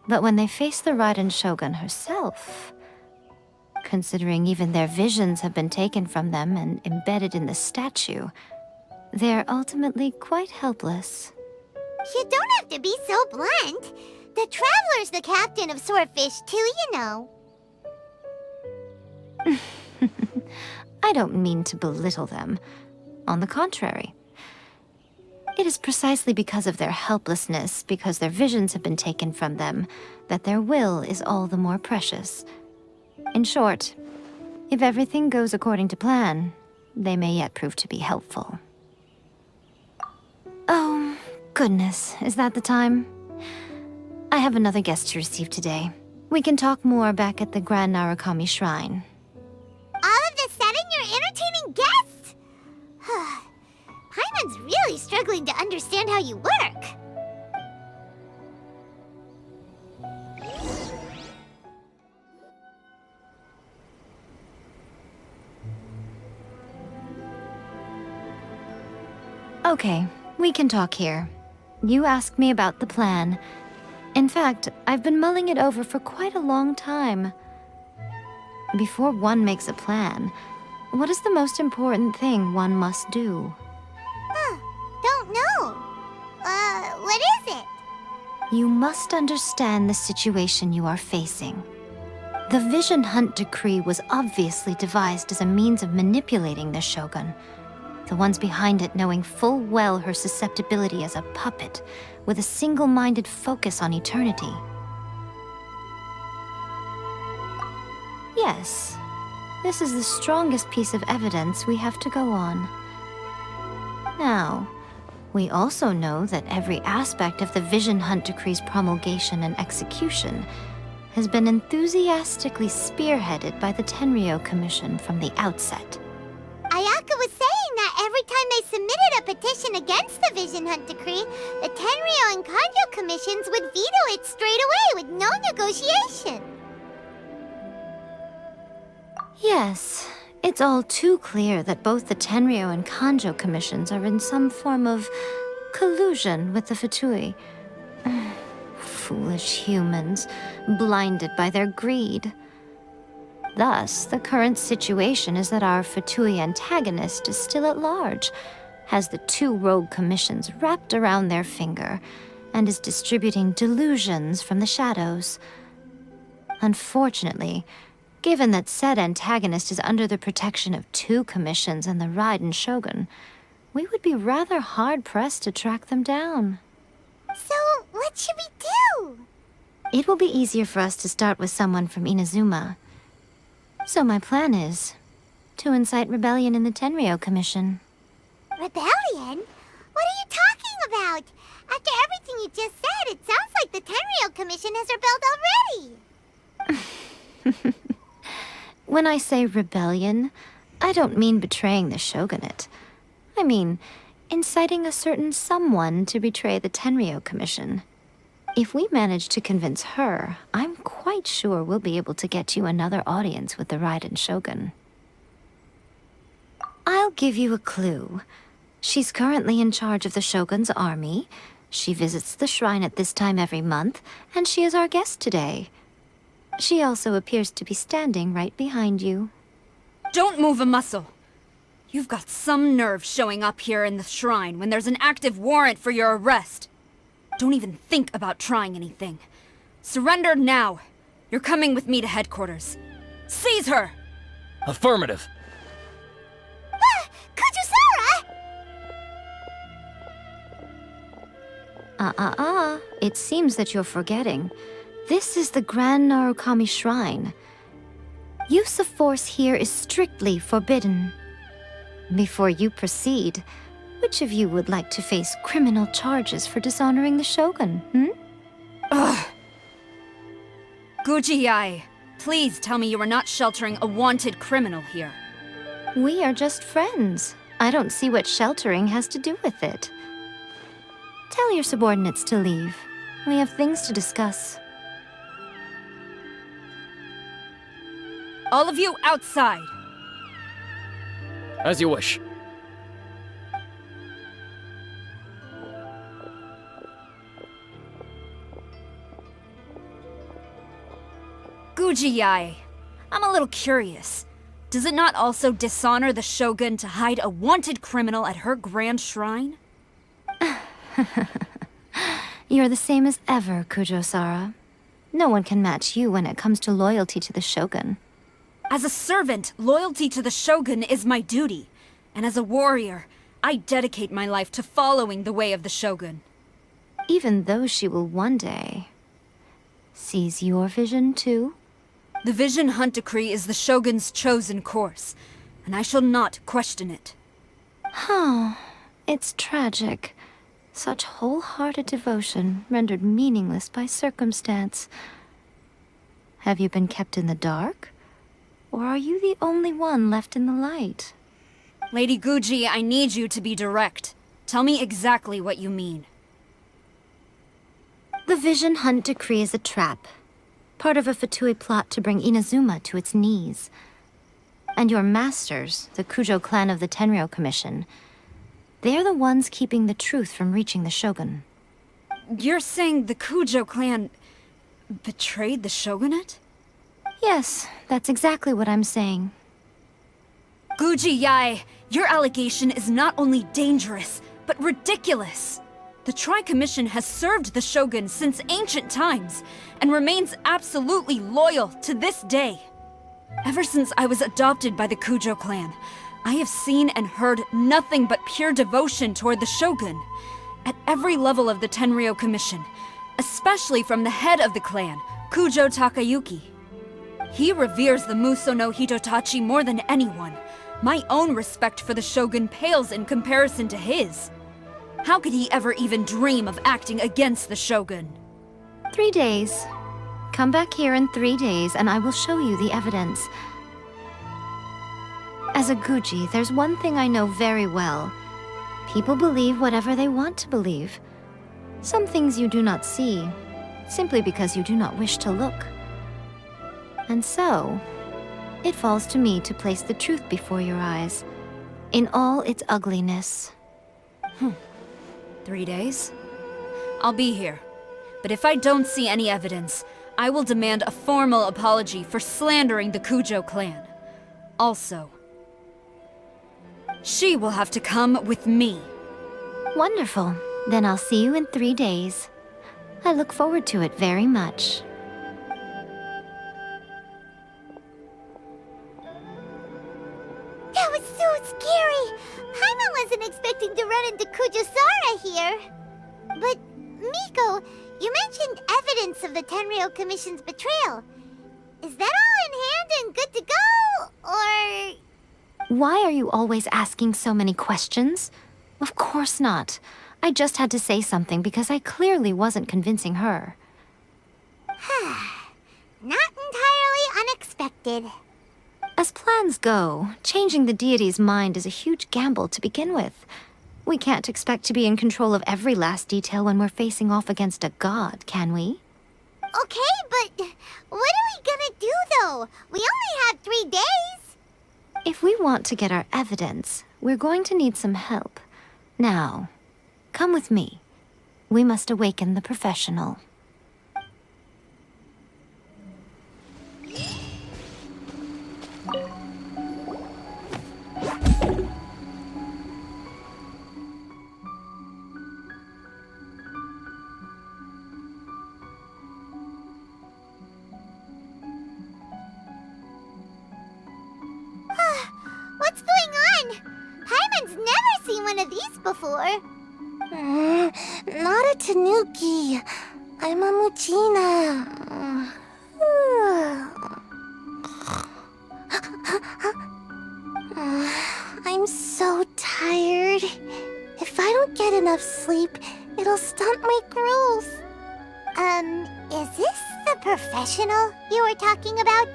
but when they face the Raiden Shogun herself, considering even their visions have been taken from them and embedded in the statue, they're ultimately quite helpless. You don't have to be so blunt. The Traveler's the captain of Swordfish too, you know. I don't mean to belittle them. On the contrary. It is precisely because of their helplessness, because their visions have been taken from them, that their will is all the more precious. In short, if everything goes according to plan, they may yet prove to be helpful. Oh, goodness, is that the time? I have another guest to receive today. We can talk more back at the Grand Narukami Shrine. All of a sudden, you're entertaining guests? Paimon's really struggling to understand how you work. Okay, we can talk here. You asked me about the plan. In fact, I've been mulling it over for quite a long time. Before one makes a plan, what is the most important thing one must do? Don't know. What is it? You must understand the situation you are facing. The Vision Hunt Decree was obviously devised as a means of manipulating the Shogun, the ones behind it knowing full well her susceptibility as a puppet, with a single-minded focus on eternity. Yes, this is the strongest piece of evidence we have to go on. Now, we also know that every aspect of the Vision Hunt Decree's promulgation and execution has been enthusiastically spearheaded by the Tenryou Commission from the outset. Ayaka was saying that every time they submitted a petition against the Vision Hunt Decree, the Tenryou and Kanjo commissions would veto it straight away with no negotiation. Yes, it's all too clear that both the Tenryou and Kanjo commissions are in some form of collusion with the Fatui. Foolish humans, blinded by their greed. Thus, the current situation is that our Fatui antagonist is still at large, has the two rogue commissions wrapped around their finger, and is distributing delusions from the shadows. Unfortunately, given that said antagonist is under the protection of two commissions and the Raiden Shogun, we would be rather hard-pressed to track them down. So, what should we do? It will be easier for us to start with someone from Inazuma. So my plan is to incite rebellion in the Tenryou Commission. Rebellion? What are you talking about? After everything you just said, it sounds like the Tenryou Commission has rebelled already. When I say rebellion, I don't mean betraying the shogunate. I mean inciting a certain someone to betray the Tenryou Commission. If we manage to convince her, I'm quite sure we'll be able to get you another audience with the Raiden Shogun. I'll give you a clue. She's currently in charge of the Shogun's army, She visits the shrine at this time every month, and she is our guest today. She also appears to be standing right behind you. Don't move a muscle. You've got some nerve showing up here in the shrine when there's an active warrant for your arrest. Don't even think about trying anything. Surrender now. You're coming with me to headquarters. Seize her! Affirmative. Kujusara! It seems that you're forgetting. This is the Grand Narukami Shrine. Use of force here is strictly forbidden. Before you proceed, which of you would like to face criminal charges for dishonoring the Shogun, Ugh! Guji-ai, please tell me you are not sheltering a wanted criminal here. We are just friends. I don't see what sheltering has to do with it. Tell your subordinates to leave. We have things to discuss. All of you outside! As you wish. Guji-ai, I'm a little curious. Does it not also dishonor the Shogun to hide a wanted criminal at her grand shrine? You're the same as ever, Kujusara. No one can match you when it comes to loyalty to the Shogun. As a servant, loyalty to the Shogun is my duty. And as a warrior, I dedicate my life to following the way of the Shogun. Even though she will one day seize your vision too? The Vision Hunt Decree is the Shogun's chosen course, and I shall not question it. Huh. It's tragic. Such wholehearted devotion rendered meaningless by circumstance. Have you been kept in the dark? Or are you the only one left in the light? Lady Guji, I need you to be direct. Tell me exactly what you mean. The Vision Hunt Decree is a trap. Part of a Fatui plot to bring Inazuma to its knees. And your masters, the Kujo clan of the Tenryou Commission, they're the ones keeping the truth from reaching the Shogun. You're saying the Kujo clan betrayed the Shogunate? Yes, that's exactly what I'm saying. Guji-ai, your allegation is not only dangerous, but ridiculous. The Tri-Commission has served the Shogun since ancient times, and remains absolutely loyal to this day. Ever since I was adopted by the Kujo clan, I have seen and heard nothing but pure devotion toward the Shogun. At every level of the Tenryou Commission, especially from the head of the clan, Kujo Takayuki. He reveres the Muso no Hitotachi more than anyone. My own respect for the Shogun pales in comparison to his. How could he ever even dream of acting against the Shogun? 3 days. Come back here in 3 days and I will show you the evidence. As a Guji, there's one thing I know very well. People believe whatever they want to believe. Some things you do not see, simply because you do not wish to look. And so, it falls to me to place the truth before your eyes, in all its ugliness. 3 days? I'll be here. But if I don't see any evidence, I will demand a formal apology for slandering the Kujo clan. Also, she will have to come with me. Wonderful. Then I'll see you in 3 days. I look forward to it very much. That was so scary! Paimon wasn't expecting to run into Kujusara here. But, Miko, you mentioned evidence of the Tenryou Commission's betrayal. Is that all in hand and good to go, or...? Why are you always asking so many questions? Of course not. I just had to say something because I clearly wasn't convincing her. Not entirely unexpected. As plans go, changing the deity's mind is a huge gamble to begin with. We can't expect to be in control of every last detail when we're facing off against a god, can we? Okay, but what are we gonna do, though? We only have 3 days! If we want to get our evidence, we're going to need some help. Now, come with me. we must awaken the professional. What's going on? Paimon's never seen one of these before. Not a tanuki. I'm a muchina. I'm so tired. If I don't get enough sleep, it'll stunt my growth. Is this the professional you were talking about?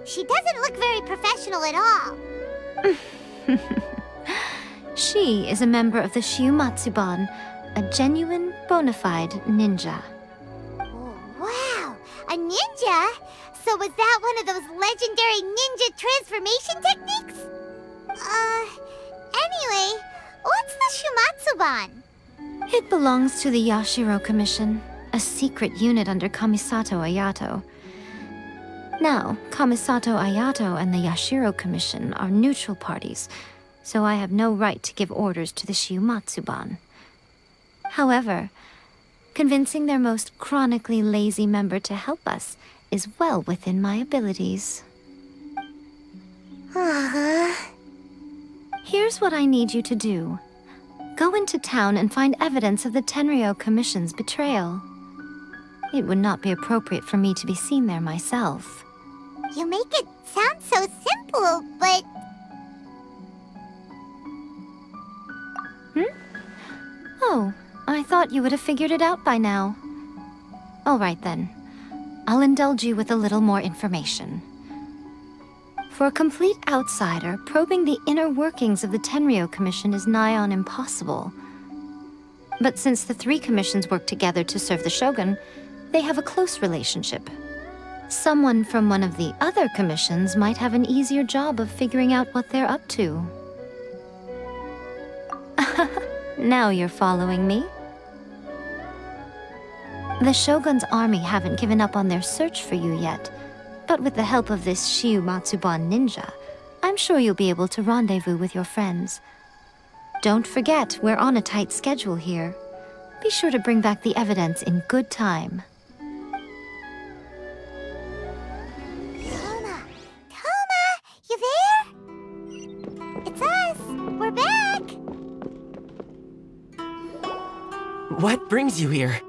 She doesn't look very professional at all. She is a member of the Shiumatsuban, a genuine, bona fide ninja. Wow, a ninja? So was that one of those legendary ninja transformation techniques? Anyway, what's the Shiumatsuban? It belongs to the Yashiro Commission, a secret unit under Kamisato Ayato. Now, Kamisato Ayato and the Yashiro Commission are neutral parties, so I have no right to give orders to the Shiumatsuban. However, convincing their most chronically lazy member to help us is well within my abilities. Here's what I need you to do. Go into town and find evidence of the Tenryou Commission's betrayal. It would not be appropriate for me to be seen there myself. You make it sound so simple, but... Oh, I thought you would have figured it out by now. All right then. I'll indulge you with a little more information. For a complete outsider, probing the inner workings of the Tenryou Commission is nigh on impossible. But since the three commissions work together to serve the Shogun, they have a close relationship. Someone from one of the other commissions might have an easier job of figuring out what they're up to. Now you're following me. The Shogun's army haven't given up on their search for you yet, but with the help of this Shiumatsuban ninja, I'm sure you'll be able to rendezvous with your friends. Don't forget, we're on a tight schedule here. Be sure to bring back the evidence in good time. Toma, you there? It's us. We're back. What brings you here?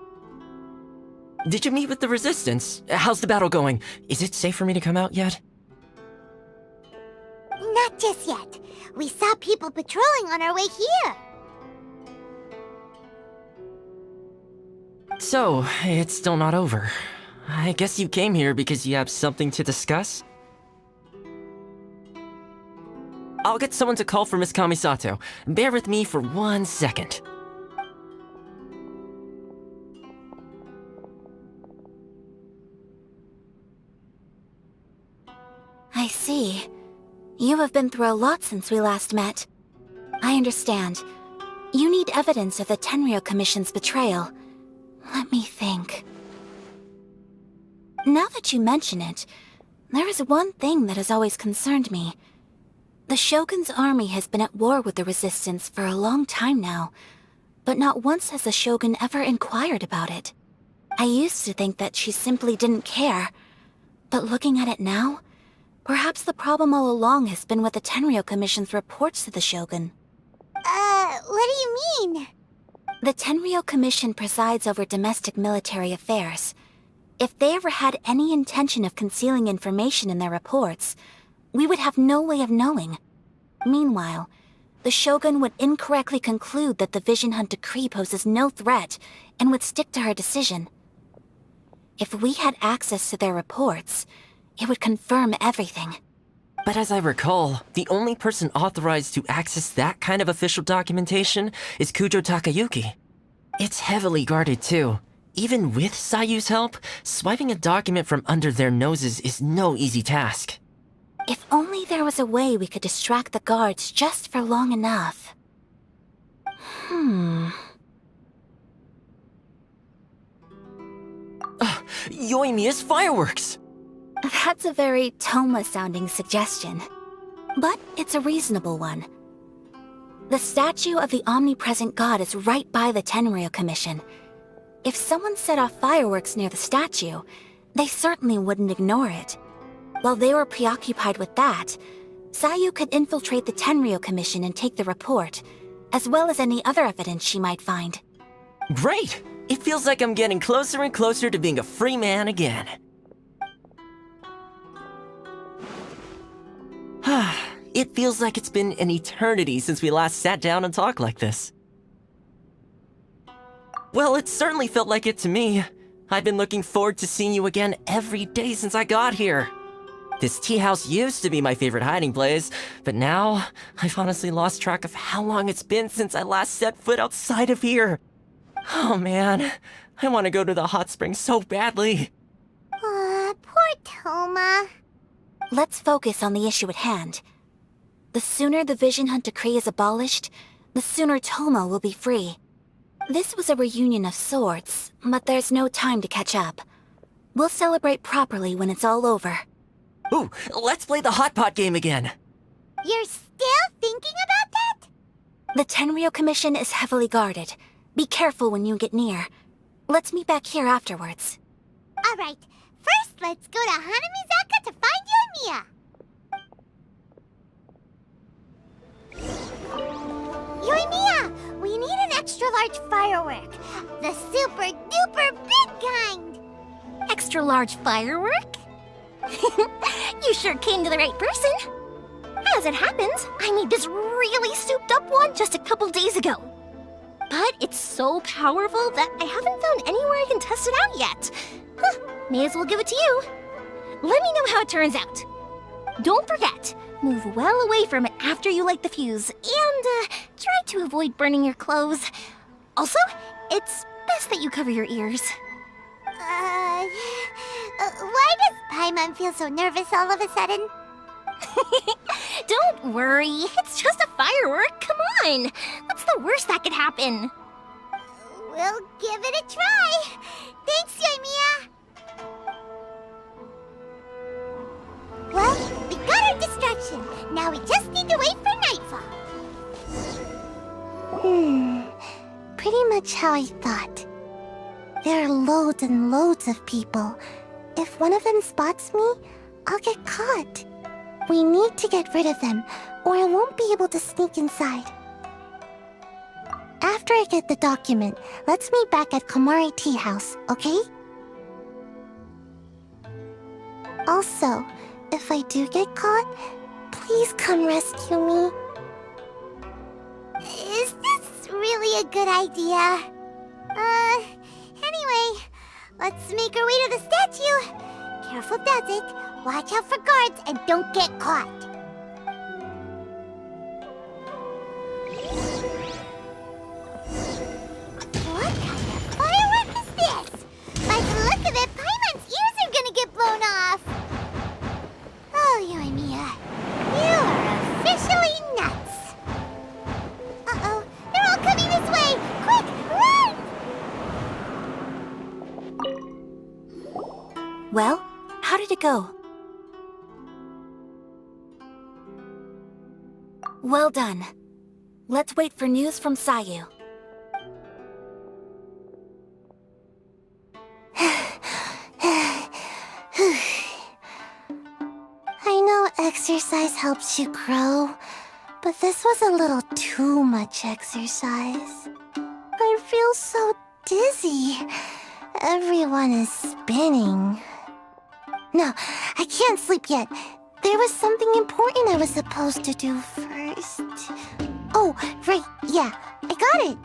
Did you meet with the Resistance? How's the battle going? Is it safe for me to come out yet? Not just yet. We saw people patrolling on our way here. So, it's still not over. I guess you came here because you have something to discuss? I'll get someone to call for Miss Kamisato. Bear with me for 1 second. I see. You have been through a lot since we last met. I understand. You need evidence of the Tenryou Commission's betrayal. Let me think. Now that you mention it, there is one thing that has always concerned me. The Shogun's army has been at war with the Resistance for a long time now, but not once has the Shogun ever inquired about it. I used to think that she simply didn't care, but looking at it now, perhaps the problem all along has been with the Tenryou Commission's reports to the Shogun. What do you mean? The Tenryou Commission presides over domestic military affairs. If they ever had any intention of concealing information in their reports, we would have no way of knowing. Meanwhile, the Shogun would incorrectly conclude that the Vision Hunt decree poses no threat and would stick to her decision. If we had access to their reports, it would confirm everything. But as I recall, the only person authorized to access that kind of official documentation is Kujo Takayuki. It's heavily guarded too. Even with Sayu's help, swiping a document from under their noses is no easy task. If only there was a way we could distract the guards just for long enough. Yoimiya's fireworks! That's a very Toma-sounding suggestion. But it's a reasonable one. The statue of the omnipresent god is right by the Tenryou Commission. If someone set off fireworks near the statue, they certainly wouldn't ignore it. While they were preoccupied with that, Sayu could infiltrate the Tenryou Commission and take the report, as well as any other evidence she might find. Great! It feels like I'm getting closer and closer to being a free man again. It feels like it's been an eternity since we last sat down and talked like this. Well, it certainly felt like it to me. I've been looking forward to seeing you again every day since I got here. This tea house used to be my favorite hiding place, but now I've honestly lost track of how long it's been since I last set foot outside of here. Oh man, I want to go to the hot springs so badly. Poor Toma. Let's focus on the issue at hand. The sooner the Vision Hunt Decree is abolished, the sooner Toma will be free. This was a reunion of sorts, but there's no time to catch up. We'll celebrate properly when it's all over. Ooh, let's play the hot pot game again. You're still thinking about that? The Tenryou Commission is heavily guarded. Be careful when you get near. Let's meet back here afterwards. Alright, first let's go to Hanamizaka to find Yoimiya. Yoimiya, we need an extra-large firework. The super-duper big kind. Extra-large firework? You sure came to the right person. As it happens, I made this really souped-up one just a couple days ago. But it's so powerful that I haven't found anywhere I can test it out yet. May as well give it to you. Let me know how it turns out. Don't forget, move well away from it after you light the fuse, and try to avoid burning your clothes. Also, it's best that you cover your ears. Why does Paimon feel so nervous all of a sudden? Don't worry, it's just a firework, come on! What's the worst that could happen? We'll give it a try. Thanks, Yoimiya. Well, we got our distraction. Now we just need to wait for nightfall. Pretty much how I thought. There are loads and loads of people. If one of them spots me, I'll get caught. We need to get rid of them, or I won't be able to sneak inside. After I get the document, let's meet back at Komari Tea House, okay? Also, if I do get caught, please come rescue me. Is this really a good idea? Anyway, let's make our way to the statue. Careful does it. Watch out for guards and don't get caught. What kind of firework is this? By the look of it, Paimon's ears are gonna get blown off. Oh, Yoimiya, you are officially nuts. Uh-oh, they're all coming this way. Quick, run! Well, how did it go? Well done. Let's wait for news from Sayu. I know exercise helps you grow, but this was a little too much exercise. I feel so dizzy. Everyone is spinning. No, I can't sleep yet. There was something important I was supposed to do first. Oh, right, yeah, I got it.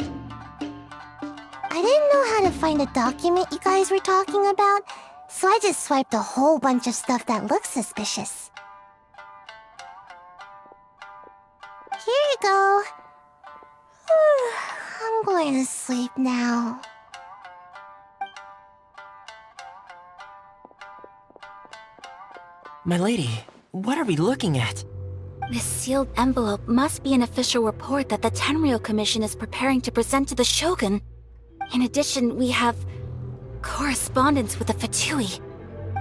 I didn't know how to find a document you guys were talking about, so I just swiped a whole bunch of stuff that looks suspicious. Here you go. I'm going to sleep now. My lady, what are we looking at? This sealed envelope must be an official report that the Tenryou Commission is preparing to present to the Shogun. In addition, we have Correspondence with the Fatui.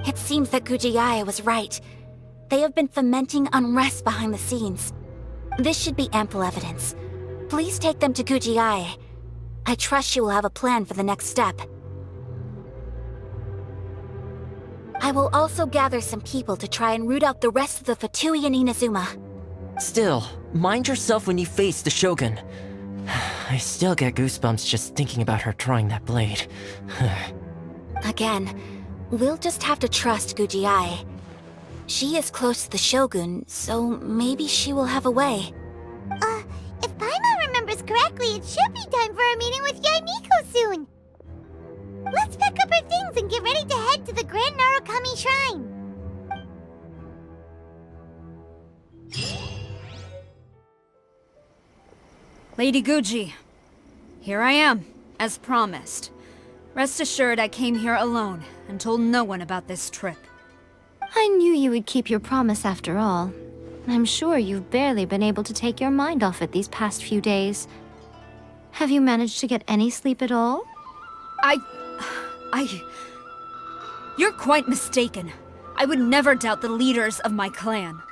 It seems that Gujiaya was right. They have been fomenting unrest behind the scenes. This should be ample evidence. Please take them to Gujiaya. I trust she will have a plan for the next step. I will also gather some people to try and root out the rest of the Fatui in Inazuma. Still, mind yourself when you face the Shogun. I still get goosebumps just thinking about her drawing that blade. Again, we'll just have to trust Gujiai. She is close to the Shogun, so maybe she will have a way. If Paimon remembers correctly, it should be time for a meeting with Yaimiko soon. Let's pack up our things and get ready to head to the Grand Narukami Shrine. Lady Guji, here I am, as promised. Rest assured I came here alone and told no one about this trip. I knew you would keep your promise after all. I'm sure you've barely been able to take your mind off it these past few days. Have you managed to get any sleep at all? You're quite mistaken. I would never doubt the leaders of my clan.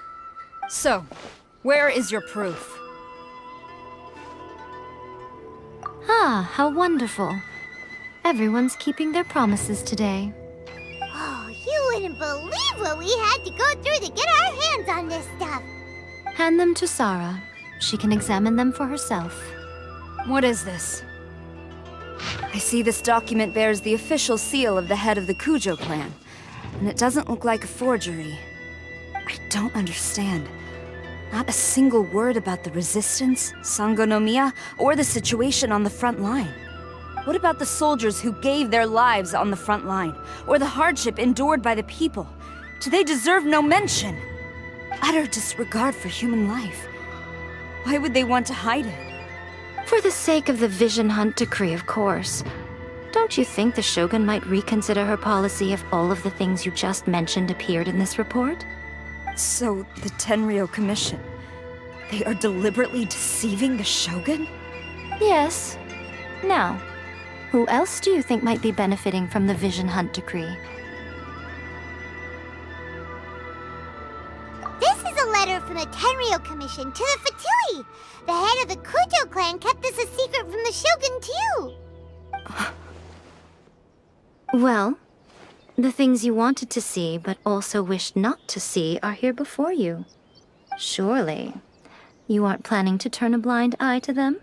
So, where is your proof? Ah, how wonderful. Everyone's keeping their promises today. Oh, you wouldn't believe what we had to go through to get our hands on this stuff. Hand them to Sarah. She can examine them for herself. What is this? I see this document bears the official seal of the head of the Kujo clan, and it doesn't look like a forgery. I don't understand. Not a single word about the resistance, Sangonomiya, or the situation on the front line. What about the soldiers who gave their lives on the front line, or the hardship endured by the people? Do they deserve no mention? Utter disregard for human life. Why would they want to hide it? For the sake of the Vision Hunt decree, of course. Don't you think the Shogun might reconsider her policy if all of the things you just mentioned appeared in this report? So, the Tenryou Commission, they are deliberately deceiving the Shogun? Yes. Now, who else do you think might be benefiting from the Vision Hunt decree? This is a letter from the Tenryou Commission to the Fatui. The head of the Kujo clan kept this a secret from the Shogun, too. Well, the things you wanted to see but also wished not to see are here before you. Surely, you aren't planning to turn a blind eye to them?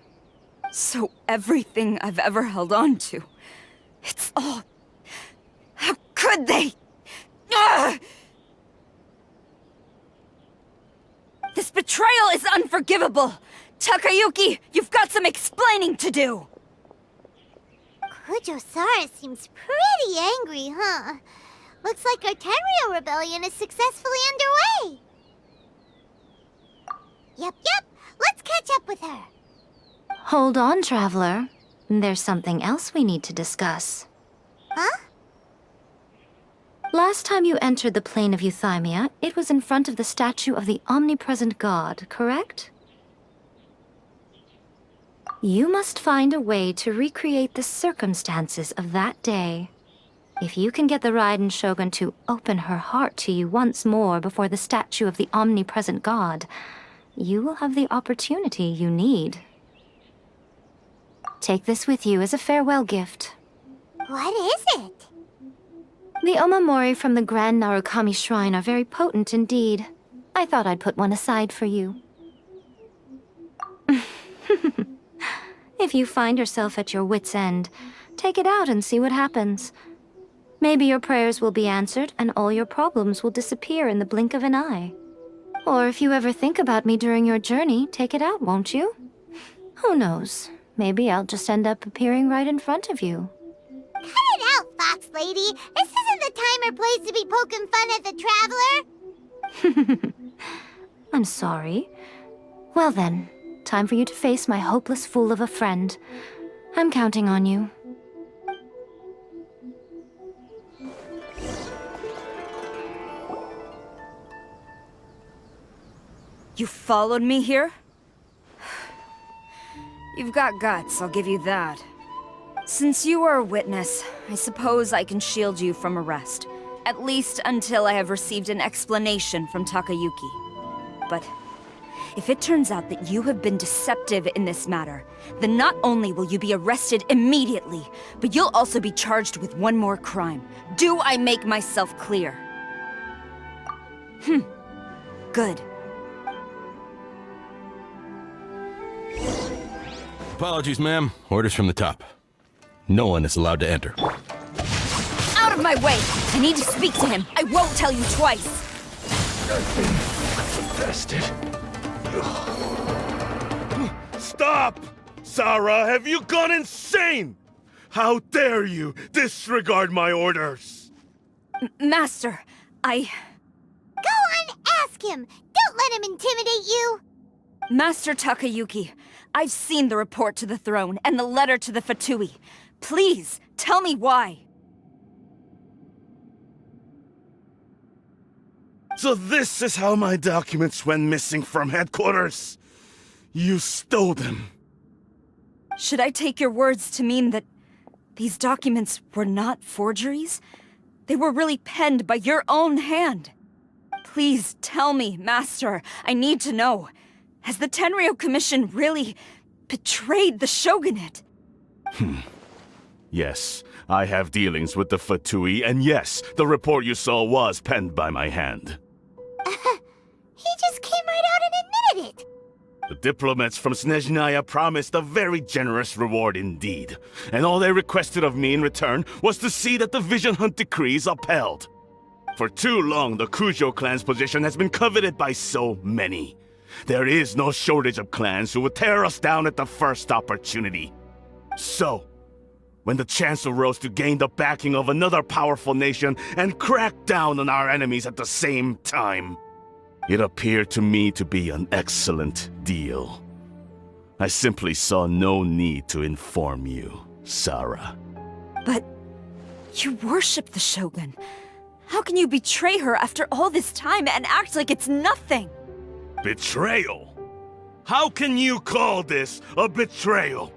So everything I've ever held on to, it's all... How could they? Ugh! This betrayal is unforgivable! Takayuki, you've got some explaining to do! Kujo-Sara seems pretty angry, huh? Looks like our Tenryou rebellion is successfully underway. Yep. Let's catch up with her. Hold on, Traveler. There's something else we need to discuss. Huh? Last time you entered the plane of Eutimia, it was in front of the statue of the omnipresent god, correct? You must find a way to recreate the circumstances of that day. If you can get the Raiden Shogun to open her heart to you once more before the statue of the omnipresent god, you will have the opportunity you need. Take this with you as a farewell gift. What is it? The omamori from the Grand Narukami Shrine are very potent indeed. I thought I'd put one aside for you. If you find yourself at your wit's end, take it out and see what happens. Maybe your prayers will be answered and all your problems will disappear in the blink of an eye. Or if you ever think about me during your journey, take it out, won't you? Who knows? Maybe I'll just end up appearing right in front of you. Cut it out, Fox Lady! This isn't the time or place to be poking fun at the Traveler! I'm sorry. Well then, time for you to face my hopeless fool of a friend. I'm counting on you. You followed me here? You've got guts, I'll give you that. Since you are a witness, I suppose I can shield you from arrest. At least until I have received an explanation from Takayuki. But if it turns out that you have been deceptive in this matter, then not only will you be arrested immediately, but you'll also be charged with one more crime. Do I make myself clear? Good. Apologies, ma'am. Orders from the top. No one is allowed to enter. Out of my way! I need to speak to him. I won't tell you twice. Bastard. Stop! Sarah, have you gone insane? How dare you disregard my orders? Master, Go on, ask him! Don't let him intimidate you! Master Takayuki, I've seen the report to the throne and the letter to the Fatui. Please, tell me why. So this is how my documents went missing from headquarters. You stole them. Should I take your words to mean that these documents were not forgeries? They were really penned by your own hand. Please tell me, Master. I need to know. Has the Tenryou Commission really betrayed the Shogunate? Yes, I have dealings with the Fatui, and yes, the report you saw was penned by my hand. He just came right out and admitted it! The diplomats from Snezhnaya promised a very generous reward indeed, and all they requested of me in return was to see that the Vision Hunt decree is upheld. For too long, the Kujo clan's position has been coveted by so many. There is no shortage of clans who would tear us down at the first opportunity. So, when the chance arose to gain the backing of another powerful nation and crack down on our enemies at the same time, it appeared to me to be an excellent deal. I simply saw no need to inform you, Sarah. But you worship the Shogun. How can you betray her after all this time and act like it's nothing? Betrayal? How can you call this a betrayal?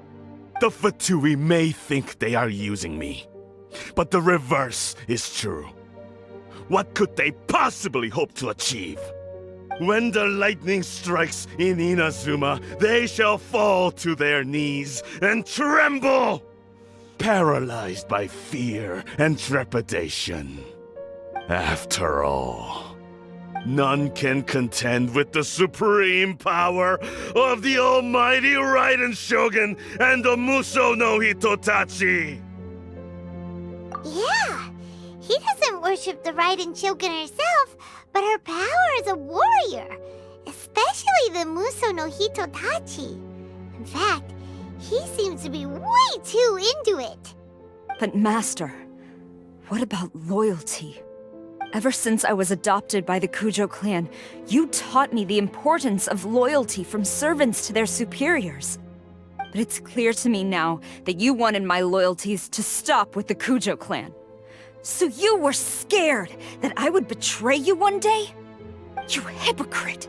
The Fatui may think they are using me, but the reverse is true. What could they possibly hope to achieve? When the lightning strikes in Inazuma, they shall fall to their knees and tremble, paralyzed by fear and trepidation. After all, none can contend with the supreme power of the almighty Raiden Shogun and the Muso no Hitotachi! Yeah, he doesn't worship the Raiden Shogun herself, but her power as a warrior, especially the Muso no Hitotachi. In fact, he seems to be way too into it. But Master, what about loyalty? Ever since I was adopted by the Kujo clan, you taught me the importance of loyalty from servants to their superiors. But it's clear to me now that you wanted my loyalties to stop with the Kujo clan. So you were scared that I would betray you one day? You hypocrite!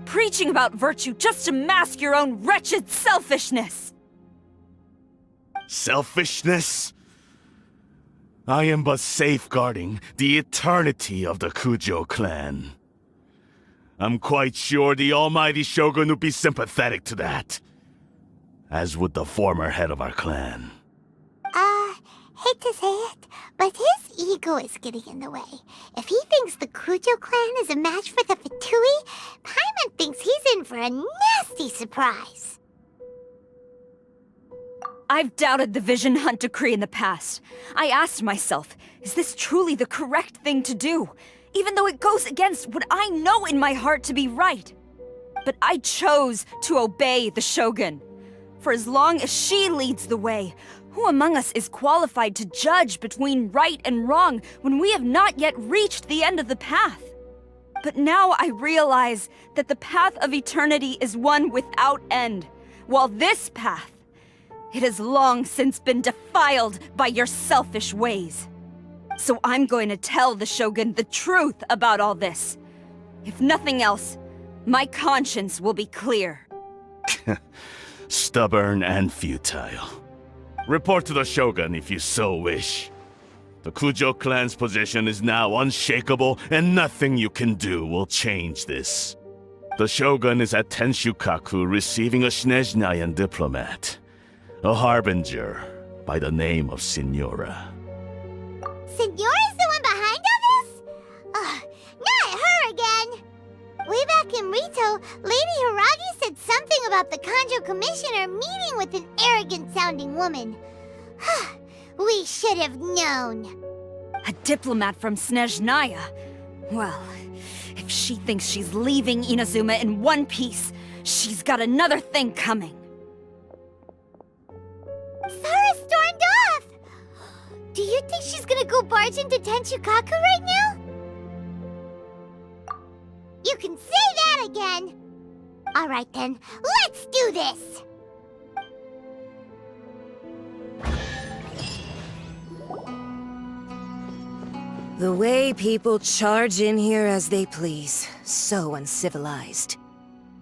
Preaching about virtue just to mask your own wretched selfishness! Selfishness? I am but safeguarding the eternity of the Kujo clan. I'm quite sure the almighty Shogun would be sympathetic to that. As would the former head of our clan. Hate to say it, but his ego is getting in the way. If he thinks the Kujo clan is a match for the Fatui, Paimon thinks he's in for a nasty surprise. I've doubted the Vision Hunt decree in the past. I asked myself, is this truly the correct thing to do? Even though it goes against what I know in my heart to be right. But I chose to obey the Shogun. For as long as she leads the way, who among us is qualified to judge between right and wrong when we have not yet reached the end of the path? But now I realize that the path of eternity is one without end, while this path, it has long since been defiled by your selfish ways. So I'm going to tell the Shogun the truth about all this. If nothing else, my conscience will be clear. Stubborn and futile. Report to the Shogun if you so wish. The Kujo clan's position is now unshakable, and nothing you can do will change this. The Shogun is at Tenshukaku receiving a Snezhnayan diplomat, a harbinger by the name of Signora. Signora's the one behind all this? Ugh, not her again! Way back in Rito, Lady Hiragi said something about the Kanjo Commissioner meeting with an arrogant-sounding woman. We should have known. A diplomat from Snezhnaya? Well, if she thinks she's leaving Inazuma in one piece, she's got another thing coming. Sara stormed off! Do you think she's gonna go barge into Tenshukaku right now? You can say that again! Alright then, let's do this! The way people charge in here as they please. So uncivilized.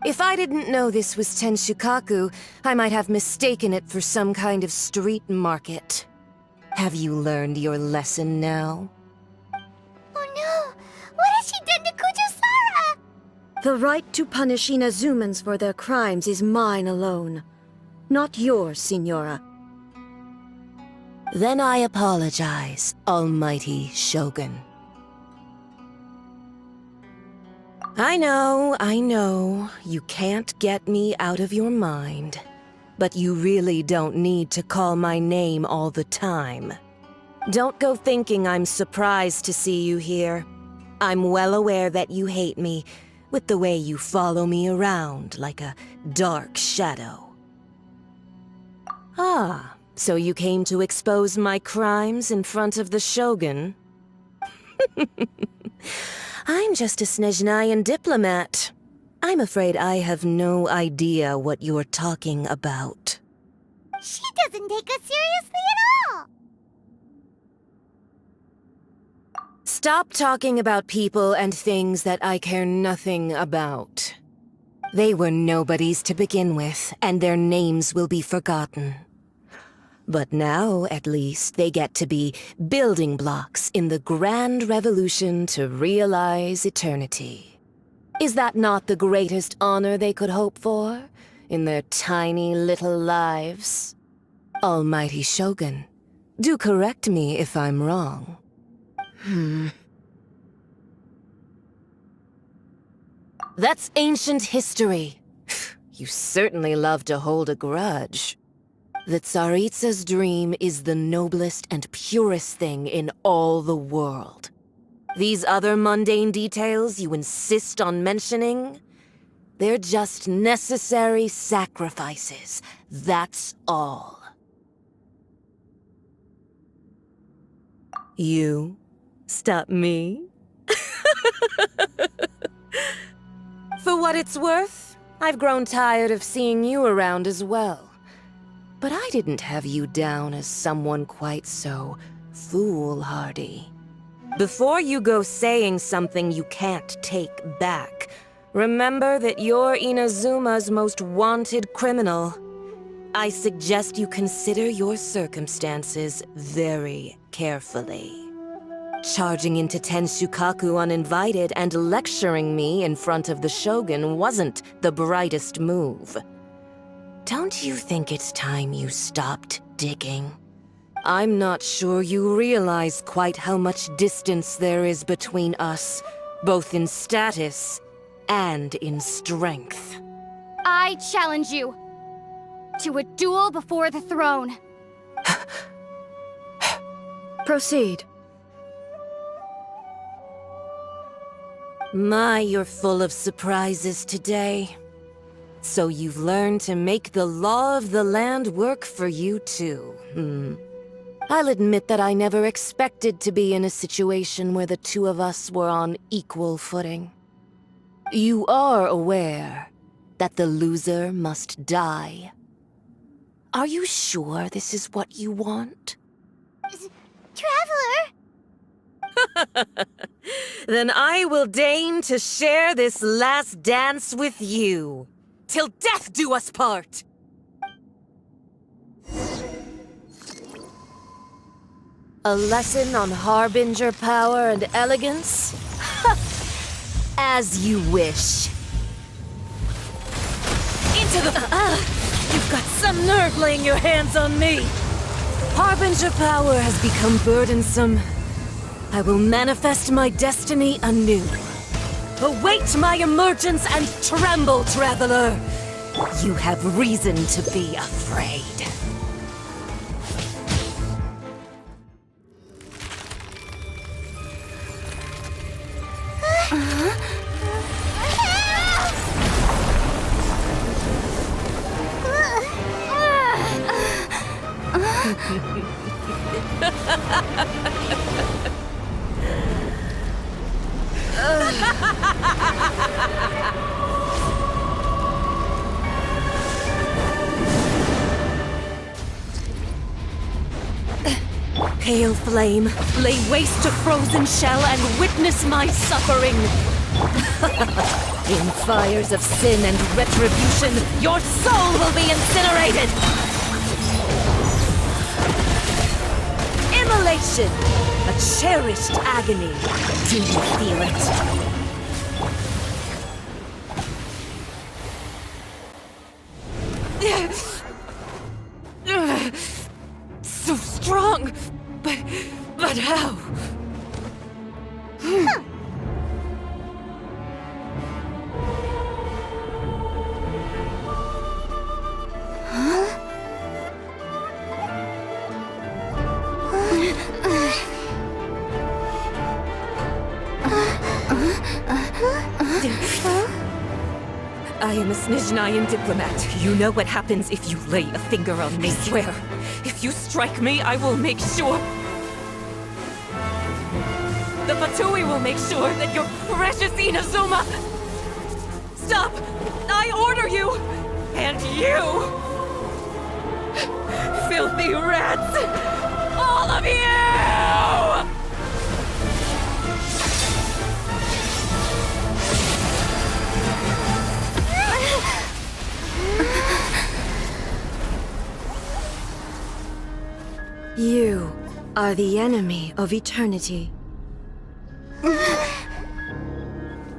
If I didn't know this was Tenshukaku, I might have mistaken it for some kind of street market. Have you learned your lesson now? Oh no! What has she done to Kujo-Sara? The right to punish Inazumans for their crimes is mine alone. Not yours, Signora. Then I apologize, Almighty Shogun. I know, you can't get me out of your mind. But you really don't need to call my name all the time. Don't go thinking I'm surprised to see you here. I'm well aware that you hate me, with the way you follow me around like a dark shadow. Ah, so you came to expose my crimes in front of the Shogun? I'm just a Snezhnayan diplomat. I'm afraid I have no idea what you're talking about. She doesn't take us seriously at all! Stop talking about people and things that I care nothing about. They were nobodies to begin with, and their names will be forgotten. But now, at least, they get to be building blocks in the grand revolution to realize eternity. Is that not the greatest honor they could hope for in their tiny little lives? Almighty Shogun, do correct me if I'm wrong. That's ancient history. You certainly love to hold a grudge. The Tsaritsa's dream is the noblest and purest thing in all the world. These other mundane details you insist on mentioning, they're just necessary sacrifices, that's all. You stop me? For what it's worth, I've grown tired of seeing you around as well. But I didn't have you down as someone quite so foolhardy. Before you go saying something you can't take back, remember that you're Inazuma's most wanted criminal. I suggest you consider your circumstances very carefully. Charging into Tenshukaku uninvited and lecturing me in front of the Shogun wasn't the brightest move. Don't you think it's time you stopped digging? I'm not sure you realize quite how much distance there is between us, both in status and in strength. I challenge you to a duel before the throne. Proceed. My, you're full of surprises today. So you've learned to make the law of the land work for you too, I'll admit that I never expected to be in a situation where the two of us were on equal footing. You are aware that the loser must die. Are you sure this is what you want? Traveler! Then I will deign to share this last dance with you. Till death do us part! A lesson on Harbinger power and elegance? As you wish. Into the... You've got some nerve laying your hands on me. Harbinger power has become burdensome. I will manifest my destiny anew. Await my emergence and tremble, traveler. You have reason to be afraid. Pale flame, lay waste to frozen shell and witness my suffering. In fires of sin and retribution, your soul will be incinerated. Immolation, a cherished agony. Do you feel it? So strong, but how? I am a Snezhnayan diplomat. You know what happens if you lay a finger on me. I swear, if you strike me, I will make sure... The Fatui will make sure that your precious Inazuma... Stop! I order you! And you! Filthy rats! All of you! You are the enemy of eternity.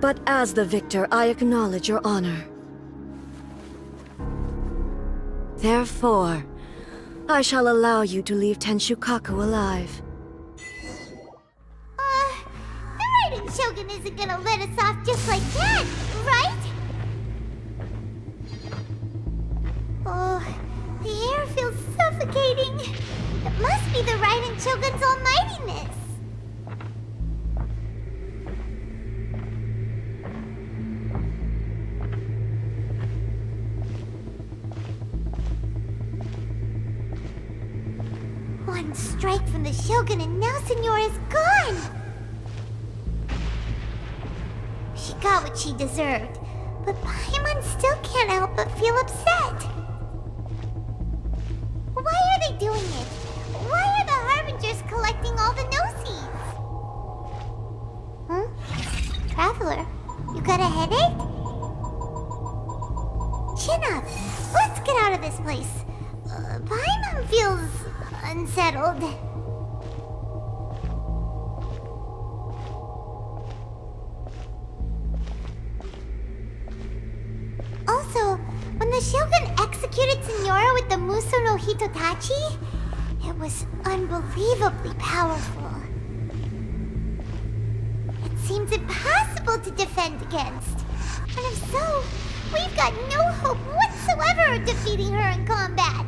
But as the victor, I acknowledge your honor. Therefore, I shall allow you to leave Tenshukaku alive. The Raiden Shogun isn't gonna let us off just like that, right? Oh, the air feels suffocating. It must be the Raiden Shogun's almightiness. One strike from the Shogun and now Senora is gone! She got what she deserved, but Paimon still can't help but feel upset. Why are they doing it? Why are the Harbingers collecting all the no-seeds? Huh? Traveler, you got a headache? Chin up. Let's get out of this place. Paimon feels unsettled. Also, when the Shogun executed Senora with the Muso no Hitotachi, it was unbelievably powerful. It seems impossible to defend against. And if so, we've got no hope whatsoever of defeating her in combat.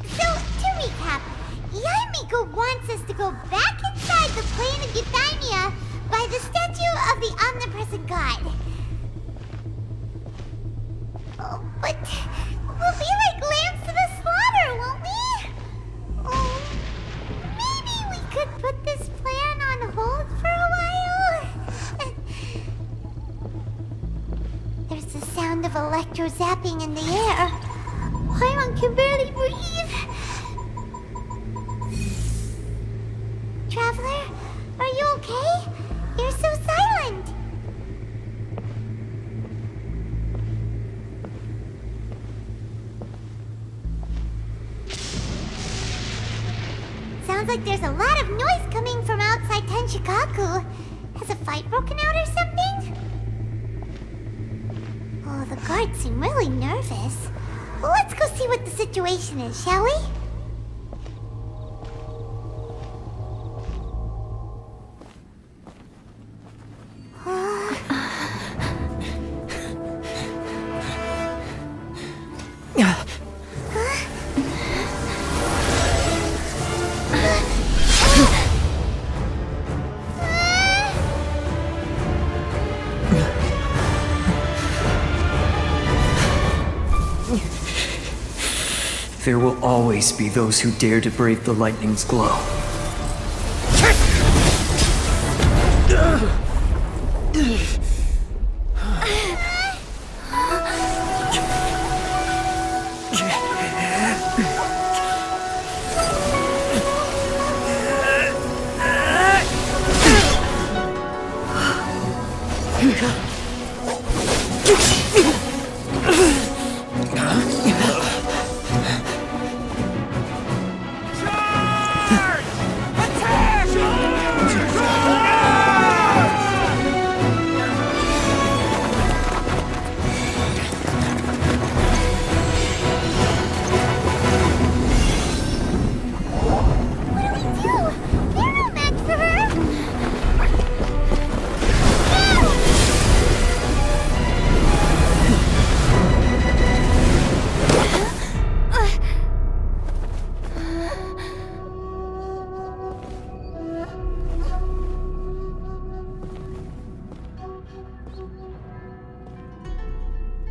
So, to recap, Yaimiko wants us to go back inside the plane of Eutimia by the statue of the omnipresent god. Oh, but we'll be like lambs to the slaughter, won't we? Oh, maybe we could put this plan on hold for a while? There's the sound of electro-zapping in the air. Paimon can barely breathe. Traveler, are you okay? You're so silent. like there's a lot of noise coming from outside Tenshikaku. Has a fight broken out or something? Oh, the guards seem really nervous. Well, let's go see what the situation is, shall we? There will always be those who dare to brave the lightning's glow.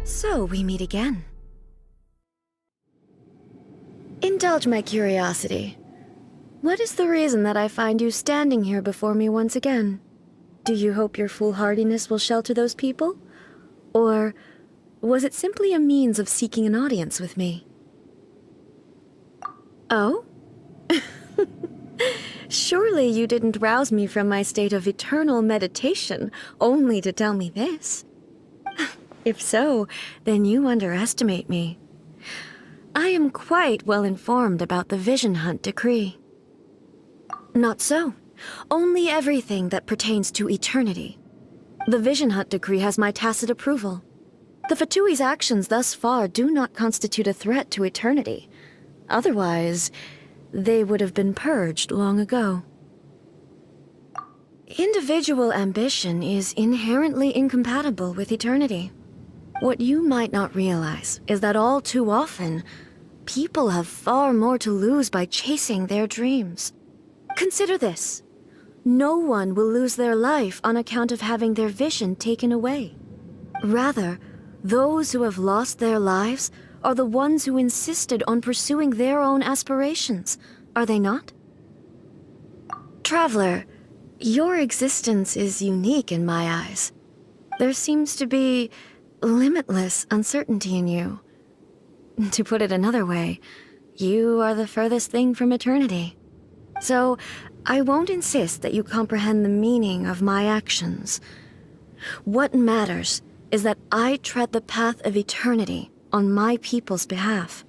So we meet again. Indulge my curiosity. What is the reason that I find you standing here before me once again? Do you hope your foolhardiness will shelter those people? Or was it simply a means of seeking an audience with me? Oh? Surely you didn't rouse me from my state of eternal meditation only to tell me this. If so, then you underestimate me. I am quite well informed about the Vision Hunt decree. Not so. Only everything that pertains to eternity. The Vision Hunt decree has my tacit approval. The Fatui's actions thus far do not constitute a threat to eternity. Otherwise, they would have been purged long ago. Individual ambition is inherently incompatible with eternity. What you might not realize is that all too often, people have far more to lose by chasing their dreams. Consider this. No one will lose their life on account of having their vision taken away. Rather, those who have lost their lives are the ones who insisted on pursuing their own aspirations, are they not? Traveler, your existence is unique in my eyes. There seems to be limitless uncertainty in you. To put it another way, you are the furthest thing from eternity. So, I won't insist that you comprehend the meaning of my actions. What matters is that I tread the path of eternity on my people's behalf.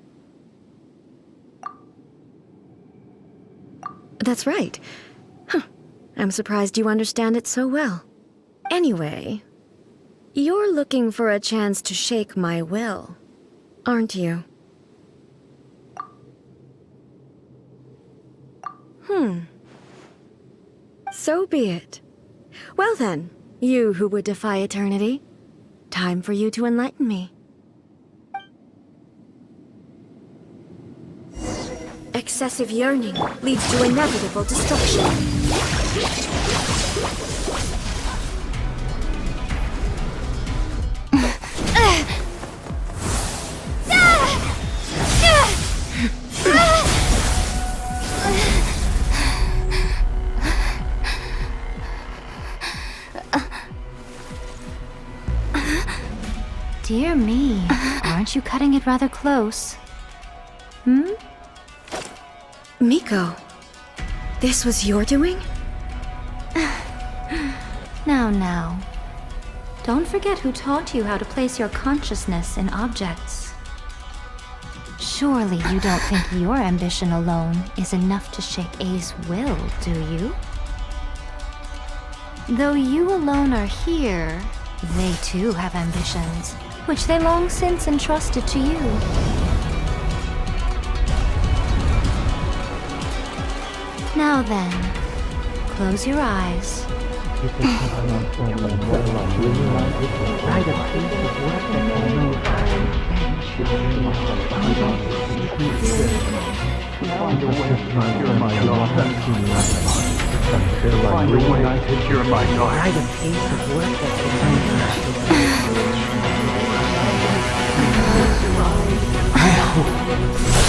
That's right. I'm surprised you understand it so well. Anyway, you're looking for a chance to shake my will, aren't you? So be it. Well then, you who would defy eternity, time for you to enlighten me. Excessive yearning leads to inevitable destruction. Dear me, aren't you cutting it rather close? Miko, this was your doing? Now. Don't forget who taught you how to place your consciousness in objects. Surely you don't think your ambition alone is enough to shake A's will, do you? Though you alone are here, they too have ambitions, which they long since entrusted to you. Now then, close your eyes. We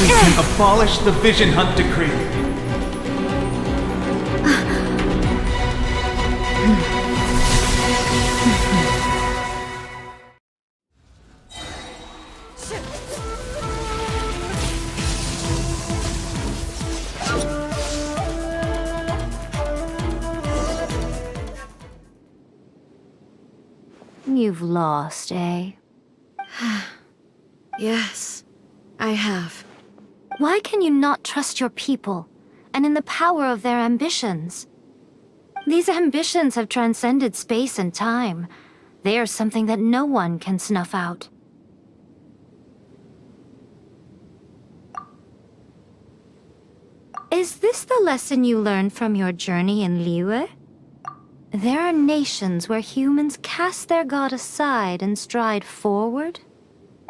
can abolish the Vision Hunt Decree. You've lost, eh? Yes, I have. Why can you not trust your people, and in the power of their ambitions? These ambitions have transcended space and time. They are something that no one can snuff out. Is this the lesson you learned from your journey in Liyue? There are nations where humans cast their god aside and stride forward.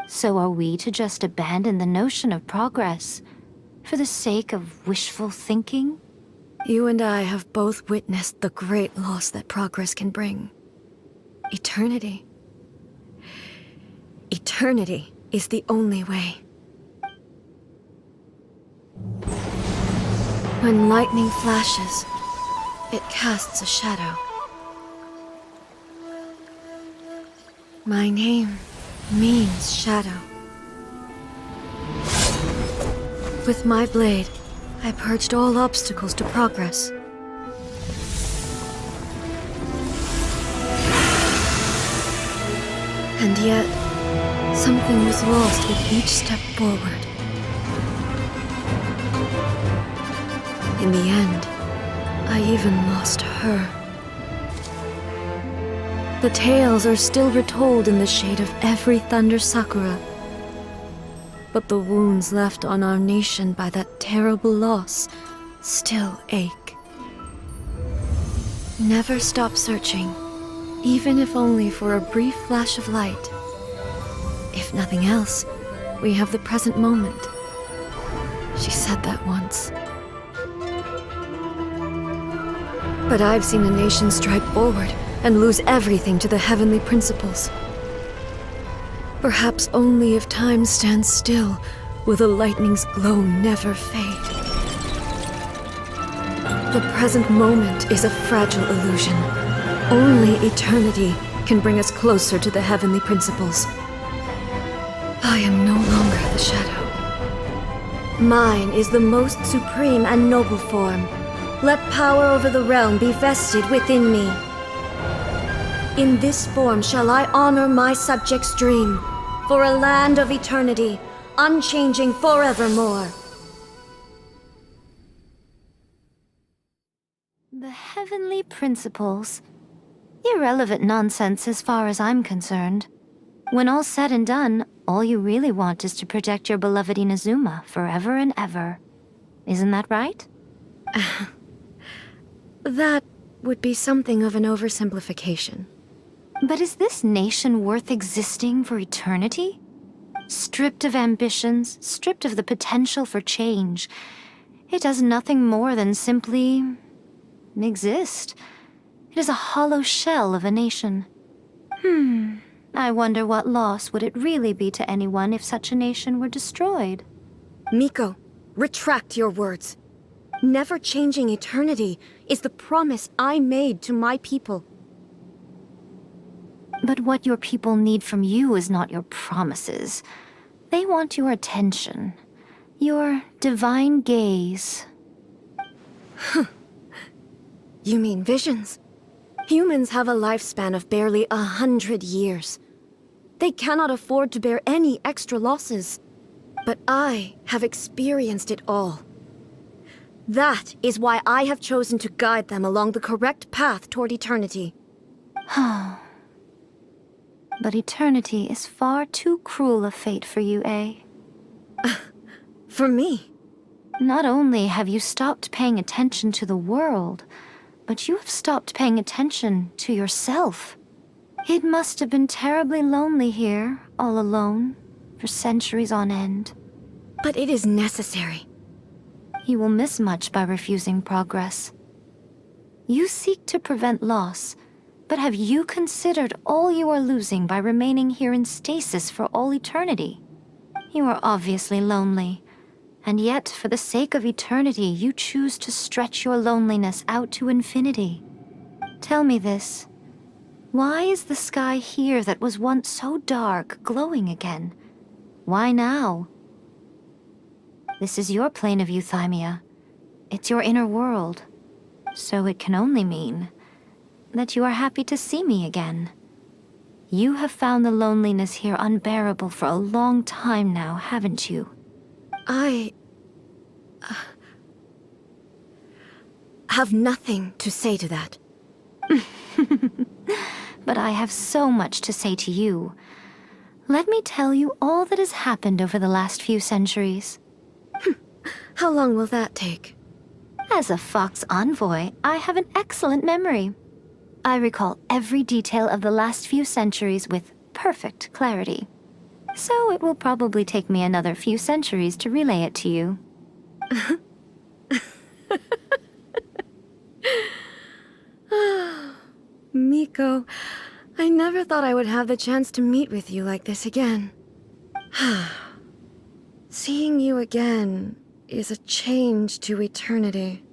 So are we to just abandon the notion of progress for the sake of wishful thinking? You and I have both witnessed the great loss that progress can bring. Eternity. Eternity is the only way. When lightning flashes, it casts a shadow. My name means shadow. With my blade, I purged all obstacles to progress. And yet, something was lost with each step forward. In the end, I even lost her. The tales are still retold in the shade of every Thunder Sakura. But the wounds left on our nation by that terrible loss still ache. Never stop searching, even if only for a brief flash of light. If nothing else, we have the present moment. She said that once. But I've seen a nation stride forward and lose everything to the heavenly principles. Perhaps only if time stands still will the lightning's glow never fade. The present moment is a fragile illusion. Only eternity can bring us closer to the heavenly principles. I am no longer the shadow. Mine is the most supreme and noble form. Let power over the realm be vested within me. In this form shall I honor my subjects' dream, for a land of eternity, unchanging forevermore. The heavenly principles. Irrelevant nonsense as far as I'm concerned. When all's said and done, all you really want is to protect your beloved Inazuma forever and ever. Isn't that right? That would be something of an oversimplification. But is this nation worth existing for eternity? Stripped of ambitions, stripped of the potential for change, it does nothing more than simply exist. It is a hollow shell of a nation. I wonder what loss would it really be to anyone if such a nation were destroyed? Miko, retract your words. Never changing eternity is the promise I made to my people. But what your people need from you is not your promises. They want your attention. Your divine gaze. You mean visions? Humans have a lifespan of barely 100 years. They cannot afford to bear any extra losses. But I have experienced it all. That is why I have chosen to guide them along the correct path toward eternity. But eternity is far too cruel a fate for you, eh? For me? Not only have you stopped paying attention to the world, but you have stopped paying attention to yourself. It must have been terribly lonely here, all alone, for centuries on end. But it is necessary. You will miss much by refusing progress. You seek to prevent loss, but have you considered all you are losing by remaining here in stasis for all eternity? You are obviously lonely, and yet for the sake of eternity you choose to stretch your loneliness out to infinity. Tell me this. Why is the sky here that was once so dark glowing again? Why now? This is your plane of Eutimia. It's your inner world. So it can only mean that you are happy to see me again. You have found the loneliness here unbearable for a long time now, haven't you? I have nothing to say to that. But I have so much to say to you. Let me tell you all that has happened over the last few centuries. How long will that take? As a Fox envoy, I have an excellent memory. I recall every detail of the last few centuries with perfect clarity. So it will probably take me another few centuries to relay it to you. Miko, I never thought I would have the chance to meet with you like this again. Seeing you again is a change to eternity.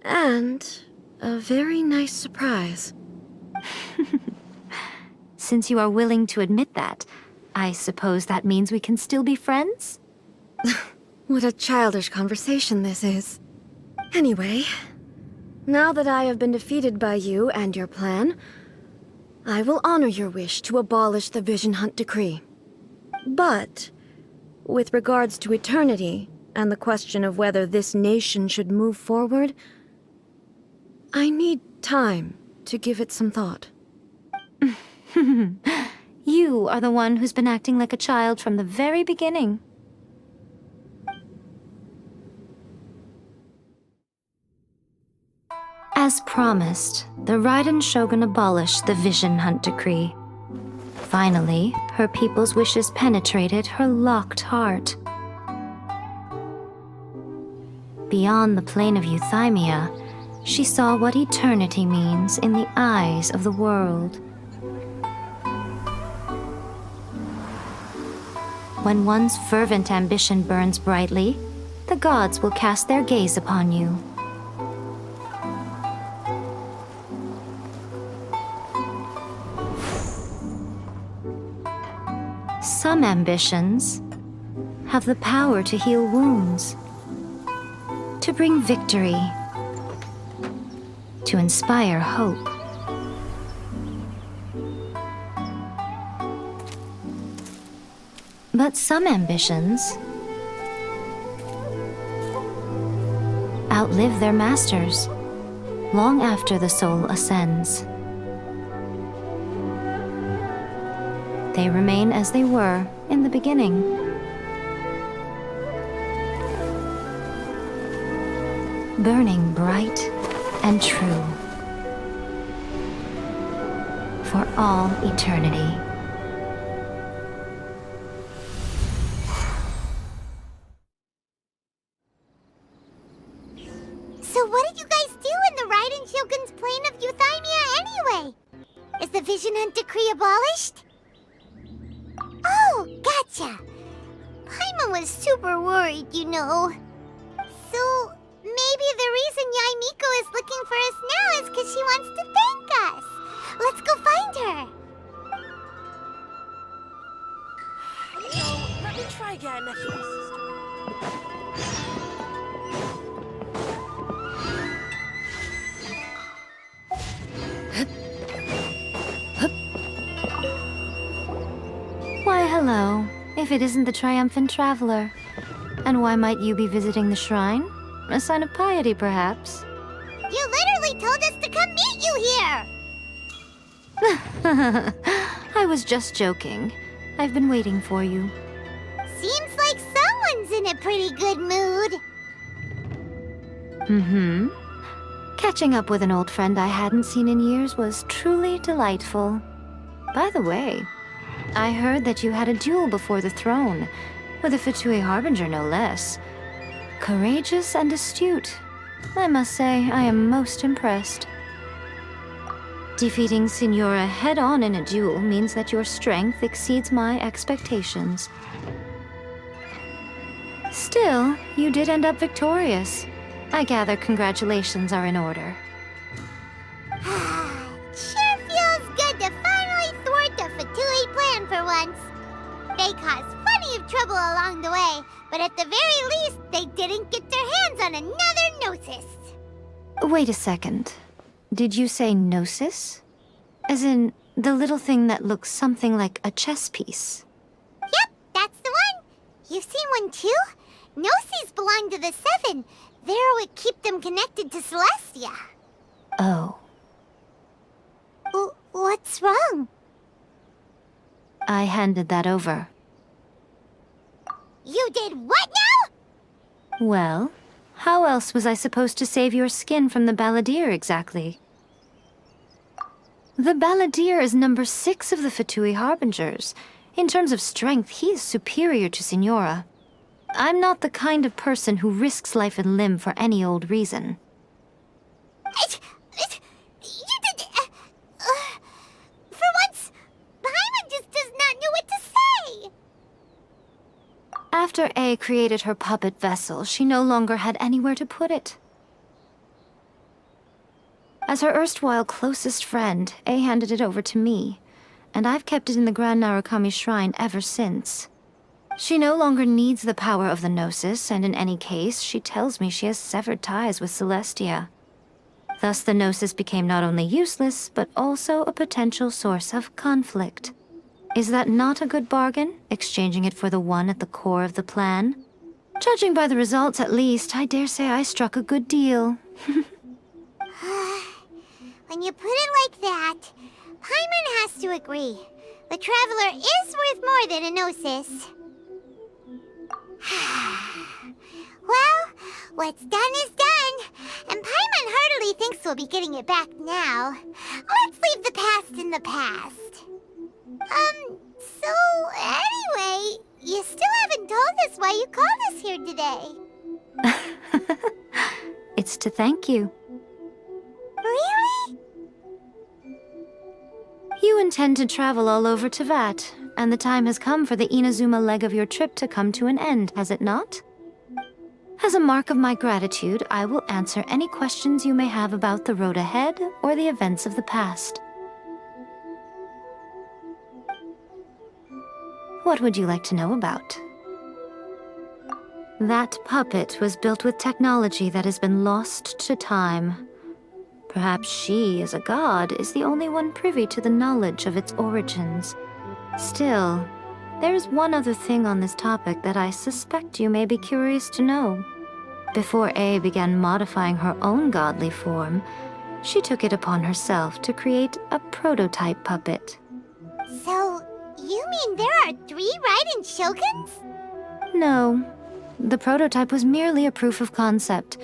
And a very nice surprise. Since you are willing to admit that, I suppose that means we can still be friends? What a childish conversation this is. Anyway, now that I have been defeated by you and your plan, I will honor your wish to abolish the Vision Hunt Decree. But, with regards to eternity, and the question of whether this nation should move forward, I need time to give it some thought. You are the one who's been acting like a child from the very beginning. As promised, the Raiden Shogun abolished the Vision Hunt Decree. Finally, her people's wishes penetrated her locked heart. Beyond the plane of Eutimia, she saw what eternity means in the eyes of the world. When one's fervent ambition burns brightly, the gods will cast their gaze upon you. Some ambitions have the power to heal wounds, to bring victory, to inspire hope. But some ambitions outlive their masters long after the soul ascends. They remain as they were in the beginning. Burning bright and true for all eternity. So what did you guys do in the Raiden Shogun's plane of Eutimia anyway? Is the Vision Hunt Decree abolished? Oh, gotcha. Paimon was super worried, you know. So, maybe the reason Yaimiko is looking for us now is because she wants to thank us. Let's go find her. No, let me try again. Why, hello. if it isn't the triumphant traveler? And why might you be visiting the shrine? A sign of piety, perhaps? You literally told us to come meet you here! I was just joking. I've been waiting for you. Seems like someone's in a pretty good mood. Mm-hmm. Catching up with an old friend I hadn't seen in years was truly delightful. By the way, I heard that you had a duel before the throne, with a Fatui Harbinger no less. Courageous and astute. I must say, I am most impressed. Defeating Signora head-on in a duel means that your strength exceeds my expectations. Still, you did end up victorious. I gather congratulations are in order. Sure feels good to finally thwart the Fatui plan for once. They caused plenty of trouble along the way, but at the very least, they didn't get their hands on another Gnosis. Wait a second. Did you say Gnosis? As in, the little thing that looks something like a chess piece? Yep, that's the one. You've seen one too? Gnosis belong to the Seven. They're what keep them connected to Celestia. Oh. What's wrong? I handed that over. You did what now? Well, how else was I supposed to save your skin from the Balladeer exactly? The Balladeer is number 6 of the Fatui Harbingers. In terms of strength, he is superior to Signora. I'm not the kind of person who risks life and limb for any old reason. You did... for once, Paimon just does not know what to say! After A created her puppet vessel, she no longer had anywhere to put it. As her erstwhile closest friend, A handed it over to me, and I've kept it in the Grand Narukami Shrine ever since. She no longer needs the power of the Gnosis, and in any case, she tells me she has severed ties with Celestia. Thus the Gnosis became not only useless, but also a potential source of conflict. Is that not a good bargain, exchanging it for the one at the core of the plan? Judging by the results, at least, I dare say I struck a good deal. When you put it like that, Paimon has to agree. The Traveler is worth more than a Gnosis. Well, what's done is done, and Paimon heartily thinks we'll be getting it back now. Let's leave the past in the past. So anyway, you still haven't told us why you called us here today. It's to thank you. Really? You intend to travel all over Teyvat, and the time has come for the Inazuma leg of your trip to come to an end, has it not? As a mark of my gratitude, I will answer any questions you may have about the road ahead or the events of the past. What would you like to know about? That puppet was built with technology that has been lost to time. Perhaps she, as a god, is the only one privy to the knowledge of its origins. Still, there's one other thing on this topic that I suspect you may be curious to know. Before A began modifying her own godly form, she took it upon herself to create a prototype puppet. So, you mean there are 3 Raiden Shoguns? No. The prototype was merely a proof of concept.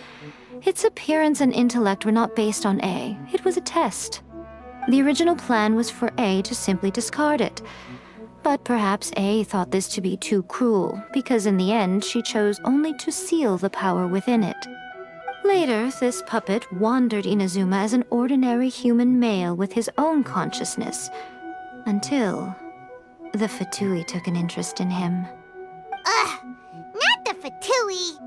Its appearance and intellect were not based on A. It was a test. The original plan was for A to simply discard it. But perhaps A thought this to be too cruel, because in the end she chose only to seal the power within it. Later, this puppet wandered Inazuma as an ordinary human male with his own consciousness, until the Fatui took an interest in him. Not the Fatui!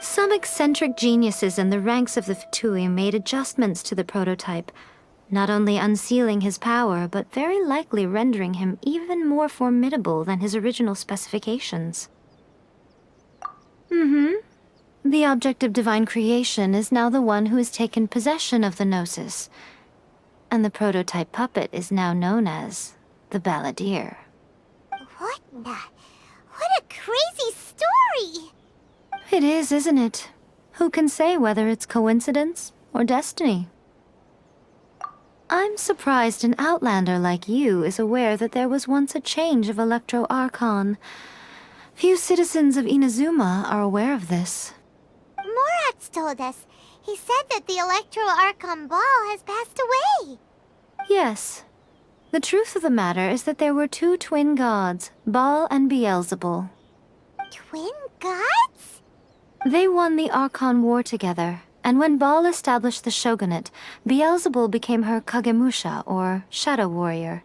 Some eccentric geniuses in the ranks of the Fatui made adjustments to the prototype, not only unsealing his power, but very likely rendering him even more formidable than his original specifications. The object of divine creation is now the one who has taken possession of the Gnosis, and the prototype puppet is now known as the Balladeer. What What a crazy story! It is, isn't it? Who can say whether it's coincidence or destiny? I'm surprised an outlander like you is aware that there was once a change of Electro Archon. Few citizens of Inazuma are aware of this. Morat's told us. He said that the Electro Archon Ball has passed away. Yes. The truth of the matter is that there were two twin gods, Baal and Beelzebul. Twin gods? They won the Archon War together, and when Baal established the shogunate, Beelzebul became her Kagemusha, or shadow warrior.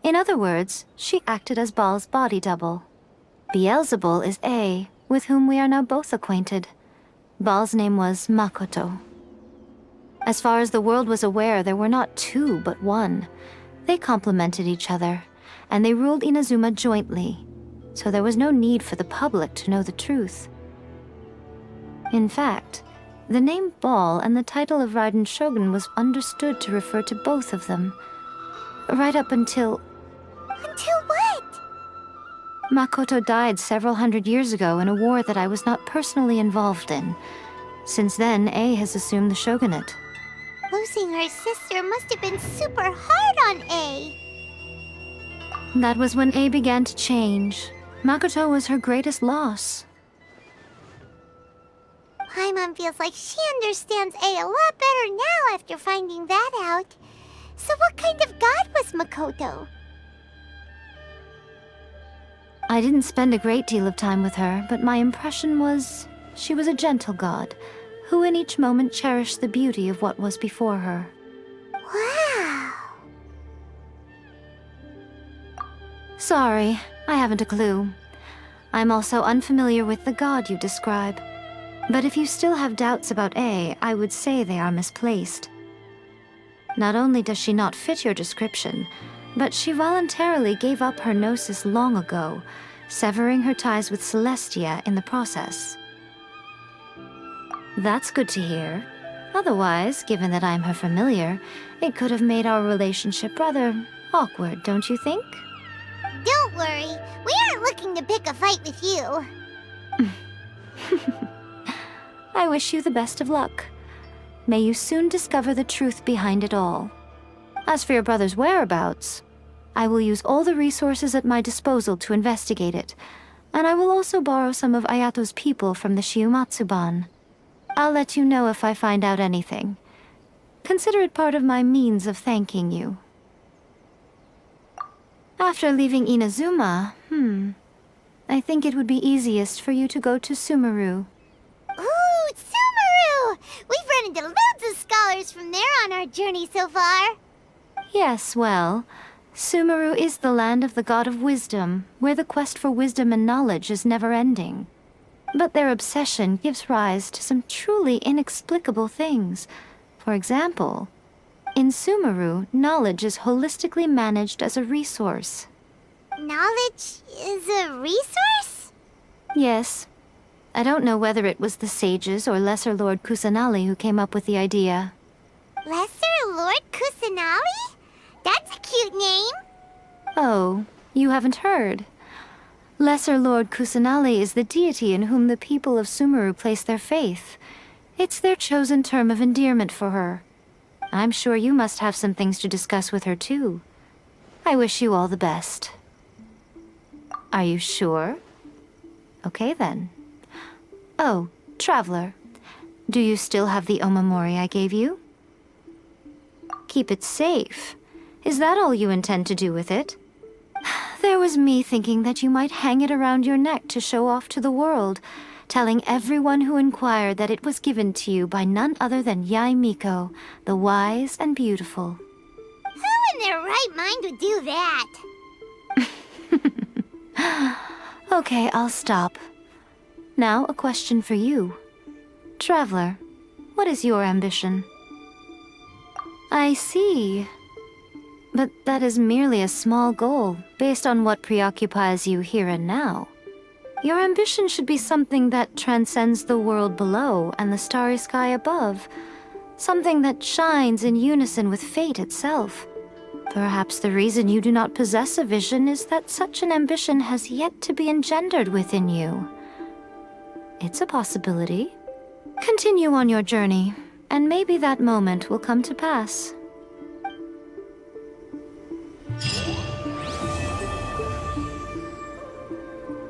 In other words, she acted as Baal's body double. Beelzebul is A, with whom we are now both acquainted. Baal's name was Makoto. As far as the world was aware, there were not two, but one. They complemented each other, and they ruled Inazuma jointly, so there was no need for the public to know the truth. In fact, the name Baal and the title of Raiden Shogun was understood to refer to both of them. Right up until... Until what? Makoto died several hundred years ago in a war that I was not personally involved in. Since then, A has assumed the shogunate. Losing her sister must have been super hard on A. That was when A began to change. Makoto was her greatest loss. Paimon feels like she understands A a lot better now after finding that out. So what kind of god was Makoto? I didn't spend a great deal of time with her, but my impression was she was a gentle god, who in each moment cherished the beauty of what was before her. Wow! Sorry, I haven't a clue. I'm also unfamiliar with the god you describe. But if you still have doubts about A, I would say they are misplaced. Not only does she not fit your description, but she voluntarily gave up her gnosis long ago, severing her ties with Celestia in the process. That's good to hear. Otherwise, given that I'm her familiar, it could have made our relationship rather awkward, don't you think? Don't worry, we aren't looking to pick a fight with you. I wish you the best of luck. May you soon discover the truth behind it all. As for your brother's whereabouts, I will use all the resources at my disposal to investigate it, and I will also borrow some of Ayato's people from the Shiumatsuban. I'll let you know if I find out anything. Consider it part of my means of thanking you. After leaving Inazuma, I think it would be easiest for you to go to Sumeru. Ooh, Sumeru! We've run into loads of scholars from there on our journey so far. Yes, well, Sumeru is the land of the god of wisdom, where the quest for wisdom and knowledge is never-ending. But their obsession gives rise to some truly inexplicable things. For example, in Sumeru, knowledge is holistically managed as a resource. Knowledge is a resource? Yes. I don't know whether it was the sages or Lesser Lord Kusanali who came up with the idea. Lesser Lord Kusanali? That's a cute name. Oh, you haven't heard. Lesser Lord Kusanali is the deity in whom the people of Sumeru place their faith. It's their chosen term of endearment for her. I'm sure you must have some things to discuss with her too. I wish you all the best. Are you sure? Okay then. Oh, Traveler, do you still have the omamori I gave you? Keep it safe. Is that all you intend to do with it? There was me thinking that you might hang it around your neck to show off to the world, telling everyone who inquired that it was given to you by none other than Yae Miko, the wise and beautiful. Who in their right mind would do that? Okay, I'll stop. Now, a question for you. Traveler, what is your ambition? I see. But that is merely a small goal, based on what preoccupies you here and now. Your ambition should be something that transcends the world below and the starry sky above. Something that shines in unison with fate itself. Perhaps the reason you do not possess a vision is that such an ambition has yet to be engendered within you. It's a possibility. Continue on your journey, and maybe that moment will come to pass.